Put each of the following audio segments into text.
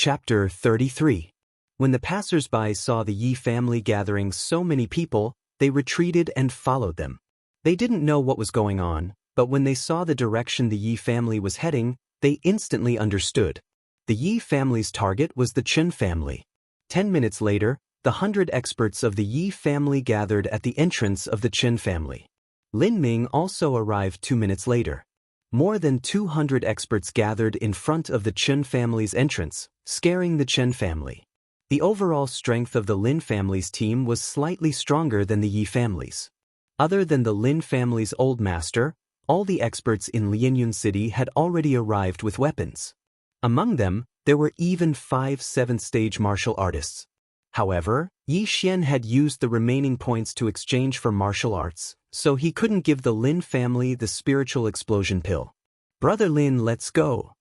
Chapter 33. When the passers-by saw the Yi family gathering so many people, they retreated and followed them. They didn't know what was going on, but when they saw the direction the Yi family was heading, they instantly understood. The Yi family's target was the Chen family. 10 minutes later, the 100 experts of the Yi family gathered at the entrance of the Chen family. Lin Ming also arrived 2 minutes later. More than 200 experts gathered in front of the Chen family's entrance, scaring the Chen family. The overall strength of the Lin family's team was slightly stronger than the Yi family's. Other than the Lin family's old master, all the experts in Lianyun City had already arrived with weapons. Among them, there were even 5 7th-stage martial artists. However, Yi Xian had used the remaining points to exchange for martial arts, so he couldn't give the Lin family the spiritual explosion pill. "Brother Lin, let's go,"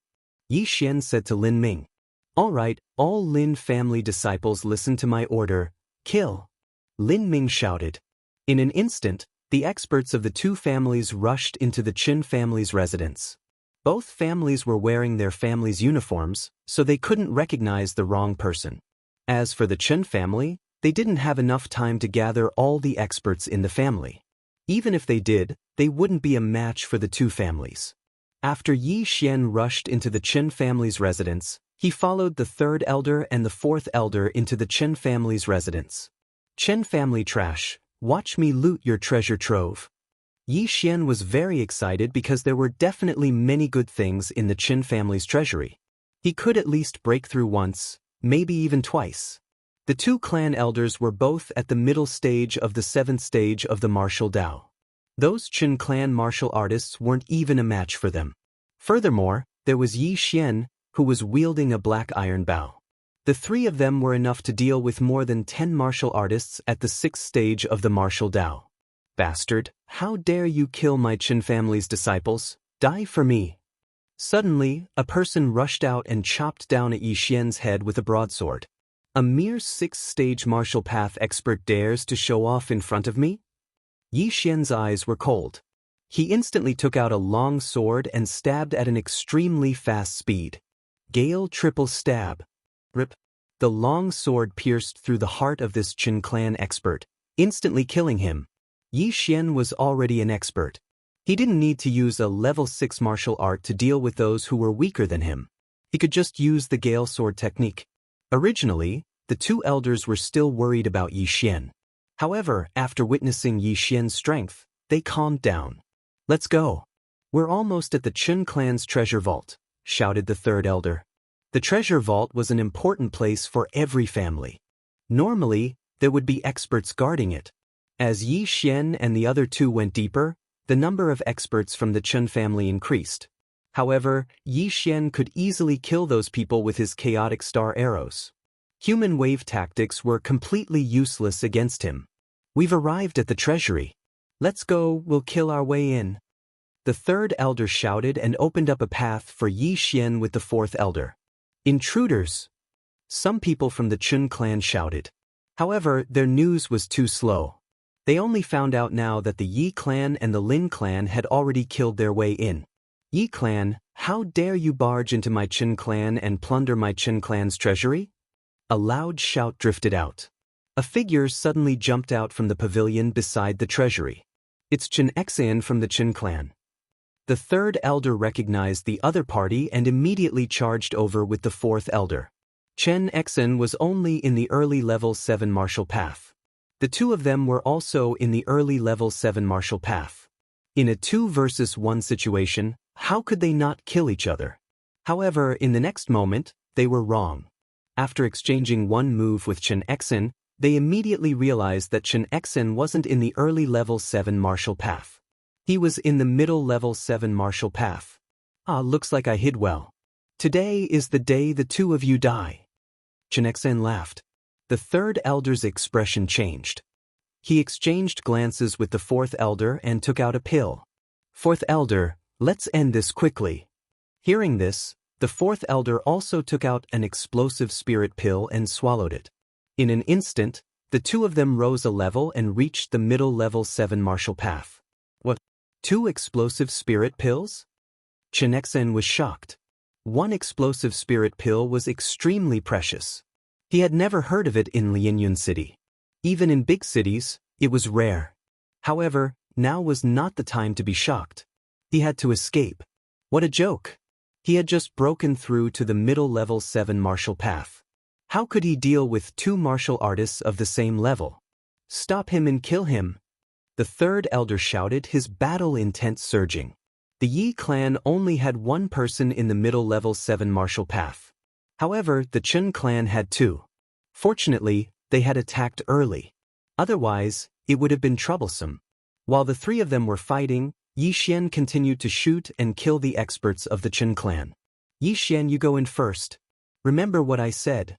Yi Xian said to Lin Ming. "All right, all Lin family disciples listen to my order, kill," Lin Ming shouted. In an instant, the experts of the two families rushed into the Qin family's residence. Both families were wearing their family's uniforms, so they couldn't recognize the wrong person. As for the Chen family, they didn't have enough time to gather all the experts in the family. Even if they did, they wouldn't be a match for the two families. After Yi Xian rushed into the Chen family's residence, he followed the third elder and the fourth elder into the Chen family's residence. "Chen family trash, watch me loot your treasure trove." Yi Xian was very excited because there were definitely many good things in the Chen family's treasury. He could at least break through once, maybe even twice. The two clan elders were both at the middle stage of the 7th stage of the martial Dao. Those Chen clan martial artists weren't even a match for them. Furthermore, there was Yi Xian, who was wielding a black iron bow. The three of them were enough to deal with more than 10 martial artists at the 6th stage of the martial Dao. "Bastard, how dare you kill my Chen family's disciples? Die for me." Suddenly, a person rushed out and chopped down at Yi Xian's head with a broadsword. "A mere 6th-stage martial path expert dares to show off in front of me?" Yi Xian's eyes were cold. He instantly took out a long sword and stabbed at an extremely fast speed. Gale triple stab. Rip. The long sword pierced through the heart of this Qin clan expert, instantly killing him. Yi Xian was already an expert. He didn't need to use a level 6 martial art to deal with those who were weaker than him. He could just use the Gale sword technique. Originally, the two elders were still worried about Yi Xian. However, after witnessing Yi Xian's strength, they calmed down. "Let's go. We're almost at the Qin clan's treasure vault," shouted the third elder. The treasure vault was an important place for every family. Normally, there would be experts guarding it. As Yi Xian and the other two went deeper, the number of experts from the Chen family increased. However, Yi Xian could easily kill those people with his chaotic star arrows. Human wave tactics were completely useless against him. "We've arrived at the treasury. Let's go, we'll kill our way in." The third elder shouted and opened up a path for Yi Xian with the fourth elder. "Intruders!" Some people from the Chun clan shouted. However, their news was too slow. They only found out now that the Yi clan and the Lin clan had already killed their way in. "Yi clan, how dare you barge into my Qin clan and plunder my Qin clan's treasury?" A loud shout drifted out. A figure suddenly jumped out from the pavilion beside the treasury. "It's Xianxia from the Qin clan." The third elder recognized the other party and immediately charged over with the fourth elder. Xianxia was only in the early level 7 martial path. The two of them were also in the early level 7 martial path. In a 2 versus 1 situation, how could they not kill each other? However, in the next moment, they were wrong. After exchanging one move with Xianxia, they immediately realized that Xianxia wasn't in the early level 7 martial path. He was in the middle level 7 martial path. Looks like I hid well. Today is the day the two of you die." Xianxia laughed. The third elder's expression changed. He exchanged glances with the fourth elder and took out a pill. "Fourth elder, let's end this quickly." Hearing this, the fourth elder also took out an explosive spirit pill and swallowed it. In an instant, the two of them rose a level and reached the middle level 7 martial path. "What? 2 explosive spirit pills?" Xianxia was shocked. One explosive spirit pill was extremely precious. He had never heard of it in Lianyun City. Even in big cities, it was rare. However, now was not the time to be shocked. He had to escape. What a joke! He had just broken through to the middle level 7 martial path. How could he deal with 2 martial artists of the same level? Stop him and kill him! The third elder shouted, his battle intent surging. The Yi clan only had 1 person in the middle level 7 martial path. However, the Chen clan had 2. Fortunately, they had attacked early. Otherwise, it would have been troublesome. While the 3 of them were fighting, Yi Xian continued to shoot and kill the experts of the Chen clan. Yi Xian, you go in first. Remember what I said.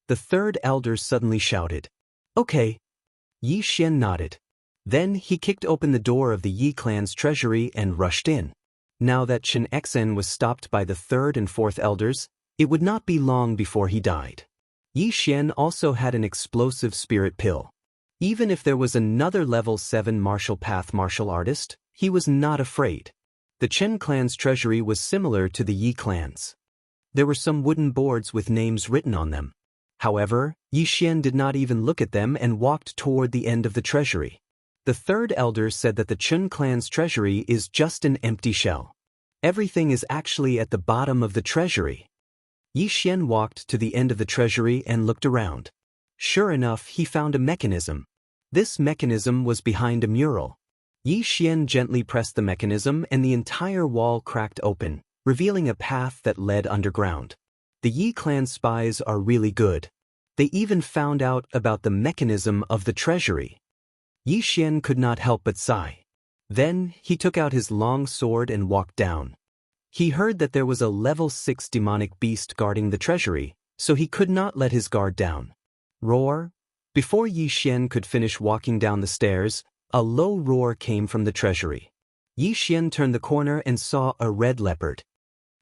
The third elder suddenly shouted. Okay. Yi Xian nodded. Then he kicked open the door of the Yi clan's treasury and rushed in. Now that Xianxia was stopped by the third and fourth elders, it would not be long before he died. Yi Xian also had an explosive spirit pill. Even if there was another level 7 martial path martial artist, he was not afraid. The Chen clan's treasury was similar to the Yi clan's. There were some wooden boards with names written on them. However, Yi Xian did not even look at them and walked toward the end of the treasury. The third elder said that the Chen clan's treasury is just an empty shell. Everything is actually at the bottom of the treasury. Yi Xian walked to the end of the treasury and looked around. Sure enough, he found a mechanism. This mechanism was behind a mural. Yi Xian gently pressed the mechanism and the entire wall cracked open, revealing a path that led underground. The Yi clan spies are really good. They even found out about the mechanism of the treasury. Yi Xian could not help but sigh. Then, he took out his long sword and walked down. He heard that there was a level 6 demonic beast guarding the treasury, so he could not let his guard down. Roar! Before Yi Xian could finish walking down the stairs, a low roar came from the treasury. Yi Xian turned the corner and saw a red leopard.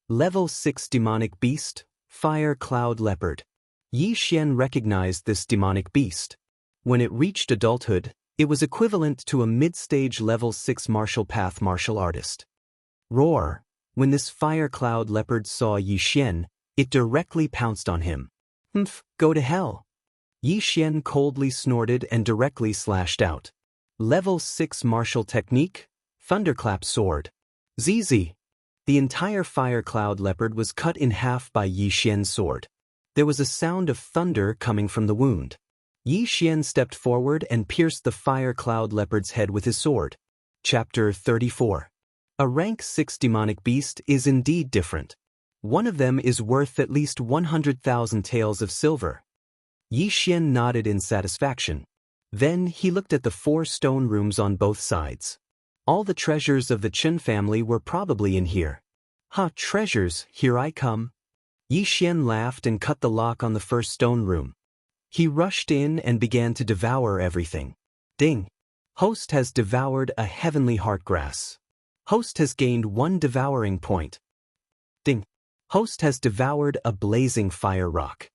Level 6 demonic beast, fire cloud leopard. Yi Xian recognized this demonic beast. When it reached adulthood, it was equivalent to a mid-stage level 6 martial path martial artist. Roar! When this fire cloud leopard saw Yi Xian, it directly pounced on him. Humph, go to hell! Yi Xian coldly snorted and directly slashed out. Level 6 martial technique, thunderclap sword. ZZ! The entire fire cloud leopard was cut in half by Yi Xian's sword. There was a sound of thunder coming from the wound. Yi Xian stepped forward and pierced the fire cloud leopard's head with his sword. Chapter 34. A rank 6 demonic beast is indeed different. One of them is worth at least 100,000 taels of silver. Yi Xian nodded in satisfaction. Then he looked at the 4 stone rooms on both sides. All the treasures of the Chen family were probably in here. Ha, treasures, here I come. Yi Xian laughed and cut the lock on the first stone room. He rushed in and began to devour everything. Ding! Host has devoured a heavenly heartgrass. Host has gained 1 devouring point. Ding! Host has devoured a blazing fire rock.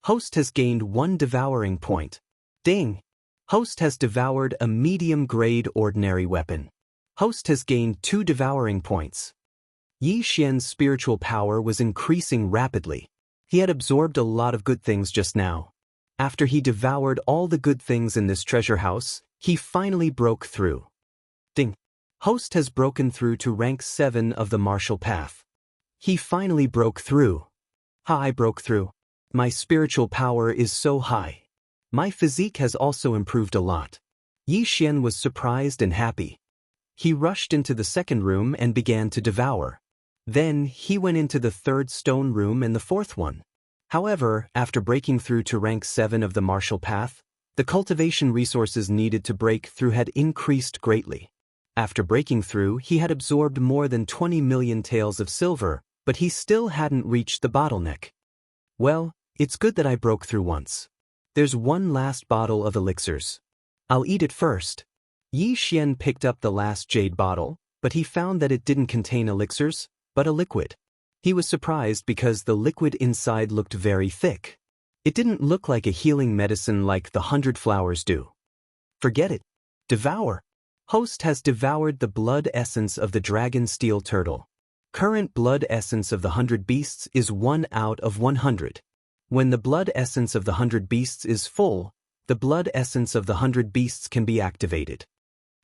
Host has gained 1 devouring point. Ding! Host has devoured a medium-grade ordinary weapon. Host has gained 2 devouring points. Yi Xian's spiritual power was increasing rapidly. He had absorbed a lot of good things just now. After he devoured all the good things in this treasure house, he finally broke through. Ding! Host has broken through to rank 7 of the martial path. He finally broke through. Ha, I broke through. My spiritual power is so high. My physique has also improved a lot. Yi Xian was surprised and happy. He rushed into the second room and began to devour. Then he went into the third stone room and the fourth one. However, after breaking through to rank 7 of the martial path, the cultivation resources needed to break through had increased greatly. After breaking through, he had absorbed more than 20 million taels of silver, but he still hadn't reached the bottleneck. Well, it's good that I broke through once. There's 1 last bottle of elixirs. I'll eat it first. Yi Xian picked up the last jade bottle, but he found that it didn't contain elixirs, but a liquid. He was surprised because the liquid inside looked very thick. It didn't look like a healing medicine like the 100 flowers do. Forget it. Devour. Host has devoured the blood essence of the dragon steel turtle. Current blood essence of the 100 beasts is 1 out of 100. When the blood essence of the 100 beasts is full, the blood essence of the 100 beasts can be activated.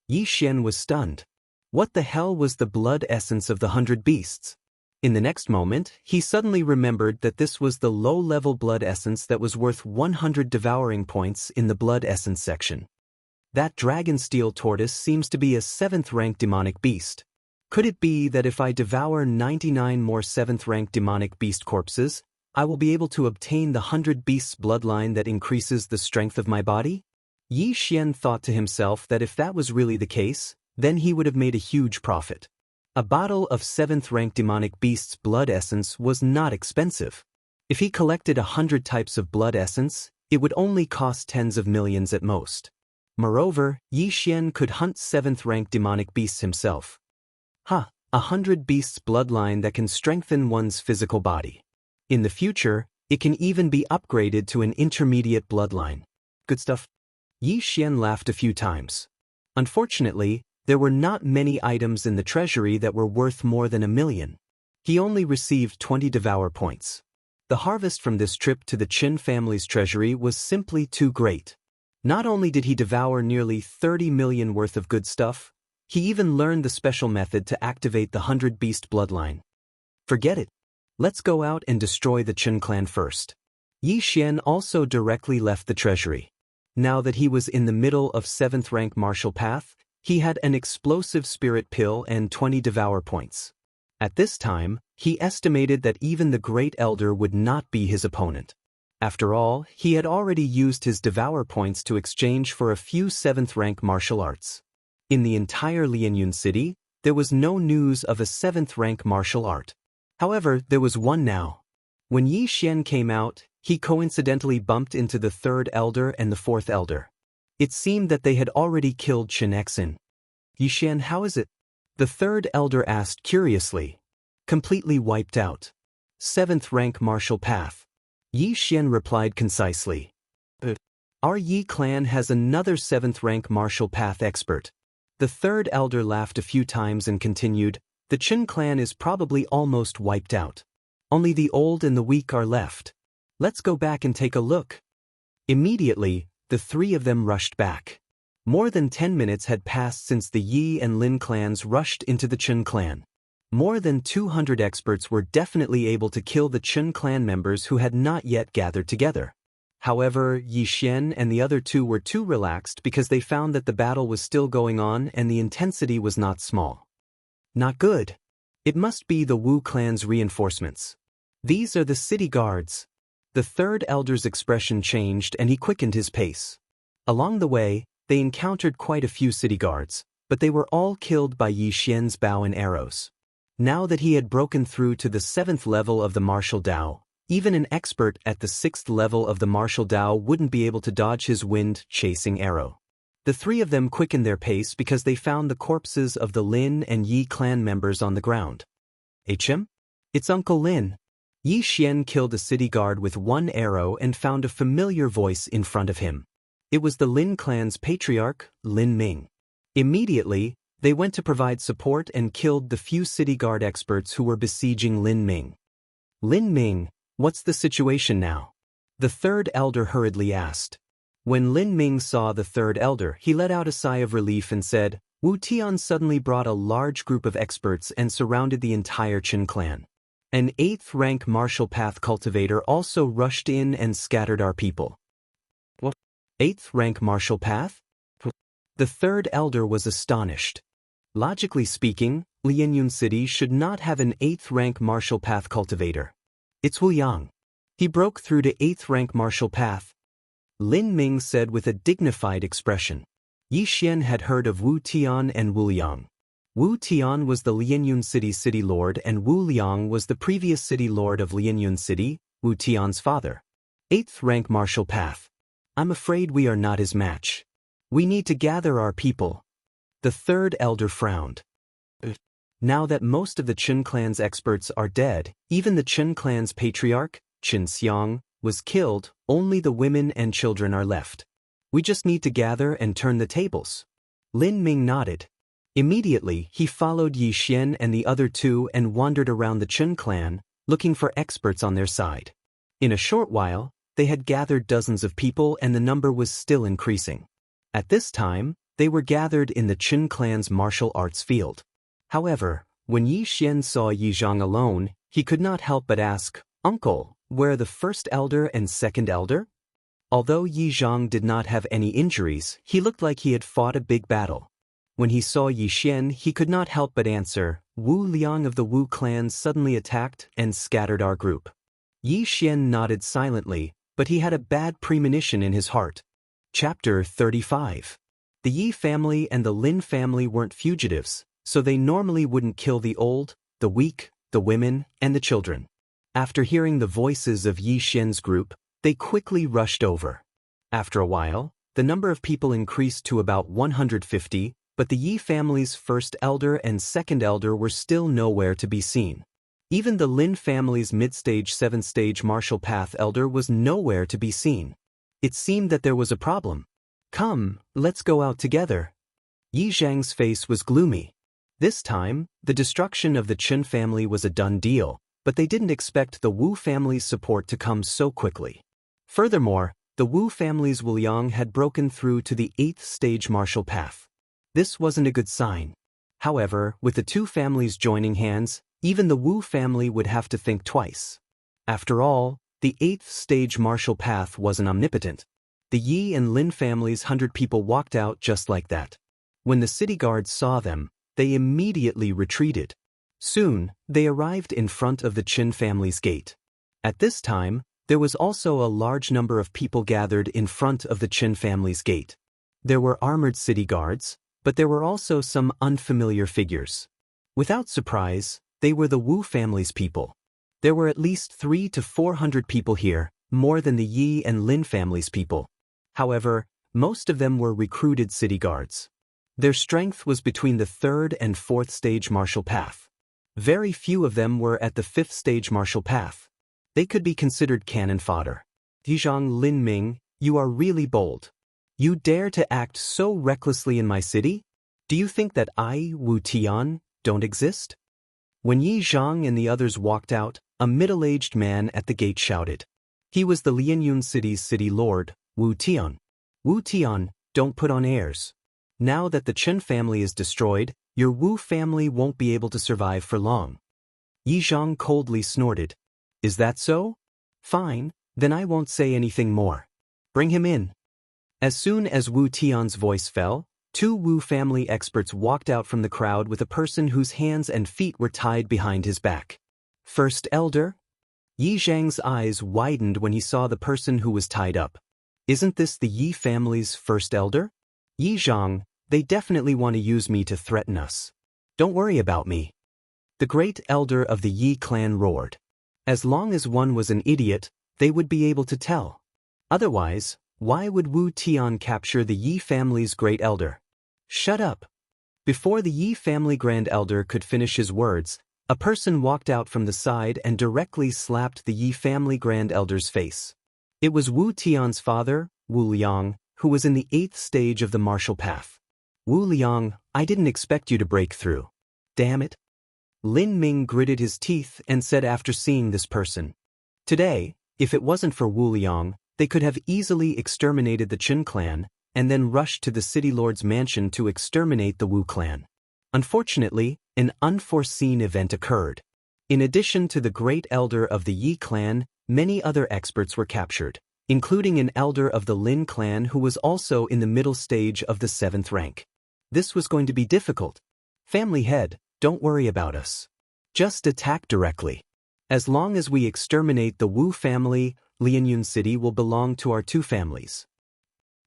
Yi Xian was stunned. What the hell was the blood essence of the 100 beasts? In the next moment, he suddenly remembered that this was the low-level blood essence that was worth 100 devouring points in the blood essence section. That dragon steel tortoise seems to be a 7th-rank demonic beast. Could it be that if I devour 99 more 7th-rank demonic beast corpses, I will be able to obtain the 100 beasts bloodline that increases the strength of my body? Yi Xian thought to himself that if that was really the case, then he would have made a huge profit. A bottle of 7th-rank demonic beast's blood essence was not expensive. If he collected 100 types of blood essence, it would only cost tens of millions at most. Moreover, Yi Xian could hunt 7th-rank demonic beasts himself. 100 beasts bloodline that can strengthen one's physical body. In the future, it can even be upgraded to an intermediate bloodline. Good stuff. Yi Xian laughed a few times. Unfortunately, there were not many items in the treasury that were worth more than 1 million. He only received 20 devour points. The harvest from this trip to the Qin family's treasury was simply too great. Not only did he devour nearly 30 million worth of good stuff, he even learned the special method to activate the 100 beast bloodline. Forget it. Let's go out and destroy the Qin clan first. Yi Xian also directly left the treasury. Now that he was in the middle of 7th rank martial path, he had an explosive spirit pill and 20 devour points. At this time, he estimated that even the Great Elder would not be his opponent. After all, he had already used his devour points to exchange for a few 7th rank martial arts. In the entire Lianyun city, there was no news of a 7th rank martial art. However, there was one now. When Yi Xian came out, he coincidentally bumped into the 3rd elder and the 4th elder. It seemed that they had already killed Xianxia. Yi Xian, how is it? The 3rd elder asked curiously. Completely wiped out. 7th rank martial path. Yi Xian replied concisely. Our Yi clan has another 7th rank martial path expert. The 3rd elder laughed a few times and continued, the Qin clan is probably almost wiped out. Only the old and the weak are left. Let's go back and take a look. Immediately, the 3 of them rushed back. More than 10 minutes had passed since the Yi and Lin clans rushed into the Qin clan. More than 200 experts were definitely able to kill the Qin clan members who had not yet gathered together. However, Yi Xian and the other 2 were too relaxed because they found that the battle was still going on and the intensity was not small. Not good. It must be the Wu clan's reinforcements. These are the city guards. The 3rd elder's expression changed and he quickened his pace. Along the way, they encountered quite a few city guards, but they were all killed by Yi Xian's bow and arrows. Now that he had broken through to the 7th level of the martial Dao, even an expert at the 6th level of the martial Dao wouldn't be able to dodge his wind-chasing arrow. The 3 of them quickened their pace because they found the corpses of the Lin and Yi clan members on the ground. HM? It's Uncle Lin. Yi Xian killed a city guard with 1 arrow and found a familiar voice in front of him. It was the Lin clan's patriarch, Lin Ming. Immediately, they went to provide support and killed the few city guard experts who were besieging Lin Ming. Lin Ming, what's the situation now? The 3rd elder hurriedly asked. When Lin Ming saw the 3rd elder, he let out a sigh of relief and said, Wu Tian suddenly brought a large group of experts and surrounded the entire Qin clan. An 8th rank martial path cultivator also rushed in and scattered our people. What? 8th rank martial path? The 3rd elder was astonished. Logically speaking, Lianyun City should not have an 8th rank martial path cultivator. It's Wu Yang. He broke through to 8th rank martial path. Lin Ming said with a dignified expression. Yi Xian had heard of Wu Tian and Wu Liang. Wu Tian was the Lianyun City city lord and Wu Liang was the previous city lord of Lianyun City, Wu Tian's father. 8th rank martial path. I'm afraid we are not his match. We need to gather our people. The 3rd elder frowned. Now that most of the Qin clan's experts are dead, even the Qin clan's patriarch, Xianxia, was killed, only the women and children are left. We just need to gather and turn the tables. Lin Ming nodded. Immediately, he followed Yi Xian and the other two and wandered around the Chun clan, looking for experts on their side. In a short while, they had gathered dozens of people and the number was still increasing. At this time, they were gathered in the Chun clan's martial arts field. However, when Yi Xian saw Yi Zhang alone, he could not help but ask, "Uncle, where are the first elder and second elder?" Although Yi Zhang did not have any injuries, he looked like he had fought a big battle. When he saw Yi Xian, he could not help but answer, "Wu Liang of the Wu clan suddenly attacked and scattered our group." Yi Xian nodded silently, but he had a bad premonition in his heart. Chapter 35. The Yi family and the Lin family weren't fugitives, so they normally wouldn't kill the old, the weak, the women, and the children. After hearing the voices of Yi Xian's group, they quickly rushed over. After a while, the number of people increased to about 150, but the Yi family's first elder and second elder were still nowhere to be seen. Even the Lin family's mid-stage 7th-stage martial path elder was nowhere to be seen. It seemed that there was a problem. "Come, let's go out together." Yi Zhang's face was gloomy. This time, the destruction of the Chun family was a done deal, but they didn't expect the Wu family's support to come so quickly. Furthermore, the Wu family's Wu Liang had broken through to the 8th-stage martial path. This wasn't a good sign. However, with the two families joining hands, even the Wu family would have to think twice. After all, the 8th-stage martial path wasn't omnipotent. The Yi and Lin families' 100 people walked out just like that. When the city guards saw them, they immediately retreated. Soon, they arrived in front of the Qin family's gate. At this time, there was also a large number of people gathered in front of the Qin family's gate. There were armored city guards, but there were also some unfamiliar figures. Without surprise, they were the Wu family's people. There were at least 300 to 400 people here, more than the Yi and Lin family's people. However, most of them were recruited city guards. Their strength was between the 3rd and 4th stage martial path. Very few of them were at the 5th stage martial path. They could be considered cannon fodder. "Yizhang Lin Ming, you are really bold. You dare to act so recklessly in my city? Do you think that I, Wu Tian, don't exist?" When Yi Zhang and the others walked out, a middle-aged man at the gate shouted. He was the Lianyun city's city lord, Wu Tian. "Wu Tian, don't put on airs. Now that the Chen family is destroyed, your Wu family won't be able to survive for long." Yi Zhang coldly snorted. "Is that so? Fine, then I won't say anything more. Bring him in." As soon as Wu Tian's voice fell, 2 Wu family experts walked out from the crowd with a person whose hands and feet were tied behind his back. "First elder?" Yi Zhang's eyes widened when he saw the person who was tied up. "Isn't this the Yi family's first elder?" "Yi Zhang, they definitely want to use me to threaten us. Don't worry about me." The great elder of the Yi clan roared. As long as one was an idiot, they would be able to tell. Otherwise, why would Wu Tian capture the Yi family's great elder? "Shut up." Before the Yi family grand elder could finish his words, a person walked out from the side and directly slapped the Yi family grand elder's face. It was Wu Tian's father, Wu Liang, who was in the 8th stage of the martial path. "Wu Liang, I didn't expect you to break through. Damn it." Lin Ming gritted his teeth and said after seeing this person. Today, if it wasn't for Wu Liang, they could have easily exterminated the Qin clan, and then rushed to the city lord's mansion to exterminate the Wu clan. Unfortunately, an unforeseen event occurred. In addition to the great elder of the Yi clan, many other experts were captured, including an elder of the Lin clan who was also in the middle stage of the 7th rank. This was going to be difficult. "Family head, don't worry about us. Just attack directly. As long as we exterminate the Wu family, Lianyun City will belong to our 2 families.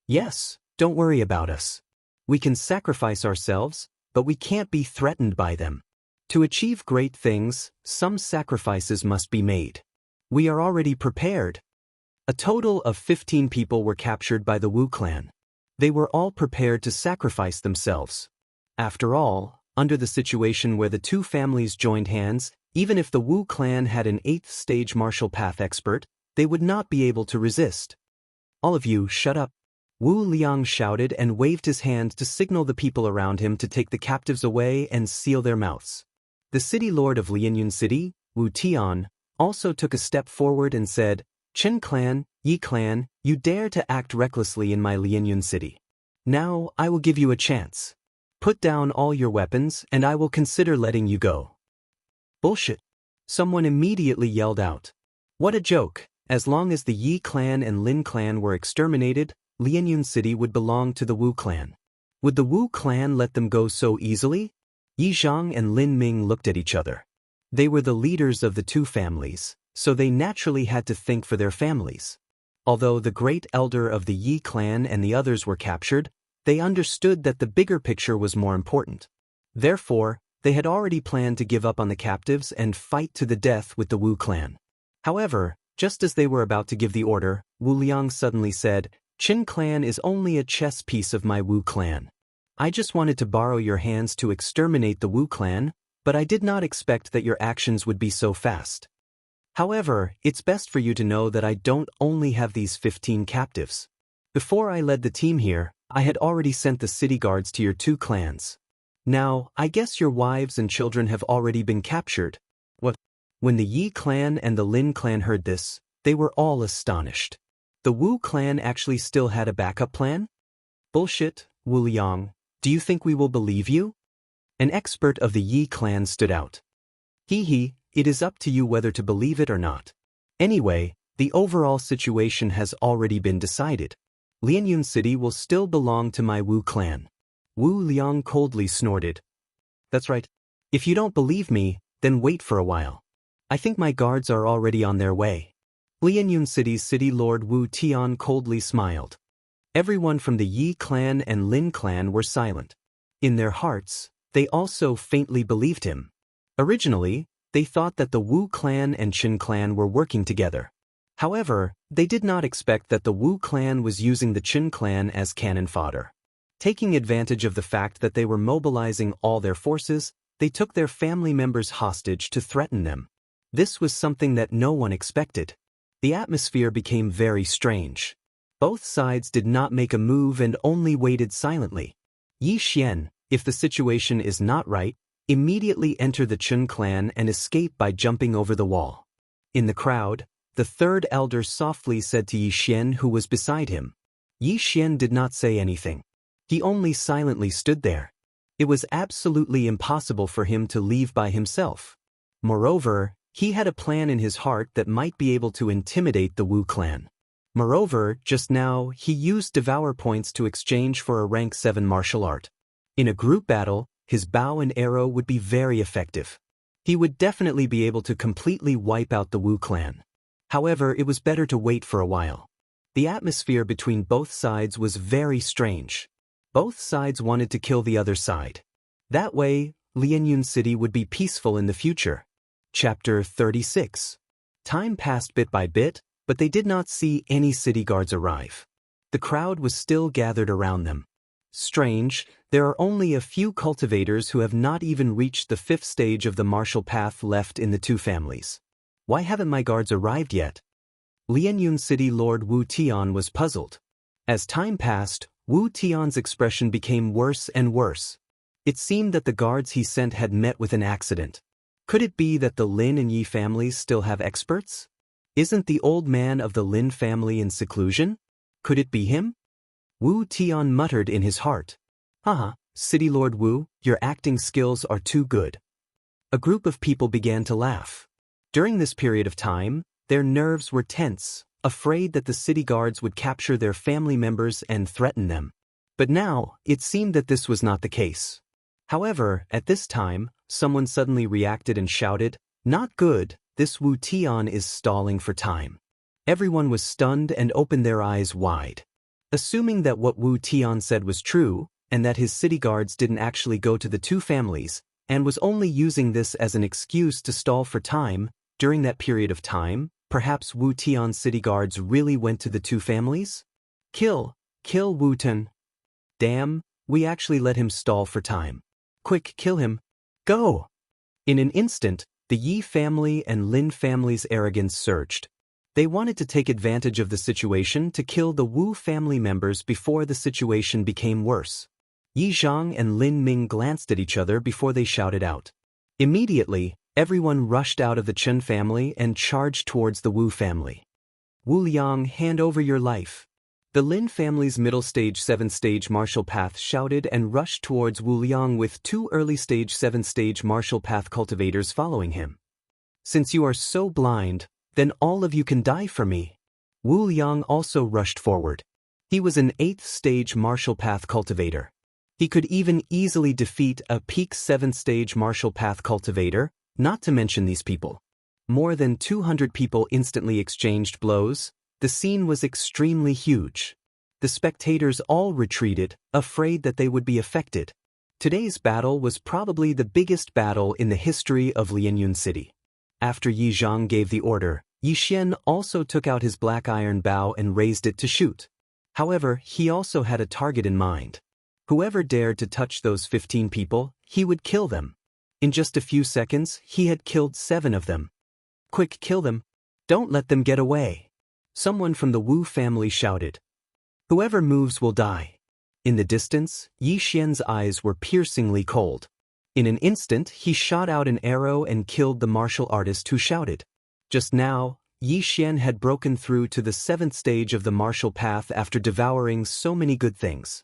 Yes, don't worry about us. We can sacrifice ourselves, but we can't be threatened by them. To achieve great things, some sacrifices must be made. We are already prepared." A total of 15 people were captured by the Wu clan. They were all prepared to sacrifice themselves. After all, under the situation where the 2 families joined hands, even if the Wu clan had an 8th stage martial path expert, they would not be able to resist. "All of you, shut up. Wu Liang shouted and waved his hand to signal the people around him to take the captives away and seal their mouths. The city lord of Lianyun City, Wu Tian, also took a step forward and said, "Chen clan, Yi clan, you dare to act recklessly in my Lianyun City. Now I will give you a chance. Put down all your weapons and I will consider letting you go." "Bullshit!" someone immediately yelled out. "What a joke! As long as the Yi clan and Lin clan were exterminated, Lianyun City would belong to the Wu clan. Would the Wu clan let them go so easily?" Yi Zhang and Lin Ming looked at each other. They were the leaders of the two families, so they naturally had to think for their families. Although the great elder of the Yi clan and the others were captured, they understood that the bigger picture was more important. Therefore, they had already planned to give up on the captives and fight to the death with the Wu clan. However, just as they were about to give the order, Wu Liang suddenly said, "Qin clan is only a chess piece of my Wu clan. I just wanted to borrow your hands to exterminate the Wu clan, but I did not expect that your actions would be so fast. However, it's best for you to know that I don't only have these 15 captives. Before I led the team here, I had already sent the city guards to your two clans. Now, I guess your wives and children have already been captured." What? When the Yi clan and the Lin clan heard this, they were all astonished. The Wu clan actually still had a backup plan? "Bullshit, Wu Liang. Do you think we will believe you?" An expert of the Yi clan stood out. "Hee, it is up to you whether to believe it or not. Anyway, the overall situation has already been decided. Lianyun City will still belong to my Wu clan." Wu Liang coldly snorted. "That's right. If you don't believe me, then wait for a while. I think my guards are already on their way." Lianyun City's city lord Wu Tian coldly smiled. Everyone from the Yi clan and Lin clan were silent. In their hearts, they also faintly believed him. Originally, they thought that the Wu clan and Qin clan were working together. However, they did not expect that the Wu clan was using the Qin clan as cannon fodder. Taking advantage of the fact that they were mobilizing all their forces, they took their family members hostage to threaten them. This was something that no one expected. The atmosphere became very strange. Both sides did not make a move and only waited silently. Yi Xian, if the situation is not right, immediately enter the Qin clan and escape by jumping over the wall. In the crowd, the third elder softly said to Yi Xian who was beside him. Yi Xian did not say anything. He only silently stood there. It was absolutely impossible for him to leave by himself. Moreover, he had a plan in his heart that might be able to intimidate the Wu clan. Moreover, just now, he used Devourer points to exchange for a rank 7 martial art. In a group battle, his bow and arrow would be very effective. He would definitely be able to completely wipe out the Wu clan. However, it was better to wait for a while. The atmosphere between both sides was very strange. Both sides wanted to kill the other side. That way, Lianyun City would be peaceful in the future. Chapter 36. Time passed bit by bit, but they did not see any city guards arrive. The crowd was still gathered around them. Strange, there are only a few cultivators who have not even reached the 5th stage of the martial path left in the two families. Why haven't my guards arrived yet? Lianyun City Lord Wu Tian was puzzled. As time passed, Wu Tian's expression became worse and worse. It seemed that the guards he sent had met with an accident. Could it be that the Lin and Yi families still have experts? Isn't the old man of the Lin family in seclusion? Could it be him? Wu Tian muttered in his heart. Haha, City Lord Wu, your acting skills are too good. A group of people began to laugh. During this period of time, their nerves were tense, afraid that the city guards would capture their family members and threaten them. But now, it seemed that this was not the case. However, at this time, someone suddenly reacted and shouted, "Not good, this Wu Tian is stalling for time." Everyone was stunned and opened their eyes wide. Assuming that what Wu Tian said was true, and that his city guards didn't actually go to the two families, and was only using this as an excuse to stall for time, during that period of time, perhaps Wu Tian's city guards really went to the two families? Kill Wu Tian. Damn, we actually let him stall for time. Quick, kill him. Go! In an instant, the Yi family and Lin family's arrogance surged. They wanted to take advantage of the situation to kill the Wu family members before the situation became worse. Yi Zhang and Lin Ming glanced at each other before they shouted out. Immediately, everyone rushed out of the Chen family and charged towards the Wu family. Wu Liang, hand over your life. The Lin family's middle stage 7th-stage martial path shouted and rushed towards Wu Liang with 2 early stage 7th-stage martial path cultivators following him. Since you are so blind, then all of you can die for me. Wu Liang also rushed forward. He was an 8th-stage martial path cultivator. He could even easily defeat a peak 7th-stage martial path cultivator, not to mention these people. More than 200 people instantly exchanged blows. The scene was extremely huge. The spectators all retreated, afraid that they would be affected. Today's battle was probably the biggest battle in the history of Lianyun City. After Yi Zhang gave the order, Yi Xian also took out his black iron bow and raised it to shoot. However, he also had a target in mind. Whoever dared to touch those 15 people, he would kill them. In just a few seconds, he had killed 7 of them. Quick, kill them. Don't let them get away. Someone from the Wu family shouted. Whoever moves will die. In the distance, Yi Xian's eyes were piercingly cold. In an instant, he shot out an arrow and killed the martial artist who shouted. Just now, Yi Xian had broken through to the 7th stage of the martial path after devouring so many good things.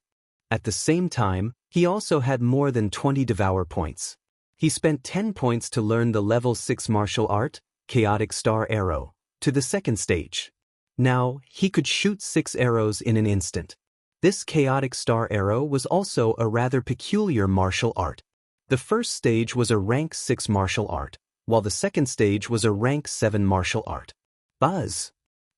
At the same time, he also had more than 20 devour points. He spent 10 points to learn the level 6 martial art, Chaotic Star Arrow, to the 2nd stage. Now, he could shoot 6 arrows in an instant. This Chaotic Star Arrow was also a rather peculiar martial art. The first stage was a rank 6 martial art, while the second stage was a rank 7 martial art. Buzz!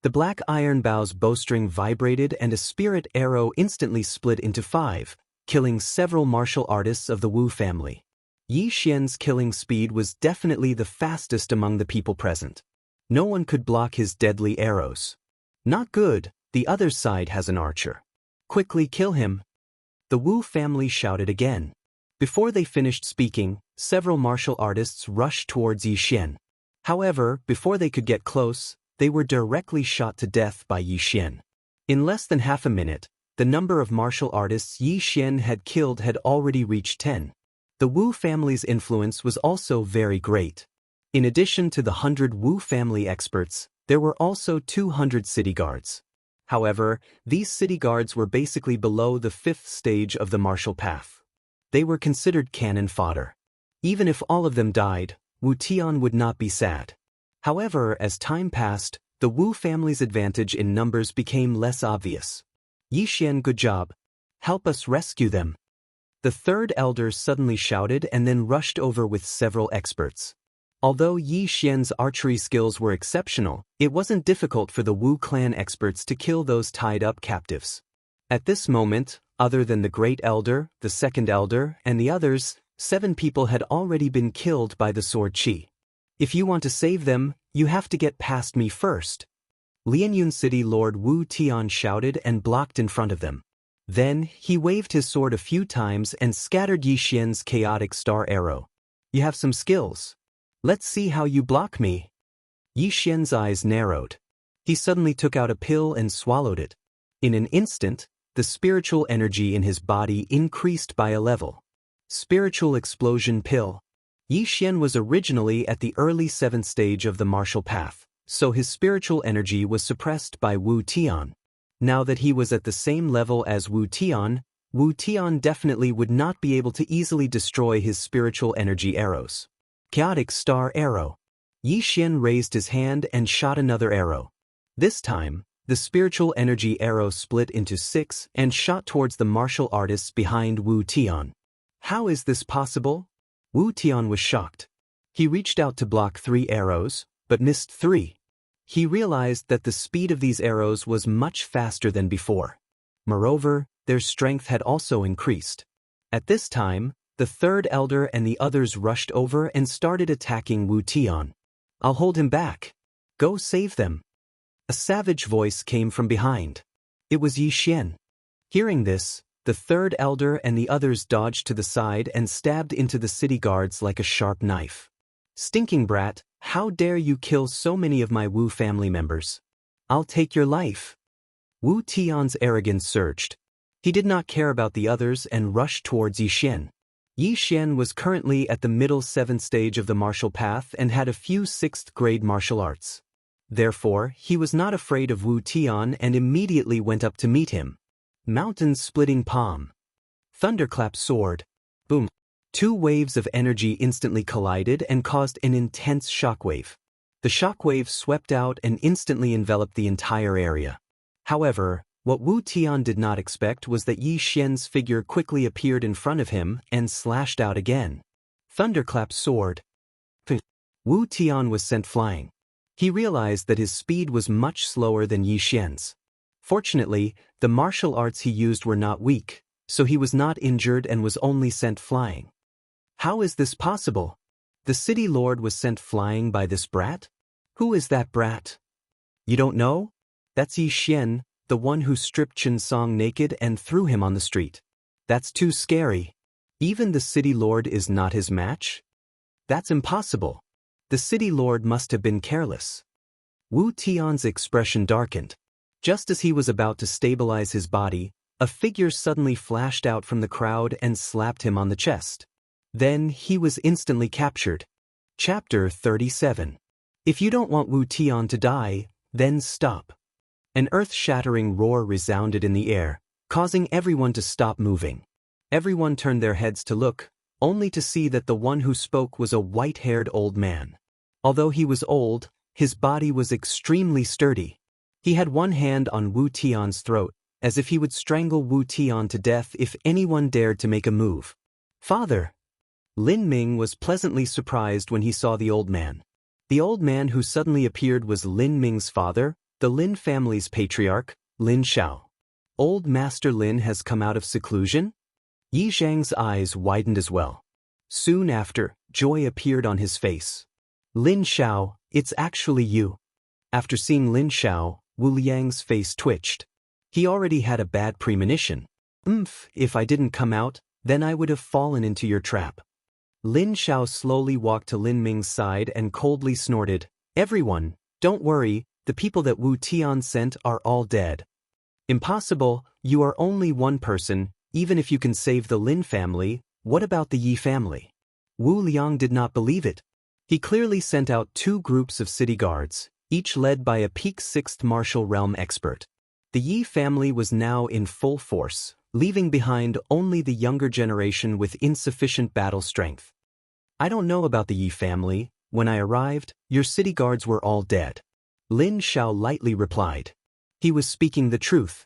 The black iron bow's bowstring vibrated and a spirit arrow instantly split into 5, killing several martial artists of the Wu family. Yi Xian's killing speed was definitely the fastest among the people present. No one could block his deadly arrows. Not good, the other side has an archer. Quickly kill him. The Wu family shouted again. Before they finished speaking, several martial artists rushed towards Yi Xian. However, before they could get close, they were directly shot to death by Yi Xian. In less than half a minute, the number of martial artists Yi Xian had killed had already reached 10. The Wu family's influence was also very great. In addition to the 100 Wu family experts, there were also 200 city guards. However, these city guards were basically below the 5th stage of the martial path. They were considered cannon fodder. Even if all of them died, Wu Tian would not be sad. However, as time passed, the Wu family's advantage in numbers became less obvious. Yi Xian, good job. Help us rescue them. The 3rd elder suddenly shouted and then rushed over with several experts. Although Yi Xian's archery skills were exceptional, it wasn't difficult for the Wu clan experts to kill those tied-up captives. At this moment, other than the Great Elder, the 2nd Elder, and the others, 7 people had already been killed by the sword qi. If you want to save them, you have to get past me first. Lianyun City Lord Wu Tian shouted and blocked in front of them. Then, he waved his sword a few times and scattered Yi Xian's chaotic star arrow. You have some skills. Let's see how you block me. Yi Xian's eyes narrowed. He suddenly took out a pill and swallowed it. In an instant, the spiritual energy in his body increased by a level. Spiritual explosion pill. Yi Xian was originally at the early 7th stage of the martial path, so his spiritual energy was suppressed by Wu Tian. Now that he was at the same level as Wu Tian definitely would not be able to easily destroy his spiritual energy arrows. Chaotic Star Arrow. Yi Xian raised his hand and shot another arrow. This time, the spiritual energy arrow split into 6 and shot towards the martial artists behind Wu Tian. How is this possible? Wu Tian was shocked. He reached out to block 3 arrows, but missed 3. He realized that the speed of these arrows was much faster than before. Moreover, their strength had also increased. At this time, the 3rd elder and the others rushed over and started attacking Wu Tian. I'll hold him back. Go save them. A savage voice came from behind. It was Yi Xian. Hearing this, the 3rd elder and the others dodged to the side and stabbed into the city guards like a sharp knife. Stinking brat, How dare you kill so many of my Wu family members? I'll take your life. Wu Tian's arrogance surged. He did not care about the others and rushed towards Yi Xian. Yi Xian was currently at the middle 7th stage of the martial path and had a few 6th grade martial arts. Therefore, he was not afraid of Wu Tian and immediately went up to meet him. Mountain-splitting palm. Thunderclap sword. Boom. 2 waves of energy instantly collided and caused an intense shockwave. The shockwave swept out and instantly enveloped the entire area. However, what Wu Tian did not expect was that Yi Xian's figure quickly appeared in front of him and slashed out again. Thunderclap sword. Wu Tian was sent flying. He realized that his speed was much slower than Yi Xian's. Fortunately, the martial arts he used were not weak, so he was not injured and was only sent flying. How is this possible? The city lord was sent flying by this brat? Who is that brat? You don't know? That's Yi Xian, the one who stripped Chen Song naked and threw him on the street. That's too scary. Even the city lord is not his match? That's impossible. The city lord must have been careless. Wu Tian's expression darkened. Just as he was about to stabilize his body, a figure suddenly flashed out from the crowd and slapped him on the chest. Then he was instantly captured. Chapter 37. If you don't want Wu Tian to die, then stop. An earth-shattering roar resounded in the air, causing everyone to stop moving. Everyone turned their heads to look, only to see that the one who spoke was a white-haired old man. Although he was old, his body was extremely sturdy. He had one hand on Wu Tian's throat, as if he would strangle Wu Tian to death if anyone dared to make a move. Father! Lin Ming was pleasantly surprised when he saw the old man. The old man who suddenly appeared was Lin Ming's father, the Lin family's patriarch, Lin Xiao. Old Master Lin has come out of seclusion? Yi Zhang's eyes widened as well. Soon after, joy appeared on his face. Lin Xiao, it's actually you. After seeing Lin Xiao, Wu Liang's face twitched. He already had a bad premonition. If I didn't come out, then I would have fallen into your trap. Lin Xiao slowly walked to Lin Ming's side and coldly snorted, Everyone, don't worry, the people that Wu Tian sent are all dead. Impossible, you are only one person, even if you can save the Lin family, what about the Yi family? Wu Liang did not believe it. He clearly sent out 2 groups of city guards, each led by a peak 6th martial realm expert. The Yi family was now in full force, leaving behind only the younger generation with insufficient battle strength. I don't know about the Yi family. When I arrived, your city guards were all dead. Lin Xiao lightly replied. He was speaking the truth.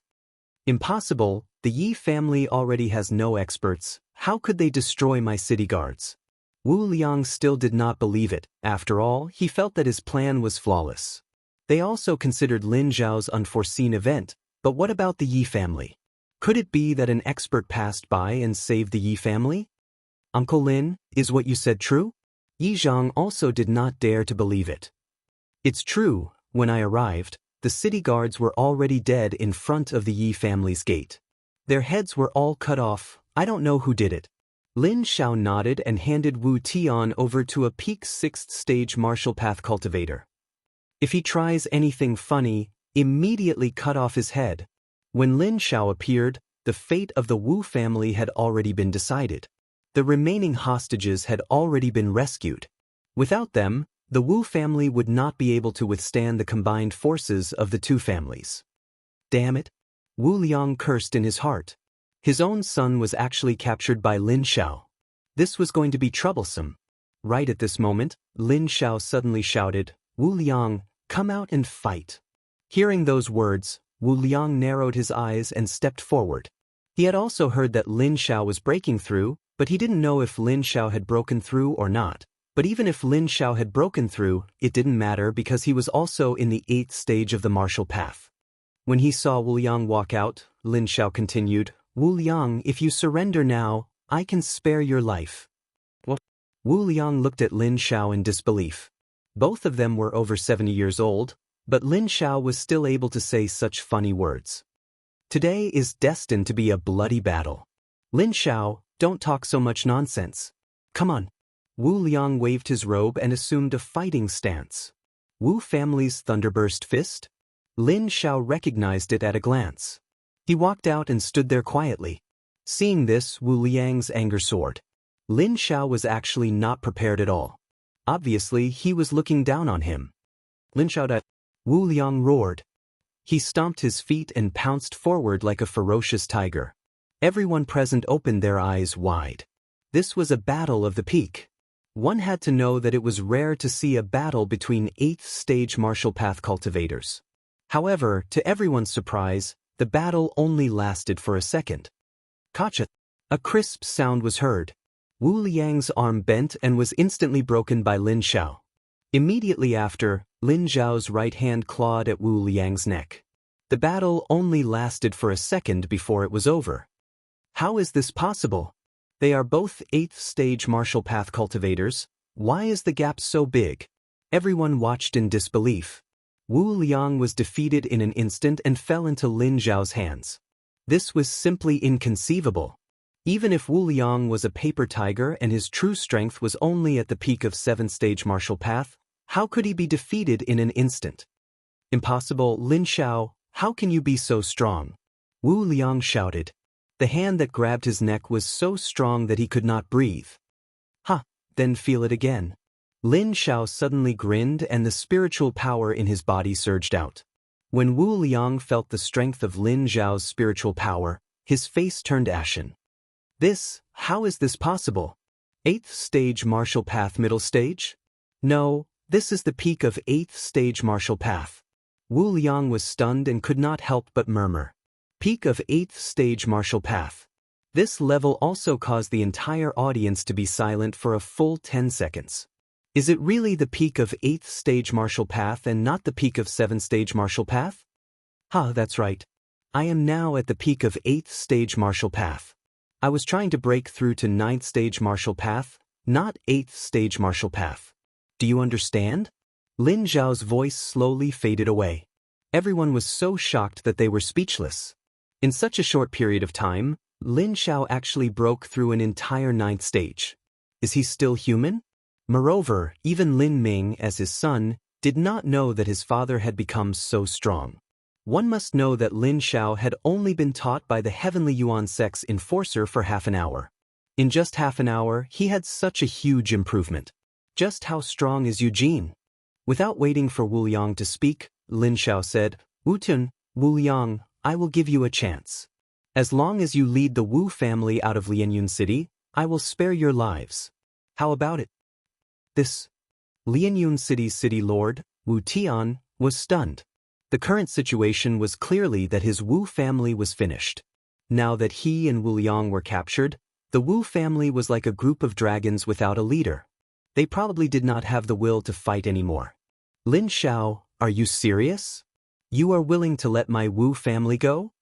Impossible, the Yi family already has no experts. How could they destroy my city guards? Wu Liang still did not believe it. After all, he felt that his plan was flawless. They also considered Lin Zhao's unforeseen event, but what about the Yi family? Could it be that an expert passed by and saved the Yi family? Uncle Lin, is what you said true? Yi Zhang also did not dare to believe it. It's true, when I arrived, the city guards were already dead in front of the Yi family's gate. Their heads were all cut off. I don't know who did it. Lin Xiao nodded and handed Wu Tian over to a peak 6th stage martial path cultivator. If he tries anything funny, immediately cut off his head. When Lin Xiao appeared, the fate of the Wu family had already been decided. The remaining hostages had already been rescued. Without them, the Wu family would not be able to withstand the combined forces of the 2 families. Damn it! Wu Liang cursed in his heart. His own son was actually captured by Lin Xiao. This was going to be troublesome. Right at this moment, Lin Xiao suddenly shouted, Wu Liang, come out and fight. Hearing those words, Wu Liang narrowed his eyes and stepped forward. He had also heard that Lin Xiao was breaking through, but he didn't know if Lin Xiao had broken through or not. But even if Lin Xiao had broken through, it didn't matter because he was also in the 8th stage of the martial path. When he saw Wu Liang walk out, Lin Xiao continued, Wu Liang, if you surrender now, I can spare your life. What? Wu Liang looked at Lin Xiao in disbelief. Both of them were over 70 years old, but Lin Xiao was still able to say such funny words. Today is destined to be a bloody battle. Lin Xiao, don't talk so much nonsense. Come on. Wu Liang waved his robe and assumed a fighting stance. Wu family's thunderburst fist? Lin Xiao recognized it at a glance. He walked out and stood there quietly. Seeing this, Wu Liang's anger soared. Lin Xiao was actually not prepared at all. Obviously, he was looking down on him. Lin Xiao. Wu Liang roared. He stomped his feet and pounced forward like a ferocious tiger. Everyone present opened their eyes wide. This was a battle of the peak. One had to know that it was rare to see a battle between 8th stage martial path cultivators. However, to everyone's surprise, the battle only lasted for a second. Kacha! A crisp sound was heard. Wu Liang's arm bent and was instantly broken by Lin Xiao. Immediately after, Lin Xiao's right hand clawed at Wu Liang's neck. The battle only lasted for a second before it was over. How is this possible? They are both 8th stage martial path cultivators. Why is the gap so big? Everyone watched in disbelief. Wu Liang was defeated in an instant and fell into Lin Xiao's hands. This was simply inconceivable. Even if Wu Liang was a paper tiger and his true strength was only at the peak of 7th stage martial path, how could he be defeated in an instant? Impossible, Lin Xiao, how can you be so strong? Wu Liang shouted. The hand that grabbed his neck was so strong that he could not breathe. Then feel it again. Lin Xiao suddenly grinned and the spiritual power in his body surged out. When Wu Liang felt the strength of Lin Xiao's spiritual power, his face turned ashen. How is this possible? 8th stage martial path middle stage? No, this is the peak of 8th stage martial path. Wu Liang was stunned and could not help but murmur. Peak of 8th stage martial path. This level also caused the entire audience to be silent for a full 10 seconds. Is it really the peak of 8th stage martial path and not the peak of 7th stage martial path? That's right. I am now at the peak of 8th stage martial path. I was trying to break through to 9th stage martial path, not 8th stage martial path. Do you understand? Lin Xiao's voice slowly faded away. Everyone was so shocked that they were speechless. In such a short period of time, Lin Xiao actually broke through an entire 9th stage. Is he still human? Moreover, even Lin Ming, as his son, did not know that his father had become so strong. One must know that Lin Xiao had only been taught by the Heavenly Yuan sect's enforcer for half an hour. In just half an hour, he had such a huge improvement. Just how strong is Eugene? Without waiting for Wu Liang to speak, Lin Xiao said, Wu Liang, I will give you a chance. As long as you lead the Wu family out of Lianyun City, I will spare your lives. How about it? This Lianyun City's city lord, Wu Tian, was stunned. The current situation was clearly that his Wu family was finished. Now that he and Wu Liang were captured, the Wu family was like a group of dragons without a leader. They probably did not have the will to fight anymore. Lin Xiao, are you serious? You are willing to let my Wu family go?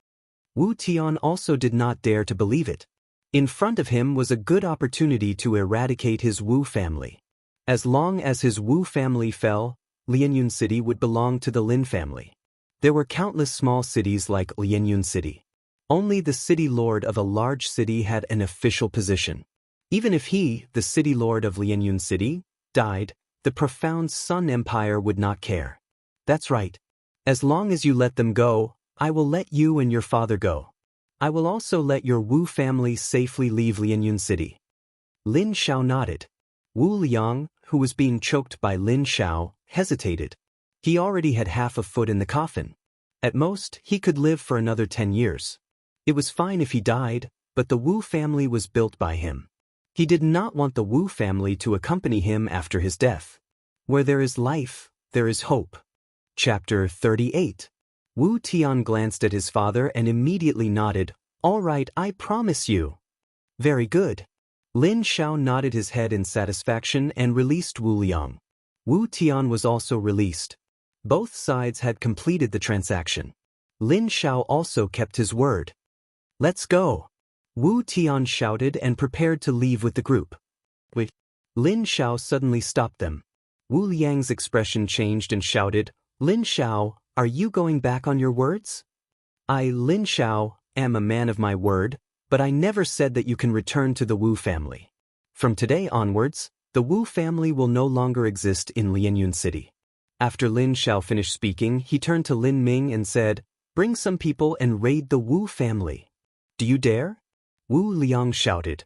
Wu Tian also did not dare to believe it. In front of him was a good opportunity to eradicate his Wu family. As long as his Wu family fell, Lianyun City would belong to the Lin family. There were countless small cities like Lianyun City. Only the city lord of a large city had an official position. Even if he, the city lord of Lianyun City, died, the profound Sun Empire would not care. That's right. As long as you let them go, I will let you and your father go. I will also let your Wu family safely leave Lianyun City. Lin Xiao nodded. Wu Liang, who was being choked by Lin Xiao, hesitated. He already had half a foot in the coffin. At most, he could live for another 10 years. It was fine if he died, but the Wu family was built by him. He did not want the Wu family to accompany him after his death. Where there is life, there is hope. Chapter 38. Wu Tian glanced at his father and immediately nodded. All right, I promise you. Very good. Lin Xiao nodded his head in satisfaction and released Wu Liang. Wu Tian was also released. Both sides had completed the transaction. Lin Xiao also kept his word. Let's go. Wu Tian shouted and prepared to leave with the group. Wait. Lin Xiao suddenly stopped them. Wu Liang's expression changed and shouted, Lin Xiao, are you going back on your words? I, Lin Xiao, am a man of my word, but I never said that you can return to the Wu family. From today onwards, The Wu family will no longer exist in Lianyun City. After Lin Xiao finished speaking, he turned to Lin Ming and said, "Bring some people and raid the Wu family." "Do you dare?" Wu Liang shouted.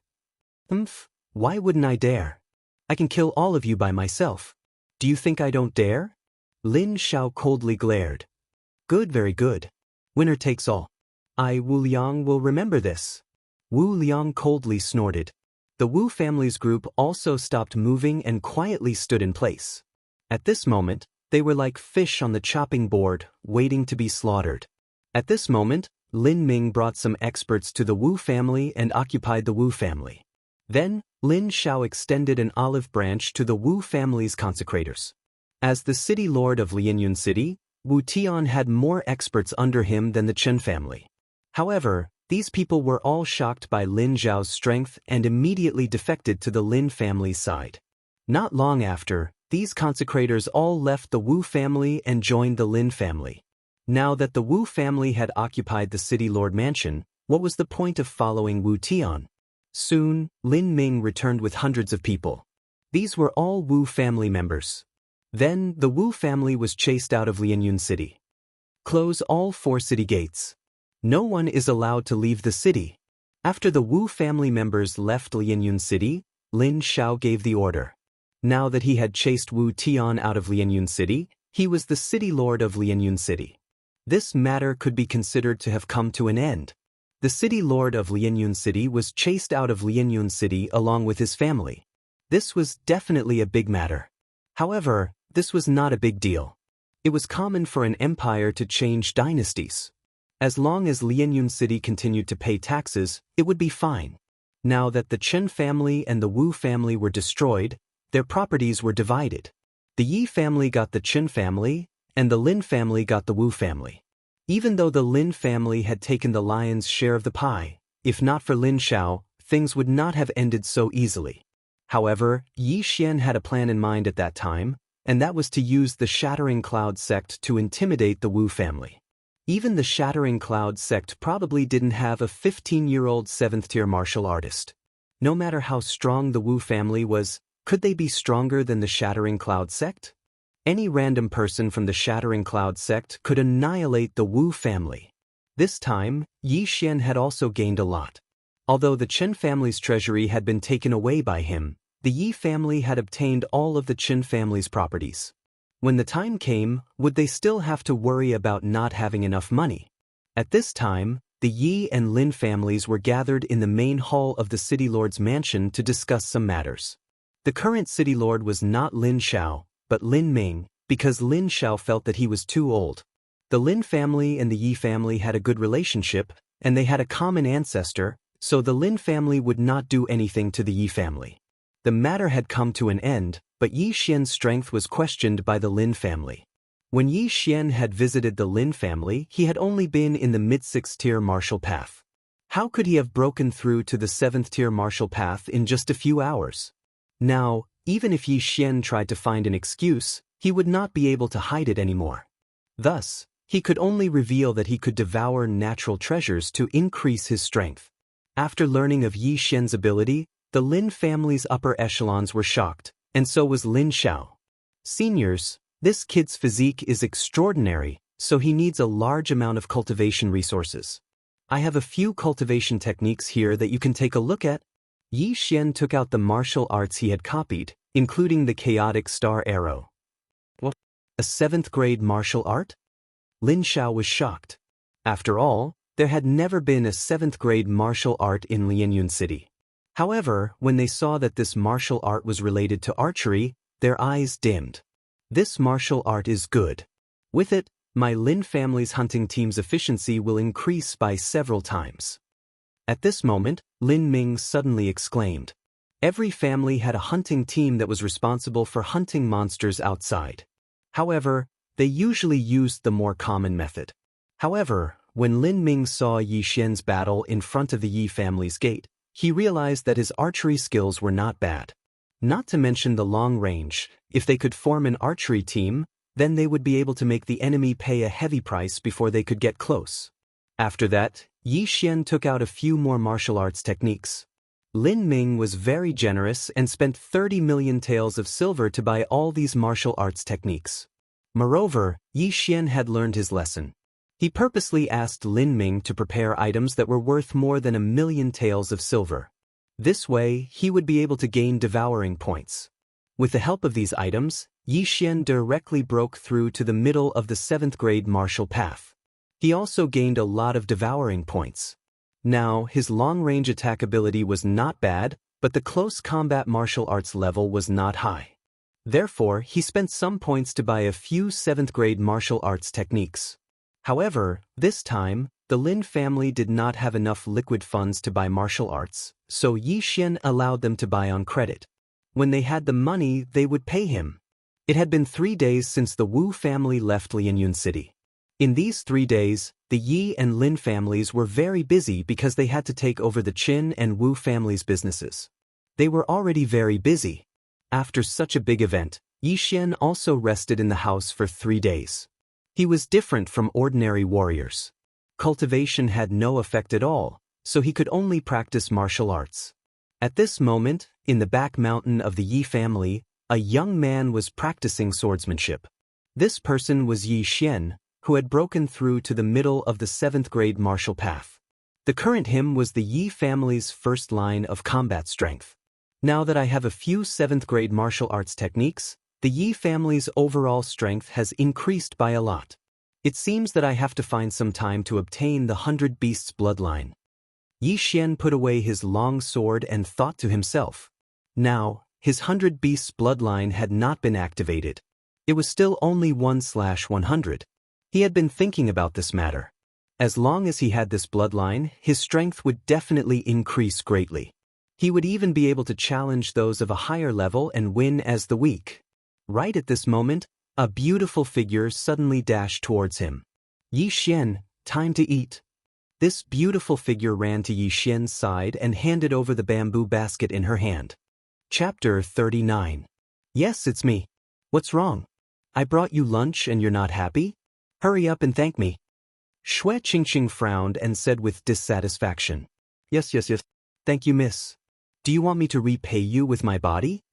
Why wouldn't I dare? I can kill all of you by myself. Do you think I don't dare?" Lin Xiao coldly glared. "Good, very good. Winner takes all. I, Wu Liang, will remember this." Wu Liang coldly snorted. The Wu family's group also stopped moving and quietly stood in place. At this moment, they were like fish on the chopping board, waiting to be slaughtered. At this moment, Lin Ming brought some experts to the Wu family and occupied the Wu family. Then, Lin Xiao extended an olive branch to the Wu family's consecrators. As the city lord of Lianyun City, Wu Tian had more experts under him than the Chen family. However, these people were all shocked by Lin Zhao's strength and immediately defected to the Lin family's side. Not long after, these consecrators all left the Wu family and joined the Lin family. Now that the Wu family had occupied the city lord mansion, what was the point of following Wu Tian? Soon, Lin Ming returned with hundreds of people. These were all Wu family members. Then, the Wu family was chased out of Lianyun City. Close all 4 city gates. No one is allowed to leave the city. After the Wu family members left Lianyun City, Lin Xiao gave the order. Now that he had chased Wu Tian out of Lianyun City, he was the city lord of Lianyun City. This matter could be considered to have come to an end. The city lord of Lianyun City was chased out of Lianyun City along with his family. This was definitely a big matter. However, this was not a big deal. It was common for an empire to change dynasties. As long as Lianyun City continued to pay taxes, it would be fine. Now that the Chen family and the Wu family were destroyed, their properties were divided. The Yi family got the Chen family, and the Lin family got the Wu family. Even though the Lin family had taken the lion's share of the pie, if not for Lin Xiao, things would not have ended so easily. However, Yi Xian had a plan in mind at that time, and that was to use the Shattering Cloud sect to intimidate the Wu family. Even the Shattering Cloud sect probably didn't have a 15-year-old 7th-tier martial artist. No matter how strong the Wu family was, could they be stronger than the Shattering Cloud sect? Any random person from the Shattering Cloud sect could annihilate the Wu family. This time, Yi Xian had also gained a lot. Although the Chen family's treasury had been taken away by him, the Yi family had obtained all of the Chen family's properties. When the time came, would they still have to worry about not having enough money? At this time, the Yi and Lin families were gathered in the main hall of the city lord's mansion to discuss some matters. The current city lord was not Lin Xiao, but Lin Ming, because Lin Xiao felt that he was too old. The Lin family and the Yi family had a good relationship, and they had a common ancestor, so the Lin family would not do anything to the Yi family. The matter had come to an end, but Yi Xian's strength was questioned by the Lin family. When Yi Xian had visited the Lin family, he had only been in the mid-6th-tier martial path. How could he have broken through to the 7th-tier martial path in just a few hours? Now, even if Yi Xian tried to find an excuse, he would not be able to hide it anymore. Thus, he could only reveal that he could devour natural treasures to increase his strength. After learning of Yi Xian's ability, the Lin family's upper echelons were shocked, and so was Lin Xiao. "Seniors, this kid's physique is extraordinary, so he needs a large amount of cultivation resources. I have a few cultivation techniques here that you can take a look at." Yi Xian took out the martial arts he had copied, including the chaotic star arrow. What? A 7th-grade martial art? Lin Xiao was shocked. After all, there had never been a 7th-grade martial art in Lianyun City. However, when they saw that this martial art was related to archery, their eyes dimmed. "This martial art is good. With it, my Lin family's hunting team's efficiency will increase by several times." At this moment, Lin Ming suddenly exclaimed. Every family had a hunting team that was responsible for hunting monsters outside. However, they usually used the more common method. However, when Lin Ming saw Yi Xian's battle in front of the Yi family's gate, he realized that his archery skills were not bad. Not to mention the long range, if they could form an archery team, then they would be able to make the enemy pay a heavy price before they could get close. After that, Yi Xian took out a few more martial arts techniques. Lin Ming was very generous and spent 30 million taels of silver to buy all these martial arts techniques. Moreover, Yi Xian had learned his lesson. He purposely asked Lin Ming to prepare items that were worth more than 1,000,000 taels of silver. This way, he would be able to gain devouring points. With the help of these items, Yi Xian directly broke through to the middle of the 7th grade martial path. He also gained a lot of devouring points. Now, his long-range attack ability was not bad, but the close combat martial arts level was not high. Therefore, he spent some points to buy a few 7th grade martial arts techniques. However, this time, the Lin family did not have enough liquid funds to buy martial arts, so Yi Xian allowed them to buy on credit. When they had the money, they would pay him. It had been 3 days since the Wu family left Lianyun City. In these 3 days, the Yi and Lin families were very busy because they had to take over the Qin and Wu families' businesses. They were already very busy. After such a big event, Yi Xian also rested in the house for 3 days. He was different from ordinary warriors. Cultivation had no effect at all, so he could only practice martial arts. At this moment, in the back mountain of the Yi family, a young man was practicing swordsmanship. This person was Yi Xian, who had broken through to the middle of the 7th grade martial path. The current him was the Yi family's first line of combat strength. Now that I have a few 7th grade martial arts techniques, the Yi family's overall strength has increased by a lot. It seems that I have to find some time to obtain the 100 Beasts bloodline. Yi Xian put away his long sword and thought to himself. Now, his 100 Beasts bloodline had not been activated. It was still only 1/100. He had been thinking about this matter. As long as he had this bloodline, his strength would definitely increase greatly. He would even be able to challenge those of a higher level and win as the weak. Right at this moment, a beautiful figure suddenly dashed towards him. Yi Xian, time to eat. This beautiful figure ran to Yi Xian's side and handed over the bamboo basket in her hand. Chapter 39. Yes, it's me. What's wrong? I brought you lunch and you're not happy? Hurry up and thank me. Xue Qingqing frowned and said with dissatisfaction. Yes. Thank you, miss. Do you want me to repay you with my body?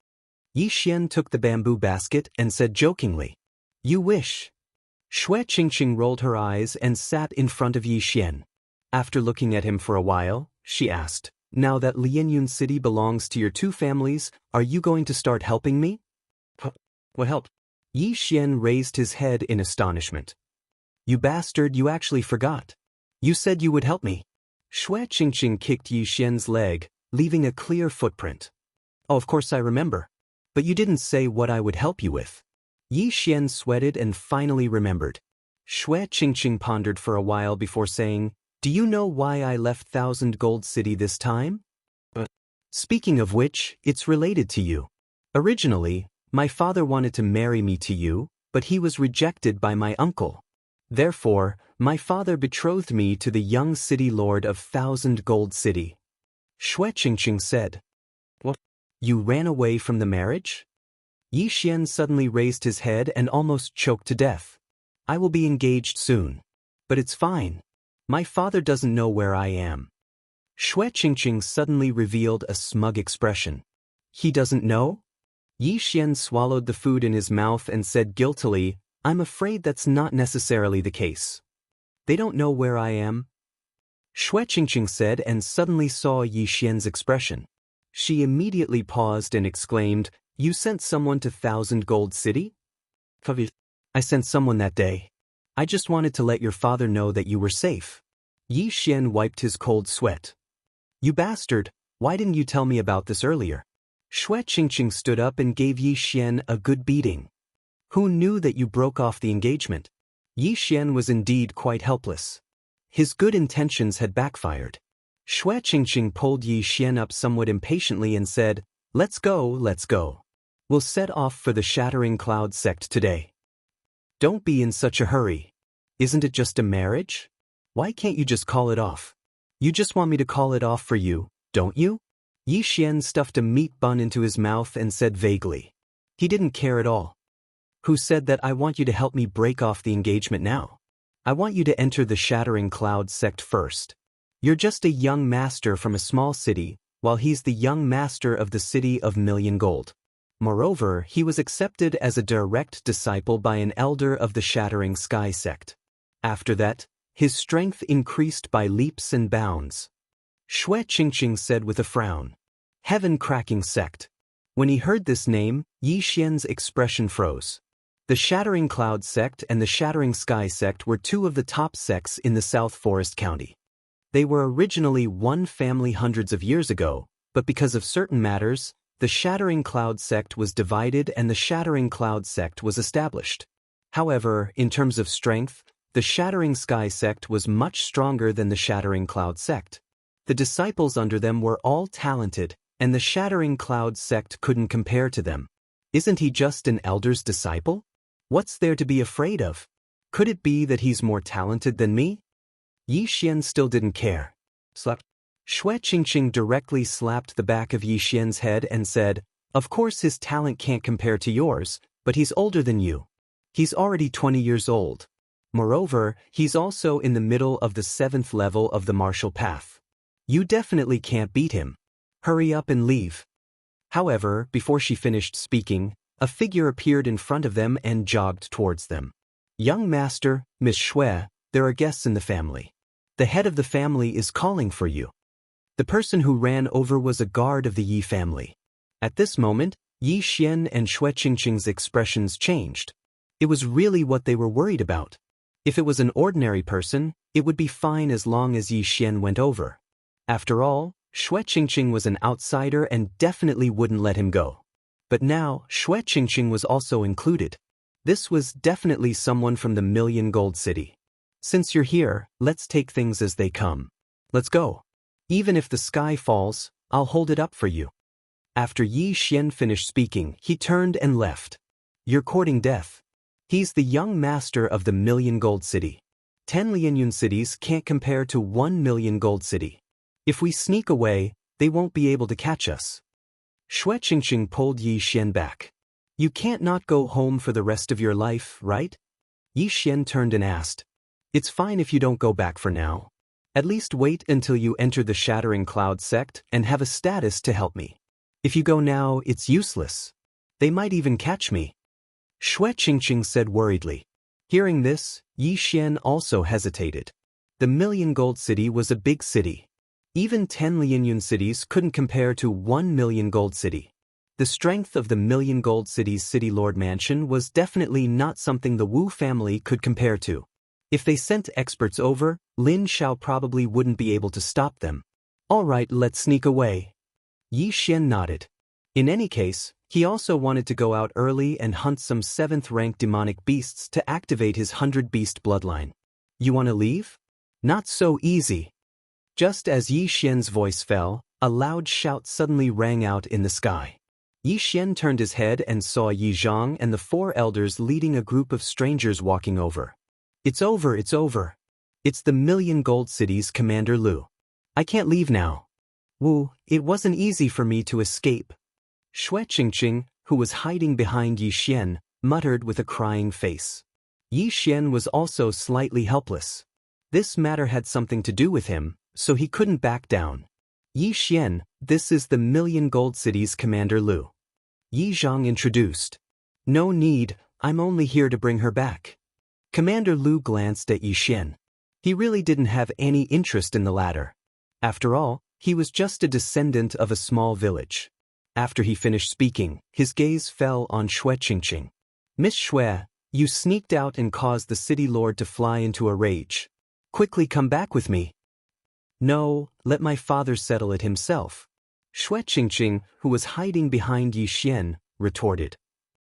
Yi Xian took the bamboo basket and said jokingly. You wish. Xue Qingqing rolled her eyes and sat in front of Yi Xian. After looking at him for a while, she asked, Now that Lianyun City belongs to your 2 families, are you going to start helping me? What help? Yi Xian raised his head in astonishment. You bastard, you actually forgot. You said you would help me. Xue Qingqing kicked Yi Xian's leg, leaving a clear footprint. Oh, of course I remember. But you didn't say what I would help you with. Yi Xian sweated and finally remembered. Xue Qingqing pondered for a while before saying, Do you know why I left 1,000 Gold City this time? Speaking of which, it's related to you. Originally, my father wanted to marry me to you, but he was rejected by my uncle. Therefore, my father betrothed me to the young city lord of 1,000 Gold City. Xue Qingqing said. What? You ran away from the marriage? Yi Xian suddenly raised his head and almost choked to death. I will be engaged soon. But it's fine. My father doesn't know where I am. Xue Qingqing suddenly revealed a smug expression. He doesn't know? Yi Xian swallowed the food in his mouth and said guiltily, I'm afraid that's not necessarily the case. They don't know where I am? Xue Qingqing said and suddenly saw Yi Xian's expression. She immediately paused and exclaimed, You sent someone to 1,000 Gold City? I sent someone that day. I just wanted to let your father know that you were safe. Yi Xian wiped his cold sweat. You bastard, why didn't you tell me about this earlier? Xue Qingqing stood up and gave Yi Xian a good beating. Who knew that you broke off the engagement? Yi Xian was indeed quite helpless. His good intentions had backfired. Xue Qingqing pulled Yi Xian up somewhat impatiently and said, Let's go. We'll set off for the Shattering Cloud sect today. Don't be in such a hurry. Isn't it just a marriage? Why can't you just call it off? You just want me to call it off for you, don't you? Yi Xian stuffed a meat bun into his mouth and said vaguely. He didn't care at all. Who said that I want you to help me break off the engagement now? I want you to enter the Shattering Cloud sect first. You're just a young master from a small city, while he's the young master of the city of Million Gold. Moreover, he was accepted as a direct disciple by an elder of the Shattering Sky sect. After that, his strength increased by leaps and bounds. Xue Qingqing said with a frown. Heaven-cracking sect. When he heard this name, Yi Xian's expression froze. The Shattering Cloud sect and the Shattering Sky sect were two of the top sects in the South Forest County. They were originally one family hundreds of years ago, but because of certain matters, the Shattering Cloud sect was divided and the Shattering Cloud sect was established. However, in terms of strength, the Shattering Sky sect was much stronger than the Shattering Cloud sect. The disciples under them were all talented, and the Shattering Cloud sect couldn't compare to them. Isn't he just an elder's disciple? What's there to be afraid of? Could it be that he's more talented than me? Yi Xian still didn't care. Xue Qingqing directly slapped the back of Yi Xian's head and said, "Of course his talent can't compare to yours, but he's older than you. He's already 20 years old. Moreover, he's also in the middle of the 7th level of the martial path. You definitely can't beat him. Hurry up and leave." However, before she finished speaking, a figure appeared in front of them and jogged towards them. "Young master, Miss Xue, there are guests in the family. The head of the family is calling for you." The person who ran over was a guard of the Yi family. At this moment, Yi Xian and Xue Qingqing's expressions changed. It was really what they were worried about. If it was an ordinary person, it would be fine as long as Yi Xian went over. After all, Xue Qingqing was an outsider and definitely wouldn't let him go. But now, Xue Qingqing was also included. This was definitely someone from the Million Gold City. "Since you're here, let's take things as they come. Let's go. Even if the sky falls, I'll hold it up for you." After Yi Xian finished speaking, he turned and left. "You're courting death. He's the young master of the Million Gold City. 10 Lianyun cities can't compare to 1 Million Gold City. If we sneak away, they won't be able to catch us." Xue Qingqing pulled Yi Xian back. "You can't not go home for the rest of your life, right?" Yi Xian turned and asked. "It's fine if you don't go back for now. At least wait until you enter the Shattering Cloud sect and have a status to help me. If you go now, it's useless. They might even catch me." Xue Qingqing said worriedly. Hearing this, Yi Xian also hesitated. The Million Gold City was a big city. Even 10 Lianyun cities couldn't compare to 1 Million Gold City. The strength of the Million Gold City's City Lord Mansion was definitely not something the Wu family could compare to. If they sent experts over, Lin Xiao probably wouldn't be able to stop them. "All right, let's sneak away." Yi Xian nodded. In any case, he also wanted to go out early and hunt some 7th-rank demonic beasts to activate his 100-beast bloodline. "You want to leave? Not so easy." Just as Yi Xian's voice fell, a loud shout suddenly rang out in the sky. Yi Xian turned his head and saw Yi Zhang and the 4 elders leading a group of strangers walking over. "It's over, it's over. It's the Million Gold City's Commander Lu. I can't leave now. Wu, it wasn't easy for me to escape." Xue Qingqing, who was hiding behind Yi Xian, muttered with a crying face. Yi Xian was also slightly helpless. This matter had something to do with him, so he couldn't back down. "Yi Xian, this is the Million Gold City's Commander Lu." Yi Zhang introduced. "No need, I'm only here to bring her back." Commander Lu glanced at Yi Xian. He really didn't have any interest in the latter. After all, he was just a descendant of a small village. After he finished speaking, his gaze fell on Xue Qingqing. "Miss Xue, you sneaked out and caused the city lord to fly into a rage. Quickly come back with me." "No, let my father settle it himself." Xue Qingqing, who was hiding behind Yi Xian, retorted.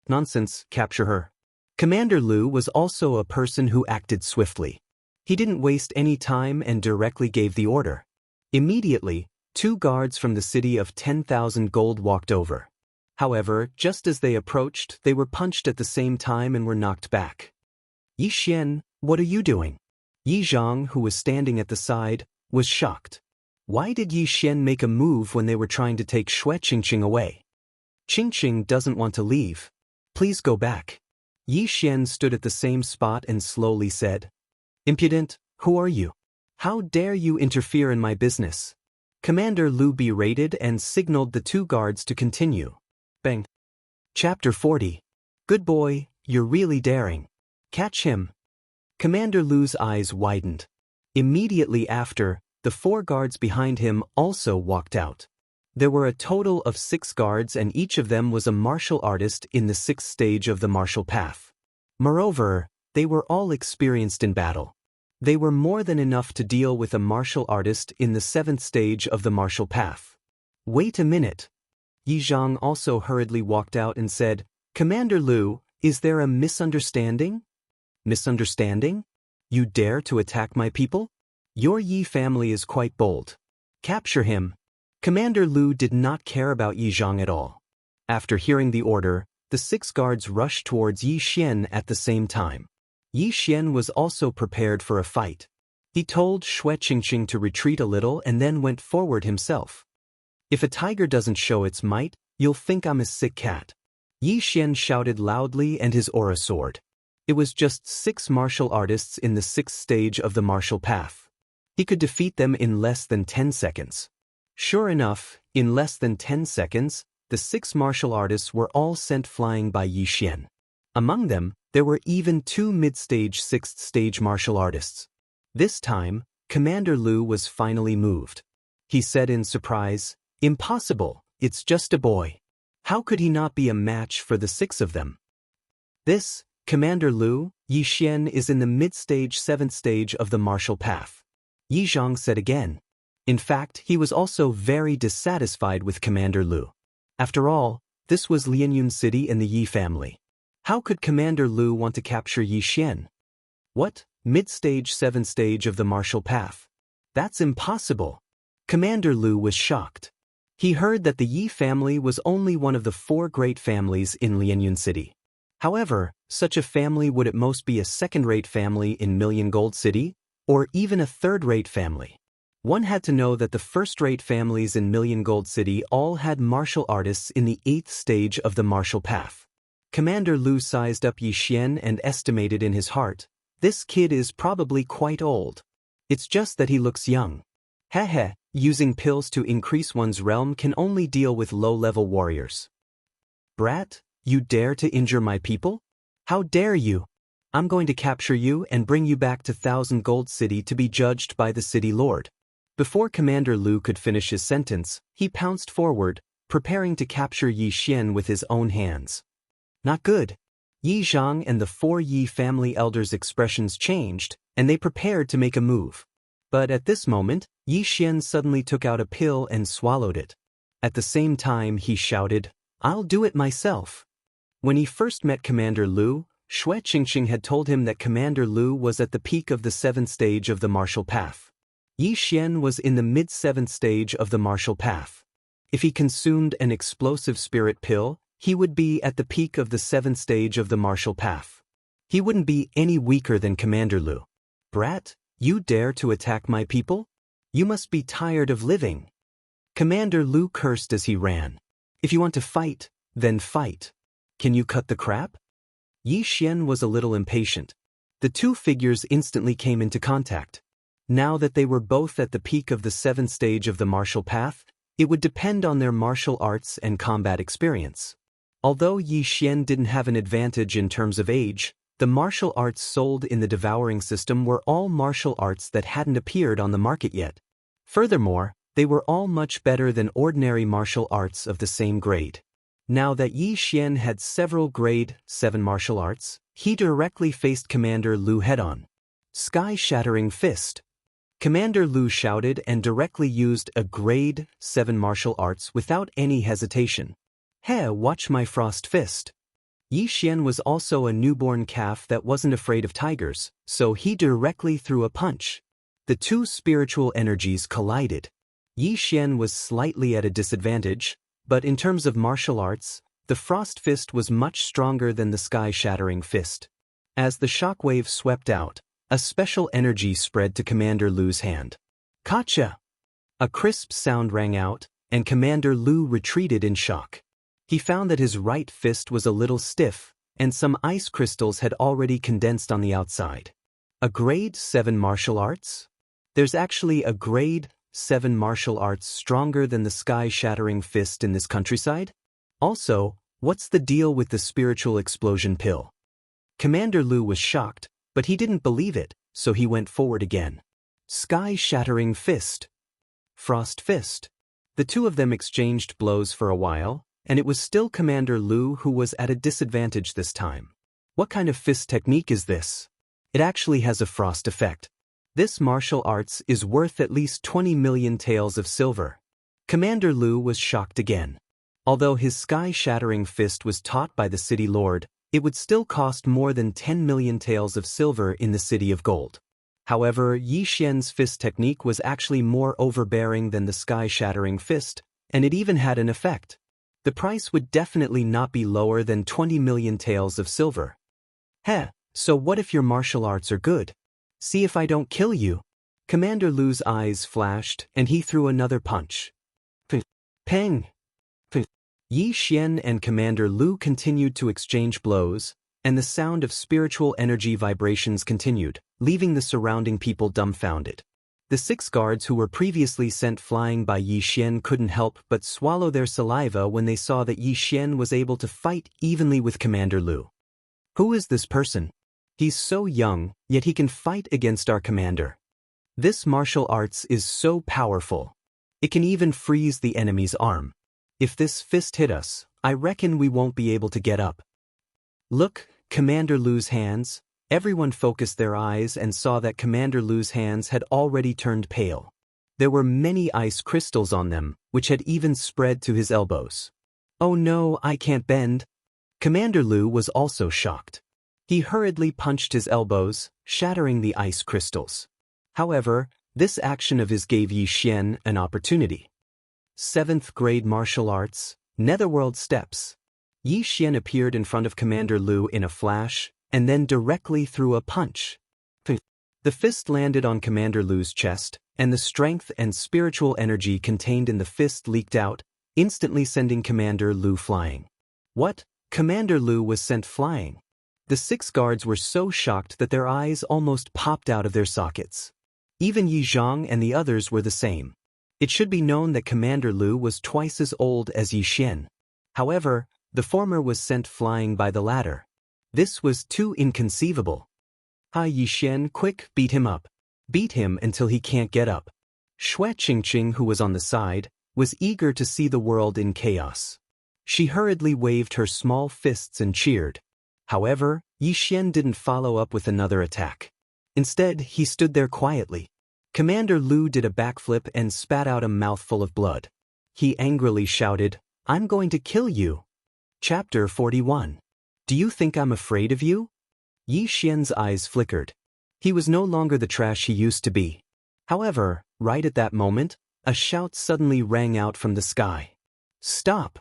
"Nonsense, capture her." Commander Lu was also a person who acted swiftly. He didn't waste any time and directly gave the order. Immediately, 2 guards from the city of 10,000 gold walked over. However, just as they approached, they were punched at the same time and were knocked back. "Yi Xian, what are you doing?" Yi Zhang, who was standing at the side, was shocked. Why did Yi Xian make a move when they were trying to take Xue Qingqing away? "Qingqing doesn't want to leave. Please go back." Yi Xian stood at the same spot and slowly said, "Impudent, who are you? How dare you interfere in my business?" Commander Lu berated and signaled the two guards to continue. Bang. Chapter 40. Good boy, you're really daring. Catch him. Commander Lu's eyes widened. Immediately after, the 4 guards behind him also walked out. There were a total of 6 guards and each of them was a martial artist in the 6th stage of the martial path. Moreover, they were all experienced in battle. They were more than enough to deal with a martial artist in the 7th stage of the martial path. Wait a minute. Yi Zhang also hurriedly walked out and said, Commander Lu, is there a misunderstanding? Misunderstanding? You dare to attack my people? Your Yi family is quite bold. Capture him. Commander Lu did not care about Yi Zhang at all. After hearing the order, the 6 guards rushed towards Yi Xian at the same time. Yi Xian was also prepared for a fight. He told Xianxia to retreat a little and then went forward himself. If a tiger doesn't show its might, you'll think I'm a sick cat. Yi Xian shouted loudly and his aura soared. It was just 6 martial artists in the 6th stage of the martial path. He could defeat them in less than 10 seconds. Sure enough, in less than 10 seconds, the 6 martial artists were all sent flying by Yi Xian. Among them, there were even 2 mid-stage 6th stage martial artists. This time, Commander Lu was finally moved. He said in surprise, Impossible, it's just a boy. How could he not be a match for the 6 of them? This, Commander Lu, Yi Xian is in the mid-stage 7th stage of the martial path. Yi Zhang said again. In fact, he was also very dissatisfied with Commander Lu. After all, this was Lianyun City and the Yi family. How could Commander Lu want to capture Yi Xian? What? Mid-stage 7th stage of the martial path? That's impossible. Commander Lu was shocked. He heard that the Yi family was only one of the 4 great families in Lianyun City. However, such a family would at most be a second-rate family in Million Gold City, or even a third-rate family. One had to know that the first-rate families in Million Gold City all had martial artists in the 8th stage of the martial path. Commander Lu sized up Yi Xian and estimated in his heart, this kid is probably quite old. It's just that he looks young. Heh, using pills to increase one's realm can only deal with low-level warriors. Brat, you dare to injure my people? How dare you? I'm going to capture you and bring you back to 1000 Gold City to be judged by the city lord. Before Commander Lu could finish his sentence, he pounced forward, preparing to capture Yi Xian with his own hands. Not good. Yi Zhang and the 4 Yi family elders' expressions changed, and they prepared to make a move. But at this moment, Yi Xian suddenly took out a pill and swallowed it. At the same time he shouted, I'll do it myself. When he first met Commander Lu, Xianxia had told him that Commander Lu was at the peak of the 7th stage of the martial path. Yi Xian was in the mid-7th stage of the martial path. If he consumed an explosive spirit pill, he would be at the peak of the 7th stage of the martial path. He wouldn't be any weaker than Commander Lu. Brat, you dare to attack my people? You must be tired of living. Commander Lu cursed as he ran. If you want to fight, then fight. Can you cut the crap? Yi Xian was a little impatient. The 2 figures instantly came into contact. Now that they were both at the peak of the 7th stage of the martial path, it would depend on their martial arts and combat experience. Although Yi Xian didn't have an advantage in terms of age, the martial arts sold in the Devouring system were all martial arts that hadn't appeared on the market yet. Furthermore, they were all much better than ordinary martial arts of the same grade. Now that Yi Xian had several grade 7 martial arts, he directly faced Commander Lu head-on. Sky-shattering fist. Commander Lu shouted and directly used a grade 7 martial arts without any hesitation. Hey, watch my frost fist. Yi Xian was also a newborn calf that wasn't afraid of tigers, so he directly threw a punch. The 2 spiritual energies collided. Yi Xian was slightly at a disadvantage, but in terms of martial arts, the frost fist was much stronger than the sky-shattering fist. As the shockwave swept out, a special energy spread to Commander Lu's hand. Gotcha! A crisp sound rang out, and Commander Lu retreated in shock. He found that his right fist was a little stiff, and some ice crystals had already condensed on the outside. A grade 7 martial arts? There's actually a grade 7 martial arts stronger than the sky-shattering fist in this countryside? Also, what's the deal with the spiritual explosion pill? Commander Lu was shocked, but he didn't believe it, so he went forward again. Sky-shattering fist. Frost fist. The two of them exchanged blows for a while, and it was still Commander Lu who was at a disadvantage this time. What kind of fist technique is this? It actually has a frost effect. This martial arts is worth at least 20 million taels of silver. Commander Lu was shocked again. Although his sky-shattering fist was taught by the city lord, it would still cost more than 10 million taels of silver in the city of gold. However, Yi Xian's fist technique was actually more overbearing than the sky-shattering fist, and it even had an effect. The price would definitely not be lower than 20 million taels of silver. Heh, so what if your martial arts are good? See if I don't kill you. Commander Lu's eyes flashed, and he threw another punch. Peng! Yi Xian and Commander Lu continued to exchange blows, and the sound of spiritual energy vibrations continued, leaving the surrounding people dumbfounded. The 6 guards who were previously sent flying by Yi Xian couldn't help but swallow their saliva when they saw that Yi Xian was able to fight evenly with Commander Lu. Who is this person? He's so young, yet he can fight against our commander. This martial arts is so powerful. It can even freeze the enemy's arm. If this fist hit us, I reckon we won't be able to get up. Look, Commander Lu's hands. Everyone focused their eyes and saw that Commander Lu's hands had already turned pale. There were many ice crystals on them, which had even spread to his elbows. Oh no, I can't bend. Commander Lu was also shocked. He hurriedly punched his elbows, shattering the ice crystals. However, this action of his gave Yi Xian an opportunity. 7th grade martial arts, Netherworld steps. Yi Xian appeared in front of Commander Lu in a flash, and then directly threw a punch. The fist landed on Commander Lu's chest, and the strength and spiritual energy contained in the fist leaked out, instantly sending Commander Lu flying. What? Commander Lu was sent flying. The 6 guards were so shocked that their eyes almost popped out of their sockets. Even Yi Zhang and the others were the same. It should be known that Commander Lu was twice as old as Yi Xian. However, the former was sent flying by the latter. This was too inconceivable. Yi Xian, quick, beat him up. Beat him until he can't get up. Xue Qingqing, who was on the side, was eager to see the world in chaos. She hurriedly waved her small fists and cheered. However, Yi Xian didn't follow up with another attack. Instead, he stood there quietly. Commander Lu did a backflip and spat out a mouthful of blood. He angrily shouted, "I'm going to kill you." Chapter 41. Do you think I'm afraid of you? Yi Xian's eyes flickered. He was no longer the trash he used to be. However, right at that moment, a shout suddenly rang out from the sky. Stop!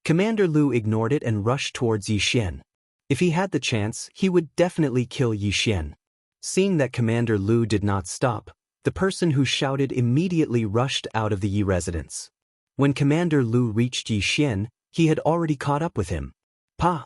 Commander Lu ignored it and rushed towards Yi Xian. If he had the chance, he would definitely kill Yi Xian. Seeing that Commander Lu did not stop, the person who shouted immediately rushed out of the Yi residence. When Commander Lu reached Yi Xian, he had already caught up with him. Pa!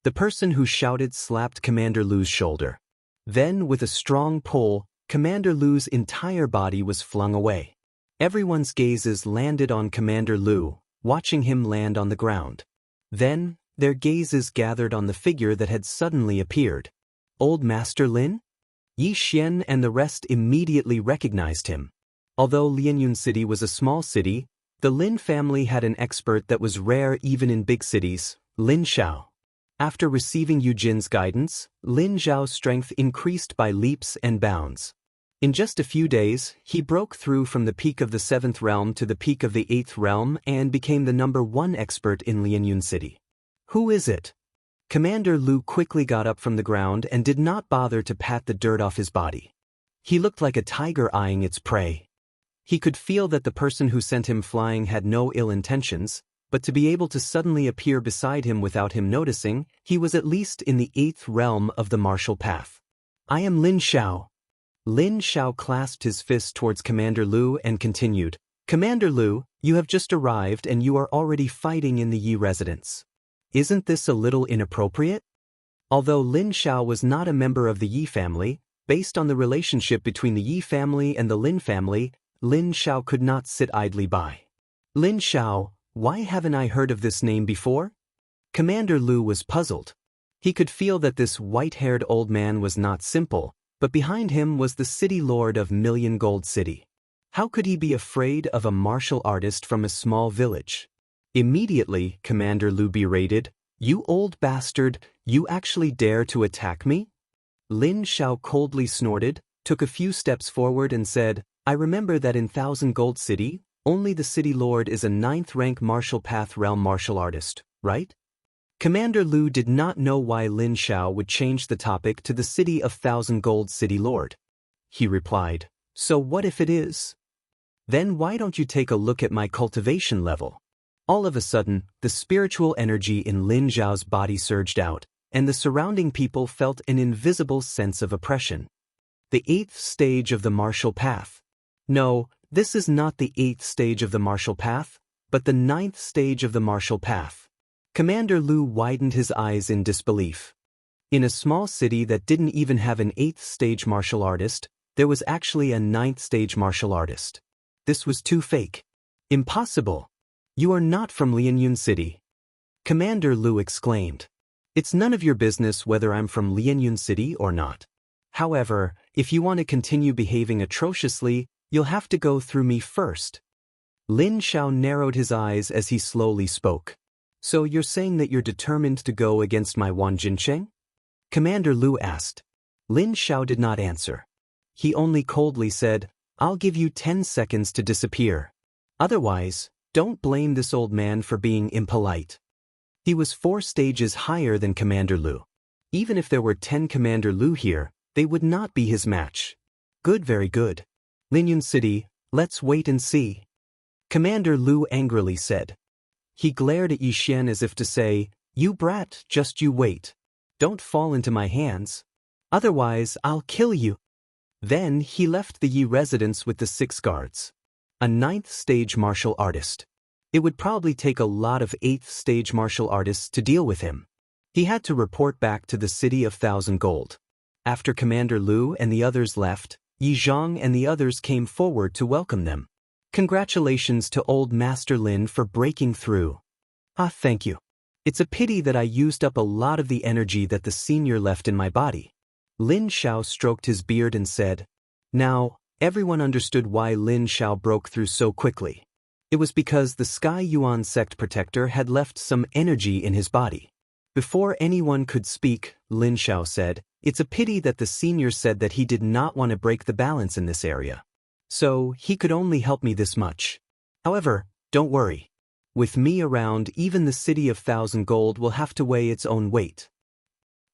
The person who shouted slapped Commander Lu's shoulder. Then, with a strong pull, Commander Lu's entire body was flung away. Everyone's gazes landed on Commander Lu, watching him land on the ground. Then, their gazes gathered on the figure that had suddenly appeared. Old Master Lin? Yi Xian and the rest immediately recognized him. Although Lianyun City was a small city, the Lin family had an expert that was rare even in big cities, Lin Xiao. After receiving Yu Jin's guidance, Lin Xiao's strength increased by leaps and bounds. In just a few days, he broke through from the peak of the 7th realm to the peak of the 8th realm and became the #1 expert in Lianyun City. Who is it? Commander Lu quickly got up from the ground and did not bother to pat the dirt off his body. He looked like a tiger eyeing its prey. He could feel that the person who sent him flying had no ill intentions, but to be able to suddenly appear beside him without him noticing, he was at least in the 8th realm of the martial path. I am Lin Xiao. Lin Xiao clasped his fist towards Commander Lu and continued, Commander Lu, you have just arrived and you are already fighting in the Yi residence. Isn't this a little inappropriate? Although Lin Xiao was not a member of the Yi family, based on the relationship between the Yi family and the Lin family, Lin Xiao could not sit idly by. Lin Xiao, why haven't I heard of this name before? Commander Lu was puzzled. He could feel that this white-haired old man was not simple, but behind him was the city lord of Million Gold City. How could he be afraid of a martial artist from a small village? Immediately, Commander Lu berated, "You old bastard, you actually dare to attack me?" Lin Xiao coldly snorted, took a few steps forward and said, "I remember that in Thousand Gold City, only the city lord is a 9th-rank martial path realm martial artist, right?" Commander Lu did not know why Lin Xiao would change the topic to the city of Thousand Gold City Lord. He replied, "So what if it is? Then why don't you take a look at my cultivation level?" All of a sudden, the spiritual energy in Lin Xiao's body surged out, and the surrounding people felt an invisible sense of oppression. The 8th stage of the martial path. No, this is not the 8th stage of the martial path, but the 9th stage of the martial path. Commander Lu widened his eyes in disbelief. In a small city that didn't even have an 8th stage martial artist, there was actually a 9th stage martial artist. This was too fake. Impossible. You are not from Lianyun City. Commander Lu exclaimed. It's none of your business whether I'm from Lianyun City or not. However, if you want to continue behaving atrociously, you'll have to go through me first. Lin Xiao narrowed his eyes as he slowly spoke. So you're saying that you're determined to go against my Wan Jincheng? Commander Lu asked. Lin Xiao did not answer. He only coldly said, I'll give you 10 seconds to disappear. Otherwise, don't blame this old man for being impolite. He was 4 stages higher than Commander Lu. Even if there were 10 Commander Lu here, they would not be his match. Good, very good. Lianyun City, let's wait and see. Commander Lu angrily said. He glared at Yi Xian as if to say, You brat, just you wait. Don't fall into my hands. Otherwise, I'll kill you. Then he left the Yi residence with the 6 guards. A 9th stage martial artist. It would probably take a lot of 8th stage martial artists to deal with him. He had to report back to the city of 1,000 gold. After Commander Lu and the others left, Yi Zhang and the others came forward to welcome them. Congratulations to old Master Lin for breaking through. Ah, thank you. It's a pity that I used up a lot of the energy that the senior left in my body. Lin Xiao stroked his beard and said, Now, everyone understood why Lin Xiao broke through so quickly. It was because the Sky Yuan sect protector had left some energy in his body. Before anyone could speak, Lin Xiao said, It's a pity that the senior said that he did not want to break the balance in this area. So, he could only help me this much. However, don't worry. With me around, even the city of 1,000 gold will have to weigh its own weight.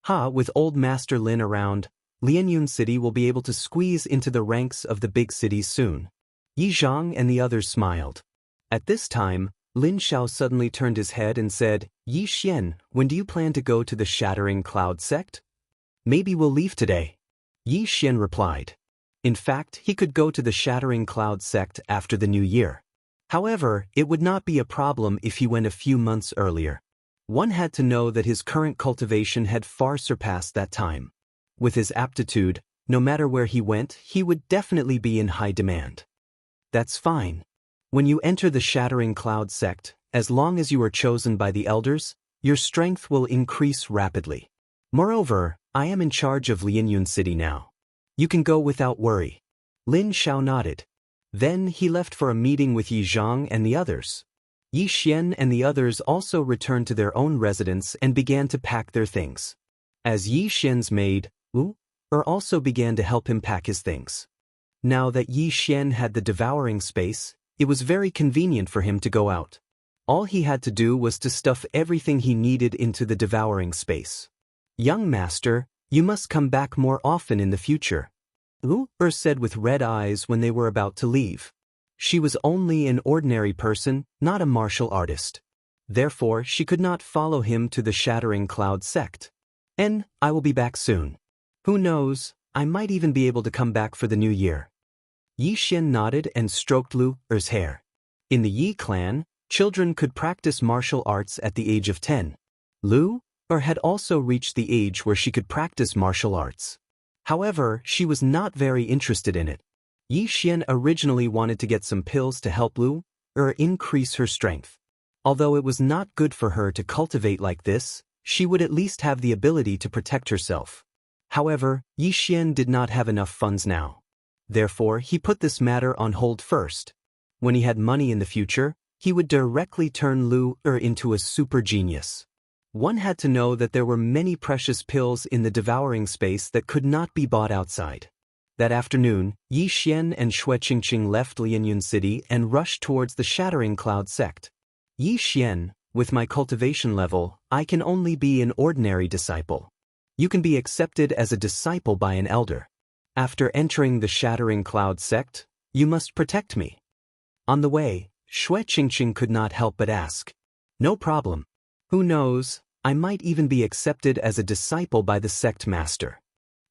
With old Master Lin around, Lianyun City will be able to squeeze into the ranks of the big cities soon. Yi Zhang and the others smiled. At this time, Lin Xiao suddenly turned his head and said, Yi Xian, when do you plan to go to the Shattering Cloud sect? Maybe we'll leave today. Yi Xian replied. In fact, he could go to the Shattering Cloud sect after the new year. However, it would not be a problem if he went a few months earlier. One had to know that his current cultivation had far surpassed that time. With his aptitude, no matter where he went, he would definitely be in high demand. That's fine. When you enter the Shattering Cloud sect, as long as you are chosen by the elders, your strength will increase rapidly. Moreover, I am in charge of Lianyun City now. You can go without worry. Lin Xiao nodded. Then he left for a meeting with Yi Zhang and the others. Yi Xian and the others also returned to their own residence and began to pack their things. As Yi Xian's maid, Wu, also began to help him pack his things. Now that Yi Xian had the devouring space, it was very convenient for him to go out. All he had to do was to stuff everything he needed into the devouring space. Young master, you must come back more often in the future, Wu said with red eyes when they were about to leave. She was only an ordinary person, not a martial artist. Therefore, she could not follow him to the Shattering Cloud sect. And I will be back soon. Who knows, I might even be able to come back for the new year. Yi Xian nodded and stroked Lu's hair. In the Yi clan, children could practice martial arts at the age of 10. Lu had also reached the age where she could practice martial arts. However, she was not very interested in it. Yi Xian originally wanted to get some pills to help Lu increase her strength. Although it was not good for her to cultivate like this, she would at least have the ability to protect herself. However, Yi Xian did not have enough funds now. Therefore, he put this matter on hold first. When he had money in the future, he would directly turn Lu into a super genius. One had to know that there were many precious pills in the devouring space that could not be bought outside. That afternoon, Yi Xian and Xue Qingqing left Lianyun City and rushed towards the Shattering Cloud sect. Yi Xian, with my cultivation level, I can only be an ordinary disciple. You can be accepted as a disciple by an elder. After entering the Shattering Cloud sect, you must protect me. On the way, Xue Qingqing could not help but ask. No problem. Who knows, I might even be accepted as a disciple by the sect master.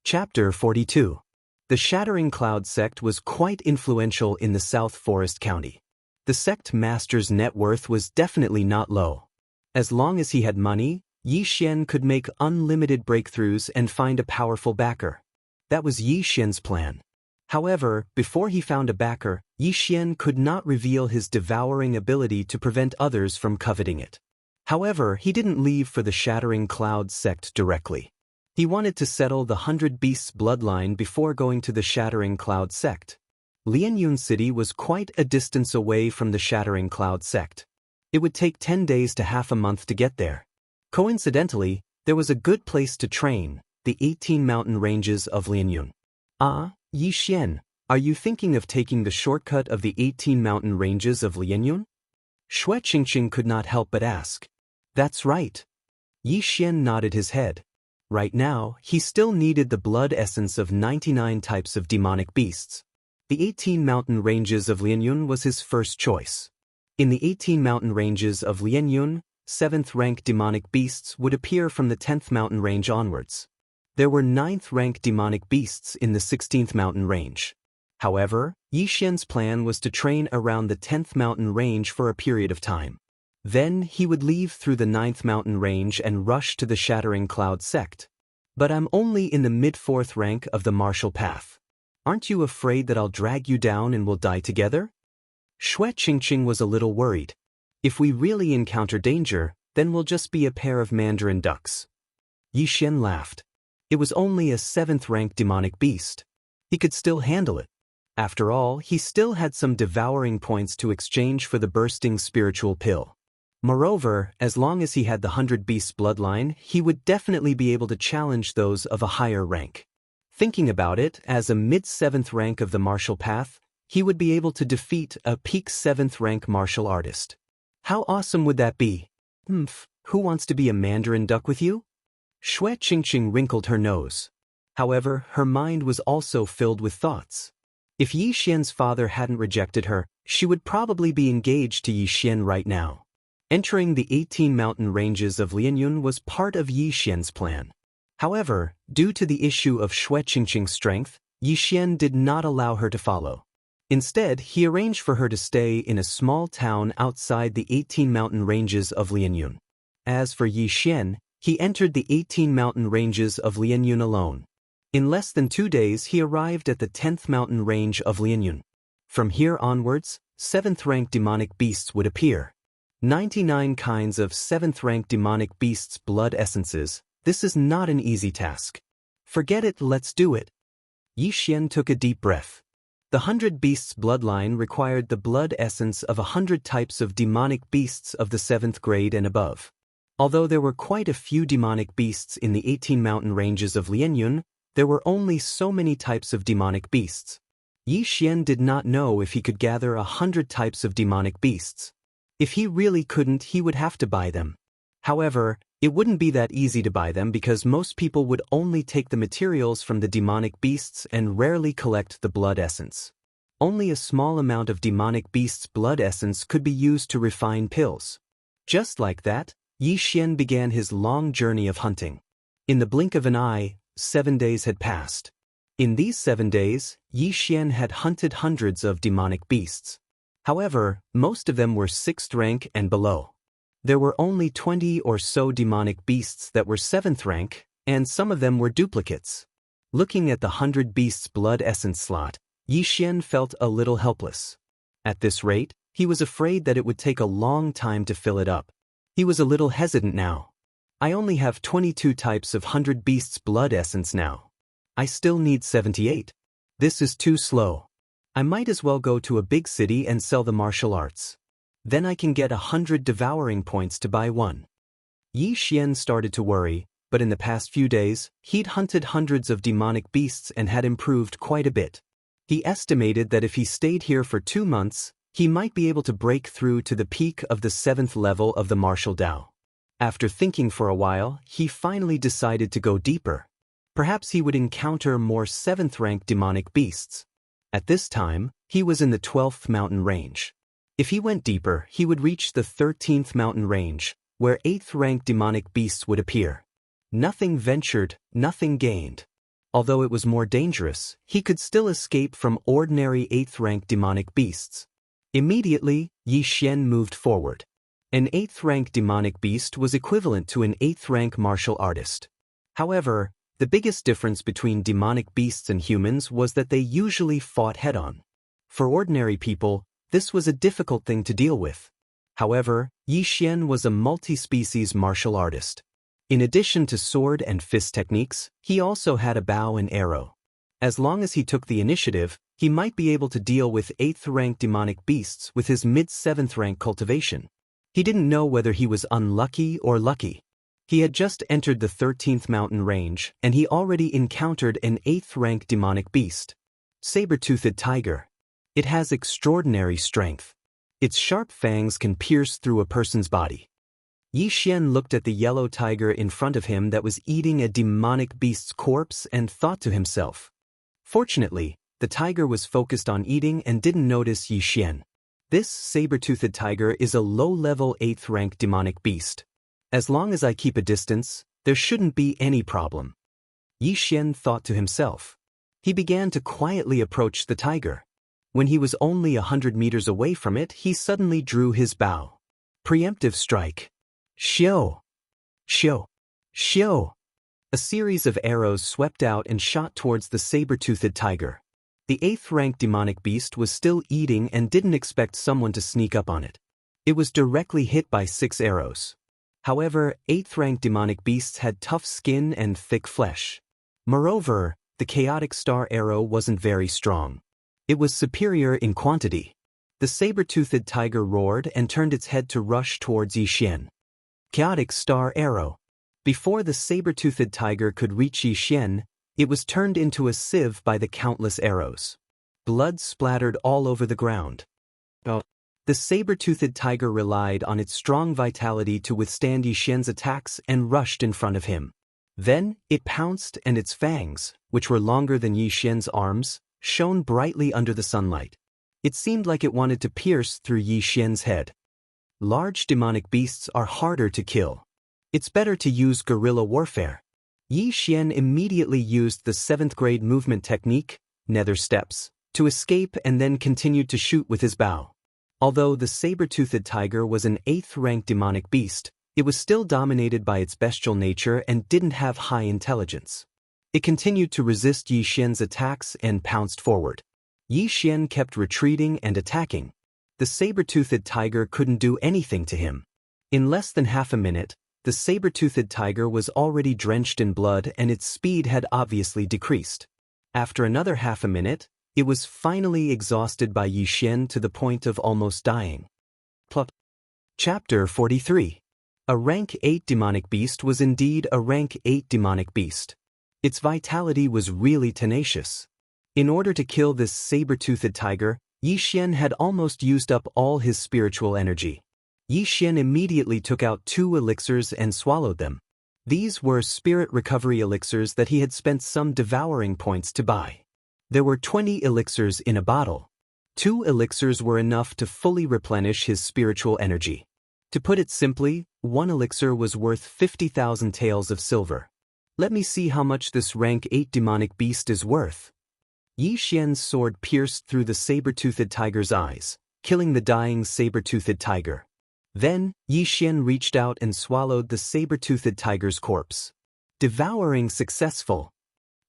Chapter 42. The Shattering Cloud sect was quite influential in the South Forest County. The sect master's net worth was definitely not low. As long as he had money, Yi Xian could make unlimited breakthroughs and find a powerful backer. That was Yi Xian's plan. However, before he found a backer, Yi Xian could not reveal his devouring ability to prevent others from coveting it. However, he didn't leave for the Shattering Cloud sect directly. He wanted to settle the 100 Beasts bloodline before going to the Shattering Cloud sect. Lianyun City was quite a distance away from the Shattering Cloud sect. It would take 10 days to half a month to get there. Coincidentally, there was a good place to train, the 18 mountain ranges of Lianyun. Ah, Yi Xian, are you thinking of taking the shortcut of the 18 mountain ranges of Lianyun? Xue Qingqing could not help but ask. That's right. Yi Xian nodded his head. Right now, he still needed the blood essence of 99 types of demonic beasts. The 18 mountain ranges of Lianyun was his first choice. In the 18 mountain ranges of Lianyun, 7th rank demonic beasts would appear from the 10th mountain range onwards. There were 9th rank demonic beasts in the 16th mountain range. However, Yi Xian's plan was to train around the 10th mountain range for a period of time. Then he would leave through the 9th mountain range and rush to the Shattering Cloud sect. But I'm only in the mid-4th rank of the martial path. Aren't you afraid that I'll drag you down and we'll die together? Xue Qingqing was a little worried. If we really encounter danger, then we'll just be a pair of mandarin ducks. Yi Xian laughed. It was only a 7th rank demonic beast. He could still handle it. After all, he still had some devouring points to exchange for the bursting spiritual pill. Moreover, as long as he had the 100 Beasts bloodline, he would definitely be able to challenge those of a higher rank. Thinking about it, as a mid-7th rank of the martial path, he would be able to defeat a peak 7th rank martial artist. How awesome would that be? Who wants to be a mandarin duck with you? Xue Qingqing wrinkled her nose. However, her mind was also filled with thoughts. If Yi Xian's father hadn't rejected her, she would probably be engaged to Yi Xian right now. Entering the 18 mountain ranges of Lianyun was part of Yi Xian's plan. However, due to the issue of Xue Qingqing's strength, Yi Xian did not allow her to follow. Instead, he arranged for her to stay in a small town outside the 18 mountain ranges of Lianyun. As for Yi Xian, he entered the 18 mountain ranges of Lianyun alone. In less than 2 days he arrived at the 10th mountain range of Lianyun. From here onwards, 7th rank demonic beasts would appear. 99 kinds of 7th rank demonic beasts blood essences. This is not an easy task. Forget it, let's do it. Yi Xian took a deep breath. The 100 Beasts bloodline required the blood essence of 100 types of demonic beasts of the 7th grade and above. Although there were quite a few demonic beasts in the 18 mountain ranges of Lianyun, there were only so many types of demonic beasts. Yi Xian did not know if he could gather 100 types of demonic beasts. If he really couldn't, he would have to buy them. However, it wouldn't be that easy to buy them because most people would only take the materials from the demonic beasts and rarely collect the blood essence. Only a small amount of demonic beasts' blood essence could be used to refine pills. Just like that, Yi Xian began his long journey of hunting. In the blink of an eye, 7 days had passed. In these 7 days, Yi Xian had hunted hundreds of demonic beasts. However, most of them were 6th rank and below. There were only 20 or so demonic beasts that were 7th rank, and some of them were duplicates. Looking at the 100 Beasts blood essence slot, Yi Xian felt a little helpless. At this rate, he was afraid that it would take a long time to fill it up. He was a little hesitant now. I only have 22 types of 100 beasts blood essence now. I still need 78. This is too slow. I might as well go to a big city and sell the martial arts. Then I can get 100 devouring points to buy one. Yi Xian started to worry, but in the past few days, he'd hunted hundreds of demonic beasts and had improved quite a bit. He estimated that if he stayed here for 2 months, he might be able to break through to the peak of the 7th level of the martial Tao. After thinking for a while, he finally decided to go deeper. Perhaps he would encounter more 7th-rank demonic beasts. At this time, he was in the 12th mountain range. If he went deeper, he would reach the 13th mountain range, where 8th-rank demonic beasts would appear. Nothing ventured, nothing gained. Although it was more dangerous, he could still escape from ordinary 8th-rank demonic beasts. Immediately, Yi Xian moved forward. An 8th-rank demonic beast was equivalent to an 8th-rank martial artist. However, the biggest difference between demonic beasts and humans was that they usually fought head-on. For ordinary people, this was a difficult thing to deal with. However, Yi Xian was a multi-species martial artist. In addition to sword and fist techniques, he also had a bow and arrow. As long as he took the initiative, he might be able to deal with 8th-rank demonic beasts with his mid-7th-rank cultivation. He didn't know whether he was unlucky or lucky. He had just entered the 13th mountain range, and he already encountered an 8th-rank demonic beast. Saber-toothed tiger. It has extraordinary strength. Its sharp fangs can pierce through a person's body. Yi Xian looked at the yellow tiger in front of him that was eating a demonic beast's corpse and thought to himself. Fortunately, the tiger was focused on eating and didn't notice Yi Xian. This saber-toothed tiger is a low-level 8th-rank demonic beast. As long as I keep a distance, there shouldn't be any problem. Yi Xian thought to himself. He began to quietly approach the tiger. When he was only 100 meters away from it, he suddenly drew his bow. Preemptive strike. Xiu! Xiu! Xiu! A series of arrows swept out and shot towards the saber-toothed tiger. The 8th-rank demonic beast was still eating and didn't expect someone to sneak up on it. It was directly hit by 6 arrows. However, 8th-rank demonic beasts had tough skin and thick flesh. Moreover, the chaotic star arrow wasn't very strong. It was superior in quantity. The saber-toothed tiger roared and turned its head to rush towards Yi Xian. Chaotic star arrow. Before the saber-toothed tiger could reach Yi Xian, it was turned into a sieve by the countless arrows. Blood splattered all over the ground. The saber-toothed tiger relied on its strong vitality to withstand Yi Xian's attacks and rushed in front of him. Then, it pounced and its fangs, which were longer than Yi Xian's arms, shone brightly under the sunlight. It seemed like it wanted to pierce through Yi Xian's head. Large demonic beasts are harder to kill. It's better to use guerrilla warfare. Yi Xian immediately used the 7th grade movement technique, nether steps, to escape and then continued to shoot with his bow. Although the saber-toothed tiger was an 8th-rank demonic beast, it was still dominated by its bestial nature and didn't have high intelligence. It continued to resist Yi Xian's attacks and pounced forward. Yi Xian kept retreating and attacking. The saber-toothed tiger couldn't do anything to him. In less than half a minute, the saber-toothed tiger was already drenched in blood and its speed had obviously decreased. After another half a minute, it was finally exhausted by Yi Xian to the point of almost dying. Chapter 43. A rank 8 demonic beast was indeed a rank 8 demonic beast. Its vitality was really tenacious. In order to kill this saber-toothed tiger, Yi Xian had almost used up all his spiritual energy. Yi Xian immediately took out 2 elixirs and swallowed them. These were spirit recovery elixirs that he had spent some devouring points to buy. There were 20 elixirs in a bottle. 2 elixirs were enough to fully replenish his spiritual energy. To put it simply, 1 elixir was worth 50,000 taels of silver. Let me see how much this rank 8 demonic beast is worth. Yi Xian's sword pierced through the saber-toothed tiger's eyes, killing the dying saber-toothed tiger. Then, Yi Xian reached out and swallowed the saber-toothed tiger's corpse. Devouring successful.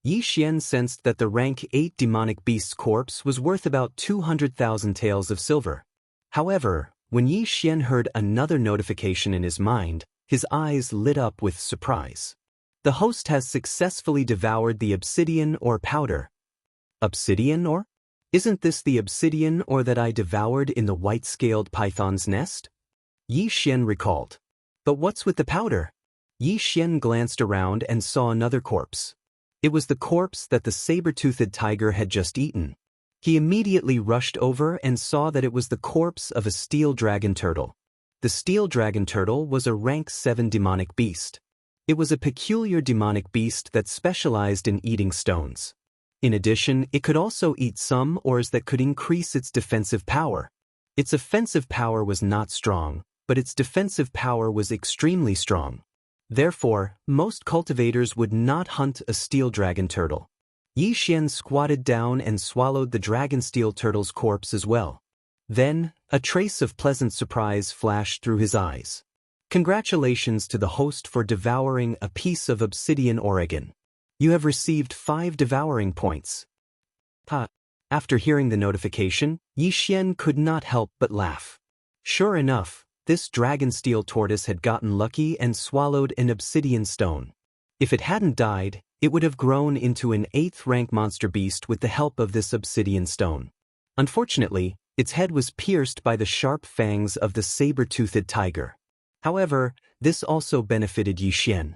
Yi Xian sensed that the rank 8 demonic beast's corpse was worth about 200,000 taels of silver. However, when Yi Xian heard another notification in his mind, his eyes lit up with surprise. The host has successfully devoured the obsidian ore powder. Obsidian ore? Isn't this the obsidian ore that I devoured in the white-scaled python's nest? Yi Xian recalled. But what's with the powder? Yi Xian glanced around and saw another corpse. It was the corpse that the saber-toothed tiger had just eaten. He immediately rushed over and saw that it was the corpse of a steel dragon turtle. The steel dragon turtle was a rank 7 demonic beast. It was a peculiar demonic beast that specialized in eating stones. In addition, it could also eat some ores that could increase its defensive power. Its offensive power was not strong, but its defensive power was extremely strong. Therefore, most cultivators would not hunt a steel dragon turtle. Yi Xian squatted down and swallowed the dragon steel turtle's corpse as well. Then, a trace of pleasant surprise flashed through his eyes. Congratulations to the host for devouring a piece of obsidian Oregon. You have received 5 devouring points. After hearing the notification, Yi Xian could not help but laugh. Sure enough, this dragon steel tortoise had gotten lucky and swallowed an obsidian stone. If it hadn't died, it would have grown into an 8th rank monster beast with the help of this obsidian stone. Unfortunately, its head was pierced by the sharp fangs of the saber-toothed tiger. However, this also benefited Yi Xian.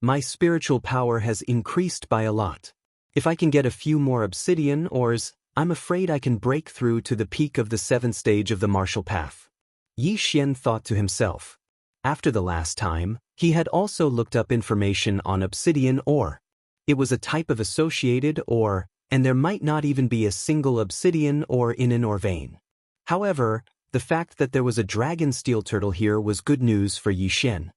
My spiritual power has increased by a lot. If I can get a few more obsidian ores, I'm afraid I can break through to the peak of the 7th stage of the martial path. Yi Xian thought to himself. After the last time, he had also looked up information on obsidian ore. It was a type of associated ore, and there might not even be a single obsidian ore in an ore vein. However, the fact that there was a dragon steel turtle here was good news for Yi Xian.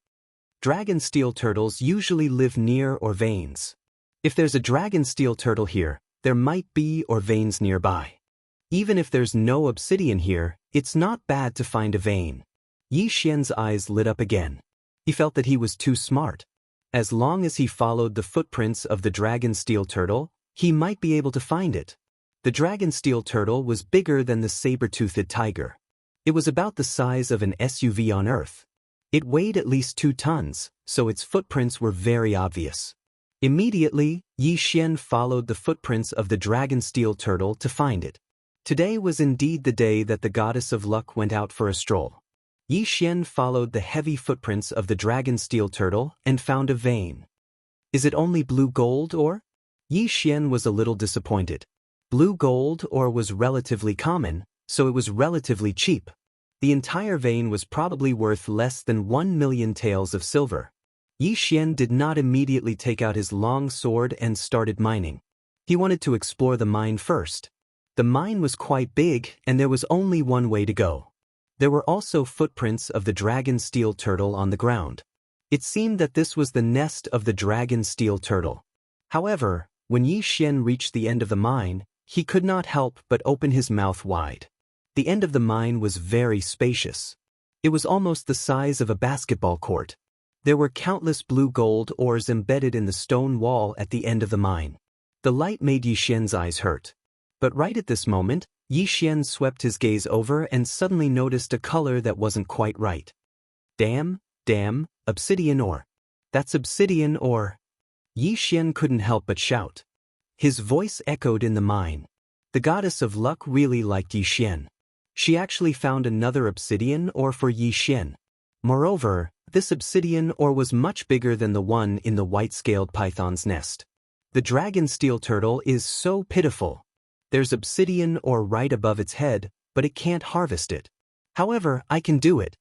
Dragon steel turtles usually live near ore veins. If there's a dragon steel turtle here, there might be ore veins nearby. Even if there's no obsidian here, it's not bad to find a vein. Yi Xian's eyes lit up again. He felt that he was too smart. As long as he followed the footprints of the dragon steel turtle, he might be able to find it. The dragon steel turtle was bigger than the saber-toothed tiger. It was about the size of an SUV on Earth. It weighed at least 2 tons, so its footprints were very obvious. Immediately, Yi Xian followed the footprints of the dragon steel turtle to find it. Today was indeed the day that the goddess of luck went out for a stroll. Yi Xian followed the heavy footprints of the dragon steel turtle and found a vein. Is it only blue gold ore? Yi Xian was a little disappointed. Blue gold ore was relatively common, so it was relatively cheap. The entire vein was probably worth less than 1 million taels of silver. Yi Xian did not immediately take out his long sword and started mining. He wanted to explore the mine first. The mine was quite big and there was only one way to go. There were also footprints of the dragon steel turtle on the ground. It seemed that this was the nest of the dragon steel turtle. However, when Yi Xian reached the end of the mine, he could not help but open his mouth wide. The end of the mine was very spacious. It was almost the size of a basketball court. There were countless blue gold ores embedded in the stone wall at the end of the mine. The light made Yi Xian's eyes hurt. But right at this moment, Yi Xian swept his gaze over and suddenly noticed a color that wasn't quite right. Damn, obsidian ore. That's obsidian ore. Yi Xian couldn't help but shout. His voice echoed in the mine. The goddess of luck really liked Yi Xian. She actually found another obsidian ore for Yi Xian. Moreover, this obsidian ore was much bigger than the one in the white-scaled python's nest. The dragon steel turtle is so pitiful. There's obsidian ore right above its head, but it can't harvest it. However, I can do it.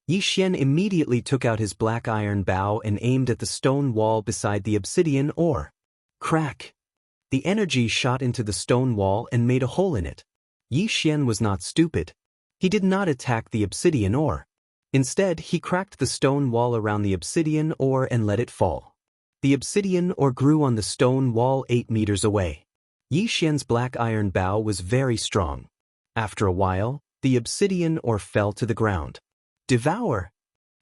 Yi Xian immediately took out his black iron bow and aimed at the stone wall beside the obsidian ore. Crack! The energy shot into the stone wall and made a hole in it. Yi Xian was not stupid. He did not attack the obsidian ore. Instead, he cracked the stone wall around the obsidian ore and let it fall. The obsidian ore grew on the stone wall 8 meters away. Yi Xian's black iron bow was very strong. After a while, the obsidian ore fell to the ground. Devour!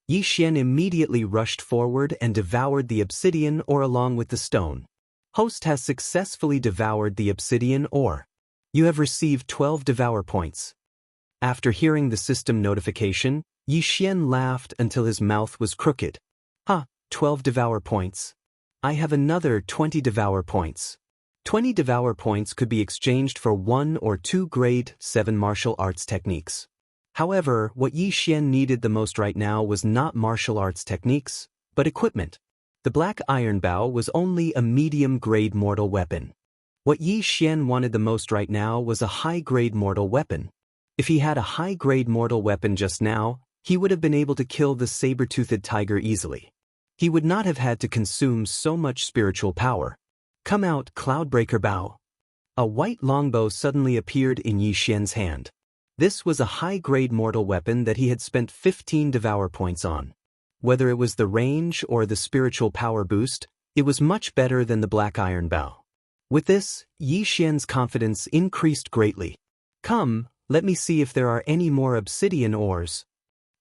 Yi Xian immediately rushed forward and devoured the obsidian ore along with the stone. Host has successfully devoured the obsidian ore. You have received 12 devour points. After hearing the system notification, Xian laughed until his mouth was crooked. 12 devour points. I have another 20 devour points. 20 devour points could be exchanged for 1 or 2 grade 7 martial arts techniques. However, what Xian needed the most right now was not martial arts techniques, but equipment. The black iron bow was only a medium-grade mortal weapon. What Xian wanted the most right now was a high-grade mortal weapon. If he had a high-grade mortal weapon just now, he would have been able to kill the saber-toothed tiger easily. He would not have had to consume so much spiritual power. Come out, Cloudbreaker Bow. A white longbow suddenly appeared in Xian's hand. This was a high-grade mortal weapon that he had spent 15 devour points on. Whether it was the range or the spiritual power boost, it was much better than the black iron bow. With this, Xian's confidence increased greatly. Come, let me see if there are any more obsidian ores.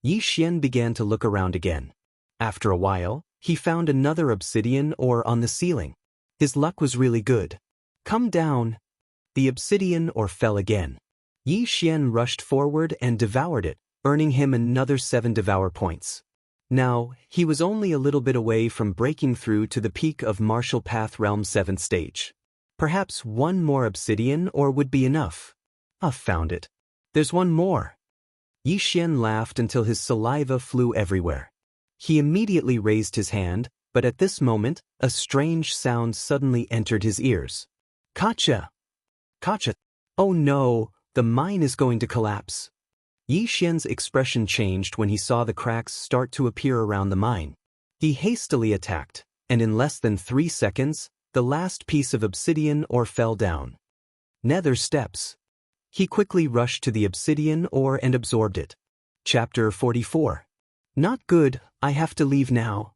Xian began to look around again. After a while, he found another obsidian ore on the ceiling. His luck was really good. Come down. The obsidian ore fell again. Xian rushed forward and devoured it, earning him another 7 devour points. Now, he was only a little bit away from breaking through to the peak of Martial Path Realm 7th stage. Perhaps one more obsidian ore would be enough. Found it. There's one more. Xian laughed until his saliva flew everywhere. He immediately raised his hand, but at this moment, a strange sound suddenly entered his ears. Kacha! Kacha! Oh no, the mine is going to collapse. Xian's expression changed when he saw the cracks start to appear around the mine. He hastily attacked, and in less than 3 seconds, the last piece of obsidian ore fell down. Nether steps. He quickly rushed to the obsidian ore and absorbed it. Chapter 44. Not good, I have to leave now.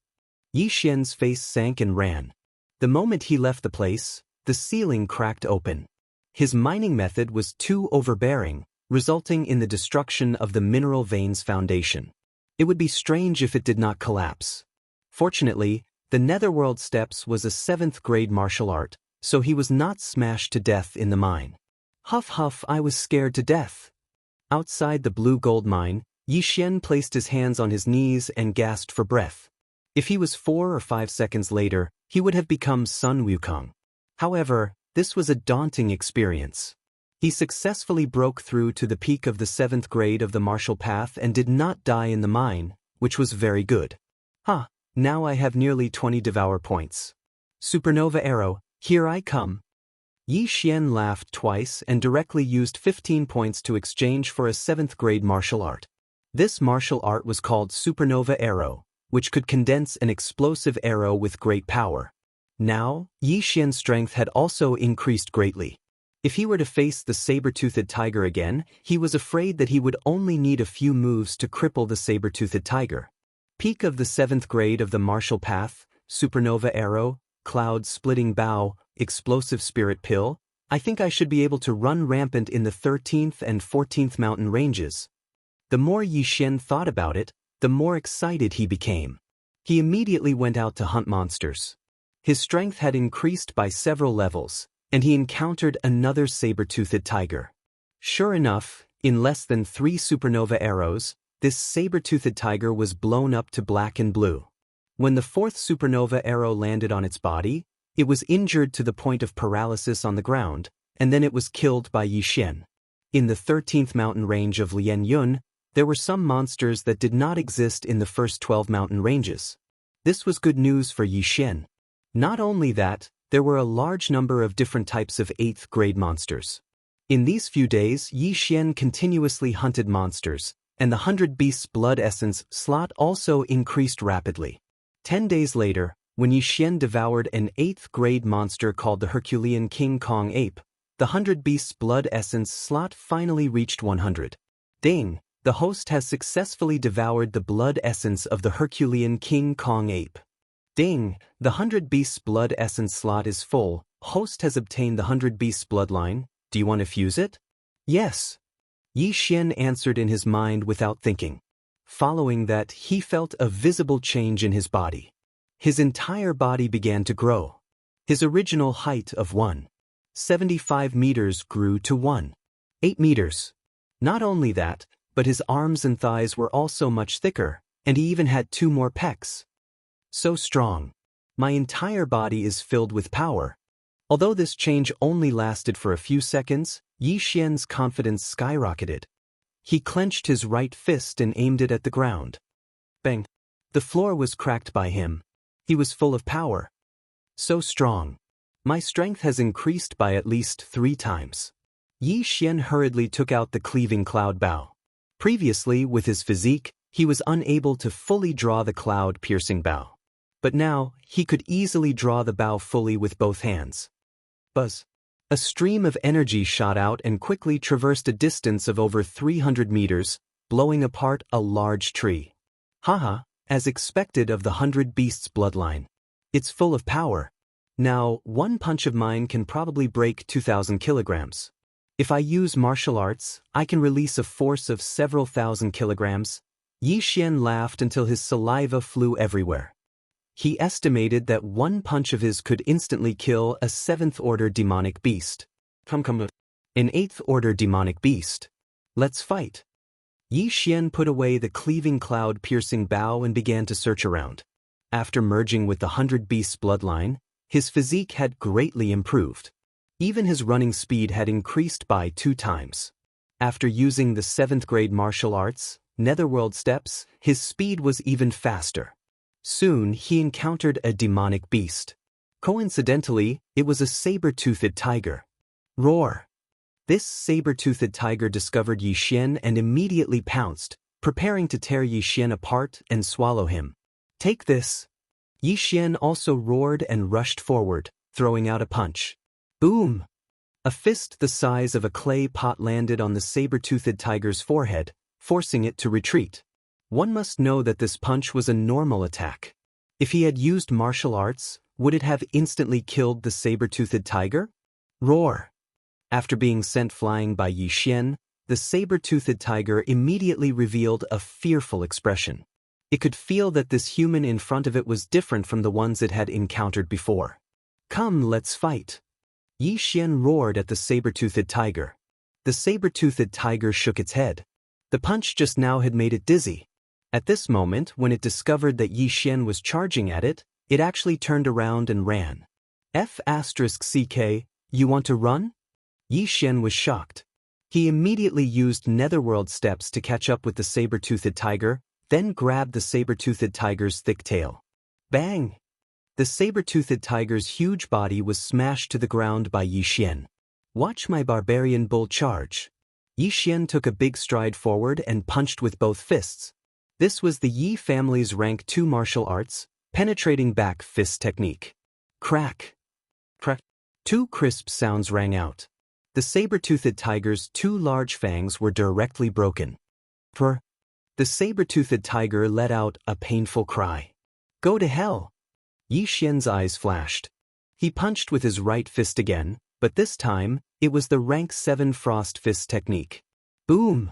Xian's face sank and ran. The moment he left the place, the ceiling cracked open. His mining method was too overbearing, resulting in the destruction of the mineral veins foundation. It would be strange if it did not collapse. Fortunately, the Netherworld Steps was a 7th grade martial art, so he was not smashed to death in the mine. Huff huff, I was scared to death. Outside the blue gold mine, Xian placed his hands on his knees and gasped for breath. If he was 4 or 5 seconds later, he would have become Sun Wukong. However, this was a daunting experience. He successfully broke through to the peak of the 7th grade of the martial path and did not die in the mine, which was very good. Now I have nearly 20 devour points. Supernova arrow, here I come. Xian laughed twice and directly used 15 points to exchange for a 7th grade martial art. This martial art was called Supernova arrow, which could condense an explosive arrow with great power. Now, Xian's strength had also increased greatly. If he were to face the saber-toothed tiger again, he was afraid that he would only need a few moves to cripple the saber-toothed tiger. Peak of the 7th grade of the martial path, Supernova arrow, Cloud-splitting bow, explosive spirit pill, I think I should be able to run rampant in the 13th and 14th mountain ranges. The more Xian thought about it, the more excited he became. He immediately went out to hunt monsters. His strength had increased by several levels, and he encountered another saber-toothed tiger. Sure enough, in less than 3 supernova arrows, this saber-toothed tiger was blown up to black and blue. When the 4th supernova arrow landed on its body, it was injured to the point of paralysis on the ground, and then it was killed by Xian. In the 13th mountain range of Lianyun, there were some monsters that did not exist in the first 12 mountain ranges. This was good news for Xian. Not only that, there were a large number of different types of 8th grade monsters. In these few days, Xian continuously hunted monsters, and the 100 Beasts Blood Essence slot also increased rapidly. 10 days later, when Xian devoured an 8th grade monster called the Herculean King Kong Ape, the 100 Beasts Blood Essence slot finally reached 100. Ding! The host has successfully devoured the blood essence of the Herculean King Kong Ape. Ding! The 100 Beasts Blood Essence slot is full. Host has obtained the 100 Beasts Bloodline. Do you want to fuse it? Yes. Xian answered in his mind without thinking. Following that, he felt a visible change in his body. His entire body began to grow. His original height of 1.75 meters grew to 1.8 meters. Not only that, but his arms and thighs were also much thicker, and he even had 2 more pecs. So strong. My entire body is filled with power. Although this change only lasted for a few seconds, Yi Xian's confidence skyrocketed. He clenched his right fist and aimed it at the ground. Bang! The floor was cracked by him. He was full of power. So strong. My strength has increased by at least 3 times. Yi Xian hurriedly took out the cleaving cloud bow. Previously, with his physique, he was unable to fully draw the cloud-piercing bow. But now, he could easily draw the bow fully with both hands. Buzz! A stream of energy shot out and quickly traversed a distance of over 300 meters, blowing apart a large tree. Haha, as expected of the 100 Beasts bloodline. It's full of power. Now, one punch of mine can probably break 2,000 kilograms. If I use martial arts, I can release a force of several thousand kilograms. Yi Xian laughed until his saliva flew everywhere. He estimated that one punch of his could instantly kill a 7th-order demonic beast. An 8th-order demonic beast. Let's fight. Yi Xian put away the cleaving cloud-piercing bow and began to search around. After merging with the 100 Beasts bloodline, his physique had greatly improved. Even his running speed had increased by 2 times. After using the 7th-grade martial arts, Netherworld steps, his speed was even faster. Soon, he encountered a demonic beast. Coincidentally, it was a saber-toothed tiger. Roar! This saber-toothed tiger discovered Yi Xian and immediately pounced, preparing to tear Yi Xian apart and swallow him. Take this! Yi Xian also roared and rushed forward, throwing out a punch. Boom! A fist the size of a clay pot landed on the saber-toothed tiger's forehead, forcing it to retreat. One must know that this punch was a normal attack. If he had used martial arts, would it have instantly killed the saber-toothed tiger? Roar! After being sent flying by Yi Xian, the saber-toothed tiger immediately revealed a fearful expression. It could feel that this human in front of it was different from the ones it had encountered before. Come, let's fight! Yi Xian roared at the saber-toothed tiger. The saber-toothed tiger shook its head. The punch just now had made it dizzy. At this moment, when it discovered that Yi Xian was charging at it, it actually turned around and ran. F***CK, you want to run? Yi Xian was shocked. He immediately used Netherworld steps to catch up with the saber-toothed tiger, then grabbed the saber-toothed tiger's thick tail. Bang! The saber-toothed tiger's huge body was smashed to the ground by Yi Xian. Watch my barbarian bull charge. Yi Xian took a big stride forward and punched with both fists. This was the Yi family's rank 2 martial arts, penetrating back fist technique. Crack! Crack! 2 crisp sounds rang out. The saber-toothed tiger's 2 large fangs were directly broken. The saber-toothed tiger let out a painful cry. Go to hell! Yi Xian's eyes flashed. He punched with his right fist again, but this time, it was the rank 7 frost fist technique. Boom!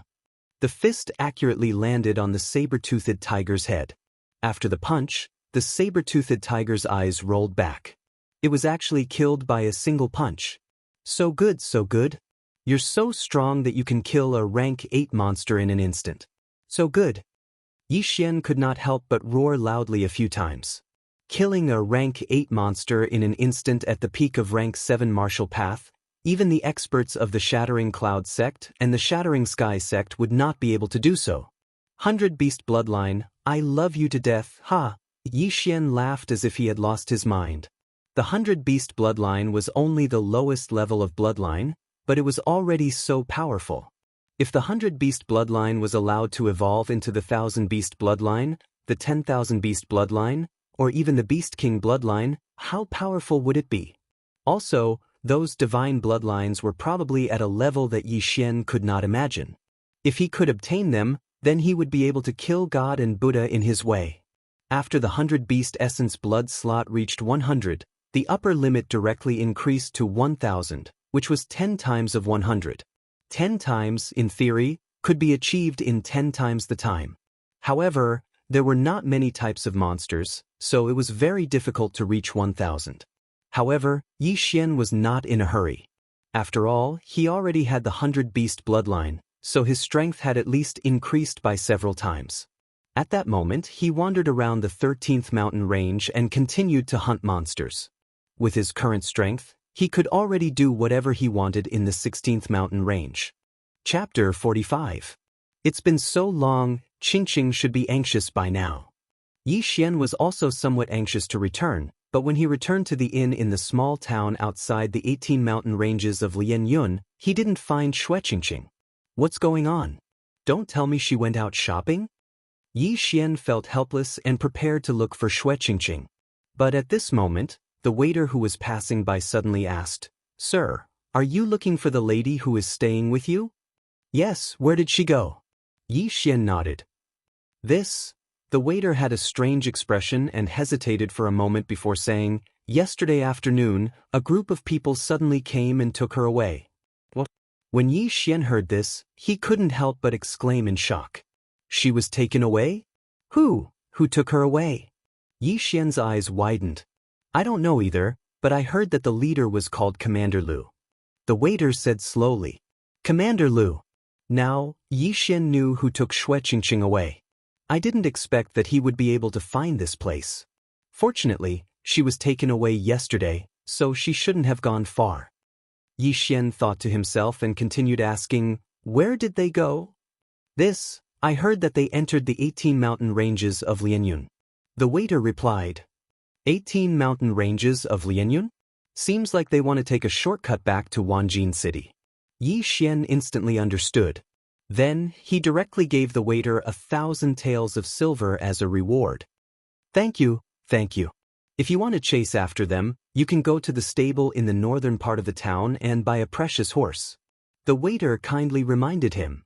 The fist accurately landed on the saber-toothed tiger's head. After the punch, the saber-toothed tiger's eyes rolled back. It was actually killed by a single punch. So good, so good. You're so strong that you can kill a rank 8 monster in an instant. So good. Yi Xian could not help but roar loudly a few times. Killing a rank 8 monster in an instant at the peak of rank 7 martial path, even the experts of the Shattering Cloud sect and the Shattering Sky sect would not be able to do so. 100 Beast bloodline, I love you to death, ha! Yi Xian laughed as if he had lost his mind. The 100 Beast bloodline was only the lowest level of bloodline, but it was already so powerful. If the 100 Beast bloodline was allowed to evolve into the 1,000 Beast bloodline, the 10,000 Beast bloodline, or even the Beast King bloodline, how powerful would it be? Also, those divine bloodlines were probably at a level that Yi Xian could not imagine. If he could obtain them, then he would be able to kill God and Buddha in his way. After the 100 Beast Essence blood slot reached 100, the upper limit directly increased to 1,000, which was 10 times of 100. 10 times, in theory, could be achieved in 10 times the time. However, there were not many types of monsters, so it was very difficult to reach 1,000. However, Yi Xian was not in a hurry. After all, he already had the 100-beast bloodline, so his strength had at least increased by several times. At that moment, he wandered around the 13th mountain range and continued to hunt monsters. With his current strength, he could already do whatever he wanted in the 16th mountain range. Chapter 45. It's been so long, Qingqing should be anxious by now. Yi Xian was also somewhat anxious to return, but when he returned to the inn in the small town outside the 18 mountain ranges of Lianyun, he didn't find Qingqing. What's going on? Don't tell me she went out shopping? Yi Xian felt helpless and prepared to look for Qingqing. But at this moment, the waiter who was passing by suddenly asked, "Sir, are you looking for the lady who is staying with you?" "Yes, where did she go?" Yi Xian nodded. The waiter had a strange expression and hesitated for a moment before saying, "Yesterday afternoon, a group of people suddenly came and took her away." What? When Yi Xian heard this, he couldn't help but exclaim in shock. She was taken away? Who took her away? Yi Xian's eyes widened. I don't know either, but I heard that the leader was called Commander Lu. The waiter said slowly. Commander Lu. Now, Yi Xian knew who took Qingqing away. I didn't expect that he would be able to find this place. Fortunately, she was taken away yesterday, so she shouldn't have gone far. Yi Xian thought to himself and continued asking, where did they go? I heard that they entered the 18 mountain ranges of Lianyun. The waiter replied. 18 mountain ranges of Lianyun? Seems like they want to take a shortcut back to Wanjin City. Yi Xian instantly understood. Then, he directly gave the waiter 1,000 taels of silver as a reward. Thank you. If you want to chase after them, you can go to the stable in the northern part of the town and buy a precious horse. The waiter kindly reminded him.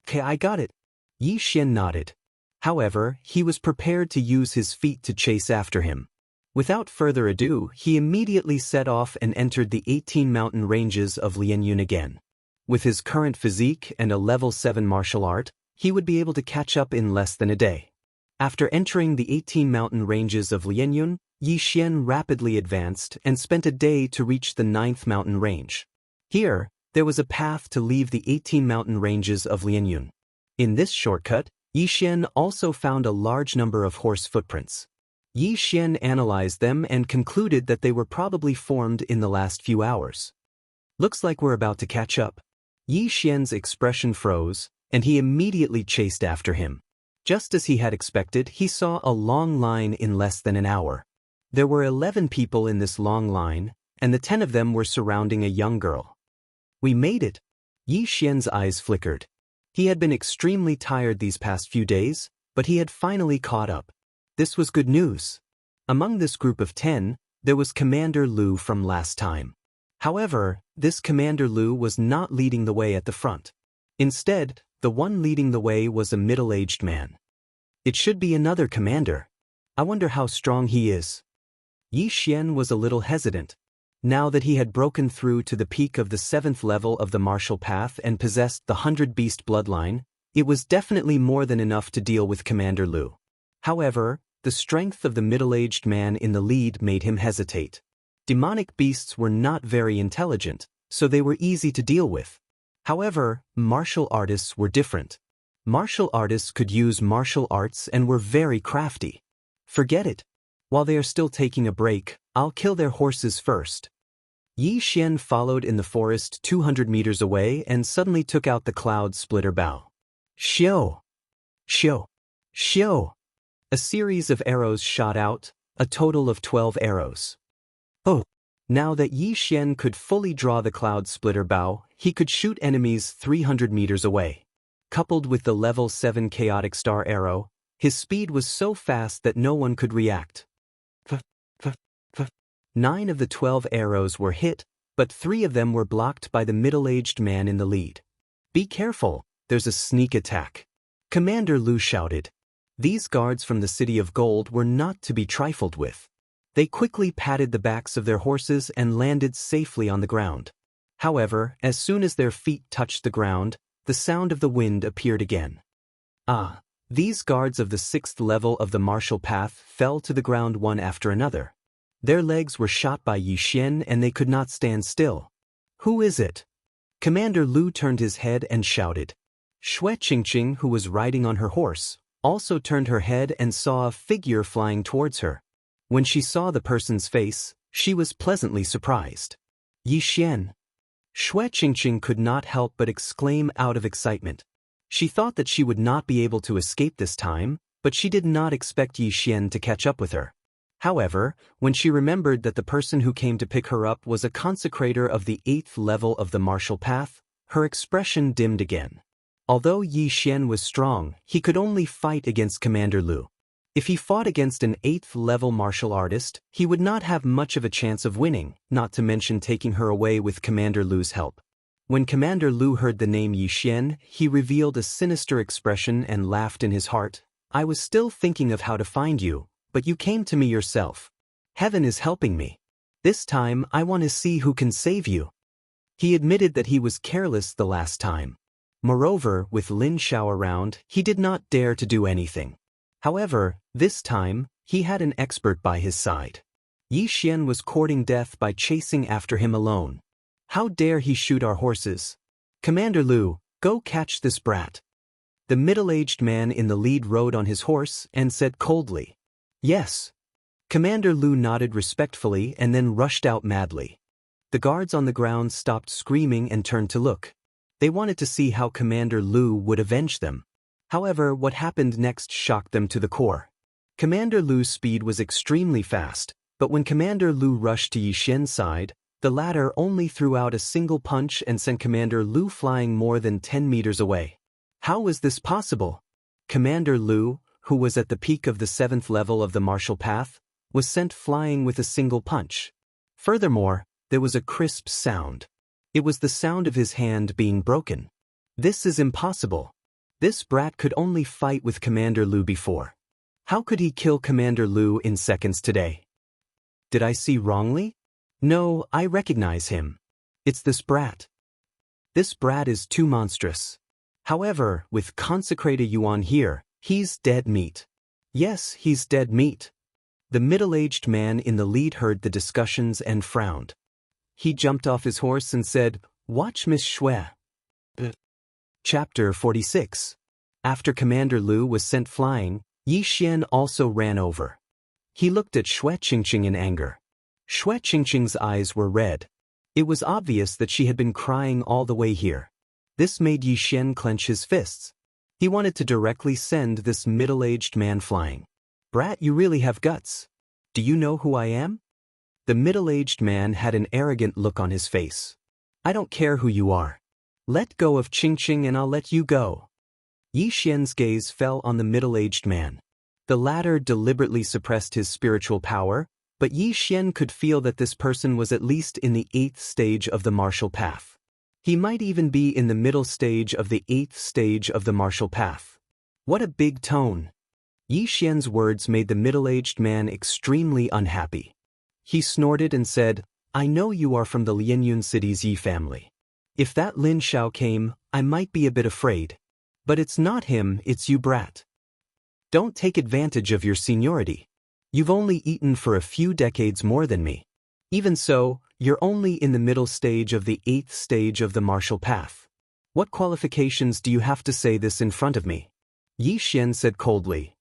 Okay, I got it. Yi Xian nodded. However, he was prepared to use his feet to chase after him. Without further ado, he immediately set off and entered the 18 mountain ranges of Lianyun again. With his current physique and a level 7 martial art, he would be able to catch up in less than a day. After entering the 18 mountain ranges of Lianyun, Yi Xian rapidly advanced and spent a day to reach the 9th mountain range. Here, there was a path to leave the 18 mountain ranges of Lianyun. In this shortcut, Yi Xian also found a large number of horse footprints. Yi Xian analyzed them and concluded that they were probably formed in the last few hours. Looks like we're about to catch up. Yi Xian's expression froze, and he immediately chased after him. Just as he had expected, he saw a long line in less than an hour. There were 11 people in this long line, and the 10 of them were surrounding a young girl. We made it. Yi Xian's eyes flickered. He had been extremely tired these past few days, but he had finally caught up. This was good news. Among this group of 10, there was Commander Lu from last time. However, this Commander Lu was not leading the way at the front. Instead, the one leading the way was a middle-aged man. It should be another commander. I wonder how strong he is. Yi Xian was a little hesitant. Now that he had broken through to the peak of the 7th level of the martial path and possessed the 100-beast bloodline, it was definitely more than enough to deal with Commander Lu. However, the strength of the middle-aged man in the lead made him hesitate. Demonic beasts were not very intelligent, so they were easy to deal with. However, martial artists were different. Martial artists could use martial arts and were very crafty. Forget it. While they are still taking a break, I'll kill their horses first. Yi Xian followed in the forest 200 meters away and suddenly took out the cloud splitter bow. Xiu! Xiu! Xiu! A series of arrows shot out, a total of 12 arrows. Oh! Now that Yi Xian could fully draw the cloud splitter bow, he could shoot enemies 300 meters away. Coupled with the level 7 chaotic star arrow, his speed was so fast that no one could react. 9 of the 12 arrows were hit, but 3 of them were blocked by the middle-aged man in the lead. Be careful, there's a sneak attack. Commander Lu shouted. These guards from the City of Gold were not to be trifled with. They quickly patted the backs of their horses and landed safely on the ground. However, as soon as their feet touched the ground, the sound of the wind appeared again. These guards of the 6th level of the martial path fell to the ground one after another. Their legs were shot by Yi Xian and they could not stand still. Who is it? Commander Lu turned his head and shouted. Xue Qingqing, who was riding on her horse, also turned her head and saw a figure flying towards her. When she saw the person's face, she was pleasantly surprised. Yi Xian. Xue Qingqing could not help but exclaim out of excitement. She thought that she would not be able to escape this time, but she did not expect Yi Xian to catch up with her. However, when she remembered that the person who came to pick her up was a consecrator of the 8th level of the martial path, her expression dimmed again. Although Yi Xian was strong, he could only fight against Commander Lu. If he fought against an 8th level martial artist, he would not have much of a chance of winning, not to mention taking her away with Commander Lu's help. When Commander Lu heard the name Yi Xian, he revealed a sinister expression and laughed in his heart. I was still thinking of how to find you, but you came to me yourself. Heaven is helping me. This time I want to see who can save you. He admitted that he was careless the last time. Moreover, with Lin Xiao around, he did not dare to do anything. However, this time, he had an expert by his side. Yi Xian was courting death by chasing after him alone. How dare he shoot our horses? Commander Lu, go catch this brat. The middle-aged man in the lead rode on his horse and said coldly. Yes. Commander Lu nodded respectfully and then rushed out madly. The guards on the ground stopped screaming and turned to look. They wanted to see how Commander Lu would avenge them. However, what happened next shocked them to the core. Commander Lu's speed was extremely fast, but when Commander Lu rushed to Yi Xian's side, the latter only threw out a single punch and sent Commander Lu flying more than 10 meters away. How was this possible? Commander Lu, who was at the peak of the 7th level of the martial path, was sent flying with a single punch. Furthermore, there was a crisp sound. It was the sound of his hand being broken. This is impossible. This brat could only fight with Commander Lu before. How could he kill Commander Lu in seconds today? Did I see wrongly? No, I recognize him. It's this brat. This brat is too monstrous. However, with Consecrated Yuan here, he's dead meat. Yes, he's dead meat. The middle-aged man in the lead heard the discussions and frowned. He jumped off his horse and said, Watch Miss Xue. Chapter 46. After Commander Lu was sent flying, Yi Xian also ran over. He looked at Xue Qingqing in anger. Xue Qingqing's eyes were red. It was obvious that she had been crying all the way here. This made Yi Xian clench his fists. He wanted to directly send this middle-aged man flying. Brat, you really have guts. Do you know who I am? The middle-aged man had an arrogant look on his face. I don't care who you are. Let go of Qingqing and I'll let you go. Yi Xian's gaze fell on the middle-aged man. The latter deliberately suppressed his spiritual power, but Yi Xian could feel that this person was at least in the 8th stage of the martial path. He might even be in the middle stage of the 8th stage of the martial path. What a big tone. Yi Xian's words made the middle-aged man extremely unhappy. He snorted and said, I know you are from the Lianyun city's Yi family. If that Lin Xiao came, I might be a bit afraid. But it's not him, it's you, brat. Don't take advantage of your seniority. You've only eaten for a few decades more than me. Even so, you're only in the middle stage of the 8th stage of the martial path. What qualifications do you have to say this in front of me? Yi Xian said coldly.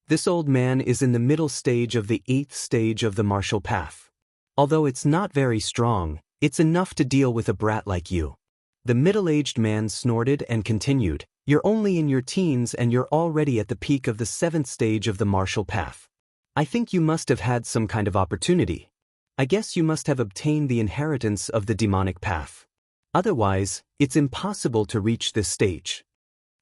This old man is in the middle stage of the 8th stage of the martial path. Although it's not very strong, it's enough to deal with a brat like you. The middle-aged man snorted and continued, You're only in your teens and you're already at the peak of the 7th stage of the martial path. I think you must have had some kind of opportunity. I guess you must have obtained the inheritance of the demonic path. Otherwise, it's impossible to reach this stage.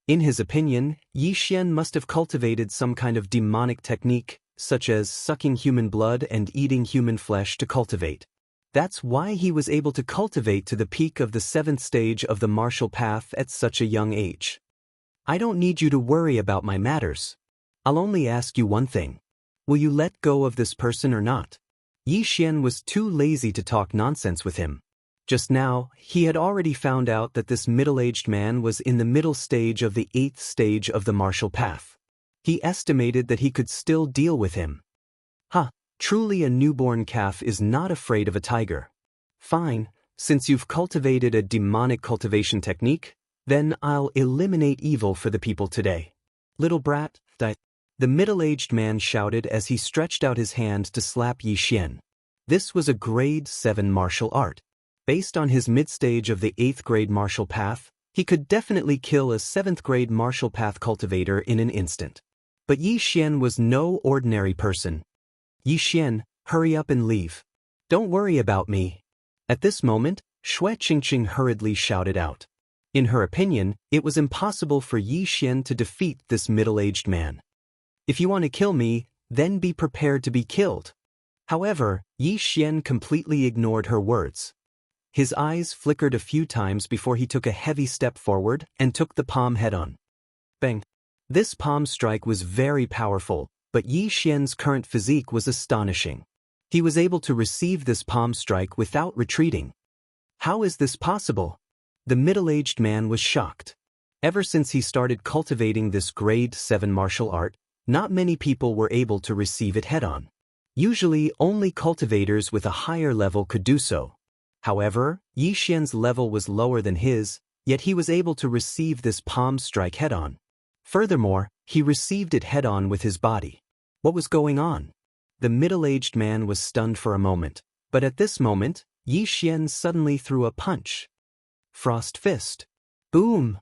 In his opinion, Yi Xian must have cultivated some kind of demonic technique, such as sucking human blood and eating human flesh to cultivate. That's why he was able to cultivate to the peak of the 7th stage of the martial path at such a young age. I don't need you to worry about my matters. I'll only ask you one thing. Will you let go of this person or not? Yi Xian was too lazy to talk nonsense with him. Just now, he had already found out that this middle-aged man was in the middle stage of the 8th stage of the martial path. He estimated that he could still deal with him. Truly a newborn calf is not afraid of a tiger. Fine, since you've cultivated a demonic cultivation technique, then I'll eliminate evil for the people today. Little brat, the middle-aged man shouted as he stretched out his hand to slap Yi Xian. This was a grade 7 martial art. Based on his mid-stage of the 8th grade martial path, he could definitely kill a 7th grade martial path cultivator in an instant. But Yi Xian was no ordinary person. Yi Xian, hurry up and leave. Don't worry about me. At this moment, Xue Qingqing hurriedly shouted out. In her opinion, it was impossible for Yi Xian to defeat this middle-aged man. If you want to kill me, then be prepared to be killed. However, Yi Xian completely ignored her words. His eyes flickered a few times before he took a heavy step forward and took the palm head-on. Bang! This palm strike was very powerful, but Yi Xian's current physique was astonishing. He was able to receive this palm strike without retreating. How is this possible? The middle-aged man was shocked. Ever since he started cultivating this grade 7 martial art, not many people were able to receive it head-on. Usually, only cultivators with a higher level could do so. However, Yi Xian's level was lower than his, yet he was able to receive this palm strike head-on. Furthermore, he received it head-on with his body. What was going on? The middle-aged man was stunned for a moment, but at this moment, Yi Xian suddenly threw a punch. Frost fist. Boom!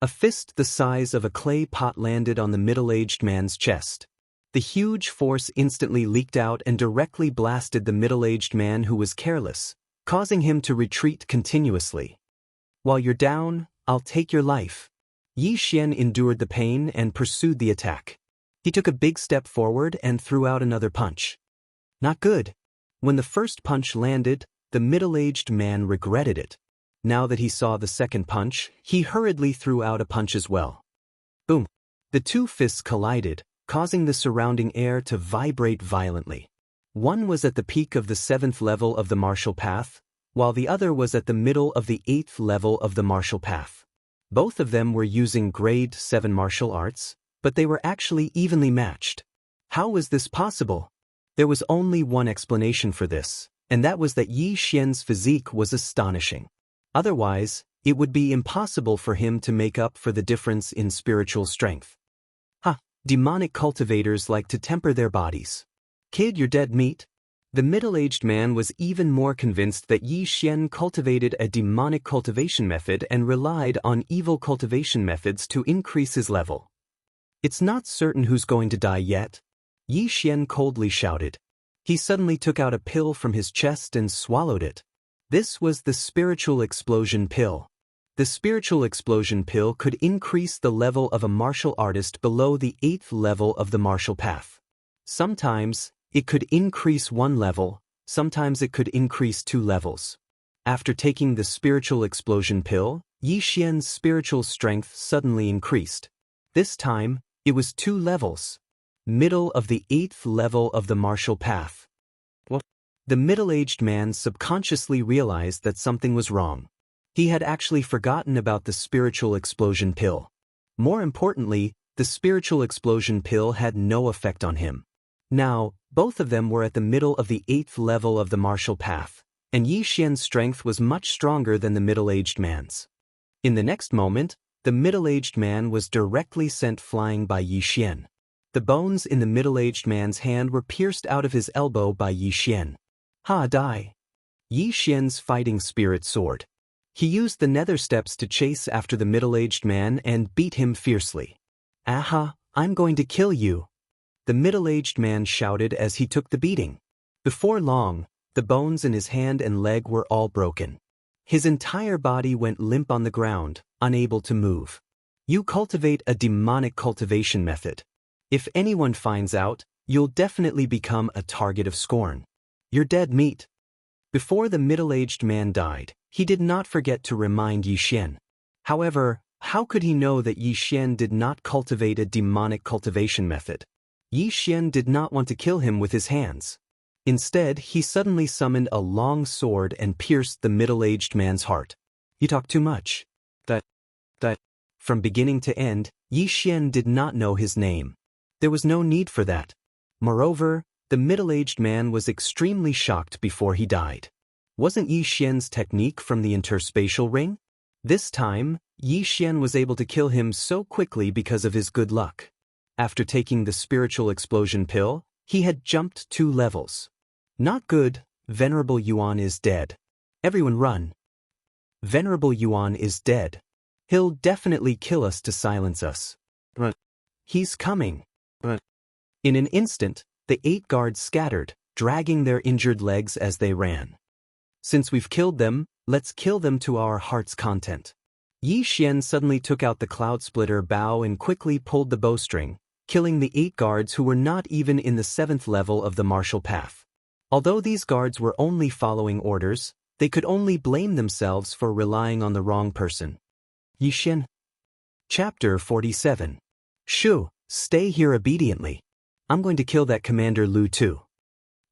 A fist the size of a clay pot landed on the middle-aged man's chest. The huge force instantly leaked out and directly blasted the middle-aged man who was careless, causing him to retreat continuously. While you're down, I'll take your life. Yi Xian endured the pain and pursued the attack. He took a big step forward and threw out another punch. Not good. When the first punch landed, the middle-aged man regretted it. Now that he saw the second punch, he hurriedly threw out a punch as well. Boom! The two fists collided, causing the surrounding air to vibrate violently. One was at the peak of the 7th level of the martial path, while the other was at the middle of the 8th level of the martial path. Both of them were using grade 7 martial arts, but they were actually evenly matched. How was this possible? There was only one explanation for this, and that was that Yi Xian's physique was astonishing. Otherwise, it would be impossible for him to make up for the difference in spiritual strength. Demonic cultivators like to temper their bodies. Kid, you're dead meat. The middle-aged man was even more convinced that Yi Xian cultivated a demonic cultivation method and relied on evil cultivation methods to increase his level. It's not certain who's going to die yet. Yi Xian coldly shouted. He suddenly took out a pill from his chest and swallowed it. This was the spiritual explosion pill. The spiritual explosion pill could increase the level of a martial artist below the 8th level of the martial path. Sometimes, it could increase 1 level, sometimes it could increase 2 levels. After taking the spiritual explosion pill, Yi Xian's spiritual strength suddenly increased. This time, it was 2 levels. Middle of the 8th level of the martial path. What? The middle-aged man subconsciously realized that something was wrong. He had actually forgotten about the spiritual explosion pill. More importantly, the spiritual explosion pill had no effect on him. Now, both of them were at the middle of the 8th level of the martial path, and Yi Xian's strength was much stronger than the middle-aged man's. In the next moment, the middle-aged man was directly sent flying by Yi Xian. The bones in the middle-aged man's hand were pierced out of his elbow by Yi Xian. Die! Yi Xian's fighting spirit soared. He used the nether steps to chase after the middle-aged man and beat him fiercely. Aha, I'm going to kill you! The middle-aged man shouted as he took the beating. Before long, the bones in his hand and leg were all broken. His entire body went limp on the ground, unable to move. You cultivate a demonic cultivation method. If anyone finds out, you'll definitely become a target of scorn. You're dead meat. Before the middle-aged man died, he did not forget to remind Yi Xian. However, how could he know that Yi Xian did not cultivate a demonic cultivation method? Yi Xian did not want to kill him with his hands. Instead, he suddenly summoned a long sword and pierced the middle-aged man's heart. You talk too much. From beginning to end, Yi Xian did not know his name. There was no need for that. Moreover, The middle-aged man was extremely shocked before he died. Wasn't Yi Xian's technique from the interspatial ring? This time, Yi Xian was able to kill him so quickly because of his good luck. After taking the spiritual explosion pill, he had jumped 2 levels. Not good, Venerable Yuan is dead. Everyone run. Venerable Yuan is dead. He'll definitely kill us to silence us. He's coming. In an instant, the 8 guards scattered, dragging their injured legs as they ran. Since we've killed them, let's kill them to our heart's content. Yi Xian suddenly took out the cloud splitter bow and quickly pulled the bowstring, killing the 8 guards who were not even in the 7th level of the martial path. Although these guards were only following orders, they could only blame themselves for relying on the wrong person. Yi Xian. Chapter 47. Shu, stay here obediently. I'm going to kill that Commander Lu too.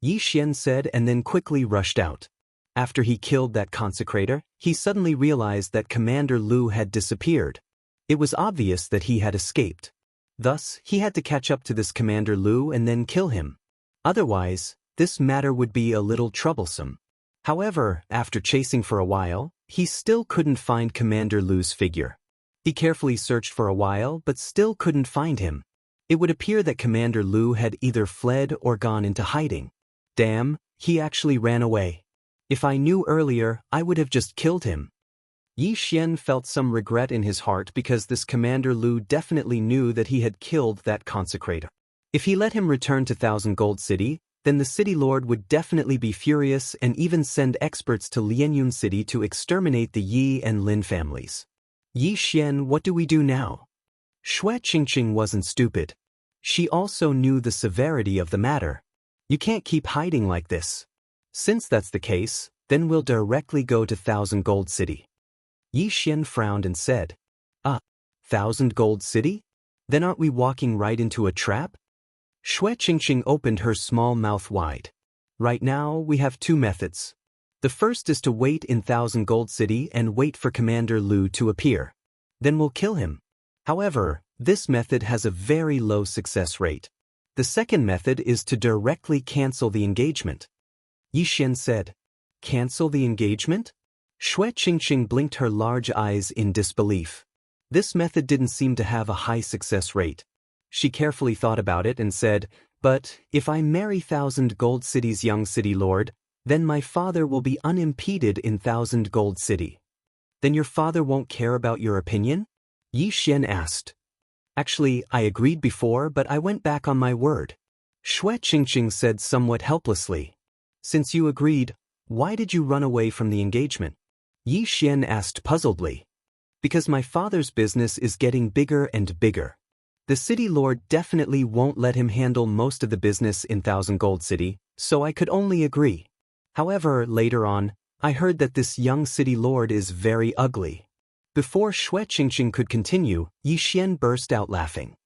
Yi Xian said and then quickly rushed out. After he killed that consecrator, he suddenly realized that Commander Lu had disappeared. It was obvious that he had escaped. Thus, he had to catch up to this Commander Lu and then kill him. Otherwise, this matter would be a little troublesome. However, after chasing for a while, he still couldn't find Commander Lu's figure. He carefully searched for a while but still couldn't find him. It would appear that Commander Lu had either fled or gone into hiding. Damn, he actually ran away. If I knew earlier, I would have just killed him. Yi Xian felt some regret in his heart because this Commander Lu definitely knew that he had killed that consecrator. If he let him return to Thousand Gold City, then the city lord would definitely be furious and even send experts to Lianyun City to exterminate the Yi and Lin families. Yi Xian, what do we do now? Xue Qingqing wasn't stupid. She also knew the severity of the matter. You can't keep hiding like this. Since that's the case, then we'll directly go to Thousand Gold City. Yi Xian frowned and said, Thousand Gold City? Then aren't we walking right into a trap? Xue Qingqing opened her small mouth wide. Right now, we have 2 methods. The first is to wait in Thousand Gold City and wait for Commander Lu to appear. Then we'll kill him. However, this method has a very low success rate. The second method is to directly cancel the engagement. Yi Xian said, Cancel the engagement? Xue Qingqing blinked her large eyes in disbelief. This method didn't seem to have a high success rate. She carefully thought about it and said, But if I marry Thousand Gold City's young city lord, then my father will be unimpeded in Thousand Gold City. Then your father won't care about your opinion? Yi Xian asked. Actually, I agreed before, but I went back on my word. Xue Qingqing said somewhat helplessly. Since you agreed, why did you run away from the engagement? Yi Xian asked puzzledly. Because my father's business is getting bigger and bigger. The city lord definitely won't let him handle most of the business in Thousand Gold City, so I could only agree. However, later on, I heard that this young city lord is very ugly. Before Xue Qingqing could continue, Yi Xian burst out laughing.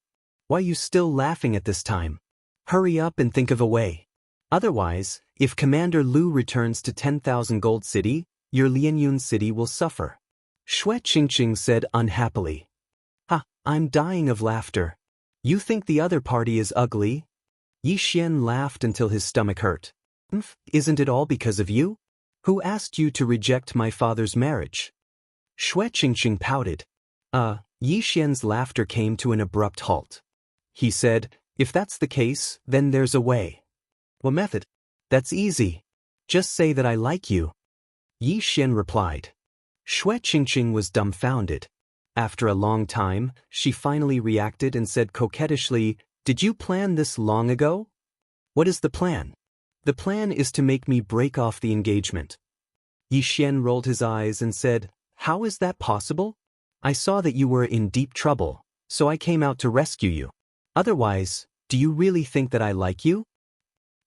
Why are you still laughing at this time? Hurry up and think of a way. Otherwise, if Commander Lu returns to 10,000 Gold City, your Lianyun City will suffer. Xue Qingqing said unhappily. I'm dying of laughter. You think the other party is ugly? Yi Xian laughed until his stomach hurt. Isn't it all because of you? Who asked you to reject my father's marriage? Xue Qingqing pouted. Yi Xian's laughter came to an abrupt halt. He said, If that's the case, then there's a way. What method? That's easy. Just say that I like you. Yi Xian replied. Xue Qingqing was dumbfounded. After a long time, she finally reacted and said coquettishly, Did you plan this long ago? What is the plan? The plan is to make me break off the engagement. Yi Xian rolled his eyes and said, How is that possible? I saw that you were in deep trouble, so I came out to rescue you. Otherwise, do you really think that I like you?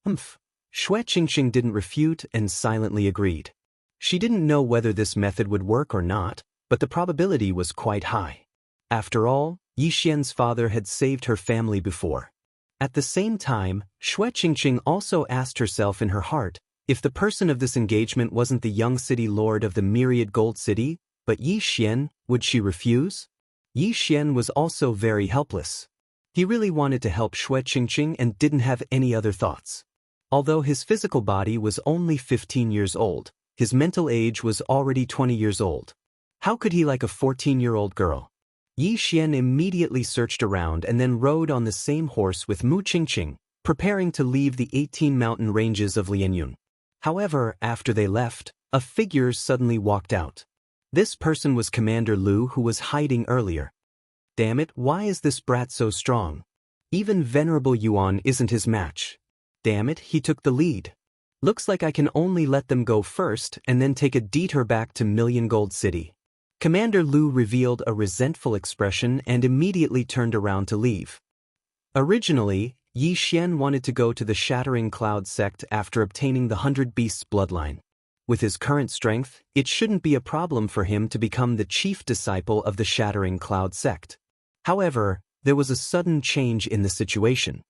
Xue Qingqing didn't refute and silently agreed. She didn't know whether this method would work or not, but the probability was quite high. After all, Yi Xian's father had saved her family before. At the same time, Xue Qingqing also asked herself in her heart, if the person of this engagement wasn't the young city lord of the myriad gold city, but Yi Xian, would she refuse? Yi Xian was also very helpless. He really wanted to help Xue Qingqing and didn't have any other thoughts. Although his physical body was only 15 years old, his mental age was already 20 years old. How could he like a 14-year-old girl? Yi Xian immediately searched around and then rode on the same horse with Mu Qingqing, preparing to leave the 18 mountain ranges of Lianyun. However, after they left, a figure suddenly walked out. This person was Commander Lu, who was hiding earlier. Damn it, why is this brat so strong? Even Venerable Yuan isn't his match. Damn it, he took the lead. Looks like I can only let them go first and then take a detour back to Million Gold City. Commander Lu revealed a resentful expression and immediately turned around to leave. Originally, Yi Xian wanted to go to the Shattering Cloud sect after obtaining the 100 Beasts bloodline. With his current strength, it shouldn't be a problem for him to become the chief disciple of the Shattering Cloud sect. However, there was a sudden change in the situation.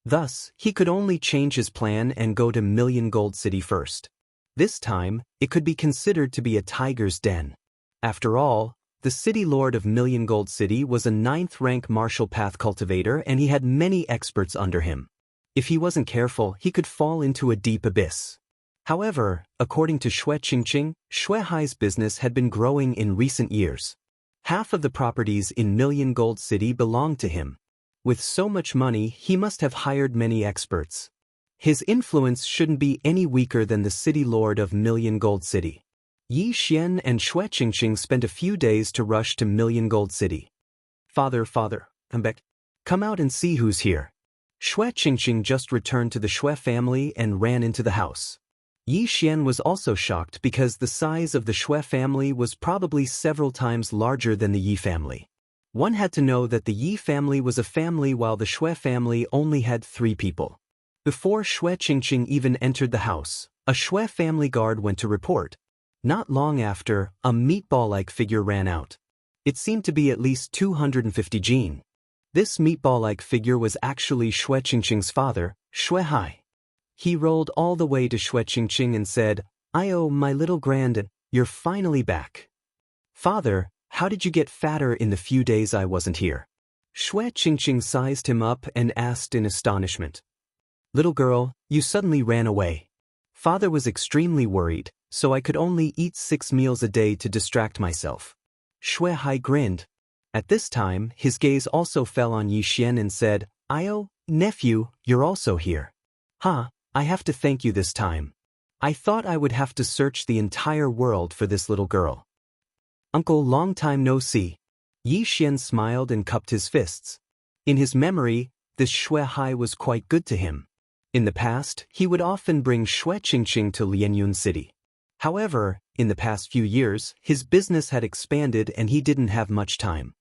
Thus, he could only change his plan and go to Million Gold City first. This time, it could be considered to be a tiger's den. After all, the city lord of Million Gold City was a 9th-rank martial path cultivator and he had many experts under him. If he wasn't careful, he could fall into a deep abyss. However, according to Xue Qingqing, Xue Hai's business had been growing in recent years. Half of the properties in Million Gold City belonged to him. With so much money, he must have hired many experts. His influence shouldn't be any weaker than the city lord of Million Gold City. Yi Xian and Xue Qingqing spent a few days to rush to Million Gold City. Father, come back. Come out and see who's here. Xue Qingqing just returned to the Xue family and ran into the house. Yi Xian was also shocked because the size of the Xue family was probably several times larger than the Yi family. One had to know that the Yi family was a family while the Xue family only had 3 people. Before Xue Qingqing even entered the house, a Xue family guard went to report. Not long after, a meatball-like figure ran out. It seemed to be at least 250 jin. This meatball-like figure was actually Xue Qingqing's father, Xue Hai. He rolled all the way to Xue Qingqing and said, "Oh, my little grand, you're finally back. Father, how did you get fatter in the few days I wasn't here?" Xue Qingqing sized him up and asked in astonishment. "Little girl, you suddenly ran away. Father was extremely worried, so I could only eat 6 meals a day to distract myself." Xue Hai grinned. At this time, his gaze also fell on Yi Xian and said, "Oh, nephew, you're also here. Huh, I have to thank you this time. I thought I would have to search the entire world for this little girl." "Uncle, long time no see." Yi Xian smiled and cupped his fists. In his memory, this Xue Hai was quite good to him. In the past, he would often bring Xue Qingqing to Lianyun City. However, in the past few years, his business had expanded and he didn't have much time.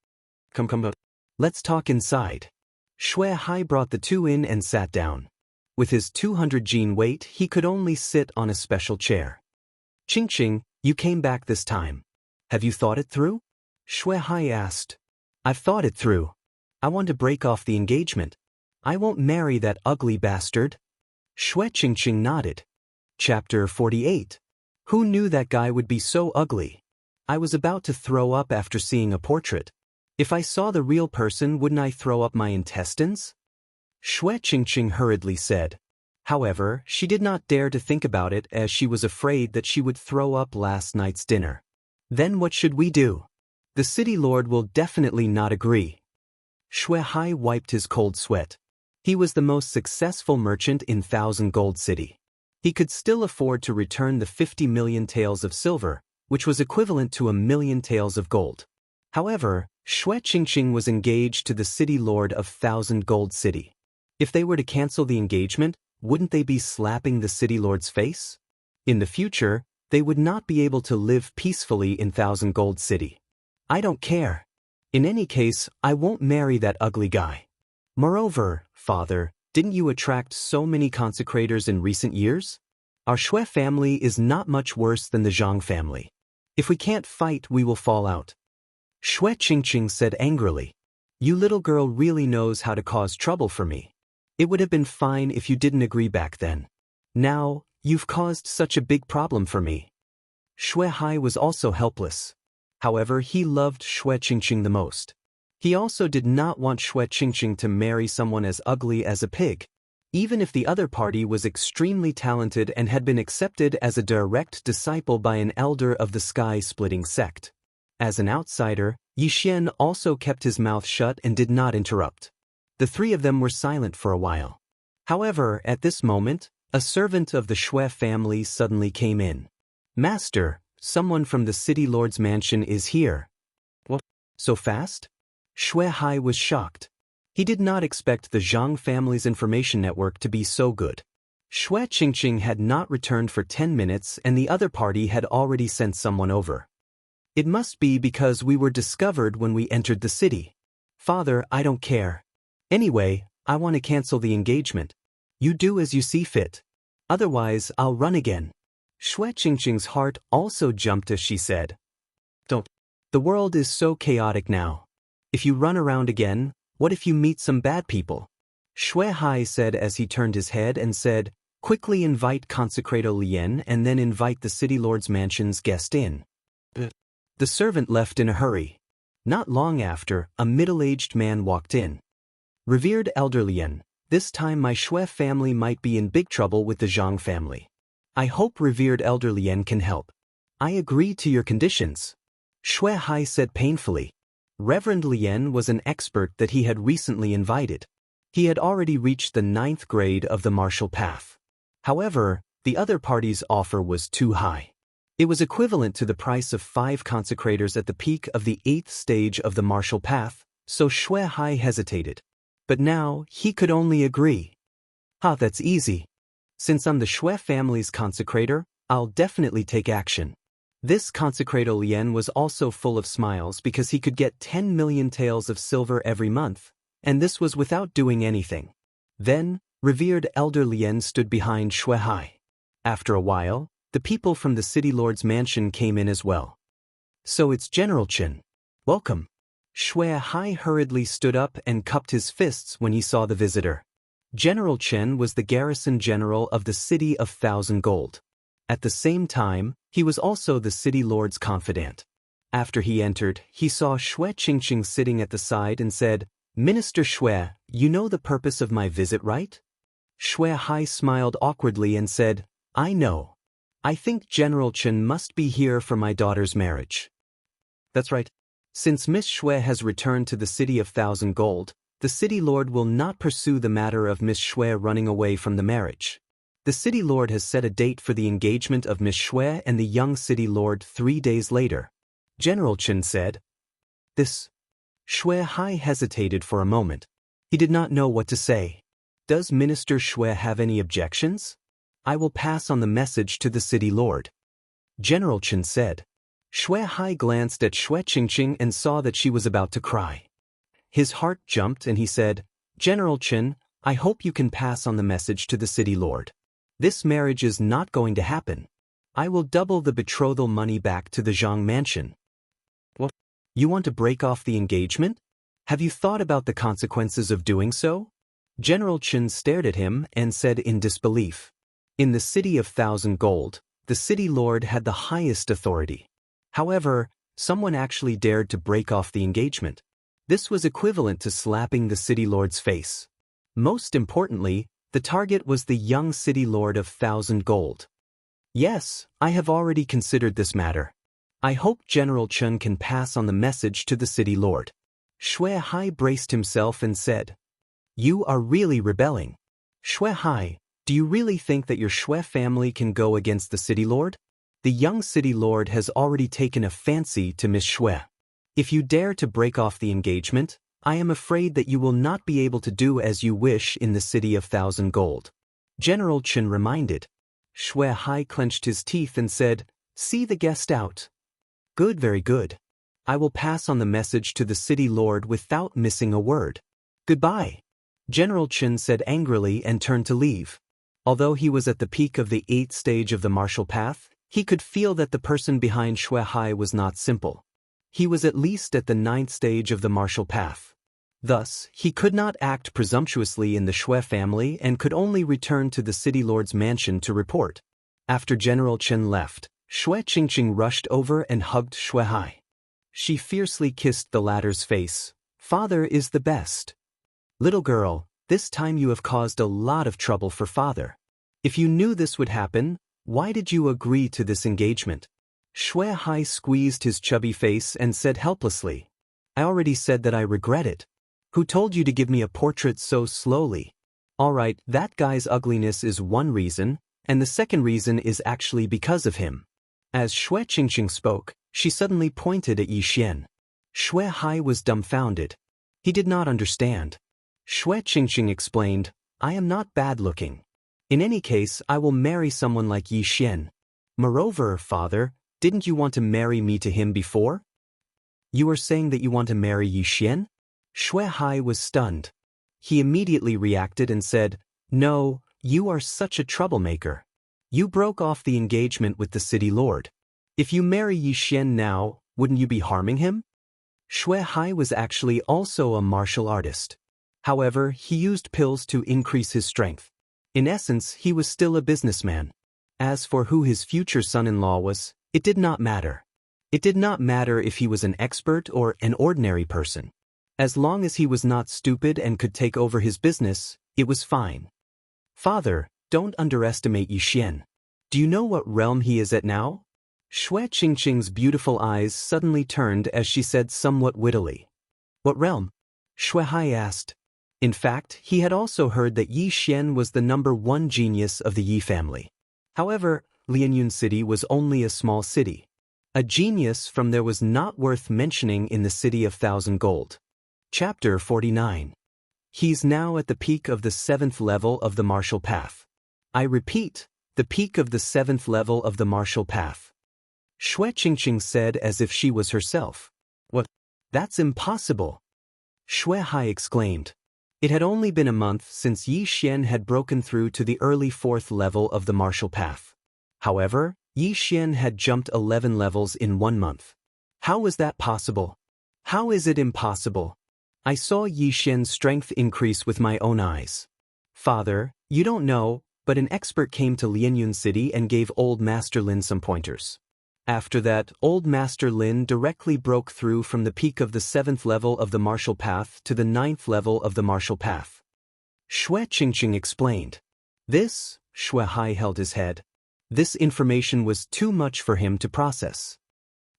Come, let's talk inside." Xue Hai brought the 2 in and sat down. With his 200 jin weight, he could only sit on a special chair. "Qingqing, you came back this time. Have you thought it through?" Xue Hai asked. "I've thought it through. I want to break off the engagement. I won't marry that ugly bastard." Xue Qingqing nodded. Chapter 48. Who knew that guy would be so ugly? I was about to throw up after seeing a portrait. If I saw the real person, wouldn't I throw up my intestines? Xue Qingqing hurriedly said. However, she did not dare to think about it as she was afraid that she would throw up last night's dinner. Then what should we do? The city lord will definitely not agree. Xue Hai wiped his cold sweat. He was the most successful merchant in 1,000 Gold City. He could still afford to return the 50 million taels of silver, which was equivalent to 1 million taels of gold. However, Xue Qingqing was engaged to the city lord of 1,000 Gold City. If they were to cancel the engagement, wouldn't they be slapping the city lord's face? In the future, they would not be able to live peacefully in 1,000 Gold City. I don't care. In any case, I won't marry that ugly guy. Moreover, father, didn't you attract so many consecrators in recent years? Our Xue family is not much worse than the Zhang family. If we can't fight, we will fall out. Xue Qingqing said angrily. You little girl really knows how to cause trouble for me. It would have been fine if you didn't agree back then. Now, you've caused such a big problem for me. Xue Hai was also helpless. However, he loved Xue Qingqing the most. He also did not want Xue Qingqing to marry someone as ugly as a pig. even if the other party was extremely talented and had been accepted as a direct disciple by an elder of the sky-splitting sect. As an outsider, Yixian also kept his mouth shut and did not interrupt. The three of them were silent for a while. However, at this moment, a servant of the Xue family suddenly came in. "Master, someone from the city lord's mansion is here." "What? So fast?" Xue Hai was shocked. He did not expect the Zhang family's information network to be so good. Xue Qingqing had not returned for 10 minutes and the other party had already sent someone over. "It must be because we were discovered when we entered the city. Father, I don't care. Anyway, I want to cancel the engagement. You do as you see fit. Otherwise, I'll run again." Xue Qingqing's heart also jumped as she said, "Don't. The world is so chaotic now. If you run around again, what if you meet some bad people?" Xue Hai said as he turned his head and said, "Quickly invite Consecrator Lien and then invite the city lord's mansion's guest in." The servant left in a hurry. Not long after, a middle-aged man walked in. "Revered Elder Lien, this time my Xue family might be in big trouble with the Zhang family. I hope Revered Elder Lien can help." "I agree to your conditions," Xue Hai said painfully. Reverend Lien was an expert that he had recently invited. He had already reached the 9th grade of the martial path. However, the other party's offer was too high. It was equivalent to the price of 5 consecrators at the peak of the 8th stage of the martial path, so Xue Hai hesitated. But now, he could only agree. That's easy. Since I'm the Xue family's consecrator, I'll definitely take action." This consecrator Lien was also full of smiles because he could get 10 million taels of silver every month, and this was without doing anything. Then, Revered Elder Lien stood behind Xue Hai. After a while, the people from the city lord's mansion came in as well. "So it's General Chen. Welcome." Xue Hai hurriedly stood up and cupped his fists when he saw the visitor. General Chen was the garrison general of the city of 1,000 gold. At the same time, he was also the city lord's confidant. After he entered, he saw Xue Qingqing sitting at the side and said, "Minister Xue, you know the purpose of my visit, right?" Xue Hai smiled awkwardly and said, "I know. I think General Chen must be here for my daughter's marriage." "That's right. Since Miss Xue has returned to the city of 1,000 gold, the city lord will not pursue the matter of Miss Xue running away from the marriage. The city lord has set a date for the engagement of Miss Xue and the young city lord 3 days later," General Chen said. This. Xue Hai hesitated for a moment. He did not know what to say. "Does Minister Xue have any objections? I will pass on the message to the city lord," General Chen said. Xue Hai glanced at Xue Qingqing and saw that she was about to cry. His heart jumped and he said, "General Chen, I hope you can pass on the message to the city lord. This marriage is not going to happen. I will double the betrothal money back to the Zhang mansion." "What? You want to break off the engagement? Have you thought about the consequences of doing so?" General Chen stared at him and said in disbelief. In the city of 1,000 gold, the city lord had the highest authority. However, someone actually dared to break off the engagement. This was equivalent to slapping the city lord's face. Most importantly, the target was the young city lord of 1,000 gold. "Yes, I have already considered this matter. I hope General Chen can pass on the message to the city lord." Xue Hai braced himself and said, "You are really rebelling. Xue Hai, do you really think that your Xue family can go against the city lord? The young city lord has already taken a fancy to Miss Xue. If you dare to break off the engagement, I am afraid that you will not be able to do as you wish in the city of 1,000 gold," General Chen reminded. Xue Hai clenched his teeth and said, "See the guest out." "Good, very good. I will pass on the message to the city lord without missing a word. Goodbye," General Chen said angrily and turned to leave. Although he was at the peak of the 8th stage of the martial path, he could feel that the person behind Xue Hai was not simple. He was at least at the 9th stage of the martial path. Thus, he could not act presumptuously in the Xue family and could only return to the city lord's mansion to report. After General Chen left, Xue Qingqing rushed over and hugged Xue Hai. She fiercely kissed the latter's face. "Father is the best." "Little girl, This time you have caused a lot of trouble for father. If you knew this would happen, why did you agree to this engagement? Shui Hai squeezed his chubby face and said helplessly. I already said that I regret it. Who told you to give me a portrait so slowly? Alright, that guy's ugliness is one reason, and the second reason is actually because of him. As Shui Qingqing spoke, she suddenly pointed at Yi Xian. Shui Hai was dumbfounded. He did not understand. Shui Qingqing explained, I am not bad-looking. In any case, I will marry someone like Yi Xian. Moreover, father, didn't you want to marry me to him before? You are saying that you want to marry Yi Xian? Shui Hai was stunned. He immediately reacted and said, No, you are such a troublemaker. You broke off the engagement with the city lord. If you marry Yi Xian now, wouldn't you be harming him? Shui Hai was actually also a martial artist. However, he used pills to increase his strength. In essence, he was still a businessman. As for who his future son-in-law was, it did not matter. It did not matter if he was an expert or an ordinary person. As long as he was not stupid and could take over his business, it was fine. Father, don't underestimate Yi Xian. Do you know what realm he is at now? Shui Qingqing's beautiful eyes suddenly turned as she said somewhat wittily. What realm? Shui Hai asked. In fact, he had also heard that Yi Xian was the #1 genius of the Yi family. However, Lianyun City was only a small city. A genius from there was not worth mentioning in the city of 1,000 gold. Chapter 49. He's now at the peak of the 7th level of the martial path. I repeat, the peak of the 7th level of the martial path. Shui Qingqing said as if she was herself. What? That's impossible. Shui Hai exclaimed. It had only been a month since Yi Xian had broken through to the early 4th level of the martial path. However, Yi Xian had jumped 11 levels in 1 month. How was that possible? How is it impossible? I saw Yi Xian's strength increase with my own eyes. Father, you don't know, but an expert came to Lianyun City and gave Old Master Lin some pointers. After that, Old Master Lin directly broke through from the peak of the 7th level of the martial path to the 9th level of the martial path. Shui Qingqing explained. This, Shui Hai held his head. This information was too much for him to process.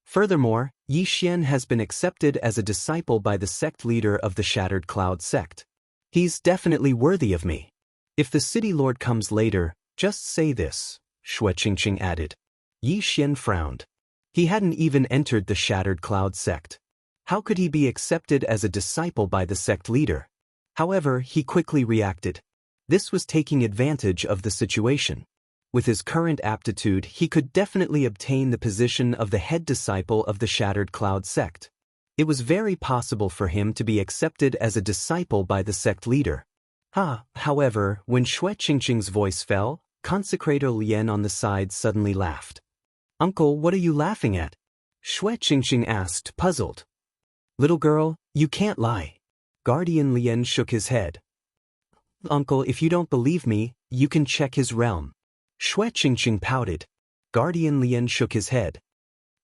Furthermore, Yi Xian has been accepted as a disciple by the sect leader of the Shattered Cloud sect. He's definitely worthy of me. If the city lord comes later, just say this, Shui Qingqing added. Yi Xian frowned. He hadn't even entered the Shattered Cloud sect. How could he be accepted as a disciple by the sect leader? However, he quickly reacted. This was taking advantage of the situation. With his current aptitude, he could definitely obtain the position of the head disciple of the Shattered Cloud sect. It was very possible for him to be accepted as a disciple by the sect leader. However, when Shui Qingqing's voice fell, Consecrator Lien on the side suddenly laughed. Uncle, what are you laughing at? Shui Qingqing asked, puzzled. Little girl, you can't lie. Guardian Lien shook his head. Uncle, if you don't believe me, you can check his realm. Shui Qingqing pouted. Guardian Lien shook his head.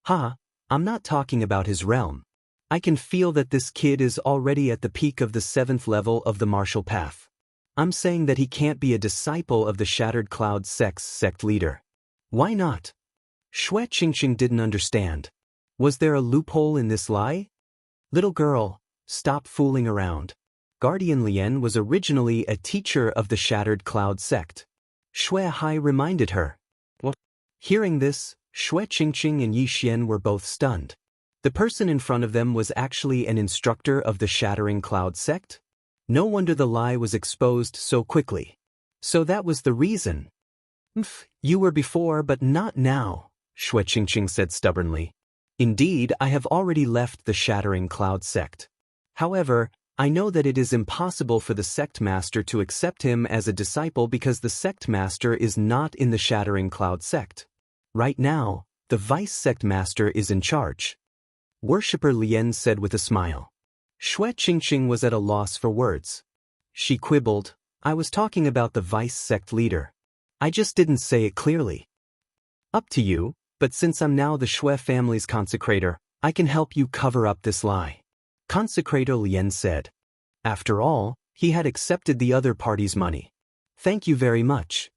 I'm not talking about his realm. I can feel that this kid is already at the peak of the 7th level of the martial path. I'm saying that he can't be a disciple of the Shattered Cloud sect's sect leader. Why not? Shui Qingqing didn't understand. Was there a loophole in this lie? Little girl, stop fooling around. Guardian Lien was originally a teacher of the Shattered Cloud sect. Shui Hai reminded her. What? Hearing this, Shui Qingqing and Yi Xian were both stunned. The person in front of them was actually an instructor of the Shattering Cloud sect? No wonder the lie was exposed so quickly. So that was the reason. You were before but not now, Shui Qingqing said stubbornly. Indeed, I have already left the Shattering Cloud sect. However, I know that it is impossible for the sect master to accept him as a disciple because the sect master is not in the Shattering Cloud sect. Right now, the vice sect master is in charge. Worshipper Lien said with a smile. Shui Qingqing was at a loss for words. She quibbled, I was talking about the vice sect leader. I just didn't say it clearly. Up to you, but since I'm now the Shui family's consecrator, I can help you cover up this lie. Consecrator Lien said. After all, He had accepted the other party's money. Thank you very much.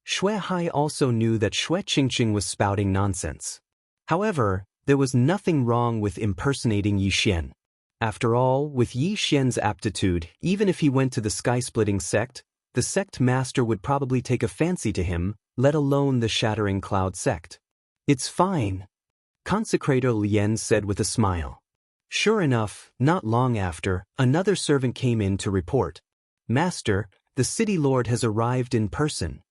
Xue Hai also knew that Xianxia was spouting nonsense. However, there was nothing wrong with impersonating Yi Xian. After all, with Yi Xian's aptitude, even if he went to the sky-splitting sect, the sect master would probably take a fancy to him, let alone the Shattering Cloud sect. It's fine, Consecrator Lien said with a smile. Sure enough, not long after, another servant came in to report. Master, the city lord has arrived in person.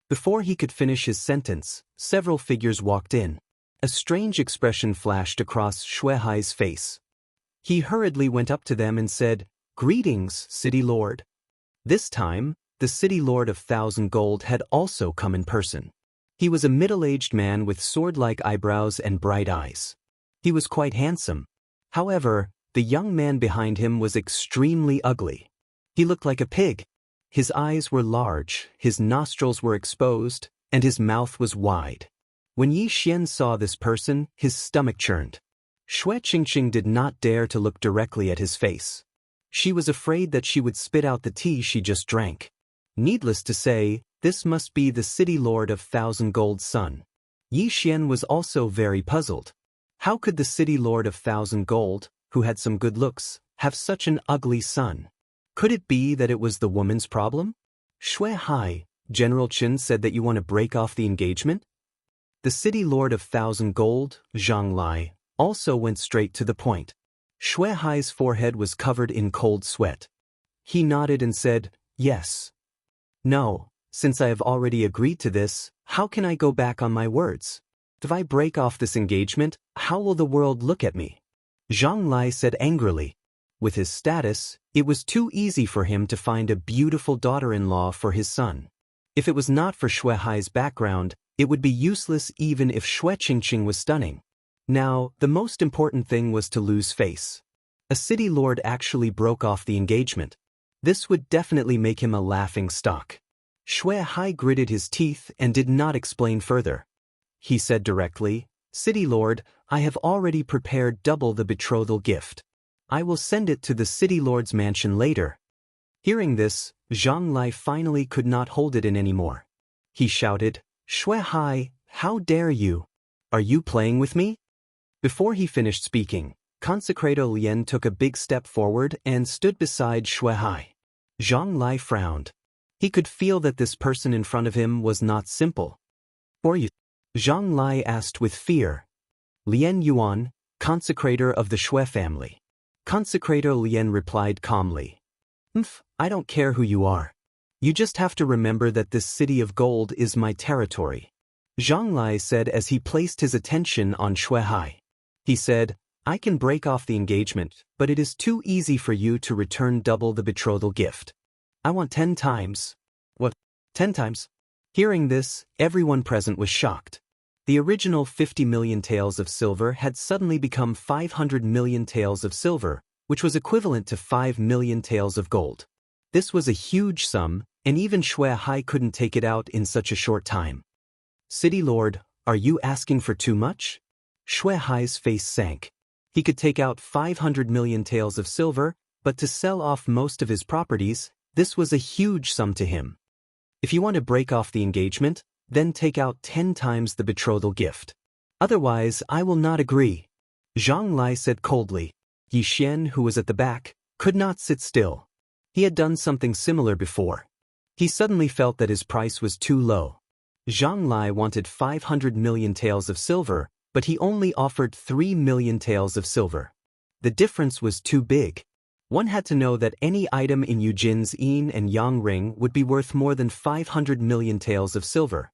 Before he could finish his sentence, several figures walked in. A strange expression flashed across Xue Hai's face. He hurriedly went up to them and said, "Greetings, city lord." This time, the city lord of 1,000 Gold had also come in person. He was a middle-aged man with sword-like eyebrows and bright eyes. He was quite handsome. However, the young man behind him was extremely ugly. He looked like a pig. His eyes were large, his nostrils were exposed, and his mouth was wide. When Yi Xian saw this person, his stomach churned. Xianxia did not dare to look directly at his face. She was afraid that she would spit out the tea she just drank. Needless to say, this must be the city lord of 1,000 Gold's son. Yi Xian was also very puzzled. How could the city lord of 1,000 Gold, who had some good looks, have such an ugly son? Could it be that it was the woman's problem? Xue Hai, General Chen said that you want to break off the engagement? The city lord of 1,000 Gold, Zhang Lai, also went straight to the point. Xue Hai's forehead was covered in cold sweat. He nodded and said, "Yes." "No, since I have already agreed to this, how can I go back on my words? If I break off this engagement, how will the world look at me?" Zhang Lai said angrily. With his status, it was too easy for him to find a beautiful daughter-in-law for his son. If it was not for Xue Hai's background, it would be useless even if Xianxia was stunning. Now, the most important thing was to lose face. A city lord actually broke off the engagement. This would definitely make him a laughing stock. Xue Hai gritted his teeth and did not explain further. He said directly, "City lord, I have already prepared double the betrothal gift. I will send it to the city lord's mansion later." Hearing this, Zhang Lai finally could not hold it in anymore. He shouted, "Xue Hai, how dare you? Are you playing with me?" Before he finished speaking, Consecrator Lien took a big step forward and stood beside Xue Hai. Zhang Lai frowned. He could feel that this person in front of him was not simple. "Who are you?" Zhang Lai asked with fear. "Lien Yuan, consecrator of the Xue family." Consecrator Lien replied calmly, I don't care who you are. You just have to remember that this city of gold is my territory." Zhang Lai said as he placed his attention on Xue Hai. He said, "I can break off the engagement, but it is too easy for you to return double the betrothal gift. I want 10 times. "What? 10 times? Hearing this, everyone present was shocked. The original 50 million taels of silver had suddenly become 500 million taels of silver, which was equivalent to 5 million taels of gold. This was a huge sum, and even Xue Hai couldn't take it out in such a short time. "City Lord, are you asking for too much?" Xue Hai's face sank. He could take out 500 million taels of silver, but to sell off most of his properties, this was a huge sum to him. "If you want to break off the engagement, then take out 10 times the betrothal gift. Otherwise, I will not agree," Zhang Lai said coldly. Yi Xian, who was at the back, could not sit still. He had done something similar before. He suddenly felt that his price was too low. Zhang Lai wanted 500 million taels of silver, but he only offered 3 million taels of silver. The difference was too big. One had to know that any item in Yujin's yin and yang ring would be worth more than 500 million taels of silver.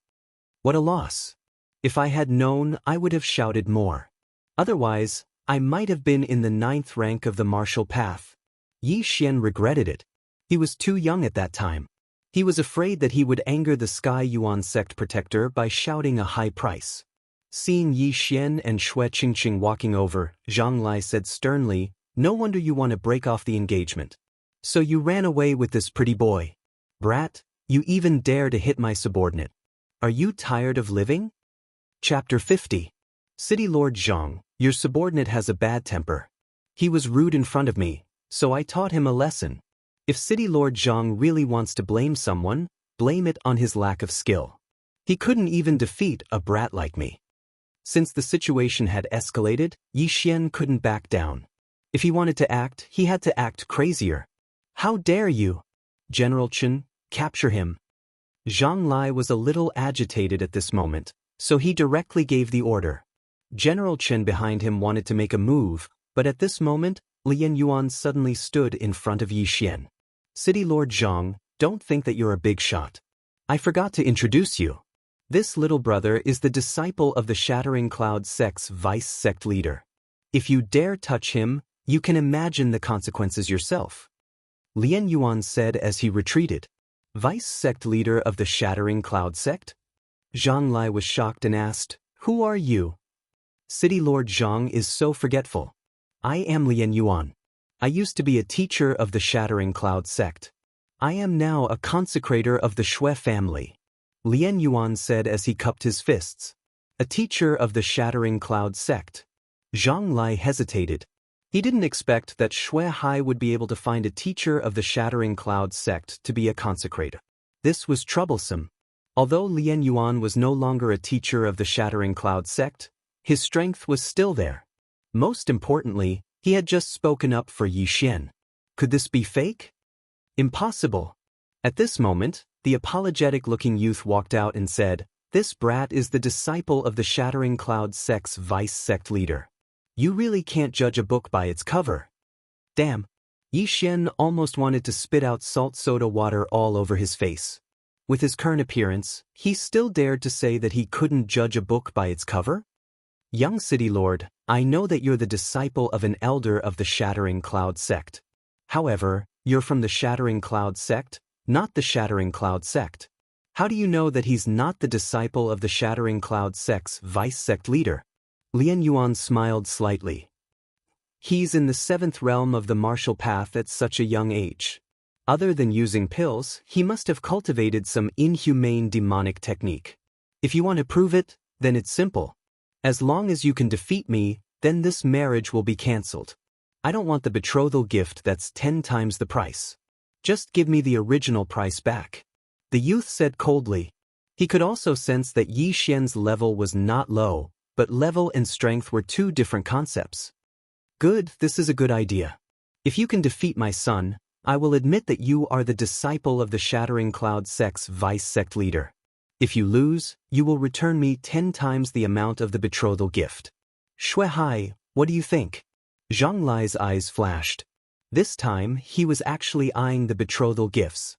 What a loss. If I had known, I would have shouted more. Otherwise, I might have been in the 9th rank of the martial path. Yi Xian regretted it. He was too young at that time. He was afraid that he would anger the Sky Yuan sect protector by shouting a high price. Seeing Yi Xian and Xianxia walking over, Zhang Lai said sternly, "No wonder you want to break off the engagement. So you ran away with this pretty boy. Brat, you even dare to hit my subordinate. Are you tired of living?" Chapter 50. City Lord Zhang, your subordinate has a bad temper. He was rude in front of me, so I taught him a lesson. If City Lord Zhang really wants to blame someone, blame it on his lack of skill. He couldn't even defeat a brat like me. Since the situation had escalated, Yi Xian couldn't back down. If he wanted to act, he had to act crazier. How dare you? General Chen, capture him. Zhang Lai was a little agitated at this moment, so he directly gave the order. General Chen behind him wanted to make a move, but at this moment, Lian Yuan suddenly stood in front of Yi Xian. City Lord Zhang, don't think that you're a big shot. I forgot to introduce you. This little brother is the disciple of the Shattering Cloud sect's vice sect leader. If you dare touch him, you can imagine the consequences yourself. Lian Yuan said as he retreated. Vice sect leader of the Shattering Cloud sect? Zhang Lai was shocked and asked, Who are you? City Lord Zhang is so forgetful. I am Lian Yuan. I used to be a teacher of the Shattering Cloud sect. I am now a consecrator of the Shui family. Lian Yuan said as he cupped his fists. A teacher of the Shattering Cloud sect. Zhang Lai hesitated. He didn't expect that Shui Hai would be able to find a teacher of the Shattering Cloud sect to be a consecrator. This was troublesome. Although Lian Yuan was no longer a teacher of the Shattering Cloud sect, his strength was still there. Most importantly, he had just spoken up for Yi Xian. Could this be fake? Impossible. At this moment, the apologetic-looking youth walked out and said, This brat is the disciple of the Shattering Cloud sect's vice sect leader. You really can't judge a book by its cover. Damn. Yi Xian almost wanted to spit out salt soda water all over his face. With his current appearance, he still dared to say that he couldn't judge a book by its cover? Young City Lord, I know that you're the disciple of an elder of the Shattering Cloud sect. However, you're from the Shattering Cloud sect, not the Shattering Cloud sect. How do you know that he's not the disciple of the Shattering Cloud sect's vice sect leader? Lian Yuan smiled slightly. He's in the 7th realm of the martial path at such a young age. Other than using pills, he must have cultivated some inhumane demonic technique. If you want to prove it, then it's simple. As long as you can defeat me, then this marriage will be cancelled. I don't want the betrothal gift that's 10 times the price. Just give me the original price back. The youth said coldly. He could also sense that Yi Xian's level was not low, but level and strength were two different concepts. Good, this is a good idea. If you can defeat my son, I will admit that you are the disciple of the Shattering Cloud sect's vice sect leader. If you lose, you will return me 10 times the amount of the betrothal gift. Shui Hai, what do you think? Zhang Lai's eyes flashed. This time, he was actually eyeing the betrothal gifts.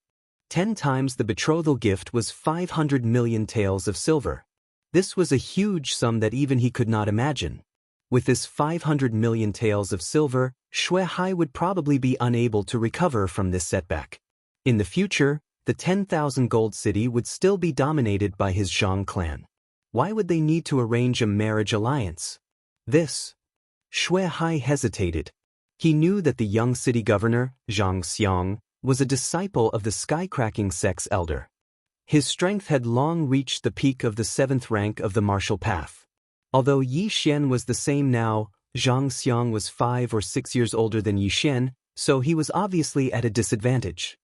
10 times the betrothal gift was 500 million taels of silver. This was a huge sum that even he could not imagine. With this 500 million taels of silver, Shui Hai would probably be unable to recover from this setback. In the future, the 10,000 gold city would still be dominated by his Zhang clan. Why would they need to arrange a marriage alliance? Shui Hai hesitated. He knew that the young city governor, Xianxia, was a disciple of the sky-cracking sect's elder. His strength had long reached the peak of the 7th rank of the martial path. Although Yi Xian was the same now, Xianxia was 5 or 6 years older than Yi Xian, so he was obviously at a disadvantage.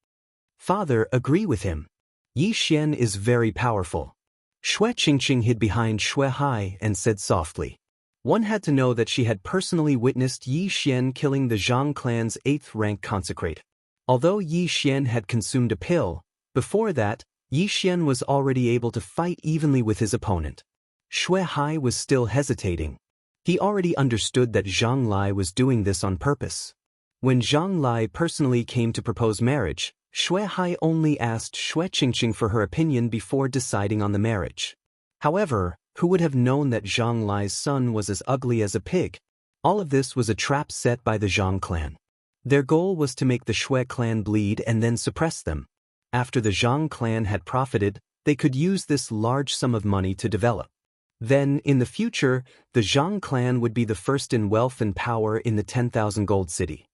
Father, agree with him. Yi Xian is very powerful. Shui Qingqing hid behind Shui Hai and said softly. One had to know that she had personally witnessed Yi Xian killing the Zhang clan's 8th rank consecrate. Although Yi Xian had consumed a pill, before that, Yi Xian was already able to fight evenly with his opponent. Shui Hai was still hesitating. He already understood that Zhang Lai was doing this on purpose. When Zhang Lai personally came to propose marriage, Shui Hai only asked Shui Qingqing for her opinion before deciding on the marriage. However, who would have known that Zhang Lai's son was as ugly as a pig? All of this was a trap set by the Zhang clan. Their goal was to make the Shui clan bleed and then suppress them. After the Zhang clan had profited, they could use this large sum of money to develop. Then, in the future, the Zhang clan would be the first in wealth and power in the 10,000 gold city.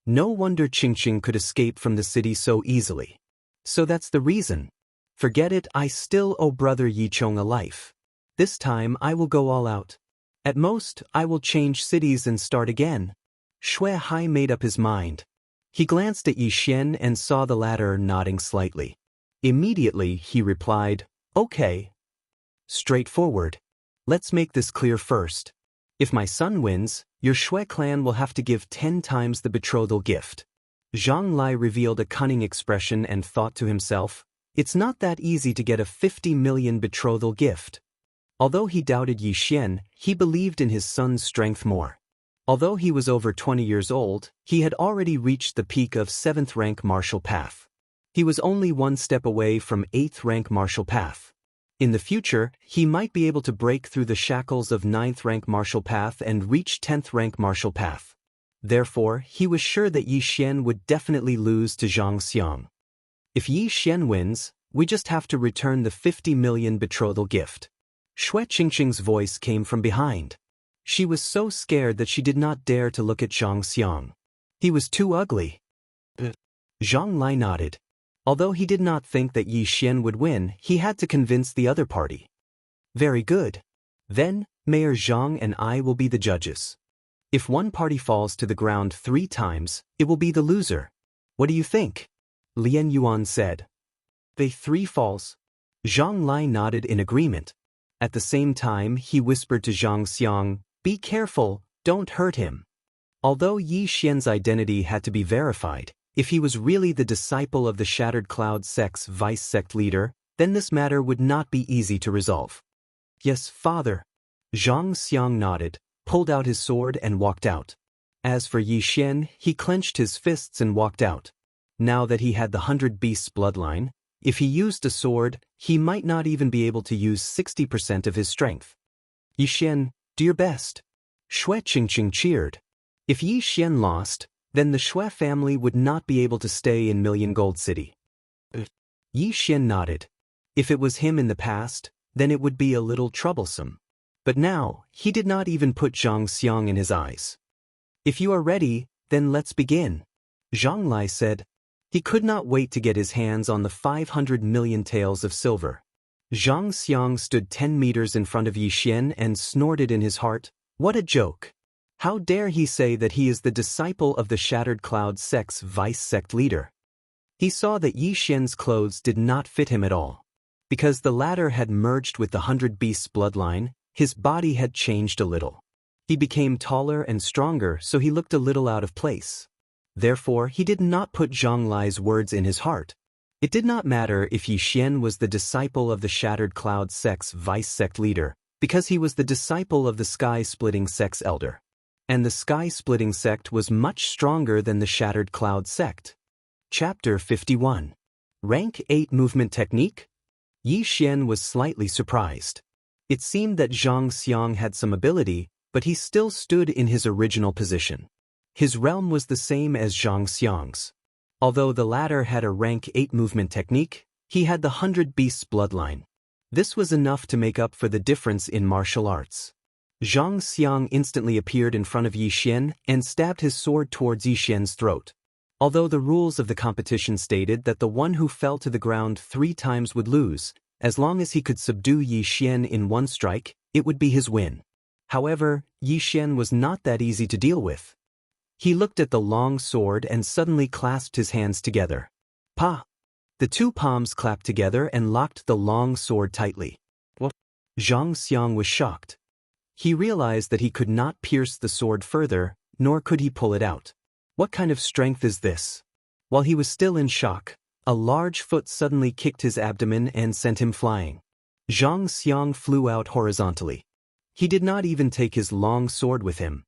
No wonder Qingqing could escape from the city so easily. So that's the reason. Forget it, I still owe brother Yichong a life. This time I will go all out. At most, I will change cities and start again. Shui Hai made up his mind. He glanced at Yi Xian and saw the latter nodding slightly. Immediately, he replied, "Okay. Straightforward. Let's make this clear first. If my son wins, your Shui clan will have to give 10 times the betrothal gift." Zhang Lai revealed a cunning expression and thought to himself, it's not that easy to get a 50 million betrothal gift. Although he doubted Yi Xian, he believed in his son's strength more. Although he was over 20 years old, he had already reached the peak of 7th rank martial path. He was only one step away from 8th rank martial path. In the future, he might be able to break through the shackles of 9th rank martial path and reach 10th rank martial path. Therefore, he was sure that Yi Xian would definitely lose to Xianxia. If Yi Xian wins, we just have to return the 50 million betrothal gift. Shui Qingqing's voice came from behind. She was so scared that she did not dare to look at Xianxia. He was too ugly. Zhang Lai nodded. Although he did not think that Yi Xian would win, he had to convince the other party. Very good. Then, Mayor Zhang and I will be the judges. If one party falls to the ground 3 times, it will be the loser. What do you think? Lian Yuan said. They 3 falls. Zhang Lai nodded in agreement. At the same time, he whispered to Xianxia, "Be careful, don't hurt him." Although Yi Xian's identity had to be verified, if he was really the disciple of the Shattered Cloud sect's vice-sect leader, then this matter would not be easy to resolve. Yes, father. Xianxia nodded, pulled out his sword and walked out. As for Yi Xian, he clenched his fists and walked out. Now that he had the 100 Beasts bloodline, if he used a sword, he might not even be able to use 60% of his strength. Yi Xian, do your best. Shui Qingqing cheered. If Yi Xian lost, then the Shui family would not be able to stay in Million Gold City. Yi Xian nodded. If it was him in the past, then it would be a little troublesome. But now, he did not even put Xianxia in his eyes. If you are ready, then let's begin. Zhang Lai said. He could not wait to get his hands on the 500 million taels of silver. Xianxia stood 10 meters in front of Yi Xian and snorted in his heart, "What a joke! How dare he say that he is the disciple of the Shattered Cloud sect's vice-sect leader?" He saw that Yi Xian's clothes did not fit him at all. Because the latter had merged with the 100 Beasts bloodline, his body had changed a little. He became taller and stronger, so he looked a little out of place. Therefore, he did not put Zhang Lai's words in his heart. It did not matter if Yi Xian was the disciple of the Shattered Cloud sect's vice-sect leader, because he was the disciple of the Sky-Splitting sect's elder. And the Sky-Splitting sect was much stronger than the Shattered Cloud sect. Chapter 51. Rank 8 Movement Technique? Yi Xian was slightly surprised. It seemed that Xianxia had some ability, but he still stood in his original position. His realm was the same as Xianxia's. Although the latter had a rank 8 movement technique, he had the 100 Beasts bloodline. This was enough to make up for the difference in martial arts. Xianxia instantly appeared in front of Yi Xian and stabbed his sword towards Yi Xian's throat. Although the rules of the competition stated that the one who fell to the ground 3 times would lose, as long as he could subdue Yi Xian in one strike, it would be his win. However, Yi Xian was not that easy to deal with. He looked at the long sword and suddenly clasped his hands together. Pa! The 2 palms clapped together and locked the long sword tightly. What? Xianxia was shocked. He realized that he could not pierce the sword further, nor could he pull it out. What kind of strength is this? While he was still in shock, a large foot suddenly kicked his abdomen and sent him flying. Xianxia flew out horizontally. He did not even take his long sword with him.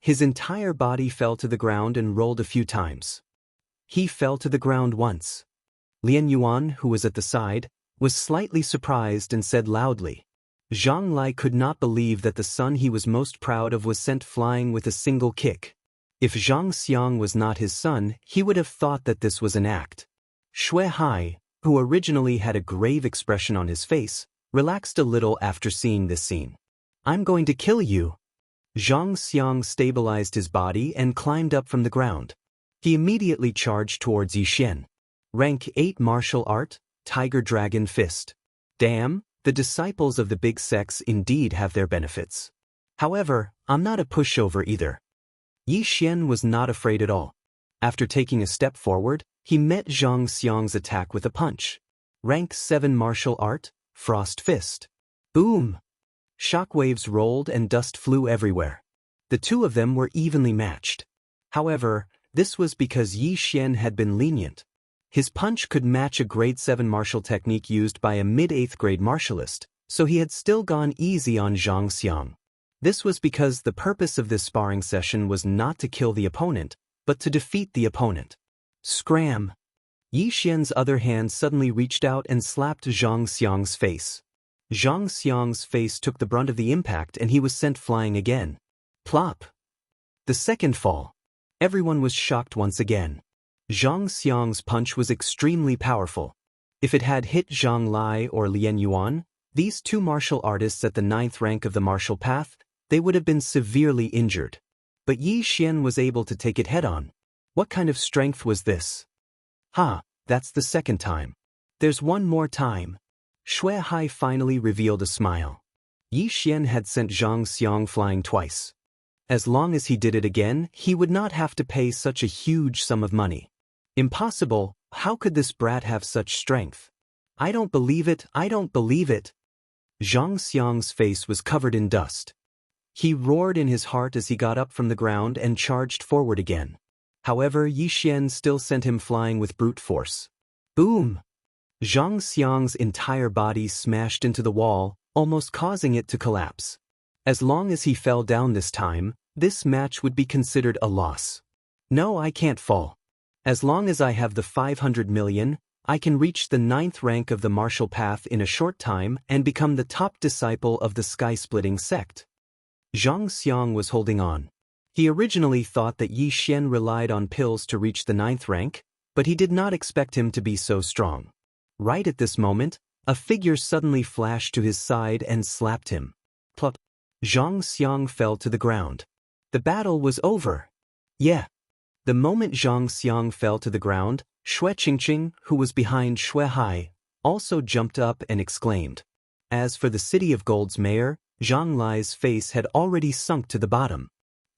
His entire body fell to the ground and rolled a few times. He fell to the ground once. Lian Yuan, who was at the side, was slightly surprised and said loudly. Zhang Lai could not believe that the son he was most proud of was sent flying with a single kick. If Xianxia was not his son, he would have thought that this was an act. Shui Hai, who originally had a grave expression on his face, relaxed a little after seeing this scene. I'm going to kill you. Xianxia stabilized his body and climbed up from the ground. He immediately charged towards Yi Xian. Rank 8 Martial Art, Tiger Dragon Fist. Damn, the disciples of the big sects indeed have their benefits. However, I'm not a pushover either. Yi Xian was not afraid at all. After taking a step forward, he met Xianxia's attack with a punch. Rank 7 martial art, Frost Fist. Boom! Shockwaves rolled and dust flew everywhere. The two of them were evenly matched. However, this was because Yi Xian had been lenient. His punch could match a grade 7 martial technique used by a mid-8th grade martialist, so he had still gone easy on Xianxia. This was because the purpose of this sparring session was not to kill the opponent, but to defeat the opponent. Scram! Yi Xian's other hand suddenly reached out and slapped Xianxia's face. Xianxia's face took the brunt of the impact and he was sent flying again. Plop! The second fall. Everyone was shocked once again. Xianxia's punch was extremely powerful. If it had hit Zhang Lai or Lian Yuan, these two martial artists at the 9th rank of the martial path, they would have been severely injured. But Yi Xian was able to take it head-on. What kind of strength was this? That's the second time. There's one more time. Shui Hai finally revealed a smile. Yi Xian had sent Xianxia flying twice. As long as he did it again, he would not have to pay such a huge sum of money. Impossible, how could this brat have such strength? I don't believe it, I don't believe it. Xianxia's face was covered in dust. He roared in his heart as he got up from the ground and charged forward again. However, Yi Xian still sent him flying with brute force. Boom! Xianxia's entire body smashed into the wall, almost causing it to collapse. As long as he fell down this time, this match would be considered a loss. No, I can't fall. As long as I have the 500 million, I can reach the 9th rank of the martial path in a short time and become the top disciple of the sky-splitting sect. Xianxia was holding on. He originally thought that Yi Xian relied on pills to reach the 9th rank, but he did not expect him to be so strong. Right at this moment, a figure suddenly flashed to his side and slapped him. Plop! Xianxia fell to the ground. The battle was over. Yeah. The moment Xianxia fell to the ground, Shui Qingqing, who was behind Shui Hai, also jumped up and exclaimed. As for the City of Gold's mayor, Zhang Lai's face had already sunk to the bottom.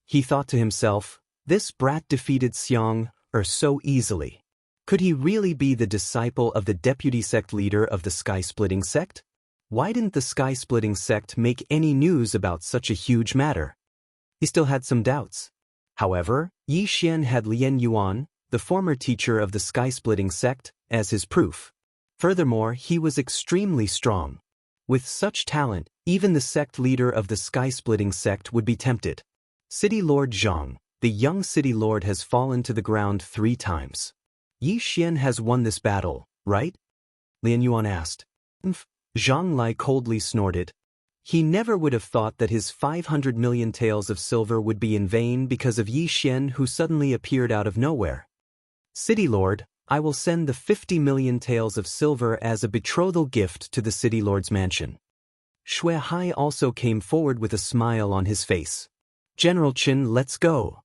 He thought to himself, this brat defeated Xiang so easily. Could he really be the disciple of the deputy sect leader of the sky-splitting sect? Why didn't the sky-splitting sect make any news about such a huge matter? He still had some doubts. However, Yi Xian had Lian Yuan, the former teacher of the sky-splitting sect, as his proof. Furthermore, he was extremely strong. With such talent, even the sect leader of the sky-splitting sect would be tempted. City Lord Zhang, the young city lord, has fallen to the ground 3 times. Yi Xian has won this battle, right? Lian Yuan asked. Zhang Lai coldly snorted. He never would have thought that his 500 million taels of silver would be in vain because of Yi Xian, who suddenly appeared out of nowhere. City Lord, I will send the 50 million taels of silver as a betrothal gift to the City Lord's mansion. Shui Hai also came forward with a smile on his face. General Qin, let's go.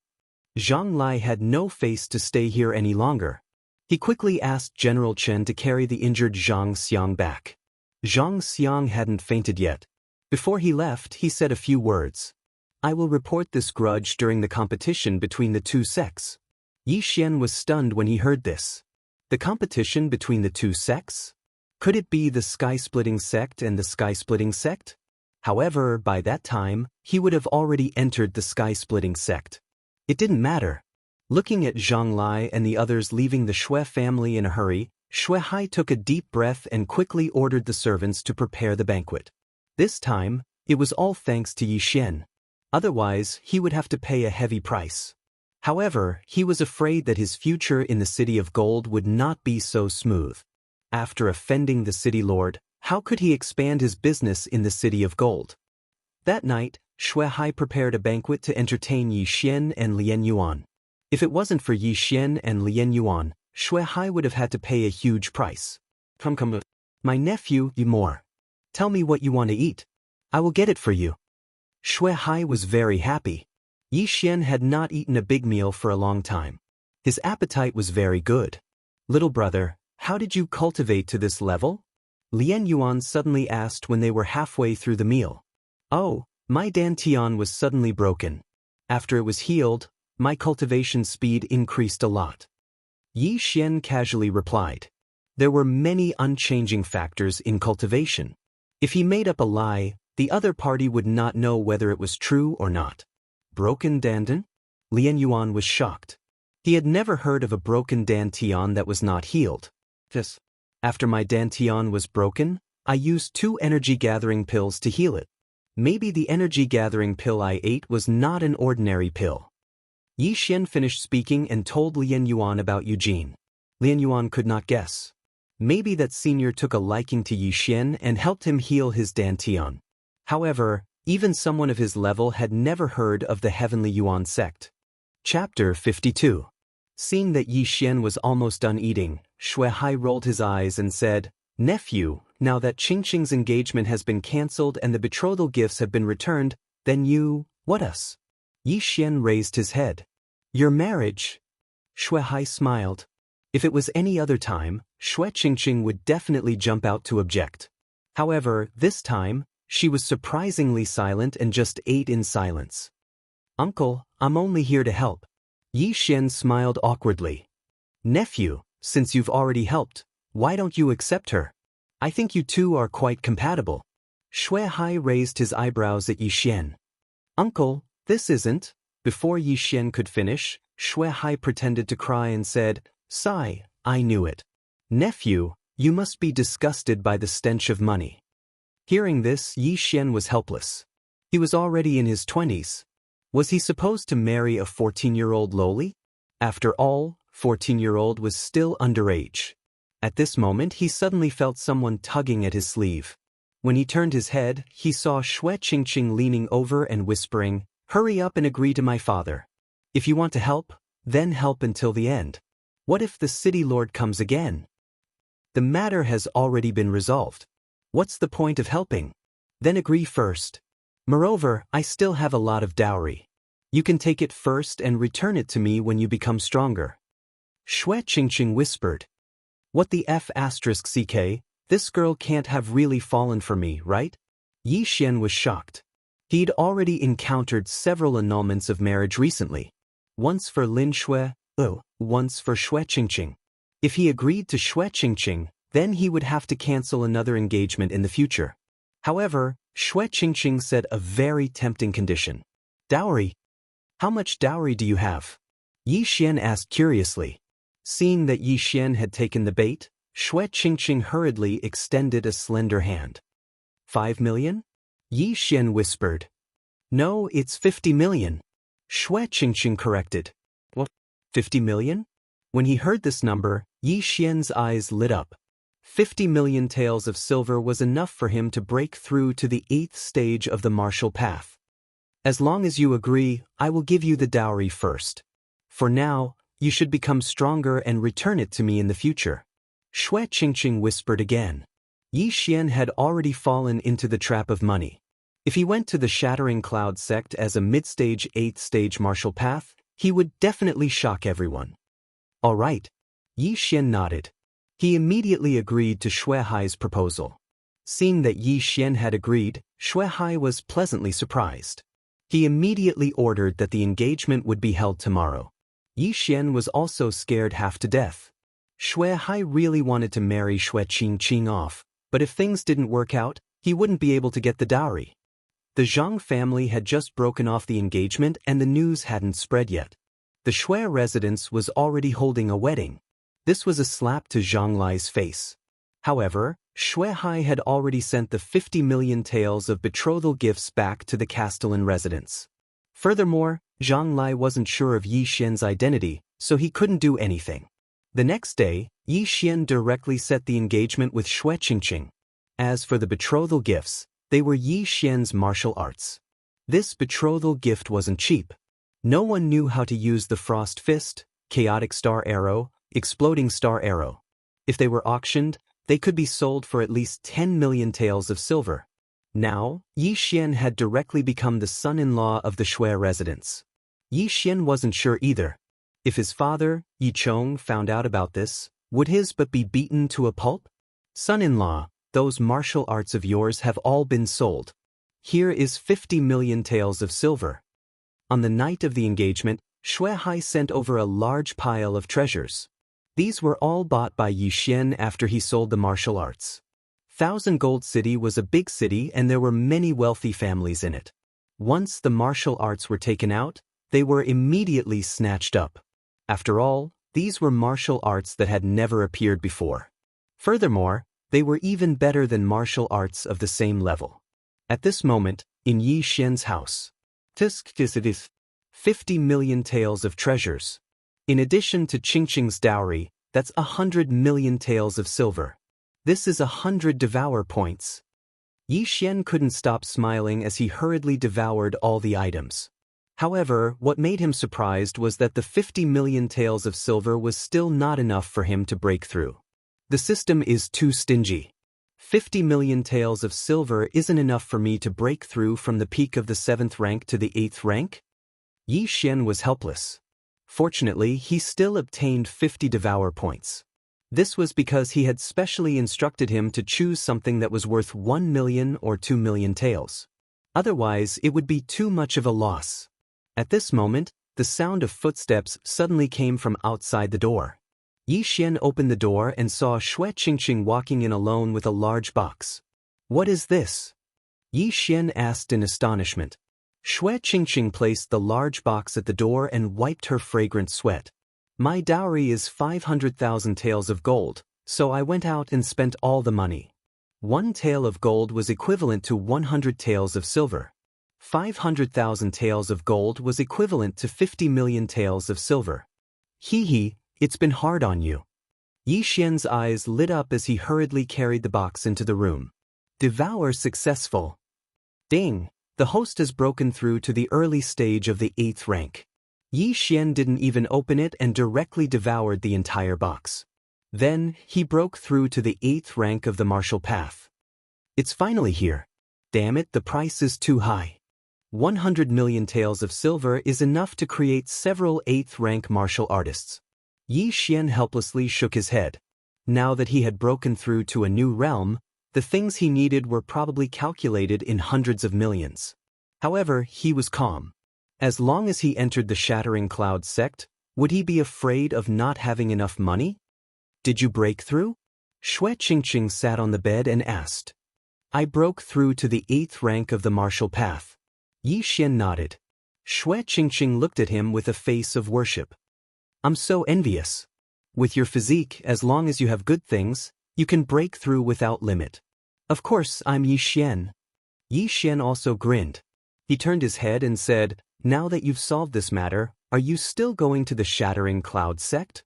Zhang Lai had no face to stay here any longer. He quickly asked General Chen to carry the injured Xianxia back. Xianxia hadn't fainted yet. Before he left, he said a few words. I will report this grudge during the competition between the 2 sects. Yi Xian was stunned when he heard this. The competition between the 2 sects? Could it be the sky-splitting sect and the sky-splitting sect? However, by that time, he would have already entered the sky-splitting sect. It didn't matter. Looking at Zhang Lai and the others leaving the Shui family in a hurry, Shui Hai took a deep breath and quickly ordered the servants to prepare the banquet. This time, it was all thanks to Yi Xian. Otherwise, he would have to pay a heavy price. However, he was afraid that his future in the City of Gold would not be so smooth. After offending the city lord, how could he expand his business in the City of Gold? That night, Shui Hai prepared a banquet to entertain Yi Xian and Lian Yuan. If it wasn't for Yi Xian and Lian Yuan, Shui Hai would have had to pay a huge price. Come, my nephew, Yimor. Tell me what you want to eat. I will get it for you. Shui Hai was very happy. Yi Xian had not eaten a big meal for a long time. His appetite was very good. Little brother, how did you cultivate to this level? Lian Yuan suddenly asked when they were halfway through the meal. Oh, my dantian was suddenly broken. After it was healed, My cultivation speed increased a lot. Yi Xian casually replied. There were many unchanging factors in cultivation. If he made up a lie, the other party would not know whether it was true or not. Broken dantian? Lian Yuan was shocked. He had never heard of a broken dantian that was not healed. After my dantian was broken, I used 2 energy-gathering pills to heal it. Maybe the energy-gathering pill I ate was not an ordinary pill. Yi Xian finished speaking and told Lian Yuan about Eugene. Lian Yuan could not guess. Maybe that senior took a liking to Yi Xian and helped him heal his dantian. However, even someone of his level had never heard of the Heavenly Yuan sect. Chapter 52. Seeing that Yi Xian was almost done eating, Shui Hai rolled his eyes and said, Nephew, now that Qingqing's engagement has been cancelled and the betrothal gifts have been returned, then you, what us? Yi Xian raised his head. Your marriage? Shui Hai smiled. If it was any other time, Shui Qingqing would definitely jump out to object. However, this time, she was surprisingly silent and just ate in silence. Uncle, I'm only here to help. Yi Xian smiled awkwardly. Nephew, since you've already helped, why don't you accept her? I think you two are quite compatible. Shui Hai raised his eyebrows at Yi Xian. Uncle, this isn't. Before Yi Xian could finish, Shui Hai pretended to cry and said, Sigh, I knew it. Nephew, you must be disgusted by the stench of money. Hearing this, Yi Xian was helpless. He was already in his 20s. Was he supposed to marry a 14-year-old lowly? After all, 14-year-old was still underage. At this moment, he suddenly felt someone tugging at his sleeve. When he turned his head, he saw Shui Qingqing leaning over and whispering, Hurry up and agree to my father. If you want to help, then help until the end. What if the city lord comes again? The matter has already been resolved. What's the point of helping? Then agree first. Moreover, I still have a lot of dowry. You can take it first and return it to me when you become stronger. Shui Qingqing whispered. What the f*ck, this girl can't have really fallen for me, right? Yi Xian was shocked. He'd already encountered several annulments of marriage recently. Once for Lin Shui, once for Shui Qingqing. If he agreed to Shui Qingqing, then he would have to cancel another engagement in the future. However, Shui Qingqing said a very tempting condition. Dowry? How much dowry do you have? Yi Xian asked curiously. Seeing that Yi Xian had taken the bait, Shui Qingqing hurriedly extended a slender hand. 5 million? Yi Xian whispered. No, it's 50 million. Shui Qingqing corrected. What? 50 million? When he heard this number, Yi Xian's eyes lit up. 50 million taels of silver was enough for him to break through to the 8th stage of the martial path. As long as you agree, I will give you the dowry first. For now, you should become stronger and return it to me in the future. Shui Qingqing whispered again. Yi Xian had already fallen into the trap of money. If he went to the Shattering Cloud sect as a mid-stage 8th stage martial path, he would definitely shock everyone. All right. Yi Xian nodded. He immediately agreed to Shui Hai's proposal. Seeing that Yi Xian had agreed, Shui Hai was pleasantly surprised. He immediately ordered that the engagement would be held tomorrow. Yi Xian was also scared half to death. Shui Hai really wanted to marry Shui Qingqing off, but if things didn't work out, he wouldn't be able to get the dowry. The Zhang family had just broken off the engagement and the news hadn't spread yet. The Shui residence was already holding a wedding. This was a slap to Zhang Lai's face. However, Shui Hai had already sent the 50 million taels of betrothal gifts back to the Castellan residence. Furthermore, Zhang Lai wasn't sure of Yi Xian's identity, so he couldn't do anything. The next day, Yi Xian directly set the engagement with Shui Qingqing. As for the betrothal gifts, they were Yi Xian's martial arts. This betrothal gift wasn't cheap. No one knew how to use the Frost Fist, Chaotic Star Arrow, Exploding Star Arrow. If they were auctioned, they could be sold for at least 10 million taels of silver. Now, Yi Xian had directly become the son-in-law of the Shui residence. Yi Xian wasn't sure either. If his father, Yi Chong, found out about this, would his but be beaten to a pulp? Son-in-law, those martial arts of yours have all been sold. Here is 50 million taels of silver. On the night of the engagement, Shuai sent over a large pile of treasures. These were all bought by Yi Xian after he sold the martial arts. 1,000 Gold City was a big city and there were many wealthy families in it. Once the martial arts were taken out, they were immediately snatched up. After all, these were martial arts that had never appeared before. Furthermore, they were even better than martial arts of the same level. At this moment, in Yi Xian's house, 50 million taels of treasures. In addition to Qingqing's dowry, that's 100 million taels of silver. This is 100 Devourer points. Yi Xian couldn't stop smiling as he hurriedly devoured all the items. However, what made him surprised was that the 50 million taels of silver was still not enough for him to break through. The system is too stingy. 50 million taels of silver isn't enough for me to break through from the peak of the 7th rank to the 8th rank? Yi Xian was helpless. Fortunately, he still obtained 50 Devourer points. This was because he had specially instructed him to choose something that was worth 1 million or 2 million taels. Otherwise, it would be too much of a loss. At this moment, the sound of footsteps suddenly came from outside the door. Yi Xian opened the door and saw Shui Qingqing walking in alone with a large box. "What is this?" Yi Xian asked in astonishment. Shui Qingqing placed the large box at the door and wiped her fragrant sweat. "My dowry is 500,000 taels of gold, so I went out and spent all the money. 1 tael of gold was equivalent to 100 taels of silver. 500,000 taels of gold was equivalent to 50 million taels of silver. Hee, it's been hard on you." Yi Xian's eyes lit up as he hurriedly carried the box into the room. Devourer successful. Ding! The host has broken through to the early stage of the 8th rank. Yi Xian didn't even open it and directly devoured the entire box. Then, he broke through to the 8th rank of the martial path. It's finally here. Damn it, the price is too high. 100 million taels of silver is enough to create several 8th rank martial artists. Yi Xian helplessly shook his head. Now that he had broken through to a new realm, the things he needed were probably calculated in hundreds of millions. However, he was calm. As long as he entered the Shattering Cloud sect, would he be afraid of not having enough money? "Did you break through?" Shui Qingqing sat on the bed and asked. "I broke through to the 8th rank of the martial path." Yi Xian nodded. Shui Qingqing looked at him with a face of worship. "I'm so envious. With your physique, as long as you have good things, you can break through without limit. Of course, I'm Yi Xian." Yi Xian also grinned. He turned his head and said, "Now that you've solved this matter, are you still going to the Shattering Cloud sect?"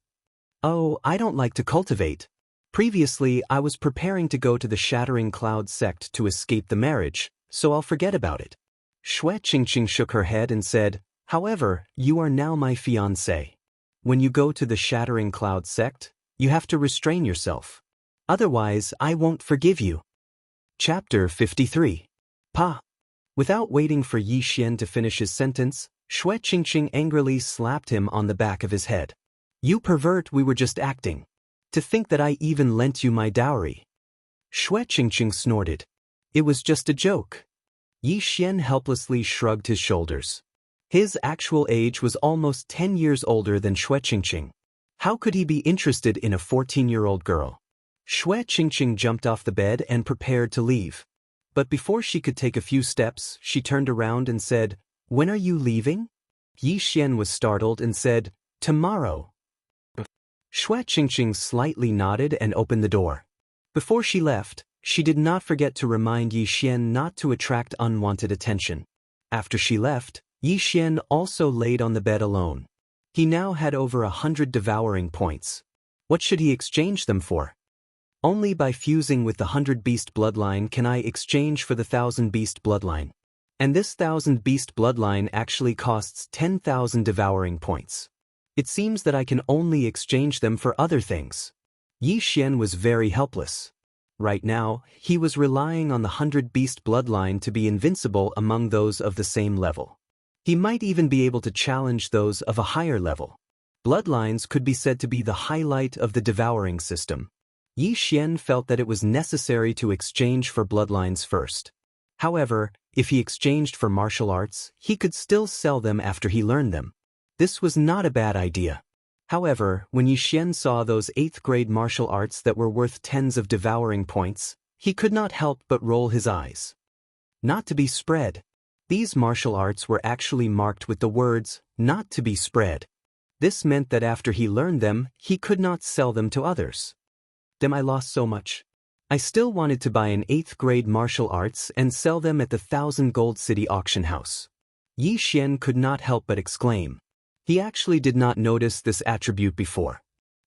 "Oh, I don't like to cultivate. Previously, I was preparing to go to the Shattering Cloud sect to escape the marriage, so I'll forget about it." Shui Qingqing shook her head and said, "However, you are now my fiancé. When you go to the Shattering Cloud sect, you have to restrain yourself. Otherwise, I won't forgive you." Chapter 53. Pa. Without waiting for Yi Xian to finish his sentence, Shui Qingqing angrily slapped him on the back of his head. "You pervert, we were just acting. To think that I even lent you my dowry." Shui Qingqing snorted. "It was just a joke." Yi Xian helplessly shrugged his shoulders. His actual age was almost 10 years older than Shui Qingqing. How could he be interested in a 14-year-old girl? Shui Qingqing jumped off the bed and prepared to leave. But before she could take a few steps, she turned around and said, "When are you leaving?" Yi Xian was startled and said, "Tomorrow." Shui Qingqing slightly nodded and opened the door. Before she left, she did not forget to remind Yi Xian not to attract unwanted attention. After she left, Yi Xian also laid on the bed alone. He now had over 100 devouring points. What should he exchange them for? Only by fusing with the 100 beast bloodline can I exchange for the 1000 beast bloodline. And this 1000 beast bloodline actually costs 10,000 devouring points. It seems that I can only exchange them for other things. Yi Xian was very helpless. Right now, he was relying on the 100 beast bloodline to be invincible among those of the same level. He might even be able to challenge those of a higher level. Bloodlines could be said to be the highlight of the devouring system. Yi Xian felt that it was necessary to exchange for bloodlines first. However, if he exchanged for martial arts, he could still sell them after he learned them. This was not a bad idea. However, when Yi Xian saw those 8th grade martial arts that were worth tens of devouring points, he could not help but roll his eyes. Not to be spread. These martial arts were actually marked with the words, "not to be spread." This meant that after he learned them, he could not sell them to others. Damn, I lost so much. I still wanted to buy an 8th grade martial arts and sell them at the 1,000 Gold City auction house. Yi Xian could not help but exclaim. He actually did not notice this attribute before.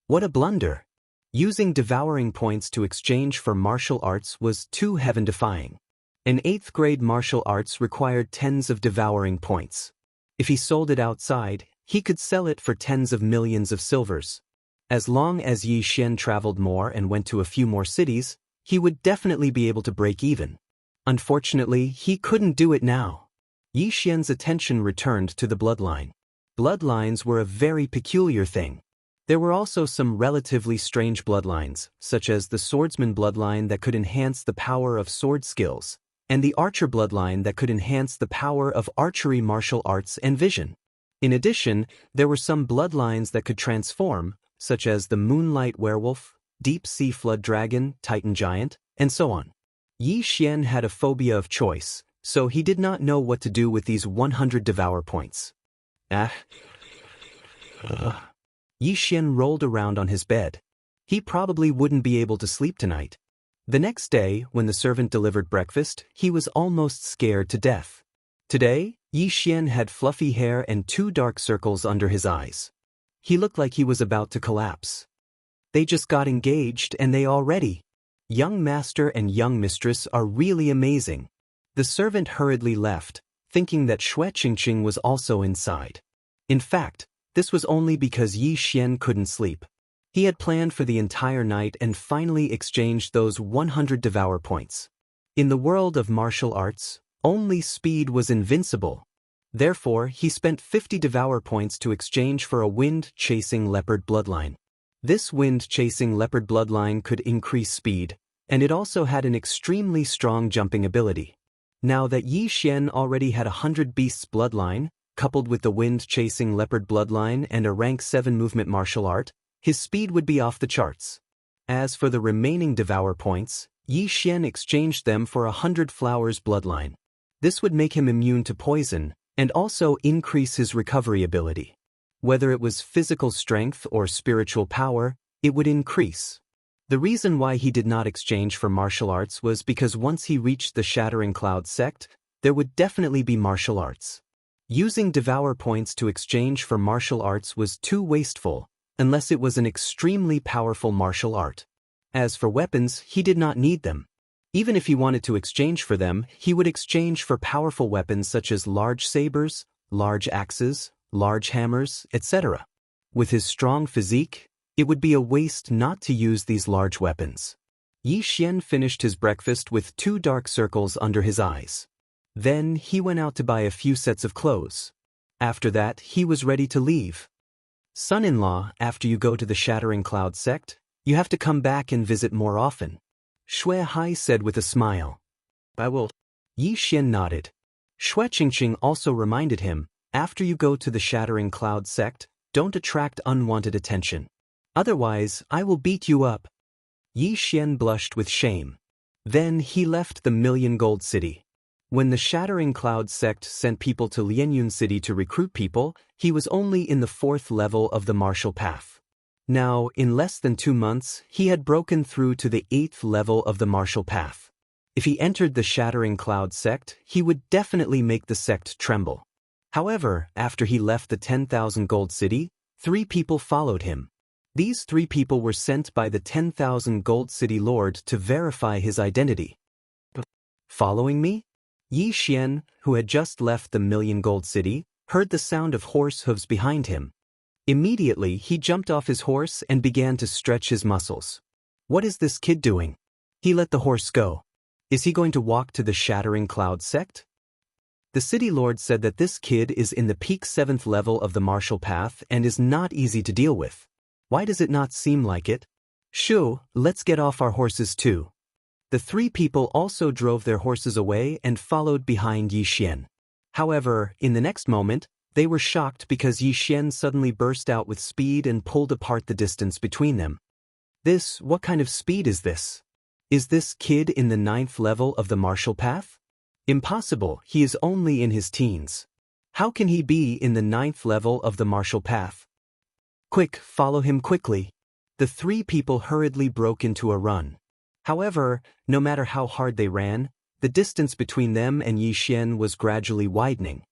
What a blunder! Using devouring points to exchange for martial arts was too heaven-defying. An 8th grade martial arts required tens of devouring points. If he sold it outside, he could sell it for tens of millions of silvers. As long as Yi Xian traveled more and went to a few more cities, he would definitely be able to break even. Unfortunately, he couldn't do it now. Yi Xian's attention returned to the bloodline. Bloodlines were a very peculiar thing. There were also some relatively strange bloodlines, such as the swordsman bloodline that could enhance the power of sword skills, and the archer bloodline that could enhance the power of archery martial arts and vision. In addition, there were some bloodlines that could transform, such as the moonlight werewolf, deep sea flood dragon, titan giant, and so on. Yi Xian had a phobia of choice, so he did not know what to do with these 100 devour points. Yi Xian rolled around on his bed. He probably wouldn't be able to sleep tonight. The next day, when the servant delivered breakfast, he was almost scared to death. Today, Yi Xian had fluffy hair and 2 dark circles under his eyes. He looked like he was about to collapse. They just got engaged and they already. Young master and young mistress are really amazing. The servant hurriedly left, thinking that Xianxia was also inside. In fact, this was only because Yi Xian couldn't sleep. He had planned for the entire night and finally exchanged those 100 devour points. In the world of martial arts, only speed was invincible. Therefore, he spent 50 devour points to exchange for a wind-chasing leopard bloodline. This wind-chasing leopard bloodline could increase speed, and it also had an extremely strong jumping ability. Now that Yi Xian already had 100 beasts bloodline, coupled with the wind-chasing leopard bloodline and a rank 7 movement martial art, his speed would be off the charts. As for the remaining devour points, Yi Xian exchanged them for 100 flowers bloodline. This would make him immune to poison, and also increase his recovery ability. Whether it was physical strength or spiritual power, it would increase. The reason why he did not exchange for martial arts was because once he reached the Shattering Cloud sect, there would definitely be martial arts. Using devour points to exchange for martial arts was too wasteful, unless it was an extremely powerful martial art. As for weapons, he did not need them. Even if he wanted to exchange for them, he would exchange for powerful weapons such as large sabers, large axes, large hammers, etc. With his strong physique, it would be a waste not to use these large weapons. Yi Xian finished his breakfast with 2 dark circles under his eyes. Then he went out to buy a few sets of clothes. After that, he was ready to leave. Son-in-law, after you go to the Shattering Cloud sect, you have to come back and visit more often. Shui Hai said with a smile. I will. Yi Xian nodded. Xianxia also reminded him, after you go to the Shattering Cloud sect, don't attract unwanted attention. Otherwise, I will beat you up. Yi Xian blushed with shame. Then he left the Million Gold City. When the Shattering Cloud sect sent people to Lianyun City to recruit people, he was only in the 4th level of the martial path. Now, in less than 2 months, he had broken through to the 8th level of the martial path. If he entered the Shattering Cloud sect, he would definitely make the sect tremble. However, after he left the 10,000 Gold City, 3 people followed him. These 3 people were sent by the 10,000 Gold City Lord to verify his identity. Following me? Yi Xian, who had just left the Million Gold City, heard the sound of horse hooves behind him. Immediately, he jumped off his horse and began to stretch his muscles. What is this kid doing? He let the horse go. Is he going to walk to the Shattering Cloud sect? The city lord said that this kid is in the peak 7th level of the martial path and is not easy to deal with. Why does it not seem like it? Shu, let's get off our horses too. The 3 people also drove their horses away and followed behind Yi Xian. However, in the next moment, They were shocked because Yi Xian suddenly burst out with speed and pulled apart the distance between them. What kind of speed is this? Is this kid in the 9th level of the martial path? Impossible, he is only in his teens. How can he be in the 9th level of the martial path? Quick, follow him quickly. The 3 people hurriedly broke into a run. However, no matter how hard they ran, the distance between them and Yi Xian was gradually widening.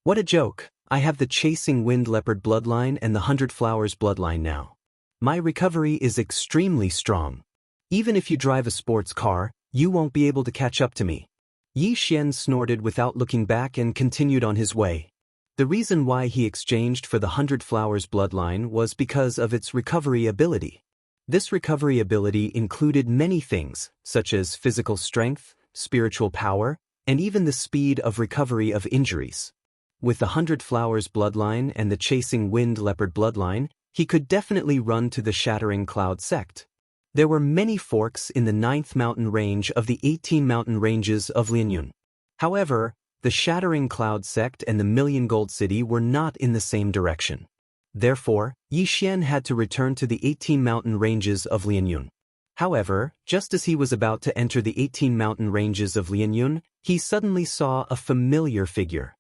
What a joke, I have the Chasing Wind Leopard bloodline and the 100 Flowers bloodline now. My recovery is extremely strong. Even if you drive a sports car, you won't be able to catch up to me. Yi Xian snorted without looking back and continued on his way. The reason why he exchanged for the 100 Flowers bloodline was because of its recovery ability. This recovery ability included many things, such as physical strength, spiritual power, and even the speed of recovery of injuries. With the 100 Flowers bloodline and the Chasing Wind Leopard bloodline, he could definitely run to the Shattering Cloud sect. There were many forks in the 9th mountain range of the 18 mountain ranges of Lianyun. However, the Shattering Cloud sect and the Million Gold City were not in the same direction. Therefore, Yi Xian had to return to the 18 mountain ranges of Lianyun. However, just as he was about to enter the 18 mountain ranges of Lianyun, he suddenly saw a familiar figure.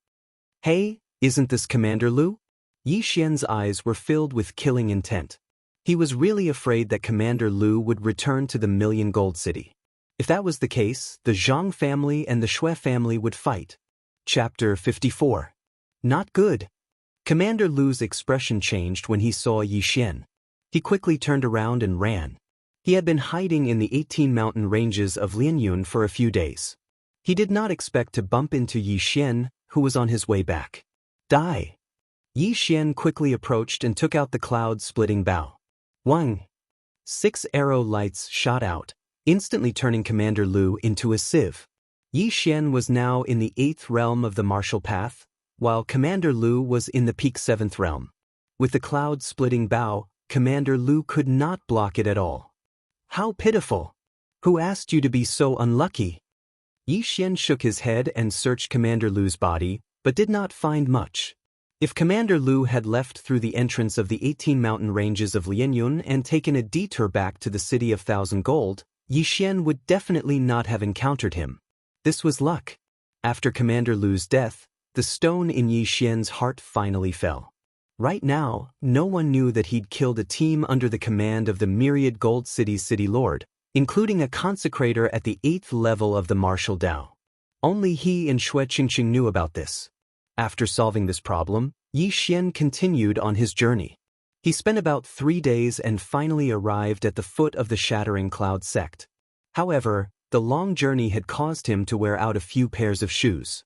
Hey, isn't this Commander Lu? Yi Xian's eyes were filled with killing intent. He was really afraid that Commander Lu would return to the Million Gold City. If that was the case, the Zhang family and the Shui family would fight. Chapter 54. Not good. Commander Lu's expression changed when he saw Yi Xian. He quickly turned around and ran. He had been hiding in the 18 mountain ranges of Lianyun for a few days. He did not expect to bump into Yi Xian, who was on his way back. Die! Yi Xian quickly approached and took out the cloud-splitting bow. Wang! 6 arrow lights shot out, instantly turning Commander Lu into a sieve. Yi Xian was now in the 8th realm of the martial path, while Commander Lu was in the peak 7th realm. With the cloud-splitting bow, Commander Lu could not block it at all. How pitiful! Who asked you to be so unlucky? Yi Xian shook his head and searched Commander Lu's body, but did not find much. If Commander Lu had left through the entrance of the 18 mountain ranges of Lianyun and taken a detour back to the City of 1,000 Gold, Yi Xian would definitely not have encountered him. This was luck. After Commander Lu's death, the stone in Yi Xian's heart finally fell. Right now, no one knew that he'd killed a team under the command of the Myriad Gold City's City Lord, including a consecrator at the 8th level of the martial Dao. Only he and Shui Qingqing knew about this. After solving this problem, Yi Xian continued on his journey. He spent about 3 days and finally arrived at the foot of the Shattering Cloud sect. However, the long journey had caused him to wear out a few pairs of shoes.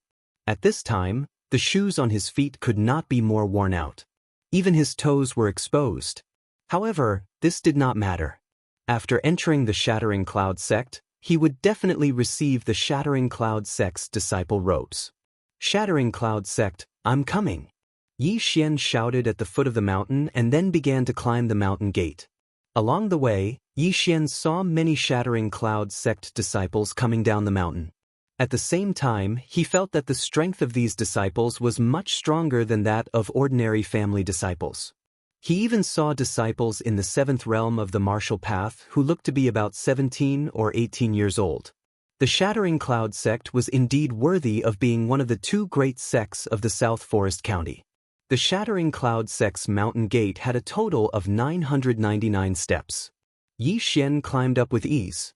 At this time, the shoes on his feet could not be more worn out. Even his toes were exposed. However, this did not matter. After entering the Shattering Cloud sect, he would definitely receive the Shattering Cloud sect's disciple robes. Shattering Cloud sect, I'm coming! Yi Xian shouted at the foot of the mountain and then began to climb the mountain gate. Along the way, Yi Xian saw many Shattering Cloud sect disciples coming down the mountain. At the same time, he felt that the strength of these disciples was much stronger than that of ordinary family disciples. He even saw disciples in the 7th realm of the martial path who looked to be about 17 or 18 years old. The Shattering Cloud sect was indeed worthy of being one of the 2 great sects of the South Forest County. The Shattering Cloud sect's mountain gate had a total of 999 steps. Yi Xian climbed up with ease.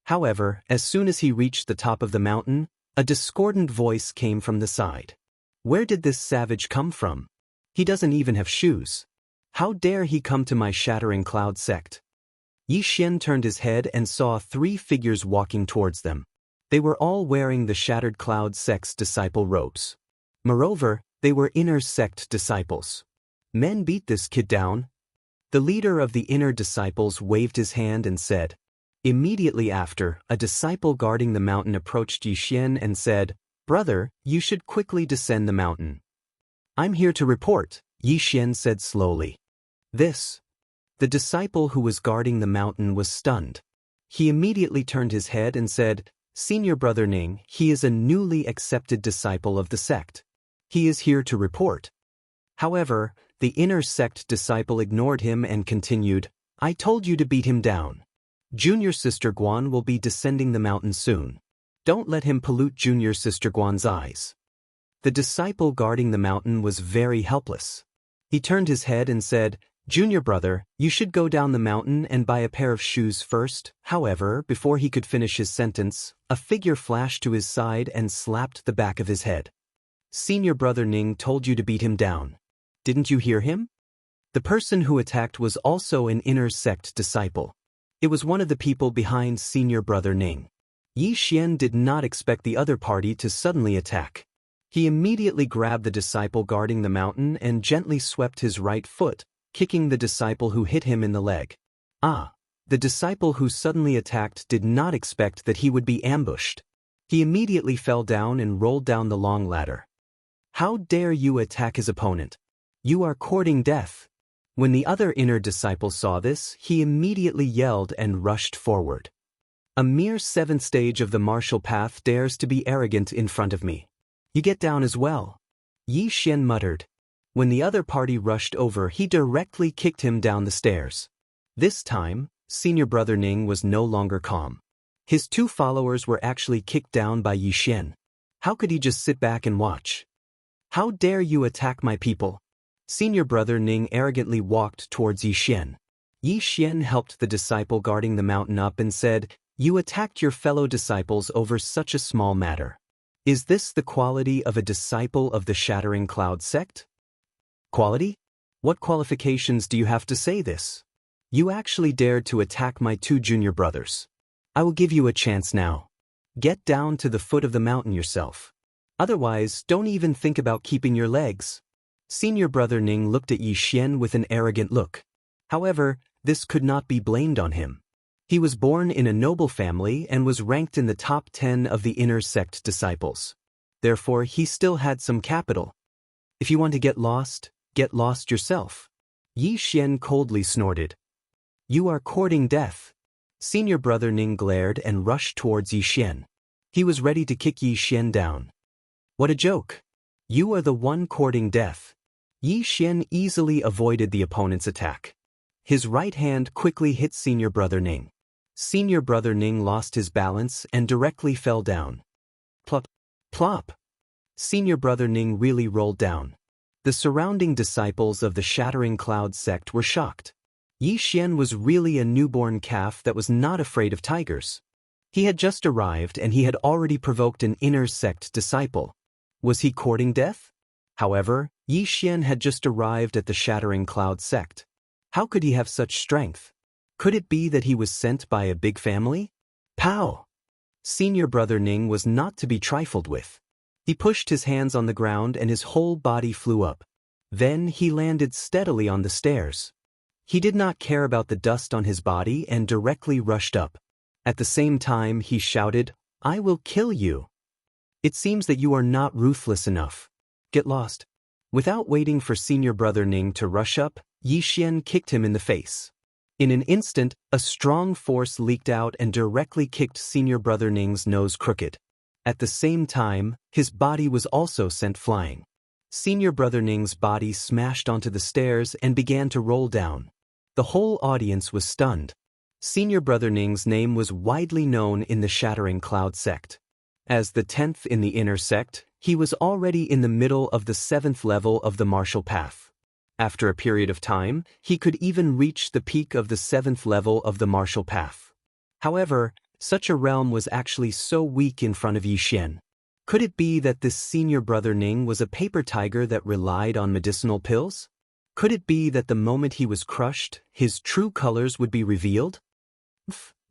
However, as soon as he reached the top of the mountain, a discordant voice came from the side. Where did this savage come from? He doesn't even have shoes. How dare he come to my Shattering Cloud sect? Yi Xian turned his head and saw 3 figures walking towards them. They were all wearing the Shattered Cloud sect's disciple robes. Moreover, they were inner sect disciples. Men beat this kid down. The leader of the inner disciples waved his hand and said. Immediately after, a disciple guarding the mountain approached Yi Xian and said, Brother, you should quickly descend the mountain. I'm here to report, Yi Xian said slowly. The disciple who was guarding the mountain was stunned. He immediately turned his head and said, Senior Brother Ning, he is a newly accepted disciple of the sect. He is here to report. However, the inner sect disciple ignored him and continued, I told you to beat him down. Junior Sister Guan will be descending the mountain soon. Don't let him pollute Junior Sister Guan's eyes. The disciple guarding the mountain was very helpless. He turned his head and said, Junior brother, you should go down the mountain and buy a pair of shoes first. However, before he could finish his sentence, a figure flashed to his side and slapped the back of his head. Senior brother Ning told you to beat him down. Didn't you hear him? The person who attacked was also an inner sect disciple. It was one of the people behind senior brother Ning. Yi Xian did not expect the other party to suddenly attack. He immediately grabbed the disciple guarding the mountain and gently swept his right foot, kicking the disciple who hit him in the leg. The disciple who suddenly attacked did not expect that he would be ambushed. He immediately fell down and rolled down the long ladder. How dare you attack his opponent? You are courting death. When the other inner disciple saw this, he immediately yelled and rushed forward. A mere 7th stage of the martial path dares to be arrogant in front of me. You get down as well. Yi Xian muttered. When the other party rushed over, he directly kicked him down the stairs. This time, senior brother Ning was no longer calm. His 2 followers were actually kicked down by Yi Xian. How could he just sit back and watch? How dare you attack my people? Senior brother Ning arrogantly walked towards Yi Xian. Yi Xian helped the disciple guarding the mountain up and said, You attacked your fellow disciples over such a small matter. Is this the quality of a disciple of the Shattering Cloud sect? Quality? What qualifications do you have to say this? You actually dared to attack my 2 junior brothers. I will give you a chance now. Get down to the foot of the mountain yourself. Otherwise, don't even think about keeping your legs. Senior brother Ning looked at Yi Xian with an arrogant look. However, this could not be blamed on him. He was born in a noble family and was ranked in the top 10 of the inner sect disciples. Therefore, he still had some capital. If you want to get lost yourself. Yi Xian coldly snorted. You are courting death. Senior brother Ning glared and rushed towards Yi Xian. He was ready to kick Yi Xian down. What a joke. You are the one courting death. Yi Xian easily avoided the opponent's attack. His right hand quickly hit senior brother Ning. Senior brother Ning lost his balance and directly fell down. Plop, plop. Senior brother Ning really rolled down. The surrounding disciples of the Shattering Cloud sect were shocked. Yi Xian was really a newborn calf that was not afraid of tigers. He had just arrived and he had already provoked an inner sect disciple. Was he courting death? However, Yi Xian had just arrived at the Shattering Cloud sect. How could he have such strength? Could it be that he was sent by a big family? Pow! Senior brother Ning was not to be trifled with. He pushed his hands on the ground and his whole body flew up. Then he landed steadily on the stairs. He did not care about the dust on his body and directly rushed up. At the same time, he shouted, I will kill you. It seems that you are not ruthless enough. Get lost. Without waiting for senior brother Ning to rush up, Yi Xian kicked him in the face. In an instant, a strong force leaked out and directly kicked senior brother Ning's nose crooked. At the same time, his body was also sent flying. Senior brother Ning's body smashed onto the stairs and began to roll down. The whole audience was stunned. Senior brother Ning's name was widely known in the Shattering Cloud sect. As the 10th in the inner sect, he was already in the middle of the 7th level of the martial path. After a period of time, he could even reach the peak of the 7th level of the martial path. However, such a realm was actually so weak in front of Yi Xian. Could it be that this senior brother Ning was a paper tiger that relied on medicinal pills? Could it be that the moment he was crushed, his true colors would be revealed?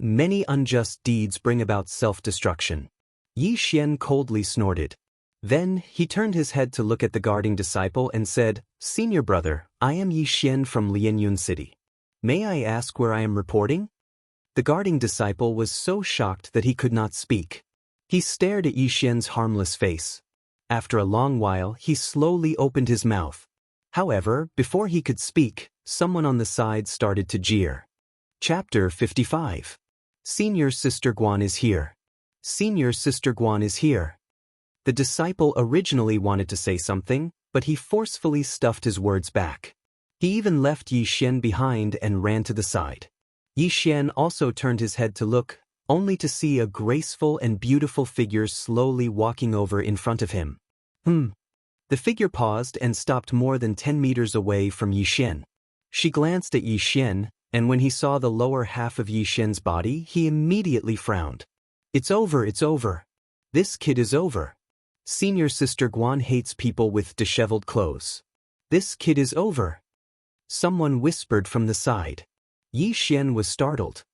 Many unjust deeds bring about self-destruction. Yi Xian coldly snorted. Then, he turned his head to look at the guarding disciple and said, Senior brother, I am Yi Xian from Lianyun City. May I ask where I am reporting? The guarding disciple was so shocked that he could not speak. He stared at Yi Xian's harmless face. After a long while, he slowly opened his mouth. However, before he could speak, someone on the side started to jeer. Chapter 55. Senior Sister Guan is here. Senior Sister Guan is here. The disciple originally wanted to say something, but he forcefully stuffed his words back. He even left Yi Xian behind and ran to the side. Yi Xian also turned his head to look, only to see a graceful and beautiful figure slowly walking over in front of him. The figure paused and stopped more than 10 meters away from Yi Xian. She glanced at Yi Xian, and when he saw the lower half of Yi Xian's body, he immediately frowned. It's over, it's over. This kid is over. Senior Sister Guan hates people with disheveled clothes. This kid is over. Someone whispered from the side. Yi Xian was startled.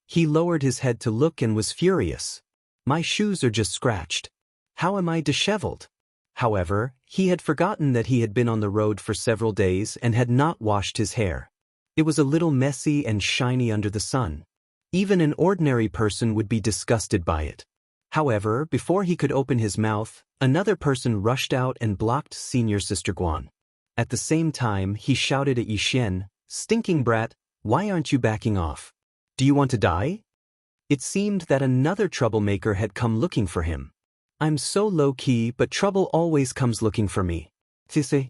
He lowered his head to look and was furious. My shoes are just scratched. How am I disheveled? However, he had forgotten that he had been on the road for several days and had not washed his hair. It was a little messy and shiny under the sun. Even an ordinary person would be disgusted by it. However, before he could open his mouth, another person rushed out and blocked Senior Sister Guan. At the same time, he shouted at Yi Xian, "Stinking brat, why aren't you backing off? Do you want to die?" It seemed that another troublemaker had come looking for him. I'm so low-key, but trouble always comes looking for me. Tisse.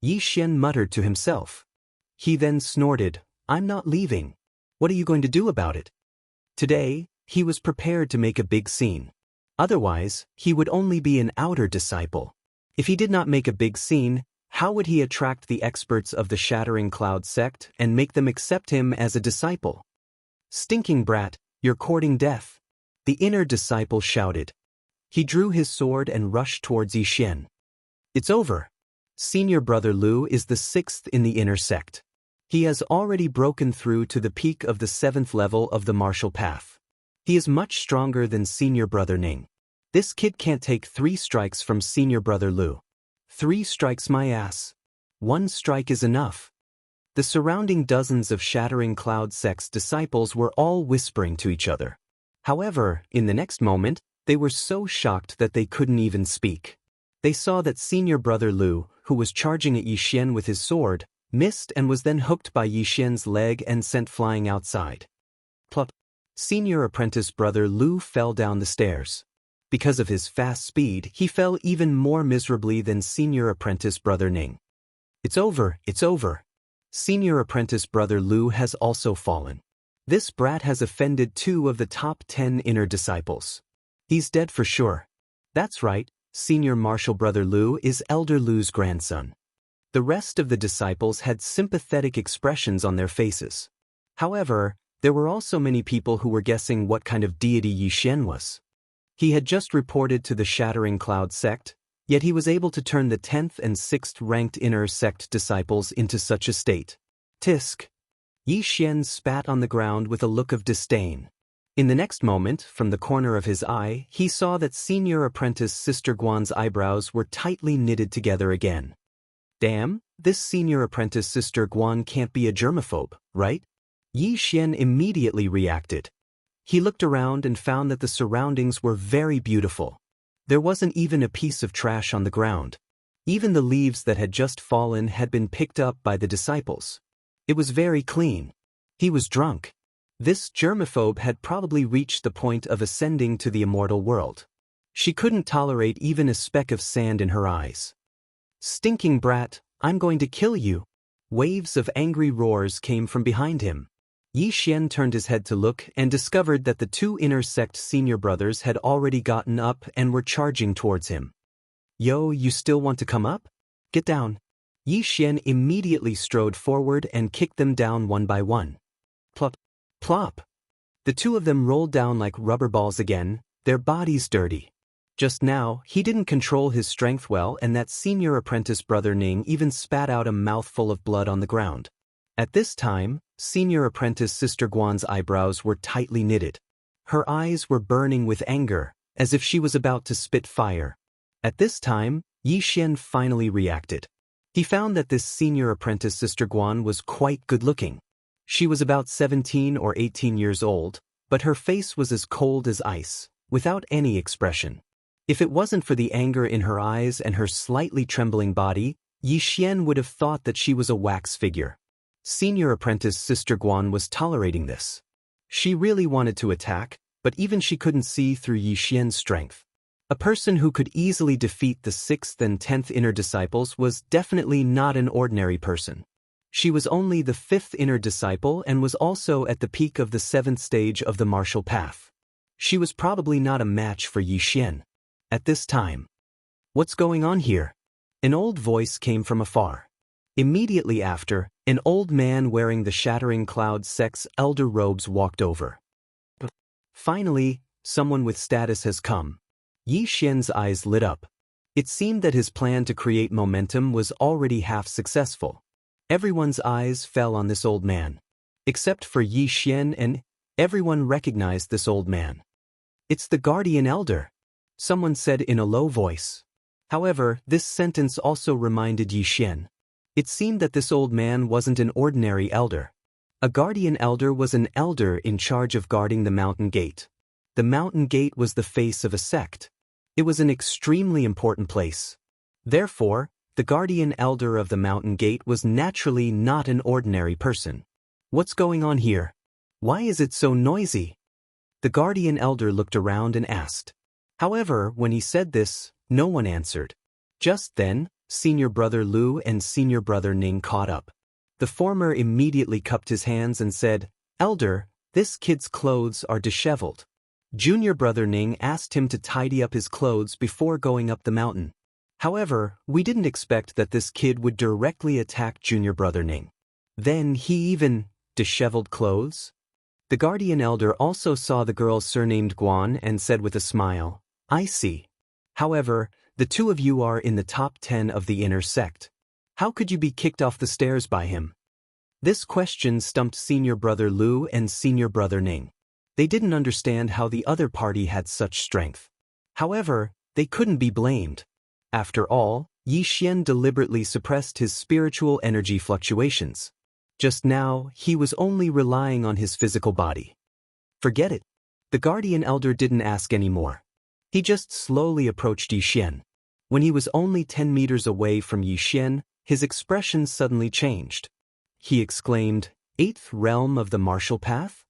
Yi Xian muttered to himself. He then snorted, I'm not leaving. What are you going to do about it? Today, he was prepared to make a big scene. Otherwise, he would only be an outer disciple. If he did not make a big scene, how would he attract the experts of the Shattering Cloud sect and make them accept him as a disciple? Stinking brat, you're courting death. The inner disciple shouted. He drew his sword and rushed towards Yi Xian. It's over. Senior Brother Lu is the 6th in the inner sect. He has already broken through to the peak of the 7th level of the martial path. He is much stronger than Senior Brother Ning. This kid can't take 3 strikes from Senior Brother Lu. 3 strikes my ass. 1 strike is enough. The surrounding dozens of Shattering Cloud sect's disciples were all whispering to each other. However, in the next moment, they were so shocked that they couldn't even speak. They saw that Senior Brother Lu, who was charging at Yi Xian with his sword, missed and was then hooked by Yi Xian's leg and sent flying outside. Plop. Senior Apprentice Brother Lu fell down the stairs. Because of his fast speed, he fell even more miserably than Senior Apprentice Brother Ning. It's over, it's over. Senior Apprentice Brother Lu has also fallen. This brat has offended 2 of the top 10 inner disciples. He's dead for sure. That's right, Senior Martial Brother Lu is Elder Lu's grandson. The rest of the disciples had sympathetic expressions on their faces. However, there were also many people who were guessing what kind of deity Yi Xian was. He had just reported to the Shattering Cloud sect, yet he was able to turn the 10th and 6th ranked inner sect disciples into such a state. Tisk. Yi Xian spat on the ground with a look of disdain. In the next moment, from the corner of his eye, he saw that Senior Apprentice Sister Guan's eyebrows were tightly knitted together again. Damn, this Senior Apprentice Sister Guan can't be a germaphobe, right? Yi Xian immediately reacted. He looked around and found that the surroundings were very beautiful. There wasn't even a piece of trash on the ground. Even the leaves that had just fallen had been picked up by the disciples. It was very clean. He was drunk. This germaphobe had probably reached the point of ascending to the immortal world. She couldn't tolerate even a speck of sand in her eyes. Stinking brat, I'm going to kill you. Waves of angry roars came from behind him. Yi Xian turned his head to look and discovered that the 2 inner sect senior brothers had already gotten up and were charging towards him. Yo, you still want to come up? Get down. Yi Xian immediately strode forward and kicked them down one by one. Plop. Plop. The 2 of them rolled down like rubber balls again, their bodies dirty. Just now, he didn't control his strength well, and that Senior Apprentice Brother Ning even spat out a mouthful of blood on the ground. At this time, Senior Apprentice Sister Guan's eyebrows were tightly knitted. Her eyes were burning with anger, as if she was about to spit fire. At this time, Yi Xian finally reacted. He found that this Senior Apprentice Sister Guan was quite good-looking. She was about 17 or 18 years old, but her face was as cold as ice, without any expression. If it wasn't for the anger in her eyes and her slightly trembling body, Yi Xian would have thought that she was a wax figure. Senior Apprentice Sister Guan was tolerating this. She really wanted to attack, but even she couldn't see through Yi Xian's strength. A person who could easily defeat the 6th and 10th inner disciples was definitely not an ordinary person. She was only the 5th inner disciple and was also at the peak of the 7th stage of the martial path. She was probably not a match for Xian at this time. What's going on here? An old voice came from afar. Immediately after, an old man wearing the Shattering Cloud sect's elder robes walked over. Finally, someone with status has come. Xian's eyes lit up. It seemed that his plan to create momentum was already half successful. Everyone's eyes fell on this old man. Except for Xian, and everyone recognized this old man. It's the Guardian Elder, someone said in a low voice. However, this sentence also reminded Xian. It seemed that this old man wasn't an ordinary elder. A Guardian Elder was an elder in charge of guarding the mountain gate. The mountain gate was the face of a sect. It was an extremely important place. Therefore, the Guardian Elder of the mountain gate was naturally not an ordinary person. What's going on here? Why is it so noisy? The Guardian Elder looked around and asked. However, when he said this, no one answered. Just then, Senior Brother Lu and Senior Brother Ning caught up. The former immediately cupped his hands and said, "Elder, this kid's clothes are disheveled." Junior Brother Ning asked him to tidy up his clothes before going up the mountain. However, we didn't expect that this kid would directly attack Junior Brother Ning. Then he even disheveled clothes? The Guardian Elder also saw the girl surnamed Guan and said with a smile, "I see. However, the two of you are in the top 10 of the inner sect. How could you be kicked off the stairs by him?" This question stumped Senior Brother Lu and Senior Brother Ning. They didn't understand how the other party had such strength. However, they couldn't be blamed. After all, Xian deliberately suppressed his spiritual energy fluctuations. Just now, he was only relying on his physical body. Forget it. The Guardian Elder didn't ask any more. He just slowly approached Xian. When he was only 10 meters away from Xian, his expression suddenly changed. He exclaimed, "Eighth realm of the martial path?"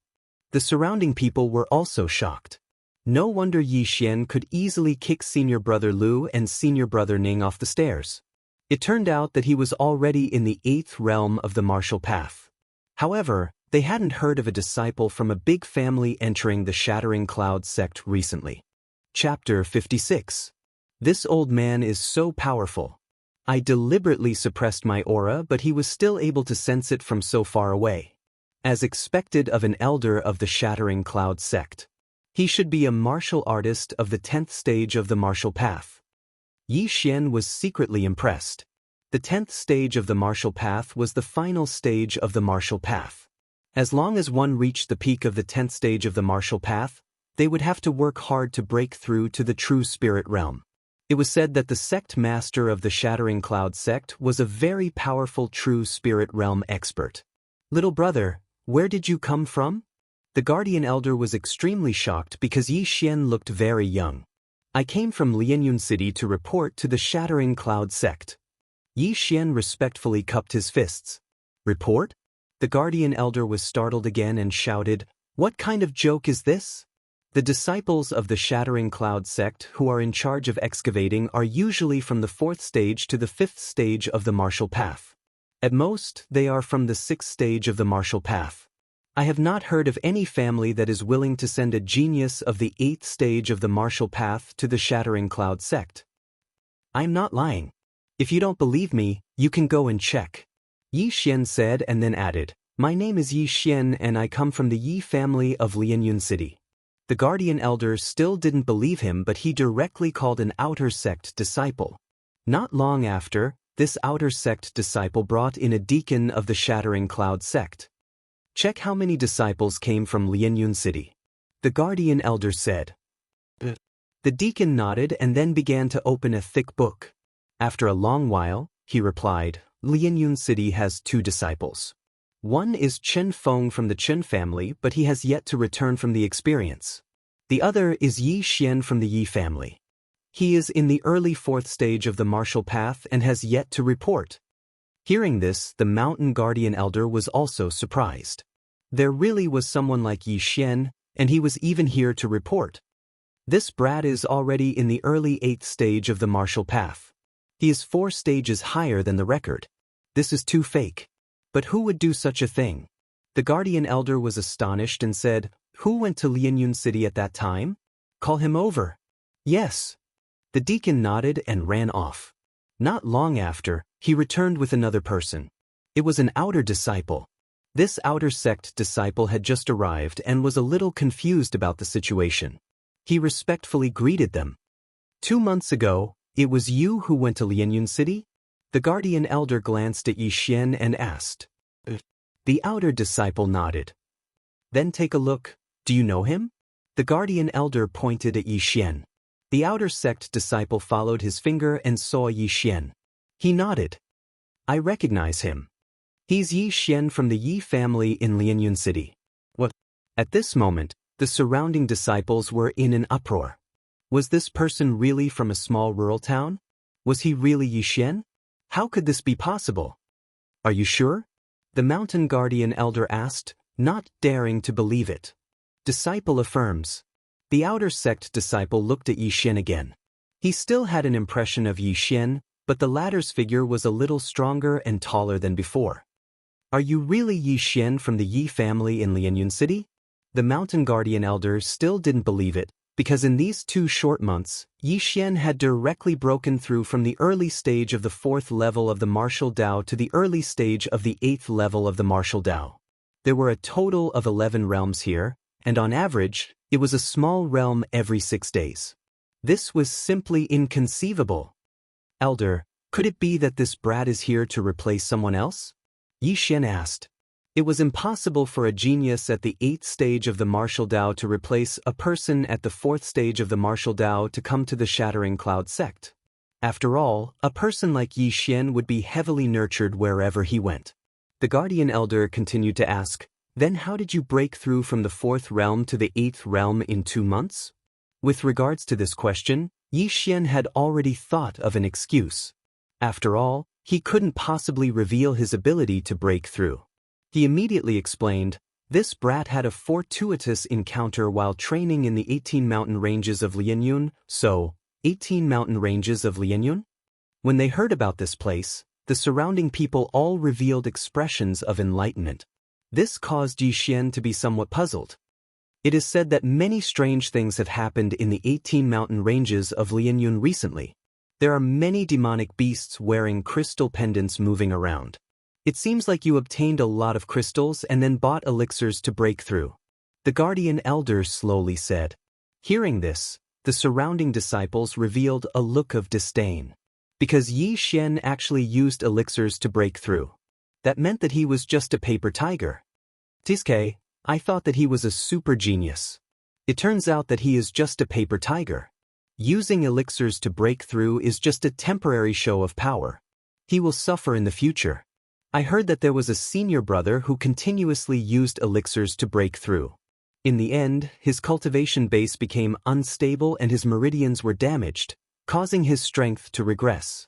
The surrounding people were also shocked. No wonder Xian could easily kick Senior Brother Lu and Senior Brother Ning off the stairs. It turned out that he was already in the 8th realm of the martial path. However, they hadn't heard of a disciple from a big family entering the Shattering Cloud sect recently. Chapter 56. This old man is so powerful. I deliberately suppressed my aura, but he was still able to sense it from so far away. As expected of an elder of the Shattering Cloud sect. He should be a martial artist of the 10th stage of the martial path. Xian was secretly impressed. The 10th stage of the martial path was the final stage of the martial path. As long as one reached the peak of the 10th stage of the martial path, they would have to work hard to break through to the true spirit realm. It was said that the sect master of the Shattering Cloud sect was a very powerful true spirit realm expert. "Little brother, where did you come from?" The Guardian Elder was extremely shocked because Xian looked very young. "I came from Lianyun City to report to the Shattering Cloud sect." Xian respectfully cupped his fists. "Report?" The Guardian Elder was startled again and shouted, "What kind of joke is this?" The disciples of the Shattering Cloud sect who are in charge of excavating are usually from the 4th stage to the 5th stage of the martial path. At most, they are from the 6th stage of the martial path. I have not heard of any family that is willing to send a genius of the 8th stage of the martial path to the Shattering Cloud sect. I'm not lying. If you don't believe me, you can go and check. Xian said and then added, "My name is Xian and I come from the Yi family of Lianyun City." The Guardian Elder still didn't believe him, but he directly called an outer sect disciple. Not long after, this outer sect disciple brought in a deacon of the Shattering Cloud sect. "Check how many disciples came from Lianyun City," the Guardian Elder said. The deacon nodded and then began to open a thick book. After a long while, he replied, "Lianyun City has 2 disciples. One is Chen Feng from the Chen family, but he has yet to return from the experience. The other is Xian from the Yi family. He is in the early 4th stage of the martial path and has yet to report." Hearing this, the Mountain Guardian Elder was also surprised. There really was someone like Xian, and he was even here to report. This brat is already in the early 8th stage of the martial path. He is 4 stages higher than the record. This is too fake. But who would do such a thing? The guardian elder was astonished and said, "Who went to Lianyun City at that time? Call him over." "Yes." The deacon nodded and ran off. Not long after, he returned with another person. It was an outer disciple. This outer sect disciple had just arrived and was a little confused about the situation. He respectfully greeted them. "2 months ago, it was you who went to Lianyun City?" The guardian elder glanced at Xianxia and asked. The outer disciple nodded. "Then take a look. Do you know him?" The guardian elder pointed at Xianxia. The outer sect disciple followed his finger and saw Xianxia. He nodded. "I recognize him. He's Xianxia from the Yi family in Lianyun City." What? At this moment, the surrounding disciples were in an uproar. Was this person really from a small rural town? Was he really Xianxia? How could this be possible? "Are you sure?" The mountain guardian elder asked, not daring to believe it. Disciple affirms. The outer sect disciple looked at Xianxia again. He still had an impression of Xianxia, but the latter's figure was a little stronger and taller than before. "Are you really Xianxia from the Yi family in Lianyun City?" The mountain guardian elder still didn't believe it, because in these 2 short months, Xianxia had directly broken through from the early stage of the 4th level of the martial Dao to the early stage of the 8th level of the martial Dao. There were a total of 11 realms here, and on average, it was a small realm every 6 days. This was simply inconceivable. "Elder, could it be that this brat is here to replace someone else?" Xianxia asked. It was impossible for a genius at the 8th stage of the martial Dao to replace a person at the 4th stage of the martial Dao to come to the Shattering Cloud sect. After all, a person like Xianxia would be heavily nurtured wherever he went. The guardian elder continued to ask, "Then how did you break through from the 4th realm to the 8th realm in 2 months?" With regards to this question, Xianxia had already thought of an excuse. After all, he couldn't possibly reveal his ability to break through. He immediately explained, "This brat had a fortuitous encounter while training in the 18 mountain ranges of Lianyun, so, 18 mountain ranges of Lianyun?" When they heard about this place, the surrounding people all revealed expressions of enlightenment. This caused Xianxia to be somewhat puzzled. It is said that many strange things have happened in the 18 mountain ranges of Lianyun recently. There are many demonic beasts wearing crystal pendants moving around. It seems like you obtained a lot of crystals and then bought elixirs to break through. The guardian elder slowly said. Hearing this, the surrounding disciples revealed a look of disdain. Because Xianxia actually used elixirs to break through. That meant that he was just a paper tiger. Tiske, I thought that he was a super genius. It turns out that he is just a paper tiger. Using elixirs to break through is just a temporary show of power. He will suffer in the future. I heard that there was a senior brother who continuously used elixirs to break through. In the end, his cultivation base became unstable and his meridians were damaged, causing his strength to regress.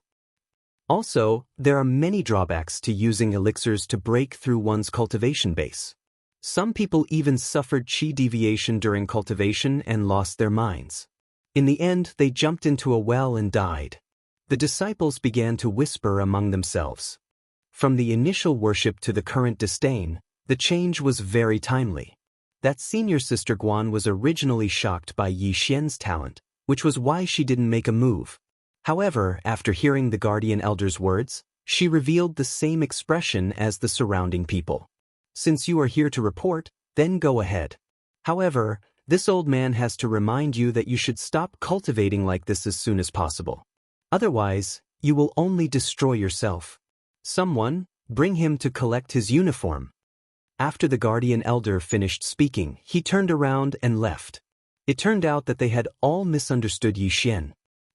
Also, there are many drawbacks to using elixirs to break through one's cultivation base. Some people even suffered chi deviation during cultivation and lost their minds. In the end, they jumped into a well and died. The disciples began to whisper among themselves. From the initial worship to the current disdain, the change was very timely. That senior sister Guan was originally shocked by Xianxia's talent, which was why she didn't make a move. However, after hearing the guardian elder's words, she revealed the same expression as the surrounding people. Since you are here to report, then go ahead. However, this old man has to remind you that you should stop cultivating like this as soon as possible. Otherwise, you will only destroy yourself. Someone, bring him to collect his uniform. After the guardian elder finished speaking, he turned around and left. It turned out that they had all misunderstood Xianxia.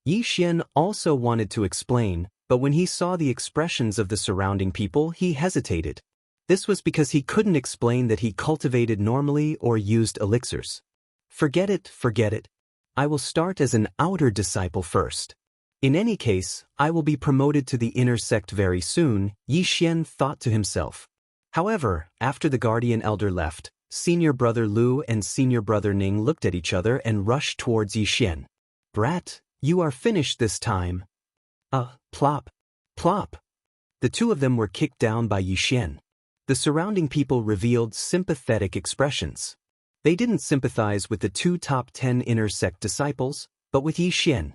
Xianxia also wanted to explain, but when he saw the expressions of the surrounding people, he hesitated. This was because he couldn't explain that he cultivated normally or used elixirs. Forget it, forget it. I will start as an outer disciple first. In any case, I will be promoted to the inner sect very soon, Xianxia thought to himself. However, after the guardian elder left, Senior brother Lu and senior brother Ning looked at each other and rushed towards Yixian. Brat, you are finished this time. Plop. Plop. The two of them were kicked down by Yixian. The surrounding people revealed sympathetic expressions. They didn't sympathize with the two top 10 inner sect disciples, but with Yixian.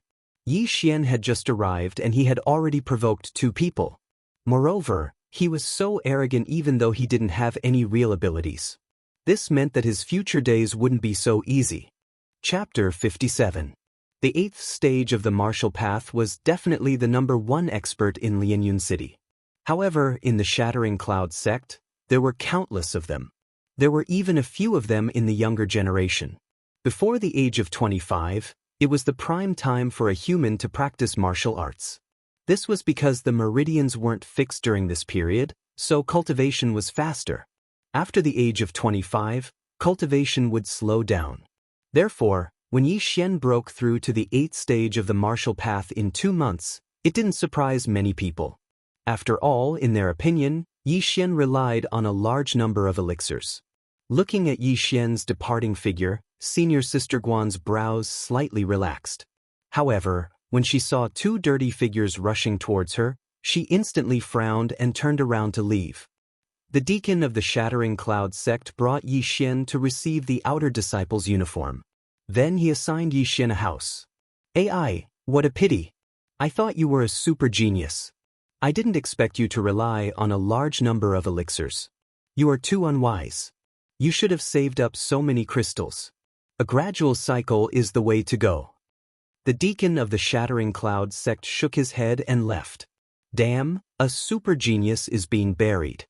Yixian had just arrived and he had already provoked two people. Moreover, he was so arrogant even though he didn't have any real abilities. This meant that his future days wouldn't be so easy. Chapter 57. The 8th stage of the martial path was definitely the #1 expert in Lianyun City. However, in the Shattering Cloud sect, there were countless of them. There were even a few of them in the younger generation. Before the age of 25, it was the prime time for a human to practice martial arts. This was because the meridians weren't fixed during this period, so cultivation was faster. After the age of 25, cultivation would slow down. Therefore, when Yixian broke through to the 8th stage of the martial path in 2 months, it didn't surprise many people. After all, in their opinion, Yixian relied on a large number of elixirs. Looking at Yixian's departing figure, Senior Sister Guan's brows slightly relaxed. However, when she saw 2 dirty figures rushing towards her, she instantly frowned and turned around to leave. The deacon of the Shattering Cloud sect brought Yixian to receive the outer disciple's uniform. Then he assigned Yixian a house. "AI, what a pity. I thought you were a super genius. I didn't expect you to rely on a large number of elixirs. You are too unwise. You should have saved up so many crystals. A gradual cycle is the way to go." The deacon of the Shattering Cloud sect shook his head and left. Damn, a super genius is being buried.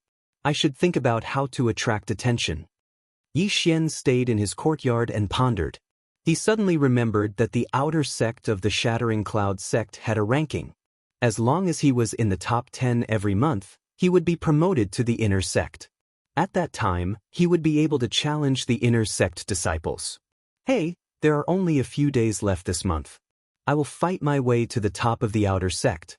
I should think about how to attract attention. Yixian stayed in his courtyard and pondered. He suddenly remembered that the outer sect of the Shattering Cloud sect had a ranking. As long as he was in the top 10 every month, he would be promoted to the inner sect. At that time, he would be able to challenge the inner sect disciples. Hey, there are only a few days left this month. I will fight my way to the top of the outer sect.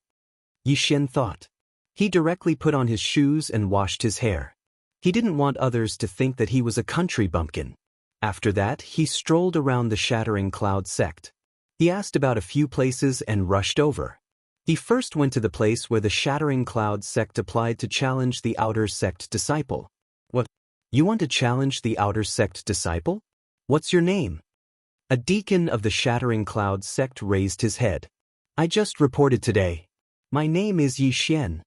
Yixian thought. He directly put on his shoes and washed his hair. He didn't want others to think that he was a country bumpkin. After that, he strolled around the Shattering Cloud sect. He asked about a few places and rushed over. He first went to the place where the Shattering Cloud sect applied to challenge the outer sect disciple. What? You want to challenge the outer sect disciple? What's your name? A deacon of the Shattering Cloud sect raised his head. I just reported today. My name is Yixian.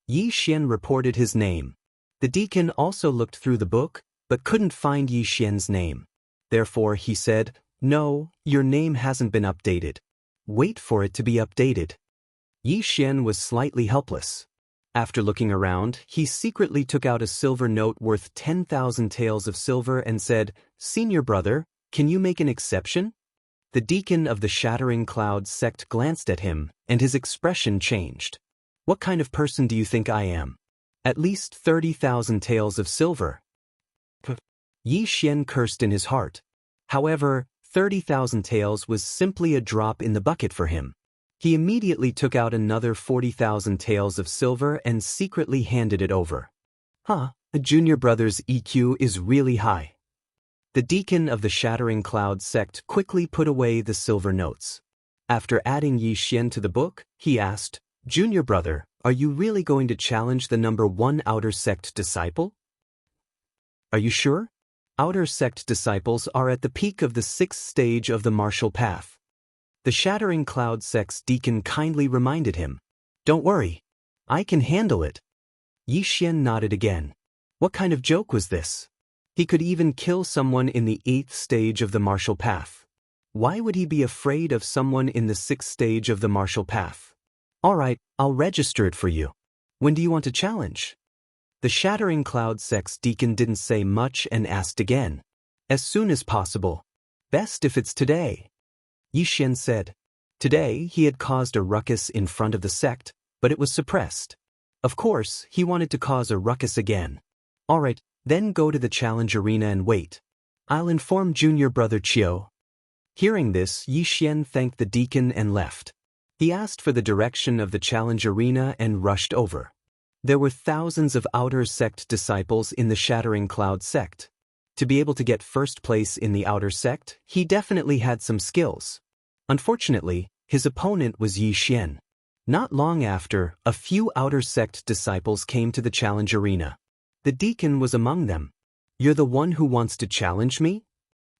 Yixian reported his name. The deacon also looked through the book, but couldn't find Yixian's name. Therefore, he said, "No, your name hasn't been updated. Wait for it to be updated." Yixian was slightly helpless. After looking around, he secretly took out a silver note worth 10,000 taels of silver and said, "Senior brother, can you make an exception?" The deacon of the Shattering Cloud sect glanced at him, and his expression changed. "What kind of person do you think I am? At least 30,000 taels of silver." Yixian cursed in his heart. However, 30,000 taels was simply a drop in the bucket for him. He immediately took out another 40,000 taels of silver and secretly handed it over. A junior brother's EQ is really high. The deacon of the Shattering Cloud sect quickly put away the silver notes. After adding Yixian to the book, he asked, "Junior brother, are you really going to challenge the #1 outer sect disciple?" "Are you sure? Outer sect disciples are at the peak of the 6th stage of the martial path." The Shattering Cloud sect's deacon kindly reminded him. "Don't worry. I can handle it." Yixian nodded again. What kind of joke was this? He could even kill someone in the 8th stage of the martial path. Why would he be afraid of someone in the 6th stage of the martial path? "All right, I'll register it for you. When do you want to challenge?" The Shattering Cloud sect's deacon didn't say much and asked again. "As soon as possible. Best if it's today." Yixian said. Today, he had caused a ruckus in front of the sect, but it was suppressed. Of course, he wanted to cause a ruckus again. "All right, then go to the challenge arena and wait. I'll inform junior brother Chiu." Hearing this, Yixian thanked the deacon and left. He asked for the direction of the challenge arena and rushed over. There were thousands of outer sect disciples in the Shattering Cloud sect. To be able to get first place in the outer sect, he definitely had some skills. Unfortunately, his opponent was Xianxia. Not long after, a few outer sect disciples came to the challenge arena. The deacon was among them. "You're the one who wants to challenge me?"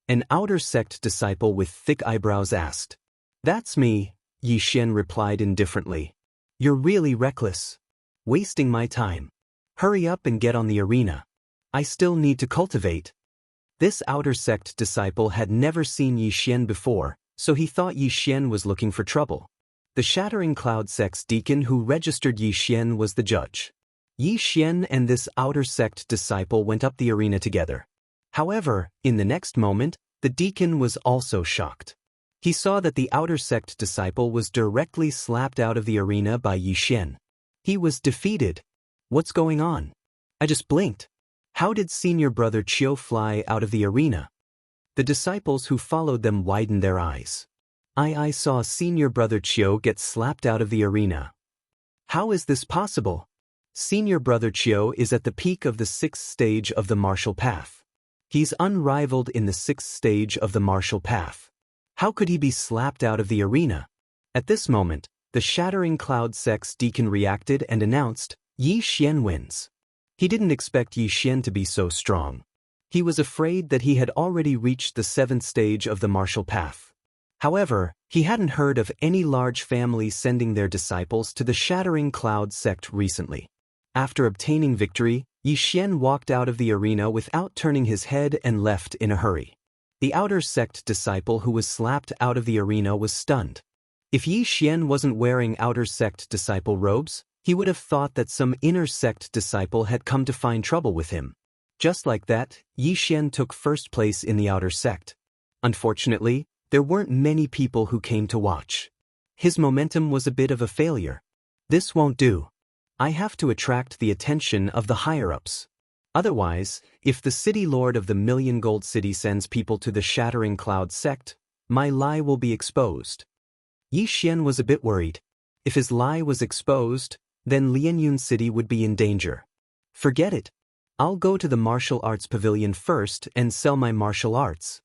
An outer sect disciple with thick eyebrows asked. "That's me," Xianxia replied indifferently. "You're really reckless. Wasting my time. Hurry up and get on the arena. I still need to cultivate." This outer sect disciple had never seen Xianxia before, so he thought Xianxia was looking for trouble. The Shattering Cloud sect's deacon who registered Xianxia was the judge. Xianxia and this outer sect disciple went up the arena together. However, in the next moment, the deacon was also shocked. He saw that the outer sect disciple was directly slapped out of the arena by Xianxia. He was defeated. "What's going on? I just blinked. How did senior brother Qiu fly out of the arena?" The disciples who followed them widened their eyes. I saw senior brother Qiu get slapped out of the arena. How is this possible? Senior brother Qiu is at the peak of the 6th stage of the martial path. He's unrivaled in the 6th stage of the martial path. How could he be slapped out of the arena? At this moment, the Shattering Cloud sect's deacon reacted and announced, "Xianxia wins." He didn't expect Xianxia to be so strong. He was afraid that he had already reached the 7th stage of the martial path. However, he hadn't heard of any large family sending their disciples to the Shattering Cloud sect recently. After obtaining victory, Xianxia walked out of the arena without turning his head and left in a hurry. The outer sect disciple who was slapped out of the arena was stunned. If Xianxia wasn't wearing outer sect disciple robes, he would have thought that some inner sect disciple had come to find trouble with him. Just like that, Xianxia took first place in the outer sect. Unfortunately, there weren't many people who came to watch. His momentum was a bit of a failure. "This won't do. I have to attract the attention of the higher-ups. Otherwise, if the city lord of the Million Gold City sends people to the Shattering Cloud sect, my lie will be exposed." Xianxia was a bit worried. If his lie was exposed, then Lianyun City would be in danger. "Forget it. I'll go to the martial arts pavilion first and sell my martial arts."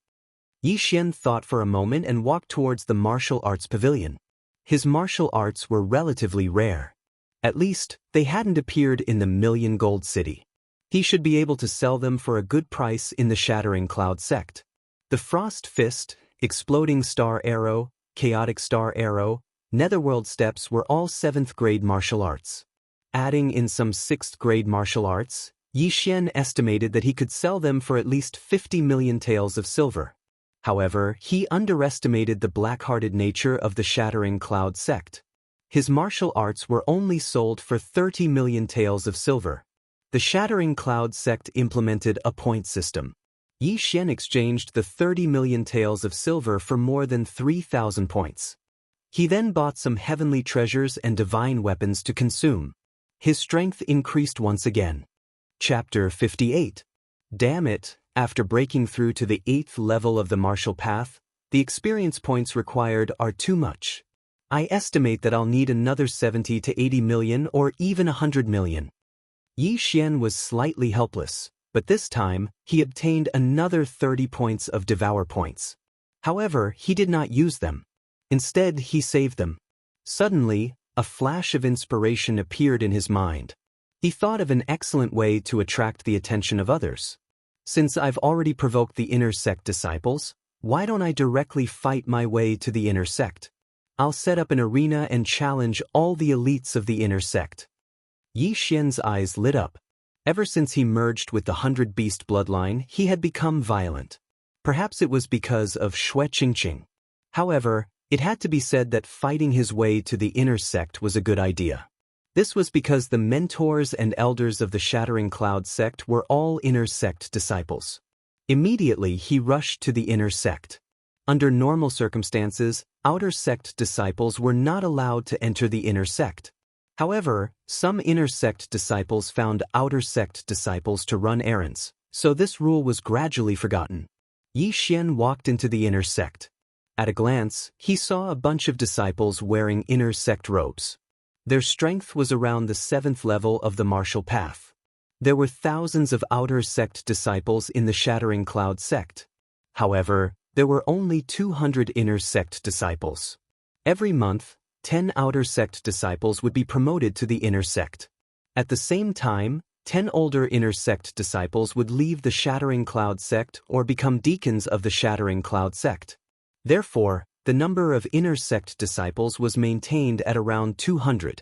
Xianxia thought for a moment and walked towards the martial arts pavilion. His martial arts were relatively rare. At least, they hadn't appeared in the Million Gold City. He should be able to sell them for a good price in the Shattering Cloud sect. The Frost Fist, Exploding Star Arrow, Chaotic Star Arrow, Netherworld Steps were all 7th grade martial arts. Adding in some 6th grade martial arts, Xianxia estimated that he could sell them for at least 50 million taels of silver. However, he underestimated the black-hearted nature of the Shattering Cloud sect. His martial arts were only sold for 30 million taels of silver. The Shattering Cloud sect implemented a point system. Xianxia exchanged the 30 million taels of silver for more than 3,000 points. He then bought some heavenly treasures and divine weapons to consume. His strength increased once again. Chapter 58. Damn it, after breaking through to the 8th level of the martial path, the experience points required are too much. I estimate that I'll need another 70 to 80 million or even 100 million. Xianxia was slightly helpless, but this time, he obtained another 30 points of Devourer points. However, he did not use them. Instead, he saved them. Suddenly, a flash of inspiration appeared in his mind. He thought of an excellent way to attract the attention of others. Since I've already provoked the inner sect disciples, why don't I directly fight my way to the inner sect? I'll set up an arena and challenge all the elites of the inner sect. Xianxia's eyes lit up. Ever since he merged with the 100 Beast bloodline, he had become violent. Perhaps it was because of Xue Qingqing. However, it had to be said that fighting his way to the inner sect was a good idea. This was because the mentors and elders of the Shattering Cloud sect were all inner sect disciples. Immediately, he rushed to the inner sect. Under normal circumstances, outer sect disciples were not allowed to enter the inner sect. However, some inner sect disciples found outer sect disciples to run errands, so this rule was gradually forgotten. Xianxia walked into the inner sect. At a glance, he saw a bunch of disciples wearing inner sect robes. Their strength was around the 7th level of the martial path. There were thousands of outer sect disciples in the Shattering Cloud sect. However, there were only 200 inner sect disciples. Every month, 10 outer sect disciples would be promoted to the inner sect. At the same time, 10 older inner sect disciples would leave the Shattering Cloud sect or become deacons of the Shattering Cloud sect. Therefore, the number of inner sect disciples was maintained at around 200.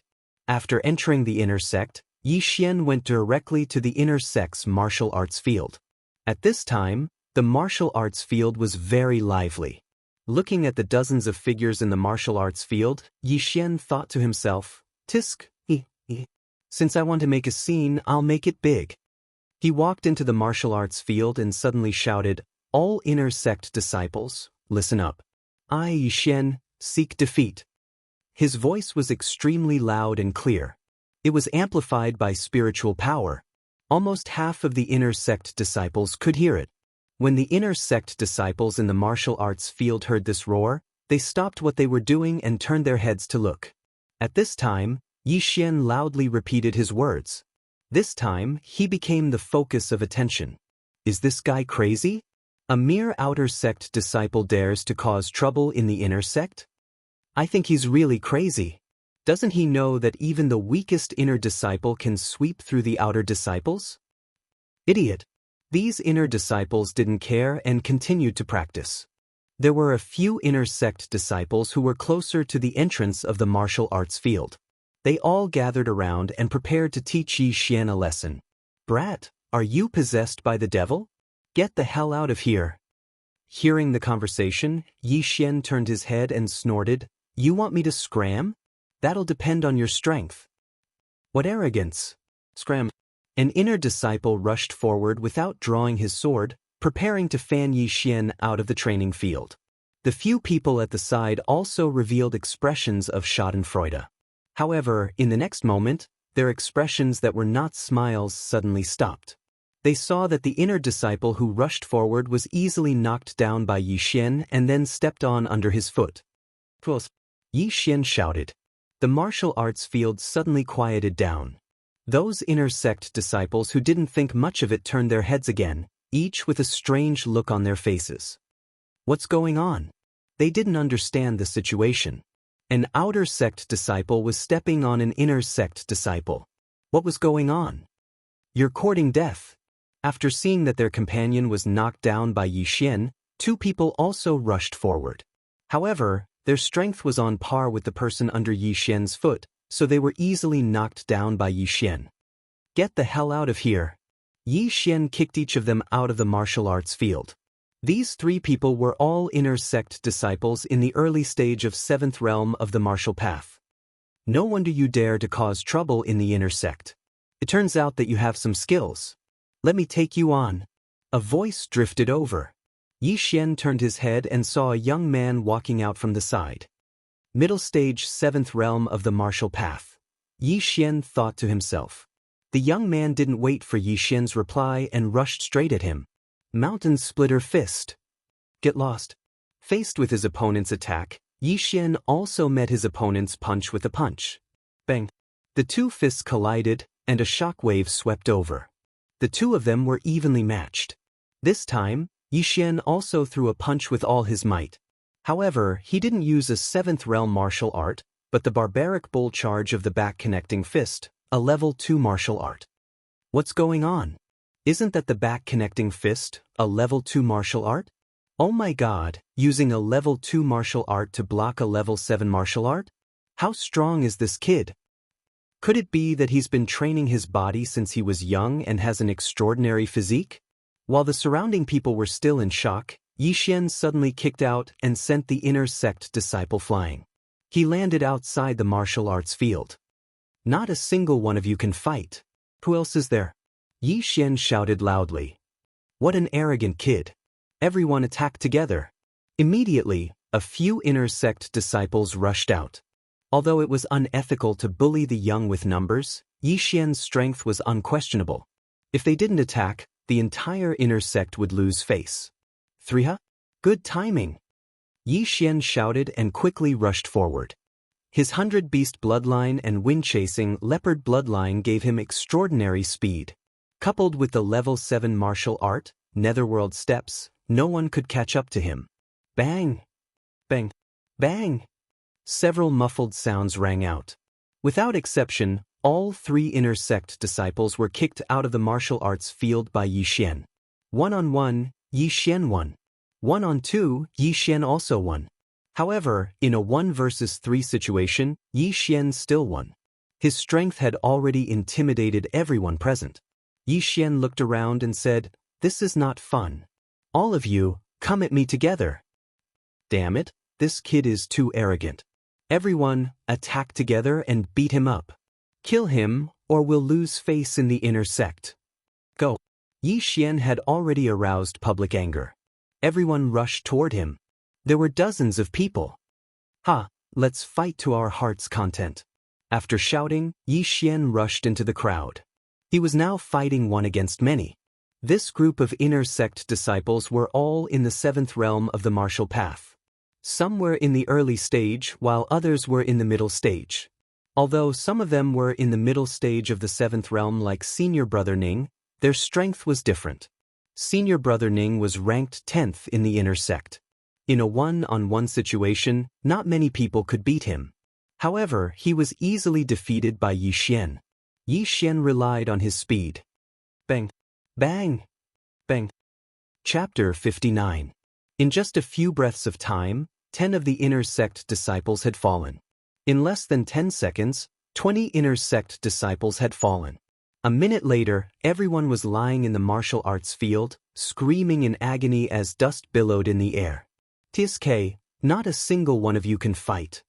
After entering the inner sect, Xian went directly to the inner sect's martial arts field. At this time, the martial arts field was very lively. Looking at the dozens of figures in the martial arts field, Xian thought to himself, "Tisk, since I want to make a scene, I'll make it big." He walked into the martial arts field and suddenly shouted, "All inner sect disciples, listen up. I, Xian, seek defeat." His voice was extremely loud and clear. It was amplified by spiritual power. Almost half of the inner sect disciples could hear it. When the inner sect disciples in the martial arts field heard this roar, they stopped what they were doing and turned their heads to look. At this time, Xian loudly repeated his words. This time, he became the focus of attention. Is this guy crazy? A mere outer sect disciple dares to cause trouble in the inner sect? I think he's really crazy. Doesn't he know that even the weakest inner disciple can sweep through the outer disciples? Idiot. These inner disciples didn't care and continued to practice. There were a few inner sect disciples who were closer to the entrance of the martial arts field. They all gathered around and prepared to teach Xian a lesson. "Brat, are you possessed by the devil? Get the hell out of here." Hearing the conversation, Xian turned his head and snorted, "You want me to scram? That'll depend on your strength." "What arrogance! Scram!" An inner disciple rushed forward without drawing his sword, preparing to fan Xian out of the training field. The few people at the side also revealed expressions of schadenfreude. However, in the next moment, their expressions that were not smiles suddenly stopped. They saw that the inner disciple who rushed forward was easily knocked down by Xian and then stepped on under his foot. Xian shouted. The martial arts field suddenly quieted down. Those inner sect disciples who didn't think much of it turned their heads again, each with a strange look on their faces. What's going on? They didn't understand the situation. An outer sect disciple was stepping on an inner sect disciple. What was going on? "You're courting death." After seeing that their companion was knocked down by Xian, two people also rushed forward. However, their strength was on par with the person under Xian's foot, so they were easily knocked down by Xian. "Get the hell out of here." Xian kicked each of them out of the martial arts field. These three people were all inner sect disciples in the early stage of 7th realm of the martial path. No wonder you dare to cause trouble in the inner sect. It turns out that you have some skills. Let me take you on. A voice drifted over. Xian turned his head and saw a young man walking out from the side. Middle stage 7th realm of the martial path. Xian thought to himself. The young man didn't wait for Xian's reply and rushed straight at him. Mountain Splitter Fist. Get lost. Faced with his opponent's attack, Xian also met his opponent's punch with a punch. Bang. The two fists collided, and a shockwave swept over. The two of them were evenly matched. This time, Xian also threw a punch with all his might. However, he didn't use a 7th realm martial art, but the barbaric bull charge of the back connecting fist, a level 2 martial art. What's going on? Isn't that the back connecting fist, a level 2 martial art? Oh my god, using a level 2 martial art to block a level 7 martial art? How strong is this kid? Could it be that he's been training his body since he was young and has an extraordinary physique? While the surrounding people were still in shock, Xian suddenly kicked out and sent the inner sect disciple flying. He landed outside the martial arts field. Not a single one of you can fight. Who else is there? Xian shouted loudly. What an arrogant kid. Everyone attacked together. Immediately, a few inner sect disciples rushed out. Although it was unethical to bully the young with numbers, Xian's strength was unquestionable. If they didn't attack, the entire inner sect would lose face. 3 Good timing. Xian shouted and quickly rushed forward. His 100 beast bloodline and wind-chasing leopard bloodline gave him extraordinary speed. Coupled with the level 7 martial art, netherworld steps, no one could catch up to him. Bang! Bang! Bang! Several muffled sounds rang out. Without exception, all 3 inner sect disciples were kicked out of the martial arts field by Yi Xian. 1-on-1, Yi Xian won. 1-on-2, Yi Xian also won. However, in a 1 versus 3 situation, Yi Xian still won. His strength had already intimidated everyone present. Yi Xian looked around and said, "This is not fun. All of you, come at me together." Damn it, this kid is too arrogant. Everyone, attack together and beat him up. Kill him, or we'll lose face in the inner sect. Go. Yi Xian had already aroused public anger. Everyone rushed toward him. There were dozens of people. Let's fight to our heart's content. After shouting, Yi Xian rushed into the crowd. He was now fighting one against many. This group of inner sect disciples were all in the 7th realm of the martial path. Some were in the early stage while others were in the middle stage. Although some of them were in the middle stage of the 7th realm like Senior Brother Ning, their strength was different. Senior Brother Ning was ranked 10th in the inner sect. In a 1-on-1 situation, not many people could beat him. However, he was easily defeated by Yi Xian. Yi Xian relied on his speed. Bang! Bang! Bang! Chapter 59. In just a few breaths of time, 10 of the inner sect disciples had fallen. In less than 10 seconds, 20 inner sect disciples had fallen. A minute later, everyone was lying in the martial arts field, screaming in agony as dust billowed in the air. "TSK, not a single one of you can fight."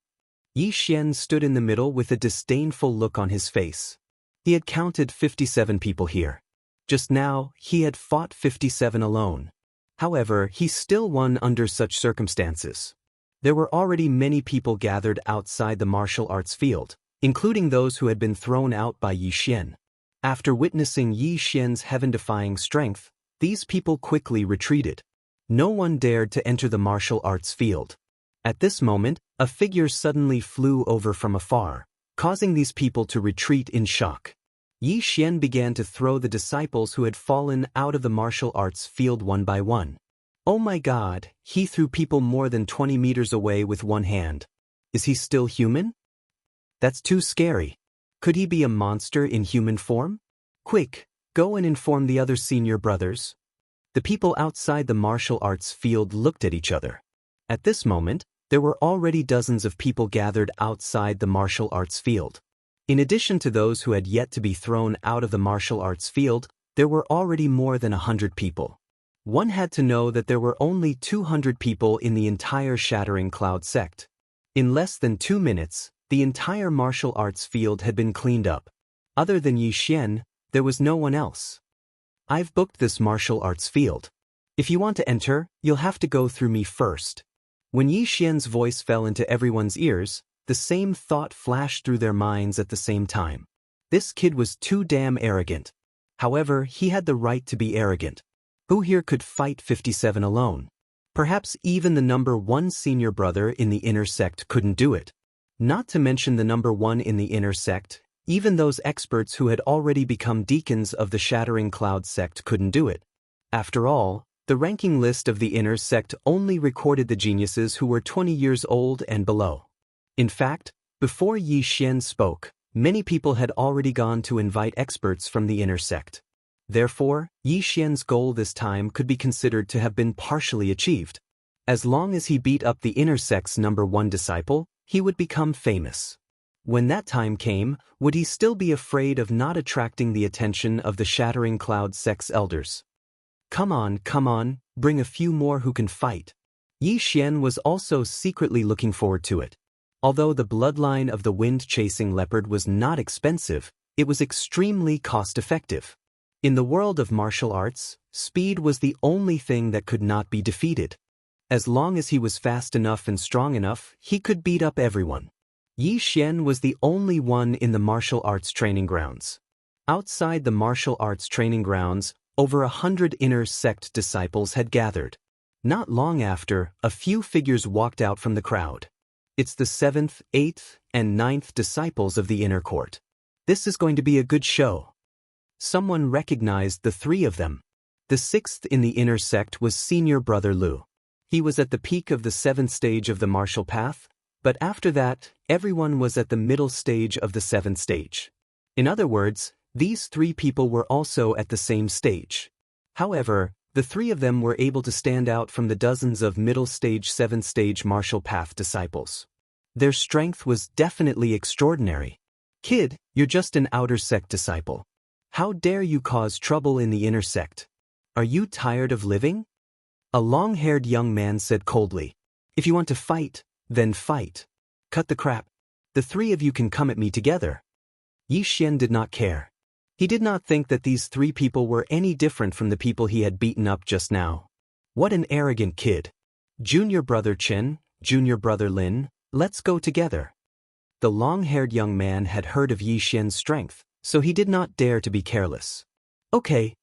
Yi Xian stood in the middle with a disdainful look on his face. He had counted 57 people here. Just now, he had fought 57 alone. However, he still won under such circumstances. There were already many people gathered outside the martial arts field, including those who had been thrown out by Yi Xian. After witnessing Yi Xian's heaven-defying strength, these people quickly retreated. No one dared to enter the martial arts field. At this moment, a figure suddenly flew over from afar, causing these people to retreat in shock. Yi Xian began to throw the disciples who had fallen out of the martial arts field one by one. Oh my God, he threw people more than 20 meters away with one hand. Is he still human? That's too scary. Could he be a monster in human form? Quick, go and inform the other senior brothers. The people outside the martial arts field looked at each other. At this moment, there were already dozens of people gathered outside the martial arts field. In addition to those who had yet to be thrown out of the martial arts field, there were already more than 100 people. One had to know that there were only 200 people in the entire Shattering Cloud sect. In less than 2 minutes, the entire martial arts field had been cleaned up. Other than Yi Xian, there was no one else. I've booked this martial arts field. If you want to enter, you'll have to go through me first. When Yi Xian's voice fell into everyone's ears, the same thought flashed through their minds at the same time. This kid was too damn arrogant. However, he had the right to be arrogant. Who here could fight 57 alone? Perhaps even the number 1 senior brother in the inner sect couldn't do it. Not to mention the number 1 in the inner sect, even those experts who had already become deacons of the Shattering Cloud sect couldn't do it. After all, the ranking list of the inner sect only recorded the geniuses who were 20 years old and below. In fact, before Yi Xian spoke, many people had already gone to invite experts from the inner sect. Therefore, Yi Xian's goal this time could be considered to have been partially achieved. As long as he beat up the inner sect's number 1 disciple, he would become famous. When that time came, would he still be afraid of not attracting the attention of the Shattering Cloud sect's elders? Come on, bring a few more who can fight. Yi Xian was also secretly looking forward to it. Although the bloodline of the wind-chasing leopard was not expensive, it was extremely cost-effective. In the world of martial arts, speed was the only thing that could not be defeated. As long as he was fast enough and strong enough, he could beat up everyone. Yi Xian was the only one in the martial arts training grounds. Outside the martial arts training grounds, over 100 inner sect disciples had gathered. Not long after, a few figures walked out from the crowd. It's the 7th, 8th, and 9th disciples of the inner court. This is going to be a good show. Someone recognized the three of them. The sixth in the inner sect was Senior Brother Lu. He was at the peak of the seventh stage of the martial path, but after that, everyone was at the middle stage of the seventh stage. In other words, these three people were also at the same stage. However, the three of them were able to stand out from the dozens of middle stage, seventh stage martial path disciples. Their strength was definitely extraordinary. Kid, you're just an outer sect disciple. How dare you cause trouble in the inner sect? Are you tired of living? A long-haired young man said coldly. If you want to fight, then fight. Cut the crap. The three of you can come at me together. Yi Xian did not care. He did not think that these three people were any different from the people he had beaten up just now. What an arrogant kid. Junior Brother Chen, Junior Brother Lin, let's go together. The long-haired young man had heard of Yi Xian's strength, so he did not dare to be careless. Okay.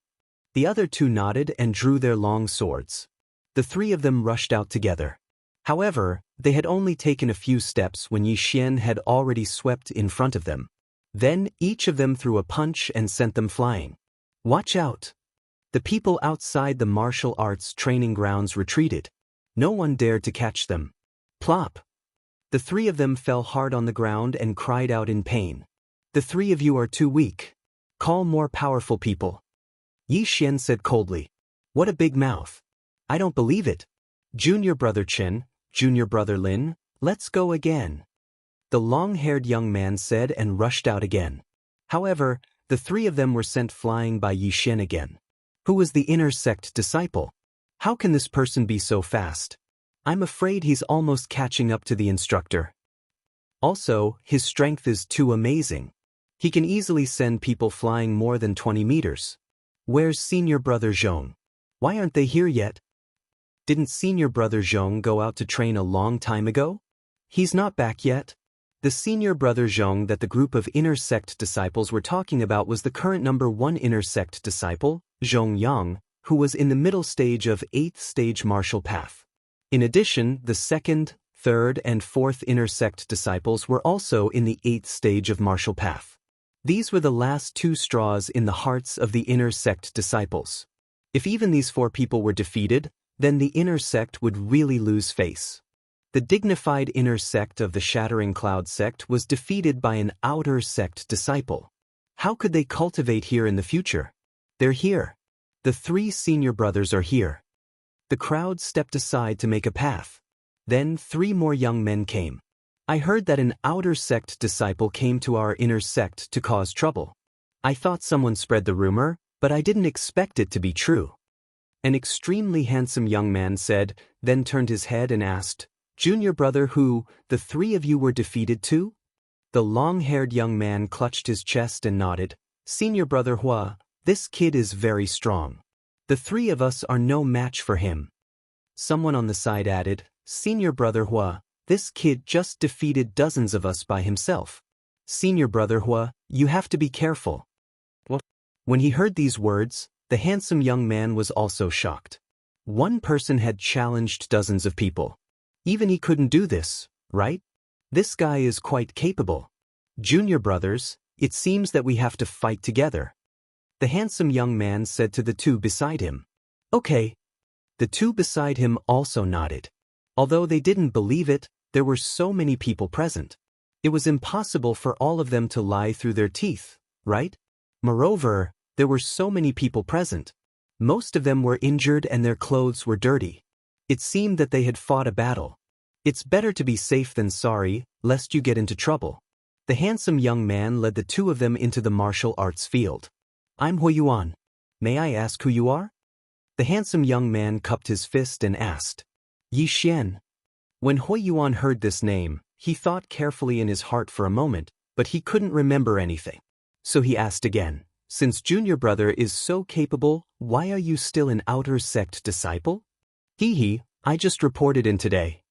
The other two nodded and drew their long swords. The three of them rushed out together. However, they had only taken a few steps when Yi Xian had already swept in front of them. Then, each of them threw a punch and sent them flying. Watch out! The people outside the martial arts training grounds retreated. No one dared to catch them. Plop! The three of them fell hard on the ground and cried out in pain. The three of you are too weak. Call more powerful people. Yi Xian said coldly. What a big mouth. I don't believe it. Junior Brother Chen, Junior Brother Lin, let's go again. The long-haired young man said and rushed out again. However, the three of them were sent flying by Yi Xian again. Who was the inner sect disciple? How can this person be so fast? I'm afraid he's almost catching up to the instructor. Also, his strength is too amazing. He can easily send people flying more than 20 meters. Where's Senior Brother Zhong? Why aren't they here yet? Didn't Senior Brother Zhong go out to train a long time ago? He's not back yet. The Senior Brother Zhong that the group of inner sect disciples were talking about was the current number 1 inner sect disciple, Zhong Yang, who was in the middle stage of 8th stage martial path. In addition, the 2nd, 3rd, and 4th inner sect disciples were also in the 8th stage of martial path. These were the last two straws in the hearts of the inner sect disciples. If even these 4 people were defeated, then the inner sect would really lose face. The dignified inner sect of the Shattering Cloud sect was defeated by an outer sect disciple. How could they cultivate here in the future? They're here. The 3 senior brothers are here. The crowd stepped aside to make a path. Then 3 more young men came. I heard that an outer sect disciple came to our inner sect to cause trouble. I thought someone spread the rumor, but I didn't expect it to be true. An extremely handsome young man said, then turned his head and asked, Junior Brother who, the 3 of you were defeated too? The long-haired young man clutched his chest and nodded. Senior Brother Hua, this kid is very strong. The 3 of us are no match for him. Someone on the side added, Senior Brother Hua, this kid just defeated dozens of us by himself. Senior Brother Hua, you have to be careful. What? When he heard these words, the handsome young man was also shocked. One person had challenged dozens of people. Even he couldn't do this, right? This guy is quite capable. Junior brothers, it seems that we have to fight together. The handsome young man said to the 2 beside him. Okay. The 2 beside him also nodded. Although they didn't believe it, there were so many people present. It was impossible for all of them to lie through their teeth, right? Moreover, there were so many people present. Most of them were injured and their clothes were dirty. It seemed that they had fought a battle. It's better to be safe than sorry, lest you get into trouble. The handsome young man led the 2 of them into the martial arts field. I'm Hui Yuan. May I ask who you are? The handsome young man cupped his fist and asked. Yi Xian. When Hui Yuan heard this name, he thought carefully in his heart for a moment, but he couldn't remember anything. So he asked again, since Junior Brother is so capable, why are you still an outer sect disciple? Hee, I just reported in today.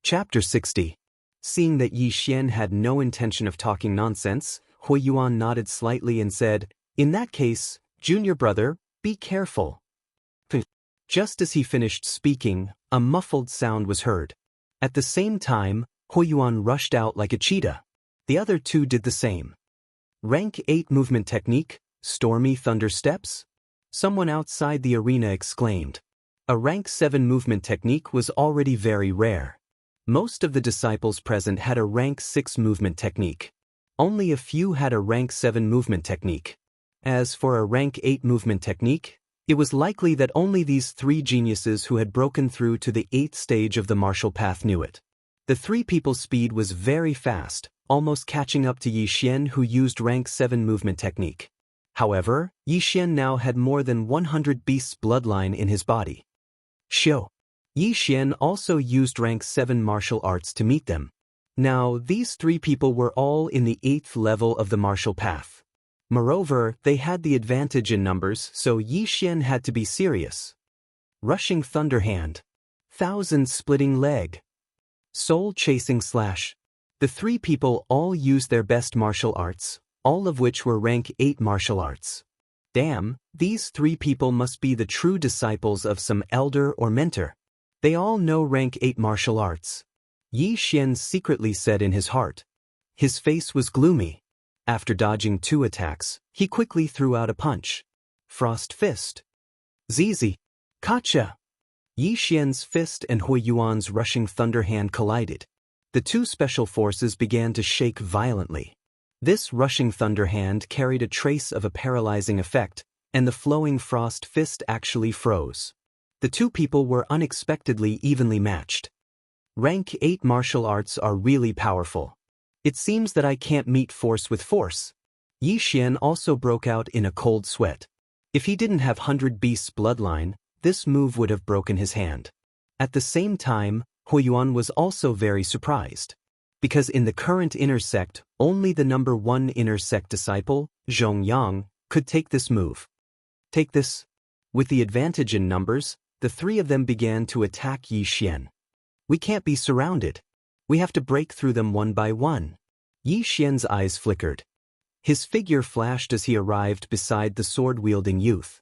Chapter 60. Seeing that Yi Xian had no intention of talking nonsense, Hui Yuan nodded slightly and said, in that case, Junior Brother, be careful. Just as he finished speaking, a muffled sound was heard. At the same time, Hui Yuan rushed out like a cheetah. The other 2 did the same. Rank 8 movement technique, Stormy thunder steps? Someone outside the arena exclaimed. A rank 7 movement technique was already very rare. Most of the disciples present had a rank 6 movement technique. Only a few had a rank 7 movement technique. As for a rank 8 movement technique, it was likely that only these 3 geniuses who had broken through to the 8th stage of the martial path knew it. The 3 people's speed was very fast, almost catching up to Yi Xian, who used rank 7 movement technique. However, Yi Xian now had more than 100 beasts' bloodline in his body. Shio. Yi Xian also used rank 7 martial arts to meet them. Now, these 3 people were all in the 8th level of the martial path. Moreover, they had the advantage in numbers, so Yi Xian had to be serious. Rushing Thunder Hand. Thousand Splitting Leg. Soul Chasing Slash. The 3 people all used their best martial arts, all of which were rank 8 martial arts. Damn, these 3 people must be the true disciples of some elder or mentor. They all know rank 8 martial arts. Yi Xian secretly said in his heart. His face was gloomy. After dodging 2 attacks, he quickly threw out a punch. Frost Fist. Zizi. Kacha. Yi Xian's fist and Hui Yuan's rushing thunder hand collided. The 2 special forces began to shake violently. This rushing thunder hand carried a trace of a paralyzing effect, and the flowing frost fist actually froze. The 2 people were unexpectedly evenly matched. Rank 8 martial arts are really powerful. It seems that I can't meet force with force. Yi Xian also broke out in a cold sweat. If he didn't have 100 Beasts bloodline, this move would have broken his hand. At the same time, Hui Yuan was also very surprised. Because in the current inner sect, only the number 1 inner sect disciple, Zhongyang, could take this move. Take this. With the advantage in numbers, the 3 of them began to attack Yi Xian. We can't be surrounded. We have to break through them one by one. Yi Xian's eyes flickered. His figure flashed as he arrived beside the sword-wielding youth.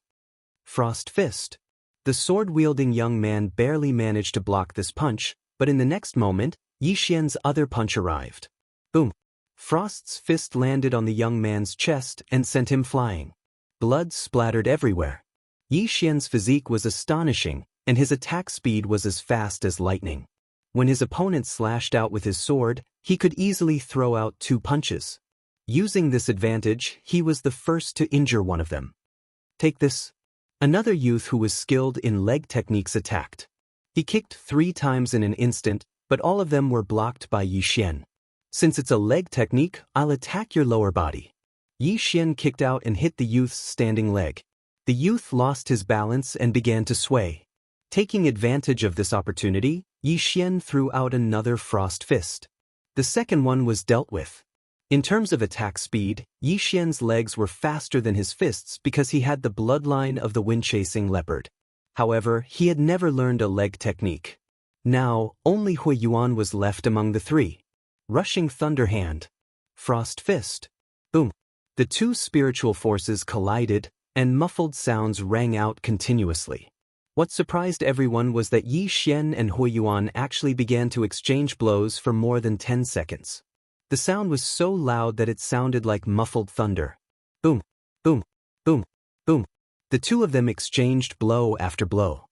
Frost Fist. The sword-wielding young man barely managed to block this punch, but in the next moment, Yi Xian's other punch arrived. Boom. Frost's fist landed on the young man's chest and sent him flying. Blood splattered everywhere. Yi Xian's physique was astonishing, and his attack speed was as fast as lightning. When his opponent slashed out with his sword, he could easily throw out 2 punches. Using this advantage, he was the first to injure one of them. Take this. Another youth who was skilled in leg techniques attacked. He kicked 3 times in an instant, but all of them were blocked by Yi Xian. Since it's a leg technique, I'll attack your lower body. Yi Xian kicked out and hit the youth's standing leg. The youth lost his balance and began to sway. Taking advantage of this opportunity, Yi Xian threw out another frost fist. The second one was dealt with. In terms of attack speed, Yi Xian's legs were faster than his fists because he had the bloodline of the wind-chasing leopard. However, he had never learned a leg technique. Now, only Hui Yuan was left among the 3. Rushing Thunder Hand. Frost Fist. Boom. The 2 spiritual forces collided, and muffled sounds rang out continuously. What surprised everyone was that Yi Xian and Hui Yuan actually began to exchange blows for more than 10 seconds. The sound was so loud that it sounded like muffled thunder. Boom, boom, boom, boom. The 2 of them exchanged blow after blow.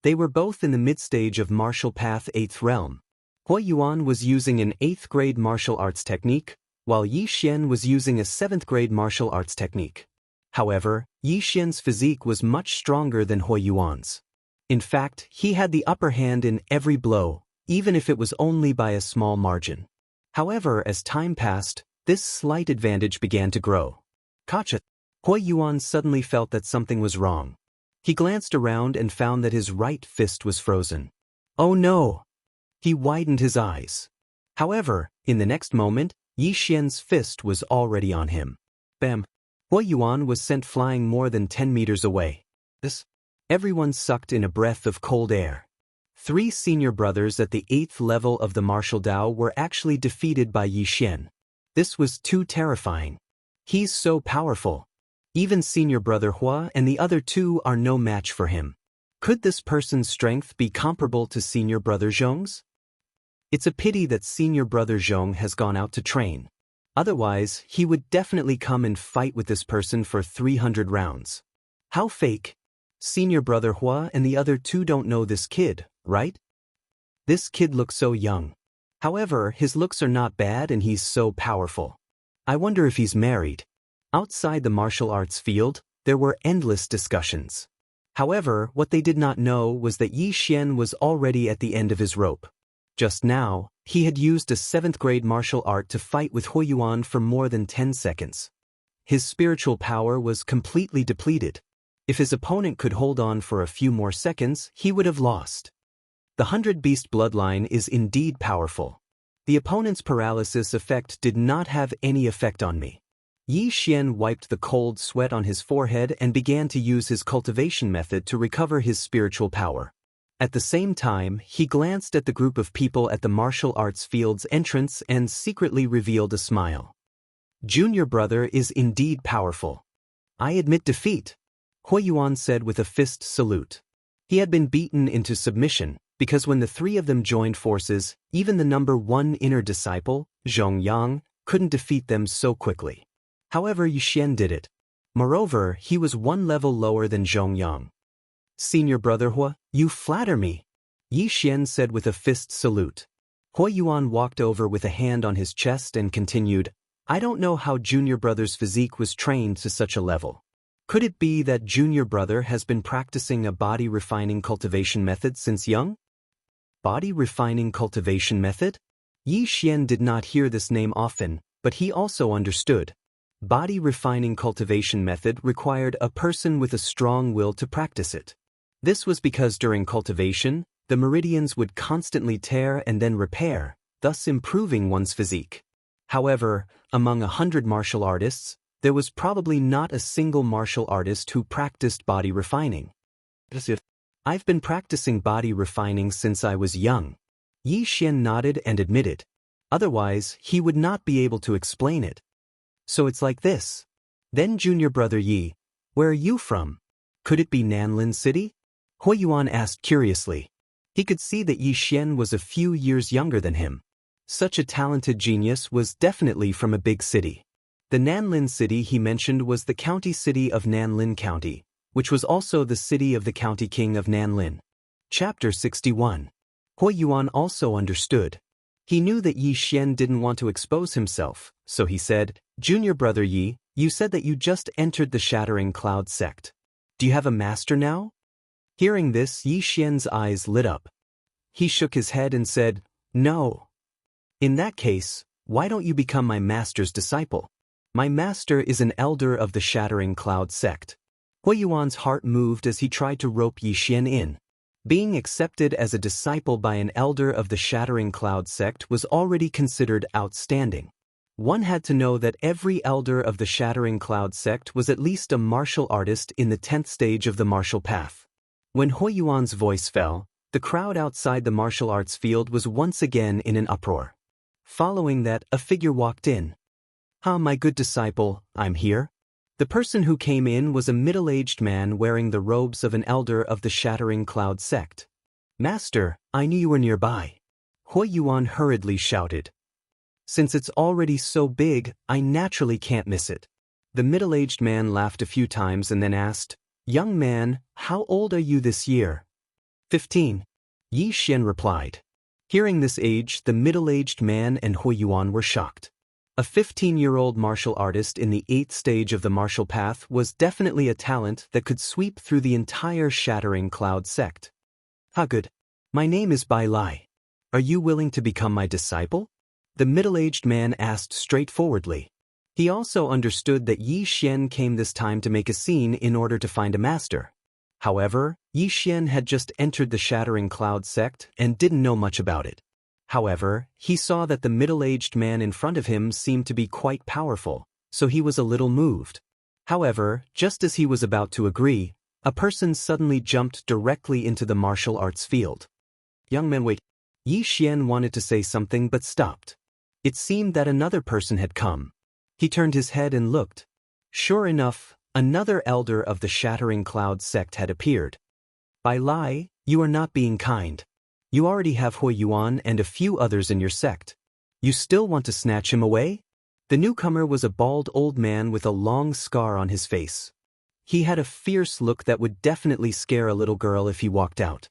They were both in the mid-stage of martial path 8th realm. Hui Yuan was using an 8th grade martial arts technique, while Yi Xian was using a 7th grade martial arts technique. However, Yi Xian's physique was much stronger than Hui Yuan's. In fact, he had the upper hand in every blow, even if it was only by a small margin. However, as time passed, this slight advantage began to grow. Kacha. Hui Yuan suddenly felt that something was wrong. He glanced around and found that his right fist was frozen. Oh no! He widened his eyes. However, in the next moment, Yi Xian's fist was already on him. Bam! Hui Yuan was sent flying more than 10 meters away. Everyone sucked in a breath of cold air. 3 senior brothers at the 8th level of the martial Dao were actually defeated by Yi Xian. This was too terrifying. He's so powerful. Even senior brother Hua and the other 2 are no match for him. Could this person's strength be comparable to senior brother Zhong's? It's a pity that senior brother Zhong has gone out to train. Otherwise, he would definitely come and fight with this person for 300 rounds. How fake. Senior brother Hua and the other two don't know this kid, right? This kid looks so young. However, his looks are not bad and he's so powerful. I wonder if he's married. Outside the martial arts field, there were endless discussions. However, what they did not know was that Yi Xian was already at the end of his rope. Just now, he had used a 7th grade martial art to fight with Hu Yuan for more than 10 seconds. His spiritual power was completely depleted. If his opponent could hold on for a few more seconds, he would have lost. The 100 Beast bloodline is indeed powerful. The opponent's paralysis effect did not have any effect on me. Yi Xian wiped the cold sweat on his forehead and began to use his cultivation method to recover his spiritual power. At the same time, he glanced at the group of people at the martial arts field's entrance and secretly revealed a smile. Junior brother is indeed powerful. I admit defeat, Hu Yuan said with a fist salute. He had been beaten into submission, because when the three of them joined forces, even the number 1 inner disciple, Zhongyang, couldn't defeat them so quickly. However, Yi Xian did it. Moreover, he was 1 level lower than Zhongyang. Senior brother Hua, you flatter me, Yi Xian said with a fist salute. Hu Yuan walked over with a hand on his chest and continued, I don't know how junior brother's physique was trained to such a level. Could it be that junior brother has been practicing a body refining cultivation method since young? Body refining cultivation method? Yi Xian did not hear this name often, but he also understood. Body refining cultivation method required a person with a strong will to practice it. This was because during cultivation, the meridians would constantly tear and then repair, thus improving one's physique. However, among 100 martial artists, there was probably not a single martial artist who practiced body refining. I've been practicing body refining since I was young. Yi Xian nodded and admitted. Otherwise, he would not be able to explain it. So it's like this. Then junior brother Yi, where are you from? Could it be Nanlin City? Hu Yuan asked curiously. He could see that Yi Xian was a few years younger than him. Such a talented genius was definitely from a big city. The Nanlin City he mentioned was the county city of Nanlin County, which was also the city of the county king of Nanlin. Chapter 61. Hu Yuan also understood. He knew that Yi Xian didn't want to expose himself, so he said, Junior brother Yi, you said that you just entered the Shattering Cloud sect. Do you have a master now? Hearing this, Yi Xian's eyes lit up. He shook his head and said, No. In that case, why don't you become my master's disciple? My master is an elder of the Shattering Cloud sect. Hu Yuan's heart moved as he tried to rope Yi Xian in. Being accepted as a disciple by an elder of the Shattering Cloud sect was already considered outstanding. One had to know that every elder of the Shattering Cloud sect was at least a martial artist in the 10th stage of the martial path. When Hu Yuan's voice fell, the crowd outside the martial arts field was once again in an uproar. Following that, a figure walked in. My good disciple, I'm here. The person who came in was a middle-aged man wearing the robes of an elder of the Shattering Cloud sect. Master, I knew you were nearby. Hu Yuan hurriedly shouted. Since it's already so big, I naturally can't miss it. The middle-aged man laughed a few times and then asked, Young man, how old are you this year? 15. Yi Xian replied. Hearing this age, the middle-aged man and Hu Yuan were shocked. A 15-year-old martial artist in the 8th stage of the martial path was definitely a talent that could sweep through the entire Shattering Cloud sect. Good. My name is Bai Lai. Are you willing to become my disciple? The middle-aged man asked straightforwardly. He also understood that Yi Xian came this time to make a scene in order to find a master. However, Yi Xian had just entered the Shattering Cloud sect and didn't know much about it. However, he saw that the middle-aged man in front of him seemed to be quite powerful, so he was a little moved. However, just as he was about to agree, a person suddenly jumped directly into the martial arts field. Young man, wait. Yi Xian wanted to say something but stopped. It seemed that another person had come. He turned his head and looked. Sure enough, another elder of the Shattering Cloud sect had appeared. Bai Lai, you are not being kind. You already have Hu Yuan and a few others in your sect. You still want to snatch him away? The newcomer was a bald old man with a long scar on his face. He had a fierce look that would definitely scare a little girl if he walked out.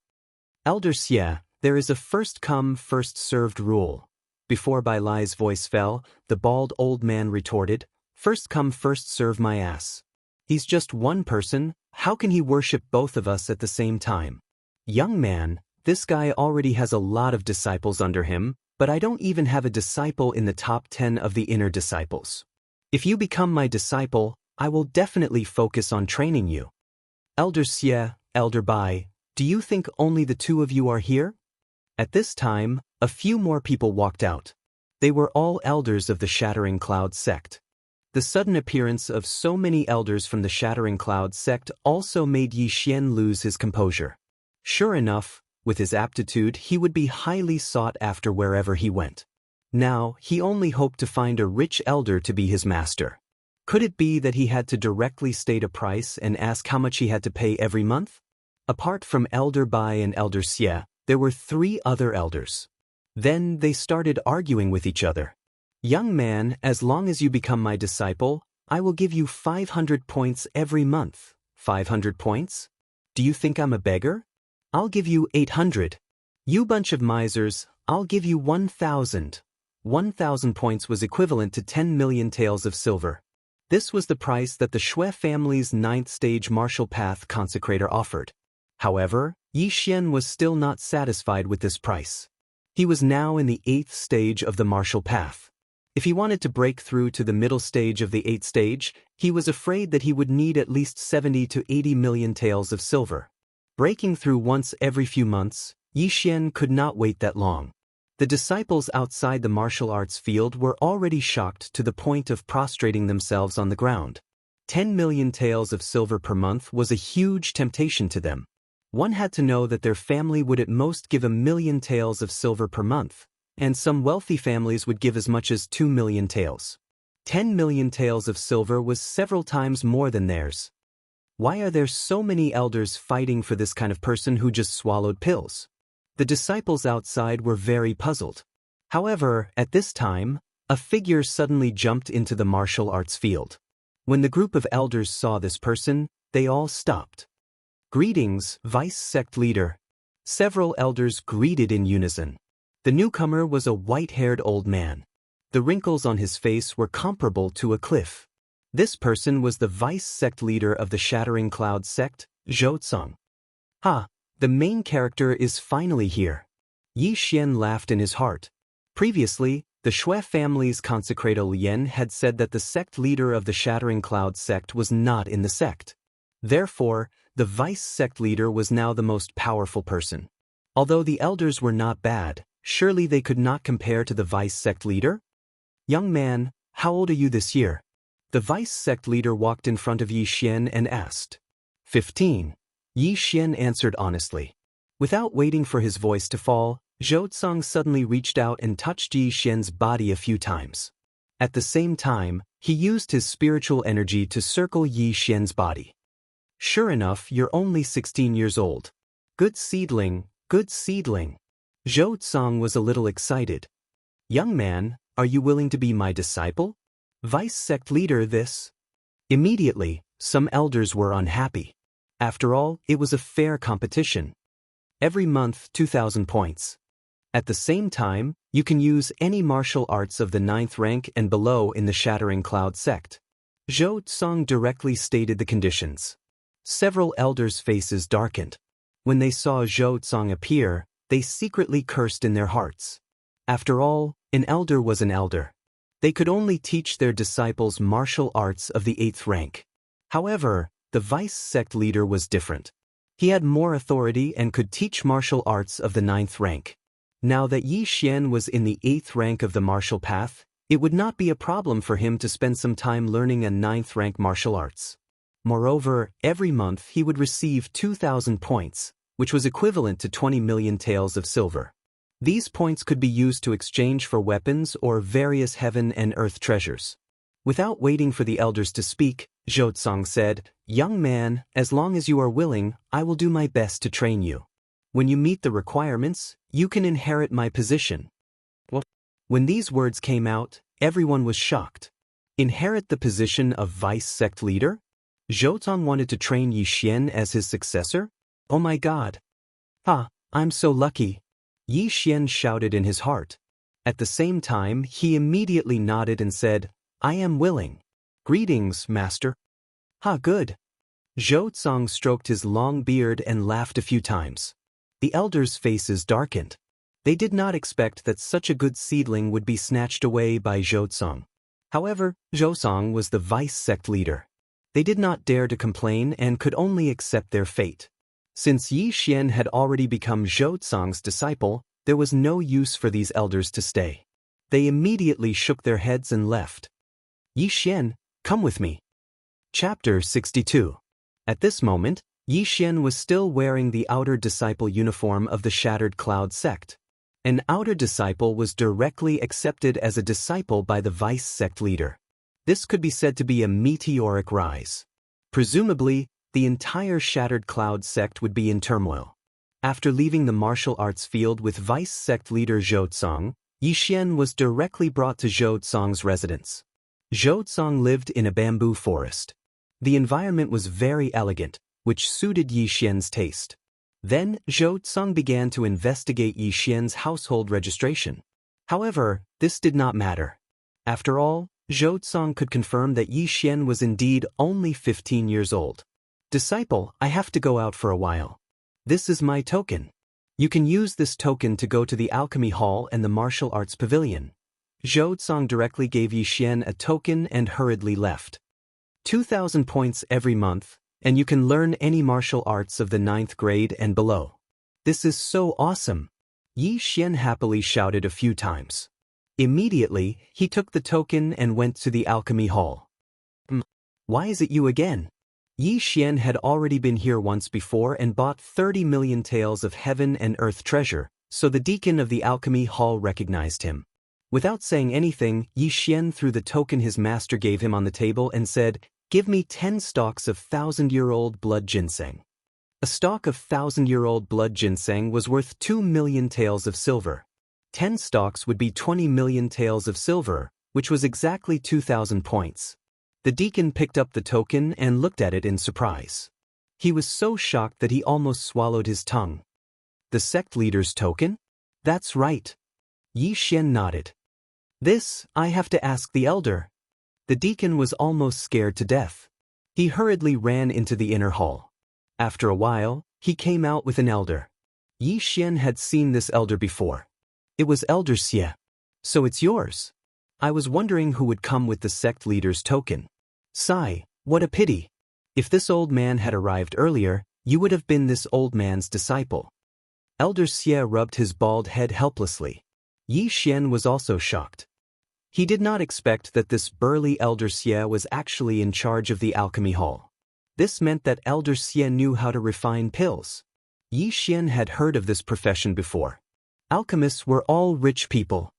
Elder Xie, there is a first-come, first-served rule. Before Bai Lai's voice fell, the bald old man retorted, "First come, first serve my ass. He's just one person, how can he worship both of us at the same time? Young man, this guy already has a lot of disciples under him, but I don't even have a disciple in the top 10 of the inner disciples. If you become my disciple, I will definitely focus on training you." Elder Xie, Elder Bai, do you think only the two of you are here? At this time, a few more people walked out. They were all elders of the Shattering Cloud sect. The sudden appearance of so many elders from the Shattering Cloud sect also made Yi Xian lose his composure. Sure enough, with his aptitude he would be highly sought after wherever he went. Now, he only hoped to find a rich elder to be his master. Could it be that he had to directly state a price and ask how much he had to pay every month? Apart from Elder Bai and Elder Xie, there were 3 other elders. Then they started arguing with each other. "Young man, as long as you become my disciple, I will give you 500 points every month." 500 points? Do you think I'm a beggar? I'll give you 800. You bunch of misers, I'll give you 1,000. 1,000 points was equivalent to 10 million taels of silver. This was the price that the Shui family's 9th stage martial path consecrator offered. However, Yi Xian was still not satisfied with this price. He was now in the 8th stage of the martial path. If he wanted to break through to the middle stage of the 8th stage, he was afraid that he would need at least 70 to 80 million taels of silver. Breaking through once every few months, Yi Xian could not wait that long. The disciples outside the martial arts field were already shocked to the point of prostrating themselves on the ground. 10 million taels of silver per month was a huge temptation to them. One had to know that their family would at most give 1 million taels of silver per month, and some wealthy families would give as much as 2 million taels. 10 million taels of silver was several times more than theirs. Why are there so many elders fighting for this kind of person who just swallowed pills? The disciples outside were very puzzled. However, at this time, a figure suddenly jumped into the martial arts field. When the group of elders saw this person, they all stopped. "Greetings, Vice Sect Leader." Several elders greeted in unison. The newcomer was a white-haired old man. The wrinkles on his face were comparable to a cliff. This person was the Vice Sect Leader of the Shattering Cloud sect, Zhou. "Ha! The main character is finally here." Yi Xian laughed in his heart. Previously, the Shui family's consecrator Lian had said that the sect leader of the Shattering Cloud sect was not in the sect. Therefore, the vice sect leader was now the most powerful person. Although the elders were not bad, surely they could not compare to the vice sect leader? "Young man, how old are you this year?" The vice sect leader walked in front of Yi Xian and asked. 15. Yi Xian answered honestly. Without waiting for his voice to fall, Zhou suddenly reached out and touched Yi Xian's body a few times. At the same time, he used his spiritual energy to circle Yi Xian's body. "Sure enough, you're only 16 years old. Good seedling, good seedling." Zhou was a little excited. "Young man, are you willing to be my disciple? Vice sect leader this?" Immediately, some elders were unhappy. After all, it was a fair competition. Every month 2,000 points. At the same time, you can use any martial arts of the 9th rank and below in the Shattering Cloud sect. Zhou directly stated the conditions. Several elders' faces darkened. When they saw Zhou appear, they secretly cursed in their hearts. After all, an elder was an elder. They could only teach their disciples martial arts of the 8th rank. However, the vice sect leader was different. He had more authority and could teach martial arts of the 9th rank. Now that Yi Xian was in the 8th rank of the martial path, it would not be a problem for him to spend some time learning a 9th rank martial arts. Moreover, every month he would receive 2,000 points, which was equivalent to 20 million taels of silver. These points could be used to exchange for weapons or various heaven and earth treasures. Without waiting for the elders to speak, Zhou said, "Young man, as long as you are willing, I will do my best to train you. When you meet the requirements, you can inherit my position." "What? When these words came out, everyone was shocked. Inherit the position of vice sect leader? Zhoutong wanted to train Yi Xian as his successor? Oh my god. Ha, I'm so lucky. Yi Xian shouted in his heart. At the same time, he immediately nodded and said, I am willing. Greetings, master. Ha, good. Zhoutong stroked his long beard and laughed a few times. The elders' faces darkened. They did not expect that such a good seedling would be snatched away by Zhoutong. However, Zhoutong was the vice sect leader. They did not dare to complain and could only accept their fate. Since Yi Xian had already become Zhoutong's disciple, there was no use for these elders to stay. They immediately shook their heads and left. Yi Xian, come with me. Chapter 62. At this moment, Yi Xian was still wearing the outer disciple uniform of the Shattered Cloud sect. An outer disciple was directly accepted as a disciple by the vice sect leader. This could be said to be a meteoric rise. Presumably, the entire Shattered Cloud sect would be in turmoil. After leaving the martial arts field with vice sect leader Zhoutong, Yi Xian was directly brought to Zhoutong's residence. Zhoutong lived in a bamboo forest. The environment was very elegant, which suited Yi Xian's taste. Then, Zhoutong began to investigate Yi Xian's household registration. However, this did not matter. After all, Zhoutong could confirm that Yi Xian was indeed only 15 years old. Disciple, I have to go out for a while. This is my token. You can use this token to go to the Alchemy Hall and the Martial Arts Pavilion. Zhoutong directly gave Yi Xian a token and hurriedly left. 2,000 points every month, and you can learn any martial arts of the 9th grade and below. This is so awesome! Yi Xian happily shouted a few times. Immediately, he took the token and went to the Alchemy Hall. Why is it you again? Yi Xian had already been here once before and bought 30 million taels of heaven and earth treasure, so the deacon of the Alchemy Hall recognized him. Without saying anything, Yi Xian threw the token his master gave him on the table and said, Give me 10 stalks of 1,000-year-old blood ginseng. A stalk of 1,000-year-old blood ginseng was worth 2 million taels of silver. 10 stalks would be 20 million taels of silver, which was exactly 2,000 points. The deacon picked up the token and looked at it in surprise. He was so shocked that he almost swallowed his tongue. The sect leader's token? That's right. Yi Xian nodded. This, I have to ask the elder. The deacon was almost scared to death. He hurriedly ran into the inner hall. After a while, he came out with an elder. Yi Xian had seen this elder before. It was Elder Xie. So it's yours. I was wondering who would come with the sect leader's token. Sigh, what a pity. If this old man had arrived earlier, you would have been this old man's disciple. Elder Xie rubbed his bald head helplessly. Yi Xian was also shocked. He did not expect that this burly Elder Xie was actually in charge of the Alchemy Hall. This meant that Elder Xie knew how to refine pills. Yi Xian had heard of this profession before. Alchemists were all rich people.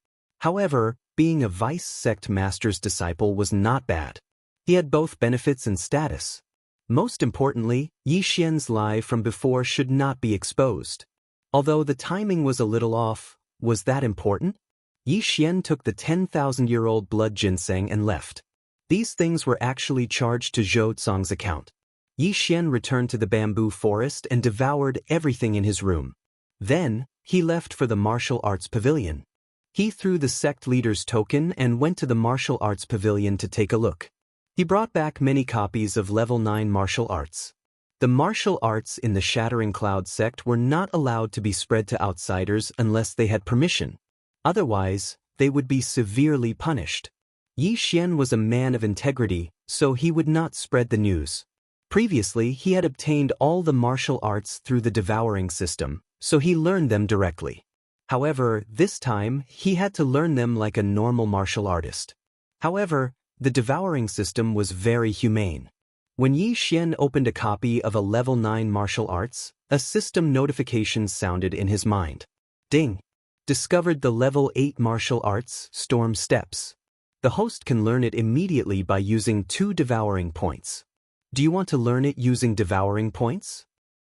However, being a vice sect master's disciple was not bad. He had both benefits and status. Most importantly, Yi Xian's lie from before should not be exposed. Although the timing was a little off, was that important? Yi Xian took the 10,000-year-old blood ginseng and left. These things were actually charged to Zhoutong's account. Yi Xian returned to the bamboo forest and devoured everything in his room. Then, he left for the martial arts pavilion. He threw the sect leader's token and went to the martial arts pavilion to take a look. He brought back many copies of level 9 martial arts. The martial arts in the Shattering Cloud sect were not allowed to be spread to outsiders unless they had permission. Otherwise, they would be severely punished. Yi Xian was a man of integrity, so he would not spread the news. Previously, he had obtained all the martial arts through the devouring system, so he learned them directly. However, this time, he had to learn them like a normal martial artist. However, the devouring system was very humane. When Yi Xian opened a copy of a level 9 martial arts, a system notification sounded in his mind. Ding! Discovered the level 8 martial arts, Storm Steps. The host can learn it immediately by using 2 devouring points. Do you want to learn it using devouring points?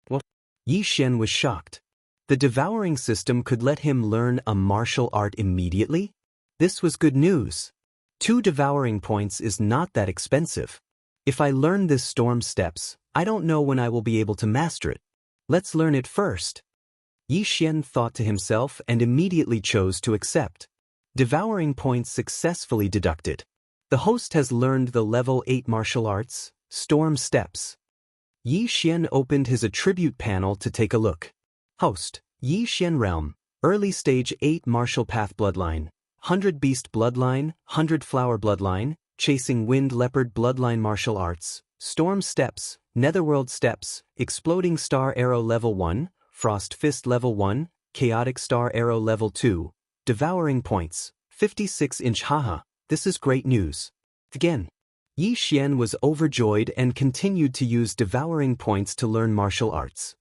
What? Yi Xian was shocked. The devouring system could let him learn a martial art immediately? This was good news. 2 devouring points is not that expensive. If I learn this storm steps, I don't know when I will be able to master it. Let's learn it first. Yi Xian thought to himself and immediately chose to accept. Devouring points successfully deducted. The host has learned the level 8 martial arts, storm steps. Yi Xian opened his attribute panel to take a look. Host, Yi Xian Realm, Early Stage 8 Martial Path Bloodline, 100 Beast Bloodline, 100 Flower Bloodline, Chasing Wind Leopard Bloodline Martial Arts, Storm Steps, Netherworld Steps, Exploding Star Arrow Level 1, Frost Fist Level 1, Chaotic Star Arrow Level 2, Devouring Points, 56-inch haha, this is great news. Again. Yi Xian was overjoyed and continued to use devouring points to learn martial arts.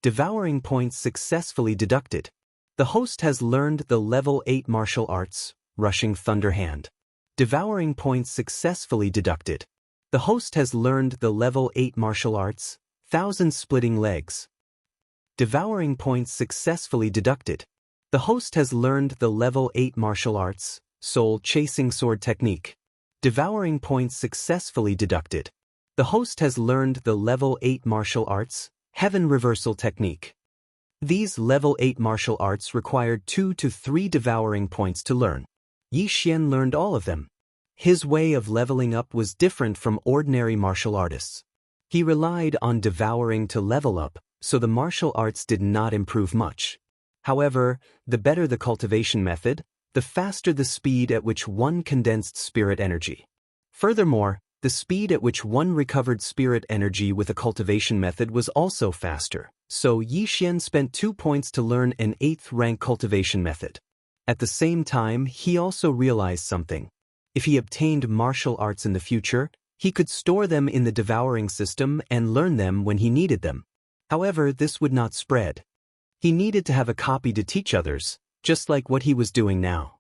Devouring points successfully deducted. The host has learned the level 8 martial arts, Rushing Thunder Hand. Devouring points successfully deducted. The host has learned the level 8 martial arts, Thousand Splitting Legs. Devouring points successfully deducted. The host has learned the level 8 martial arts, Soul Chasing Sword Technique. Devouring points successfully deducted. The host has learned the level 8 martial arts, Heaven Reversal Technique. These level 8 martial arts required 2 to 3 devouring points to learn. Yi Xian learned all of them. His way of leveling up was different from ordinary martial artists. He relied on devouring to level up, so the martial arts did not improve much. However, the better the cultivation method, the faster the speed at which one condensed spirit energy. Furthermore, the speed at which one recovered spirit energy with a cultivation method was also faster, so Yi Xian spent 2 points to learn an 8th rank cultivation method. At the same time, he also realized something. If he obtained martial arts in the future, he could store them in the devouring system and learn them when he needed them. However, this would not spread. He needed to have a copy to teach others, just like what he was doing now.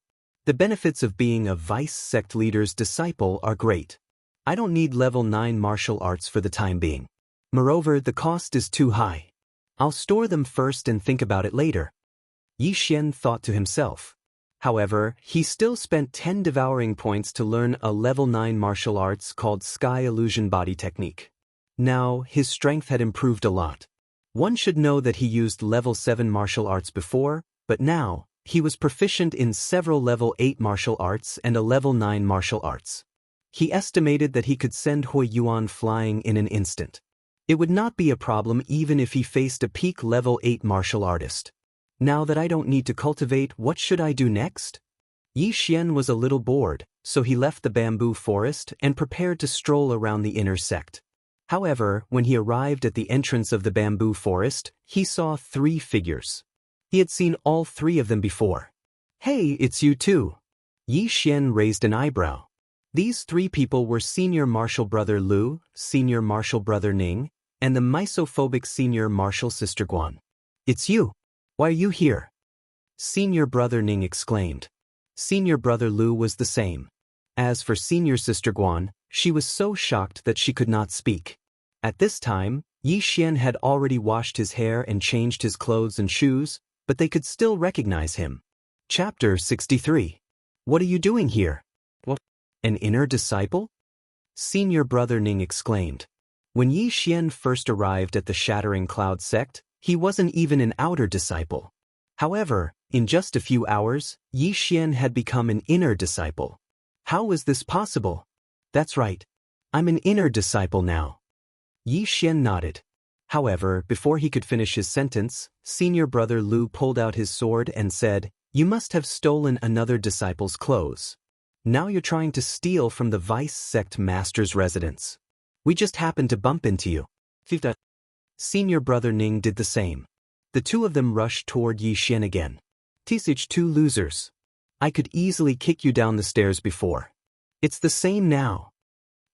The benefits of being a vice sect leader's disciple are great. I don't need level 9 martial arts for the time being. Moreover, the cost is too high. I'll store them first and think about it later. Yi Xian thought to himself. However, he still spent 10 devouring points to learn a level 9 martial arts called Sky Illusion Body Technique. Now, his strength had improved a lot. One should know that he used level 7 martial arts before, but now, he was proficient in several level 8 martial arts and a level 9 martial arts. He estimated that he could send Hui Yuan flying in an instant. It would not be a problem even if he faced a peak level 8 martial artist. Now that I don't need to cultivate, what should I do next? Yi Xian was a little bored, so he left the bamboo forest and prepared to stroll around the inner sect. However, when he arrived at the entrance of the bamboo forest, he saw 3 figures. He had seen all 3 of them before. Hey, it's you too. Yi Xian raised an eyebrow. These 3 people were Senior Martial Brother Lu, Senior Martial Brother Ning, and the misophobic Senior Martial Sister Guan. It's you. Why are you here? Senior Brother Ning exclaimed. Senior Brother Lu was the same. As for Senior Sister Guan, she was so shocked that she could not speak. At this time, Yi Xian had already washed his hair and changed his clothes and shoes, but they could still recognize him. Chapter 63. What are you doing here? What? An inner disciple? Senior Brother Ning exclaimed. When Yi Xian first arrived at the Shattering Cloud sect, he wasn't even an outer disciple. However, in just a few hours, Yi Xian had become an inner disciple. How was this possible? That's right. I'm an inner disciple now. Yi Xian nodded. However, before he could finish his sentence, Senior Brother Lu pulled out his sword and said, "You must have stolen another disciple's clothes. Now you're trying to steal from the Vice Sect Master's residence. We just happened to bump into you." Senior Brother Ning did the same. The 2 of them rushed toward Yi Xian again. "Tisich 2 losers. I could easily kick you down the stairs before. It's the same now."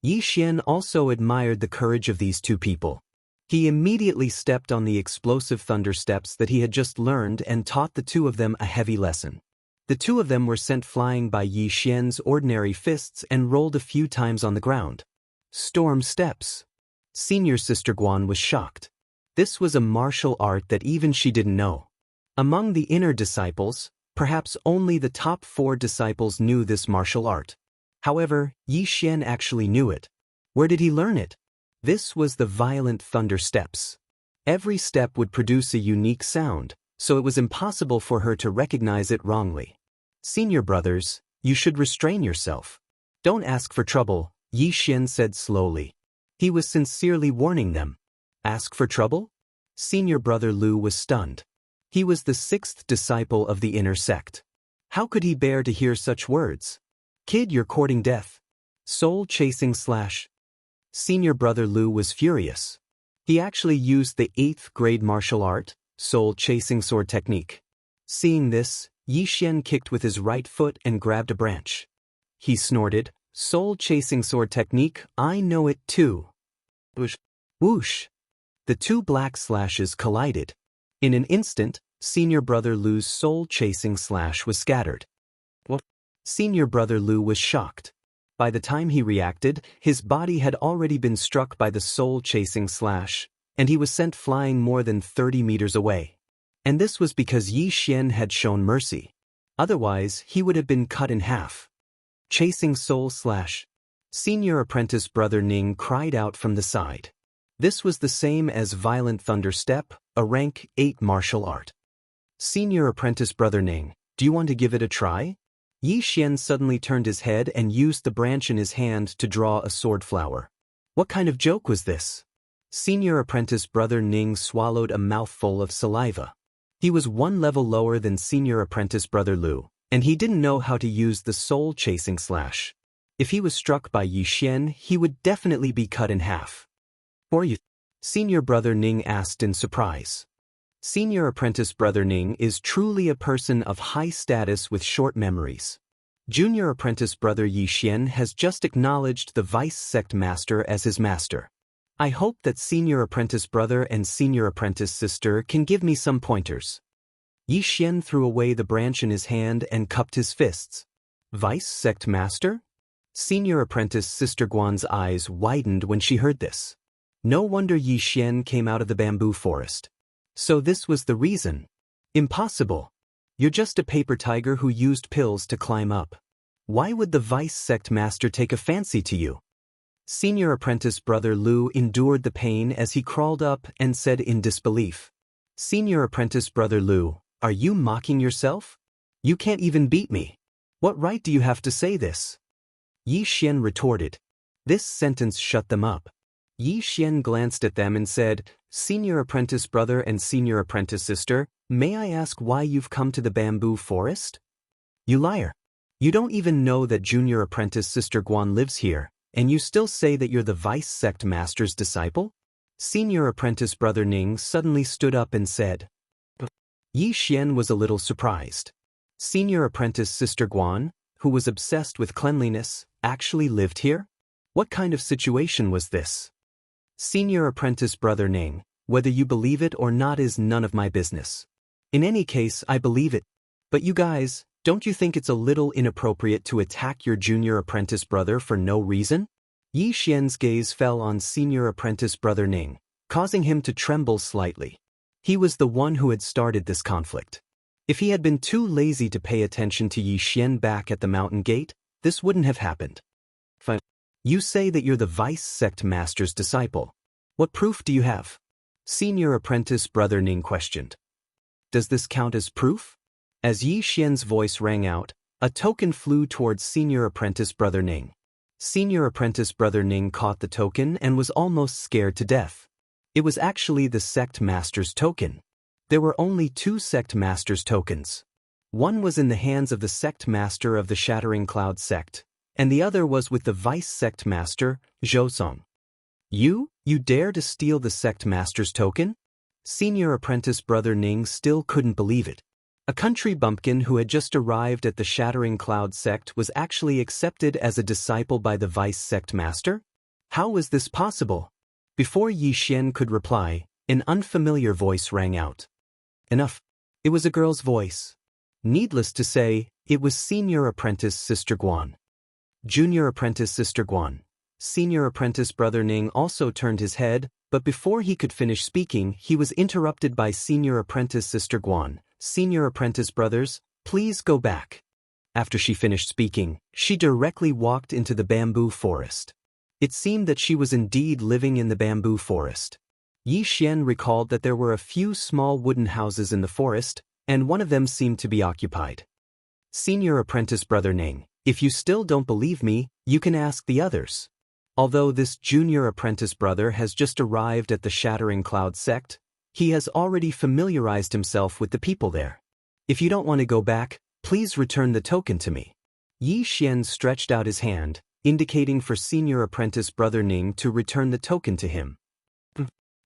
Yi Xian also admired the courage of these 2 people. He immediately stepped on the explosive thunder steps that he had just learned and taught the 2 of them a heavy lesson. The 2 of them were sent flying by Yi Xian's ordinary fists and rolled a few times on the ground. Storm steps. Senior Sister Guan was shocked. This was a martial art that even she didn't know. Among the inner disciples, Perhaps only the top 4 disciples knew this martial art. However, Yi Xian actually knew it. Where did he learn it? This was the violent thunder steps. Every step would produce a unique sound, so it was impossible for her to recognize it wrongly. Senior brothers, you should restrain yourself. Don't ask for trouble, Yi Xian said slowly. He was sincerely warning them. Ask for trouble? Senior brother Lu was stunned. He was the 6th disciple of the inner sect. How could he bear to hear such words? Kid, you're courting death. Soul chasing / Senior brother Lu was furious. He actually used the 8th grade martial art, soul chasing sword technique. Seeing this, Yi Xian kicked with his right foot and grabbed a branch. He snorted, soul chasing sword technique, I know it too. Whoosh. Whoosh. The 2 black slashes collided. In an instant, Senior brother Lu's soul chasing slash was scattered. What? Senior brother Lu was shocked. By the time he reacted, his body had already been struck by the soul-chasing slash, and he was sent flying more than 30 meters away. And this was because Yi Xian had shown mercy. Otherwise, he would have been cut in half. Chasing soul slash. Senior apprentice brother Ning cried out from the side. This was the same as violent thunder step, a rank 8 martial art. Senior apprentice brother Ning, do you want to give it a try? Yi Xian suddenly turned his head and used the branch in his hand to draw a sword flower. What kind of joke was this? Senior apprentice brother Ning swallowed a mouthful of saliva. He was 1 level lower than senior apprentice brother Lu, and he didn't know how to use the soul-chasing slash. If he was struck by Yi Xian, he would definitely be cut in half. Or you? Senior brother Ning asked in surprise. Senior apprentice brother Ning is truly a person of high status with short memories. Junior apprentice brother Yi Xian has just acknowledged the vice sect master as his master. I hope that senior apprentice brother and senior apprentice sister can give me some pointers. Yi Xian threw away the branch in his hand and cupped his fists. Vice sect master? Senior apprentice sister Guan's eyes widened when she heard this. No wonder Yi Xian came out of the bamboo forest. So this was the reason. Impossible. You're just a paper tiger who used pills to climb up. Why would the vice sect master take a fancy to you? Senior apprentice brother Lu endured the pain as he crawled up and said in disbelief. Senior apprentice brother Lu, are you mocking yourself? You can't even beat me. What right do you have to say this? Yi Xian retorted. This sentence shut them up. Yi Xian glanced at them and said, Senior apprentice brother and senior apprentice sister, may I ask why you've come to the bamboo forest? You liar. You don't even know that junior apprentice sister Guan lives here, and you still say that you're the vice sect master's disciple? Senior apprentice brother Ning suddenly stood up and said. Yi Xian was a little surprised. Senior apprentice sister Guan, who was obsessed with cleanliness, actually lived here? What kind of situation was this? Senior apprentice brother Ning, whether you believe it or not is none of my business. In any case, I believe it. But you guys, don't you think it's a little inappropriate to attack your junior apprentice brother for no reason? Yi Xian's gaze fell on senior apprentice brother Ning, causing him to tremble slightly. He was the one who had started this conflict. If he had been too lazy to pay attention to Yi Xian back at the mountain gate, this wouldn't have happened. Fine. You say that you're the vice sect master's disciple. What proof do you have? Senior apprentice brother Ning questioned. Does this count as proof? As Yi Xian's voice rang out, a token flew towards senior apprentice brother Ning. Senior apprentice brother Ning caught the token and was almost scared to death. It was actually the sect master's token. There were only 2 sect master's tokens. One was in the hands of the sect master of the Shattering Cloud sect, and the other was with the vice sect master, Zhousong. You dare to steal the sect master's token? Senior apprentice brother Ning still couldn't believe it. A country bumpkin who had just arrived at the Shattering Cloud sect was actually accepted as a disciple by the vice sect master? How was this possible? Before Yi Xian could reply, an unfamiliar voice rang out. Enough. It was a girl's voice. Needless to say, it was senior apprentice sister Guan. Junior apprentice sister Guan. Senior apprentice brother Ning also turned his head, but before he could finish speaking, he was interrupted by senior apprentice sister Guan. Senior apprentice brothers, Please go back. After she finished speaking, she directly walked into the bamboo forest. It seemed that she was indeed living in the bamboo forest. Yi Xian recalled that there were a few small wooden houses in the forest, and one of them seemed to be occupied. Senior apprentice Brother Ning, if you still don't believe me, you can ask the others. Although this junior apprentice brother has just arrived at the Shattering Cloud sect, he has already familiarized himself with the people there. If you don't want to go back, please return the token to me. Yi Xian stretched out his hand, indicating for Senior Apprentice Brother Ning to return the token to him.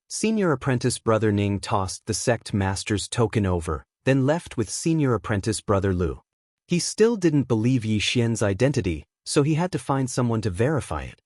Senior Apprentice Brother Ning tossed the sect master's token over, then left with Senior Apprentice Brother Lu. He still didn't believe Yi Xian's identity, so he had to find someone to verify it.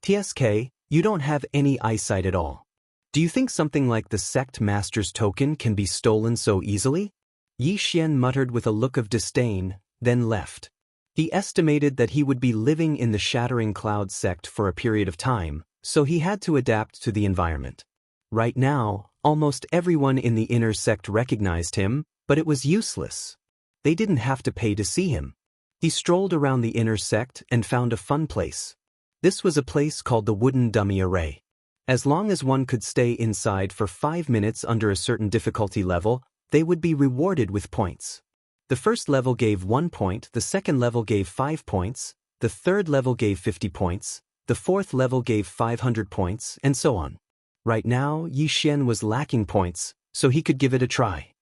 TSK, you don't have any eyesight at all. Do you think something like the sect master's token can be stolen so easily? Yi Xian muttered with a look of disdain, then left. He estimated that he would be living in the Shattering Cloud sect for a period of time, so he had to adapt to the environment. Right now, almost everyone in the inner sect recognized him, but it was useless. They didn't have to pay to see him. He strolled around the inner sect and found a fun place. This was a place called the Wooden Dummy Array. As long as one could stay inside for 5 minutes under a certain difficulty level, they would be rewarded with points. The first level gave 1 point, the second level gave 5 points, the third level gave 50 points, the fourth level gave 500 points, and so on. Right now, Yi Xian was lacking points, so he could give it a try.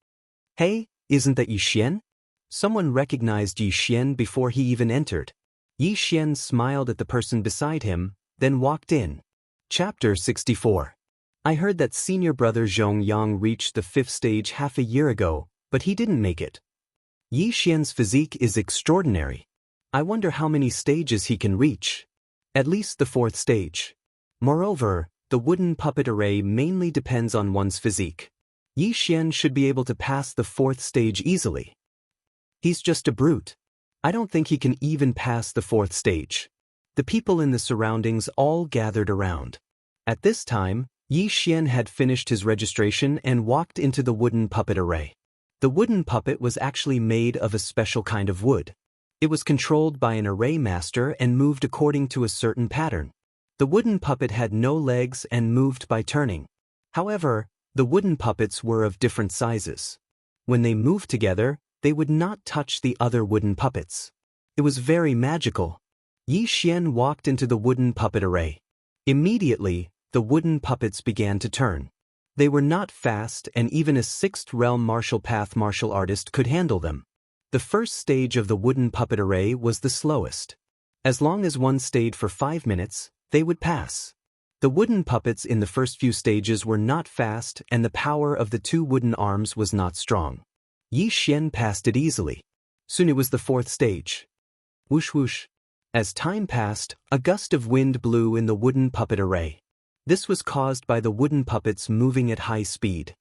Hey, isn't that Yi Xian? Someone recognized Yi Xian before he even entered. Yi Xian smiled at the person beside him, then walked in. Chapter 64. I heard that senior brother Zhong Yang reached the 5th stage half a year ago, but he didn't make it. Yi Xian's physique is extraordinary. I wonder how many stages he can reach. At least the 4th stage. Moreover, the wooden puppet array mainly depends on one's physique. Yi Xian should be able to pass the 4th stage easily. He's just a brute. I don't think he can even pass the 4th stage. The people in the surroundings all gathered around. At this time, Yi Xian had finished his registration and walked into the wooden puppet array. The wooden puppet was actually made of a special kind of wood. It was controlled by an array master and moved according to a certain pattern. The wooden puppet had no legs and moved by turning. However, the wooden puppets were of different sizes. When they moved together, they would not touch the other wooden puppets. It was very magical. Yi Xian walked into the wooden puppet array. Immediately, the wooden puppets began to turn. They were not fast, and even a 6th realm martial path martial artist could handle them. The first stage of the wooden puppet array was the slowest. As long as one stayed for 5 minutes, they would pass. The wooden puppets in the first few stages were not fast, and the power of the 2 wooden arms was not strong. Yi Xian passed it easily. Soon it was the 4th stage. Whoosh whoosh. As time passed, a gust of wind blew in the wooden puppet array. This was caused by the wooden puppets moving at high speed.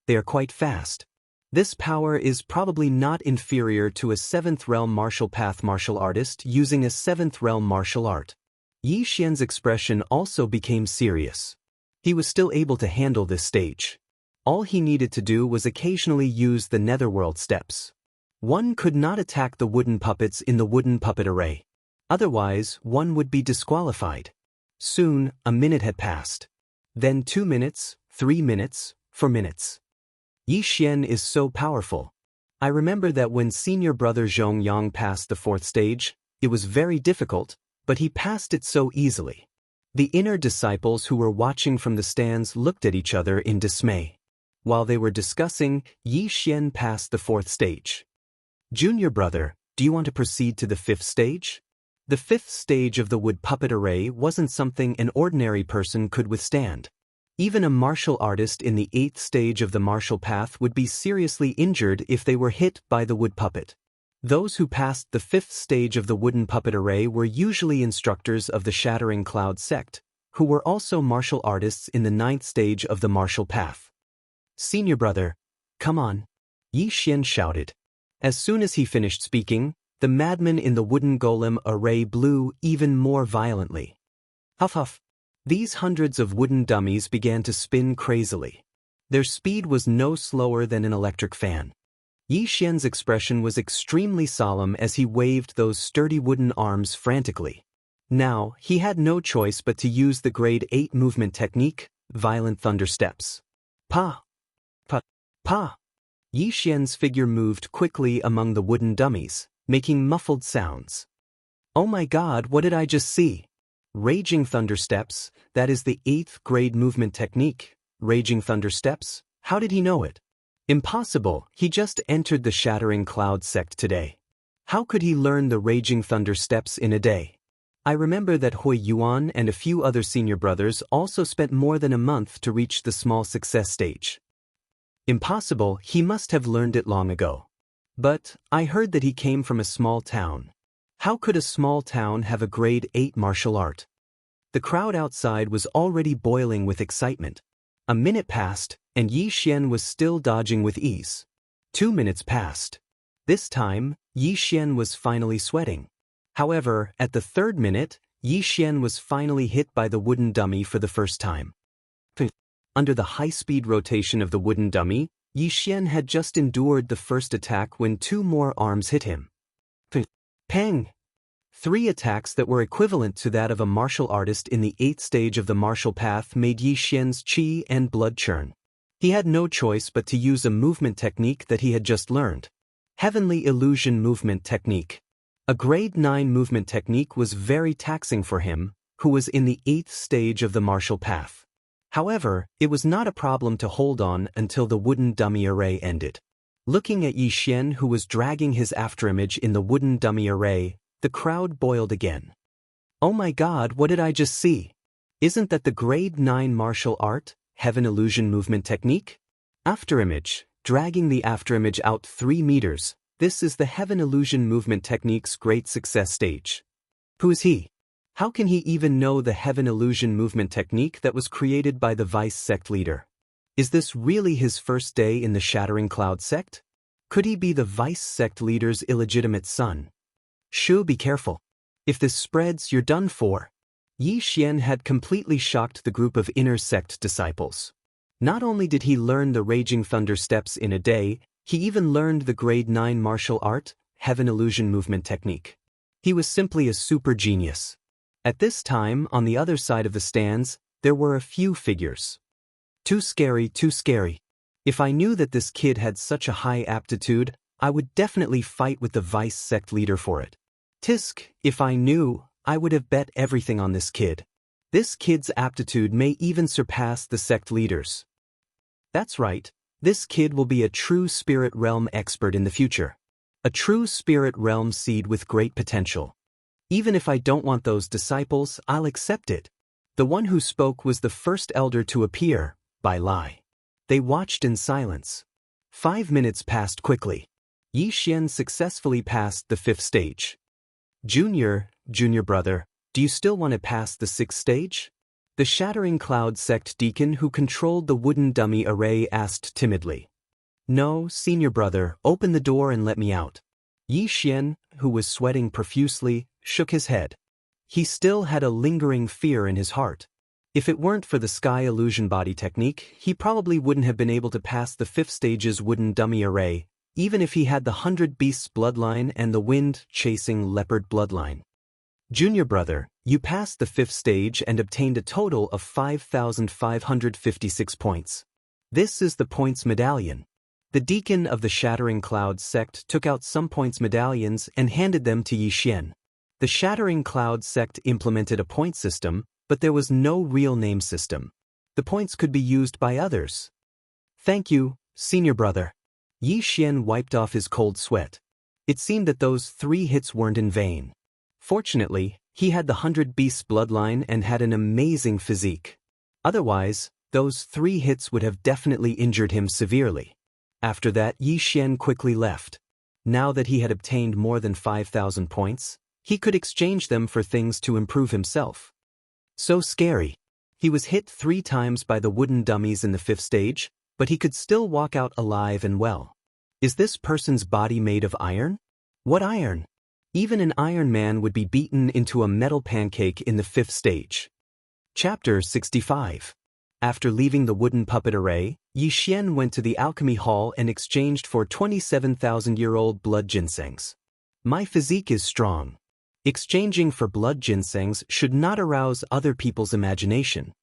They are quite fast. This power is probably not inferior to a 7th realm martial path martial artist using a 7th realm martial art. Yi Xian's expression also became serious. He was still able to handle this stage. All he needed to do was occasionally use the netherworld steps. One could not attack the wooden puppets in the wooden puppet array. Otherwise, one would be disqualified. Soon, a minute had passed. Then 2 minutes, 3 minutes, 4 minutes. Yi Xian is so powerful. I remember that when senior brother Zhong Yang passed the 4th stage, it was very difficult, but he passed it so easily. The inner disciples who were watching from the stands looked at each other in dismay. While they were discussing, Yi Xian passed the 4th stage. Junior brother, do you want to proceed to the 5th stage? The 5th stage of the wood puppet array wasn't something an ordinary person could withstand. Even a martial artist in the 8th stage of the martial path would be seriously injured if they were hit by the wood puppet. Those who passed the 5th stage of the wooden puppet array were usually instructors of the Shattering Cloud sect, who were also martial artists in the 9th stage of the martial path. Senior brother, come on, Yi Xian shouted. As soon as he finished speaking, the madman in the wooden golem array blew even more violently. Huff huff. These hundreds of wooden dummies began to spin crazily. Their speed was no slower than an electric fan. Yi Xian's expression was extremely solemn as he waved those sturdy wooden arms frantically. Now, he had no choice but to use the grade 8 movement technique, violent thunder steps. Pa! Pa! Pa! Yi Xian's figure moved quickly among the wooden dummies, making muffled sounds. Oh my god, what did I just see? Raging thunder steps, that is the 8th grade movement technique. Raging thunder steps, how did he know it? Impossible, he just entered the Shattering Cloud sect today. How could he learn the Raging Thunder steps in a day? I remember that Hui Yuan and a few other senior brothers also spent more than a month to reach the small success stage. Impossible, he must have learned it long ago. But, I heard that he came from a small town. How could a small town have a grade 8 martial art? The crowd outside was already boiling with excitement. A minute passed, and Yi Xian was still dodging with ease. 2 minutes passed. This time, Yi Xian was finally sweating. However, at the 3rd minute, Yi Xian was finally hit by the wooden dummy for the first time. Under the high-speed rotation of the wooden dummy, Yi Xian had just endured the first attack when 2 more arms hit him. Peng! 3 attacks that were equivalent to that of a martial artist in the 8th stage of the martial path made Yi Xian's qi and blood churn. He had no choice but to use a movement technique that he had just learned. Heavenly Illusion Movement Technique. A grade 9 movement technique was very taxing for him, who was in the 8th stage of the martial path. However, it was not a problem to hold on until the wooden dummy array ended. Looking at Yi Xian, who was dragging his afterimage in the wooden dummy array, the crowd boiled again. Oh my god, what did I just see? Isn't that the grade 9 martial art, Heaven Illusion Movement Technique? Afterimage, dragging the afterimage out 3 meters, this is the Heaven Illusion Movement Technique's great success stage. Who is he? How can he even know the Heaven Illusion Movement Technique that was created by the vice sect leader? Is this really his first day in the Shattering Cloud sect? Could he be the vice sect leader's illegitimate son? Shu, be careful. If this spreads, you're done for. Yi Xian had completely shocked the group of inner sect disciples. Not only did he learn the Raging Thunder steps in a day, he even learned the grade 9 martial art, Heaven Illusion Movement Technique. He was simply a super genius. At this time, on the other side of the stands, there were a few figures. Too scary, too scary. If I knew that this kid had such a high aptitude, I would definitely fight with the vice sect leader for it. Tisk, if I knew, I would have bet everything on this kid. This kid's aptitude may even surpass the sect leaders. That's right, this kid will be a true spirit realm expert in the future. A true spirit realm seed with great potential. Even if I don't want those disciples, I'll accept it. The one who spoke was the first elder to appear, Bai Lai. They watched in silence. 5 minutes passed quickly. Yi Xian successfully passed the 5th stage. Junior brother, do you still want to pass the 6th stage? The Shattering Cloud sect deacon who controlled the wooden dummy array asked timidly. No, senior brother, open the door and let me out. Yi Xian, who was sweating profusely, shook his head. He still had a lingering fear in his heart. If it weren't for the Sky Illusion Body technique, he probably wouldn't have been able to pass the 5th stage's wooden dummy array, even if he had the 100 Beasts bloodline and the Wind-chasing Leopard bloodline. Junior brother, you passed the 5th stage and obtained a total of 5,556 points. This is the points medallion. The deacon of the Shattering Cloud sect took out some points medallions and handed them to Yi Xian. The Shattering Cloud sect implemented a point system, but there was no real name system. The points could be used by others. Thank you, senior brother. Yi Xian wiped off his cold sweat. It seemed that those 3 hits weren't in vain. Fortunately, he had the 100 Beasts bloodline and had an amazing physique. Otherwise, those 3 hits would have definitely injured him severely. After that, Yi Xian quickly left. Now that he had obtained more than 5,000 points, he could exchange them for things to improve himself. So scary. He was hit 3 times by the wooden dummies in the 5th stage, but he could still walk out alive and well. Is this person's body made of iron? What iron? Even an Iron Man would be beaten into a metal pancake in the 5th stage. Chapter 65. After leaving the wooden puppet array, Yi Xian went to the alchemy hall and exchanged for 27,000-year-old blood ginsengs. My physique is strong. Exchanging for blood ginsengs should not arouse other people's imagination.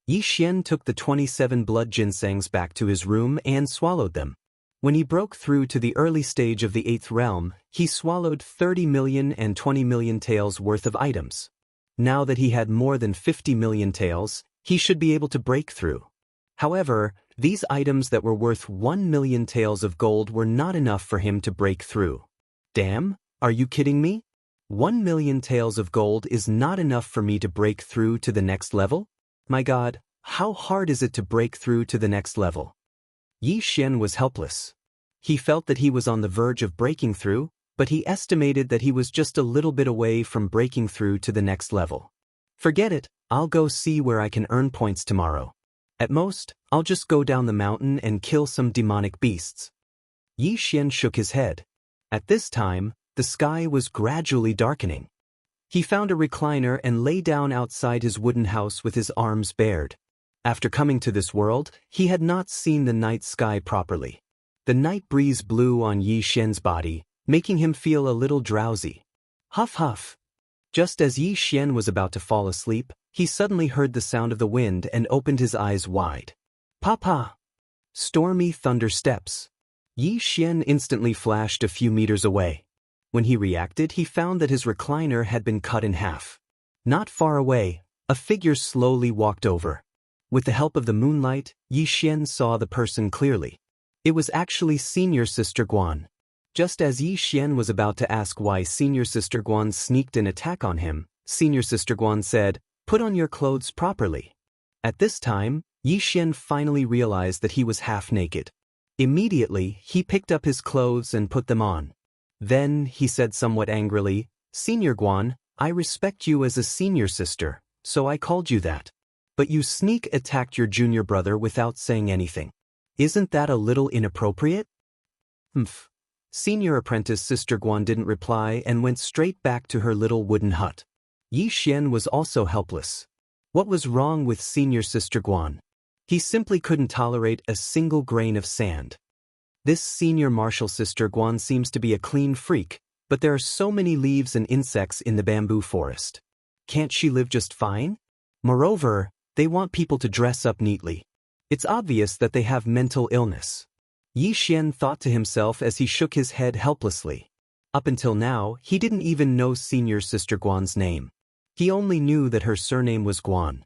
Yi Xian took the 27 blood ginsengs back to his room and swallowed them. When he broke through to the early stage of the 8th realm, he swallowed 30 million and 20 million taels worth of items. Now that he had more than 50 million taels, he should be able to break through. However, these items that were worth 1 million taels of gold were not enough for him to break through. Damn, are you kidding me? 1 million taels of gold is not enough for me to break through to the next level? My God, how hard is it to break through to the next level? Yi Xian was helpless. He felt that he was on the verge of breaking through, but he estimated that he was just a little bit away from breaking through to the next level. Forget it, I'll go see where I can earn points tomorrow. At most, I'll just go down the mountain and kill some demonic beasts. Yi Xian shook his head. At this time, the sky was gradually darkening. He found a recliner and lay down outside his wooden house with his arms bared. After coming to this world, he had not seen the night sky properly. The night breeze blew on Yi Xian's body, making him feel a little drowsy. Huff huff. Just as Yi Xian was about to fall asleep, he suddenly heard the sound of the wind and opened his eyes wide. Papa! Stormy thunder steps. Yi Xian instantly flashed a few meters away. When he reacted, he found that his recliner had been cut in half. Not far away, a figure slowly walked over. With the help of the moonlight, Yi Xian saw the person clearly. It was actually Senior Sister Guan. Just as Yi Xian was about to ask why Senior Sister Guan sneaked an attack on him, Senior Sister Guan said, "Put on your clothes properly." At this time, Yi Xian finally realized that he was half naked. Immediately, he picked up his clothes and put them on. Then, he said somewhat angrily, "Senior Guan, I respect you as a senior sister, so I called you that. But you sneak attacked your junior brother without saying anything. Isn't that a little inappropriate?" Humph. Senior apprentice Sister Guan didn't reply and went straight back to her little wooden hut. Yi Xian was also helpless. What was wrong with Senior Sister Guan? He simply couldn't tolerate a single grain of sand. This Senior Martial Sister Guan seems to be a clean freak, but there are so many leaves and insects in the bamboo forest. Can't she live just fine? Moreover, they want people to dress up neatly. It's obvious that they have mental illness. Yi Xian thought to himself as he shook his head helplessly. Up until now, he didn't even know Senior Sister Guan's name. He only knew that her surname was Guan.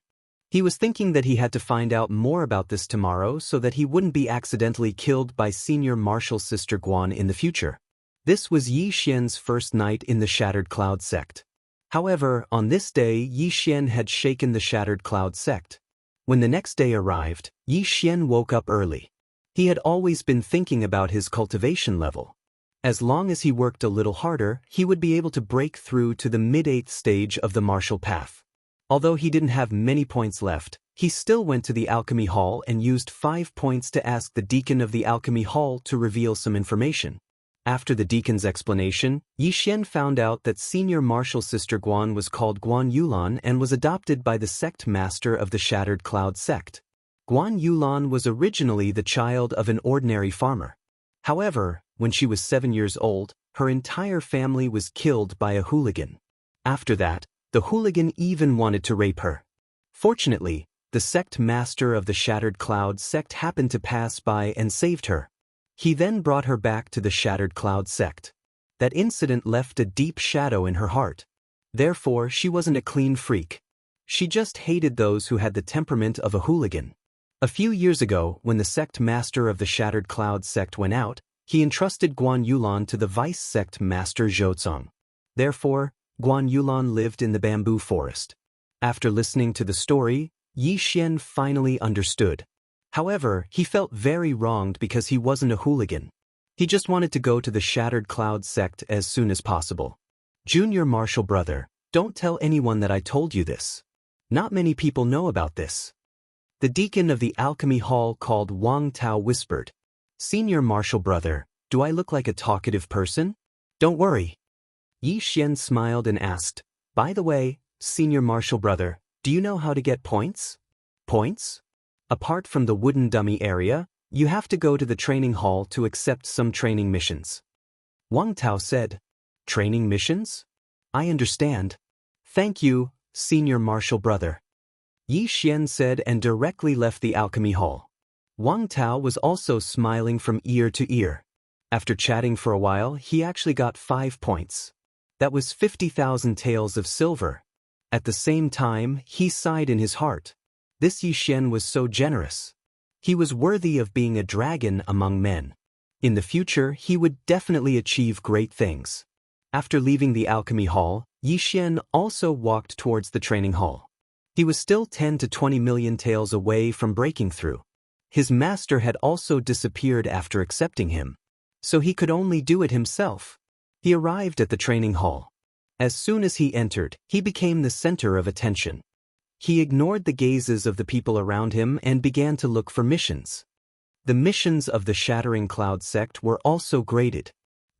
He was thinking that he had to find out more about this tomorrow so that he wouldn't be accidentally killed by Senior Martial Sister Guan in the future. This was Yi Xian's first night in the Shattered Cloud sect. However, on this day, Yi Xian had shaken the Shattered Cloud sect. When the next day arrived, Yi Xian woke up early. He had always been thinking about his cultivation level. As long as he worked a little harder, he would be able to break through to the mid-8th stage of the martial path. Although he didn't have many points left, he still went to the alchemy hall and used 5 points to ask the deacon of the alchemy hall to reveal some information. After the deacon's explanation, Yi Xian found out that Senior Martial Sister Guan was called Guan Yulan and was adopted by the sect master of the Shattered Cloud sect. Guan Yulan was originally the child of an ordinary farmer. However, when she was 7 years old, her entire family was killed by a hooligan. After that, the hooligan even wanted to rape her. Fortunately, the sect master of the Shattered Cloud sect happened to pass by and saved her. He then brought her back to the Shattered Cloud sect. That incident left a deep shadow in her heart. Therefore, she wasn't a clean freak. She just hated those who had the temperament of a hooligan. A few years ago, when the sect master of the Shattered Cloud sect went out, he entrusted Guan Yulan to the vice sect master Zhou. Therefore, Guan Yulan lived in the bamboo forest. After listening to the story, Yi Xian finally understood. However, he felt very wronged because he wasn't a hooligan. He just wanted to go to the Shattered Cloud sect as soon as possible. Junior Martial Brother, don't tell anyone that I told you this. Not many people know about this. The deacon of the alchemy hall called Wang Tao whispered, "Senior Martial Brother, do I look like a talkative person?" "Don't worry." Yi Xian smiled and asked, "By the way, Senior Martial Brother, do you know how to get points?" "Points?" Apart from the wooden dummy area, you have to go to the training hall to accept some training missions. Wang Tao said, Training missions? I understand. Thank you, senior martial brother. Yi Xian said and directly left the alchemy hall. Wang Tao was also smiling from ear to ear. After chatting for a while, he actually got 5 points. That was 50,000 taels of silver. At the same time, he sighed in his heart. This Yi Xian was so generous. He was worthy of being a dragon among men. In the future, he would definitely achieve great things. After leaving the alchemy hall, Yi Xian also walked towards the training hall. He was still 10 to 20 million taels away from breaking through. His master had also disappeared after accepting him, so he could only do it himself. He arrived at the training hall. As soon as he entered, he became the center of attention. He ignored the gazes of the people around him and began to look for missions. The missions of the Shattering Cloud sect were also graded.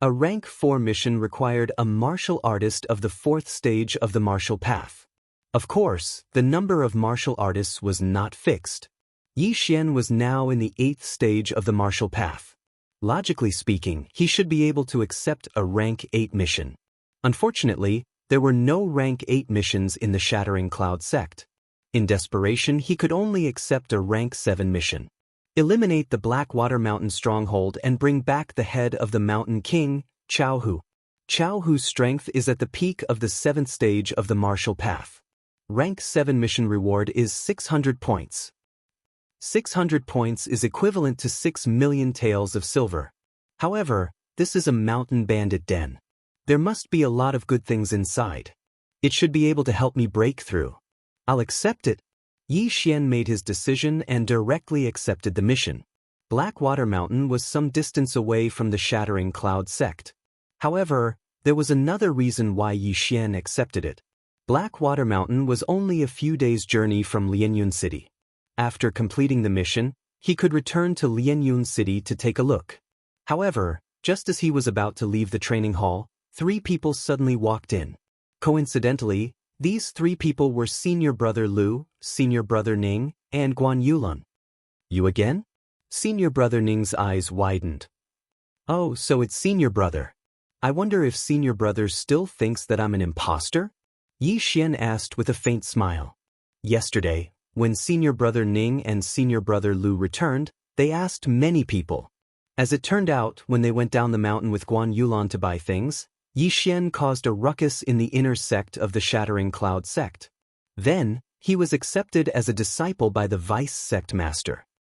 A rank 4 mission required a martial artist of the 4th stage of the martial path. Of course, the number of martial artists was not fixed. Yi Xian was now in the 8th stage of the martial path. Logically speaking, he should be able to accept a rank 8 mission. Unfortunately, there were no rank 8 missions in the Shattering Cloud sect. In desperation, he could only accept a rank 7 mission. Eliminate the Blackwater Mountain stronghold and bring back the head of the Mountain King, Chao Hu. Chao Hu's strength is at the peak of the 7th stage of the martial path. Rank 7 mission reward is 600 points. 600 points is equivalent to 6 million taels of silver. However, this is a mountain bandit den. There must be a lot of good things inside. It should be able to help me break through. I'll accept it. Yi Xian made his decision and directly accepted the mission. Blackwater Mountain was some distance away from the Shattering Cloud sect. However, there was another reason why Yi Xian accepted it. Blackwater Mountain was only a few days' journey from Lianyun City. After completing the mission, he could return to Lianyun City to take a look. However, just as he was about to leave the training hall, 3 people suddenly walked in. Coincidentally, these 3 people were Senior Brother Lu, Senior Brother Ning, and Guan Yulun. You again? Senior Brother Ning's eyes widened. Oh, so it's Senior Brother. I wonder if Senior Brother still thinks that I'm an imposter? Yi Xian asked with a faint smile. Yesterday, when Senior Brother Ning and Senior Brother Lu returned, they asked many people. As it turned out, when they went down the mountain with Guan Yulun to buy things, Yi Xian caused a ruckus in the inner sect of the Shattering Cloud sect. Then, he was accepted as a disciple by the vice sect master.